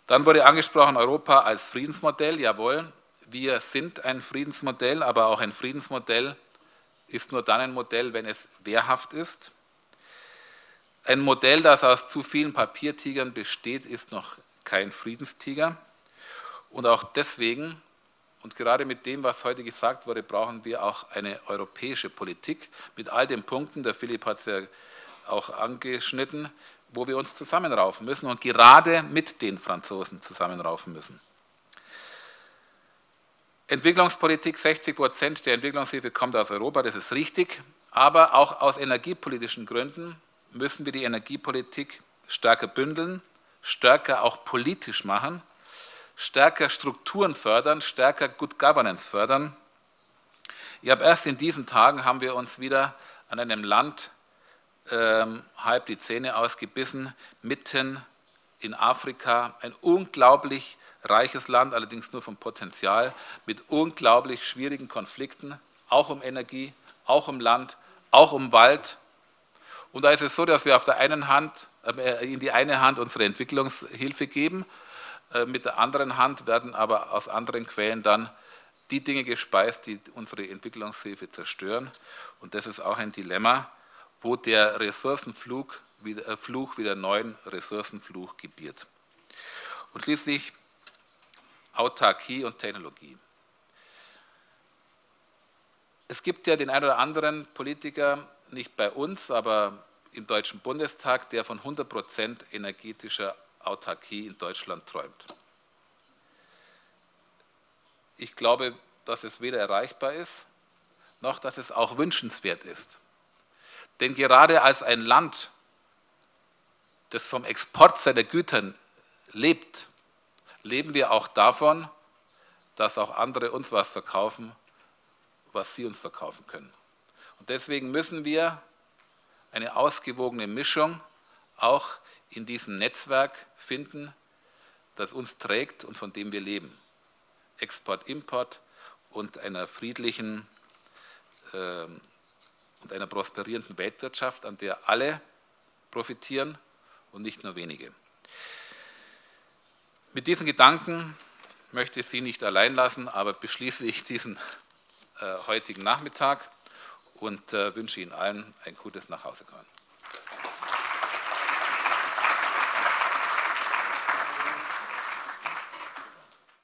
Dann wurde angesprochen, Europa als Friedensmodell. Jawohl, wir sind ein Friedensmodell, aber auch ein Friedensmodell ist nur dann ein Modell, wenn es wehrhaft ist. Ein Modell, das aus zu vielen Papiertigern besteht, ist noch kein Friedenstiger. Und auch deswegen, und gerade mit dem, was heute gesagt wurde, brauchen wir auch eine europäische Politik mit all den Punkten, der Philipp hat es ja auch angeschnitten, wo wir uns zusammenraufen müssen und gerade mit den Franzosen zusammenraufen müssen. Entwicklungspolitik, 60% der Entwicklungshilfe kommt aus Europa, das ist richtig, aber auch aus energiepolitischen Gründen müssen wir die Energiepolitik stärker bündeln, stärker auch politisch machen, stärker Strukturen fördern, stärker Good Governance fördern. Ich habe erst in diesen Tagen haben wir uns wieder an einem Land halb die Zähne ausgebissen, mitten in Afrika, ein unglaublich reiches Land, allerdings nur vom Potenzial, mit unglaublich schwierigen Konflikten, auch um Energie, auch um Land, auch um Wald. Und da ist es so, dass wir auf der einen Hand, in die eine Hand unsere Entwicklungshilfe geben, mit der anderen Hand werden aber aus anderen Quellen dann die Dinge gespeist, die unsere Entwicklungshilfe zerstören. Und das ist auch ein Dilemma, wo der Ressourcenfluch wieder neuen Ressourcenfluch gebiert. Und schließlich Autarkie und Technologie. Es gibt ja den einen oder anderen Politiker, nicht bei uns, aber im Deutschen Bundestag, der von 100% energetischer Autarkie in Deutschland träumt. Ich glaube, dass es weder erreichbar ist, noch dass es auch wünschenswert ist. Denn gerade als ein Land, das vom Export seiner Güter lebt, leben wir auch davon, dass auch andere uns was verkaufen, was sie uns verkaufen können. Und deswegen müssen wir eine ausgewogene Mischung auch in diesem Netzwerk finden, das uns trägt und von dem wir leben. Export, Import und einer friedlichen und einer prosperierenden Weltwirtschaft, an der alle profitieren und nicht nur wenige. Mit diesen Gedanken möchte ich Sie nicht allein lassen, aber beschließe ich diesen heutigen Nachmittag und wünsche Ihnen allen ein gutes Nachhausekommen.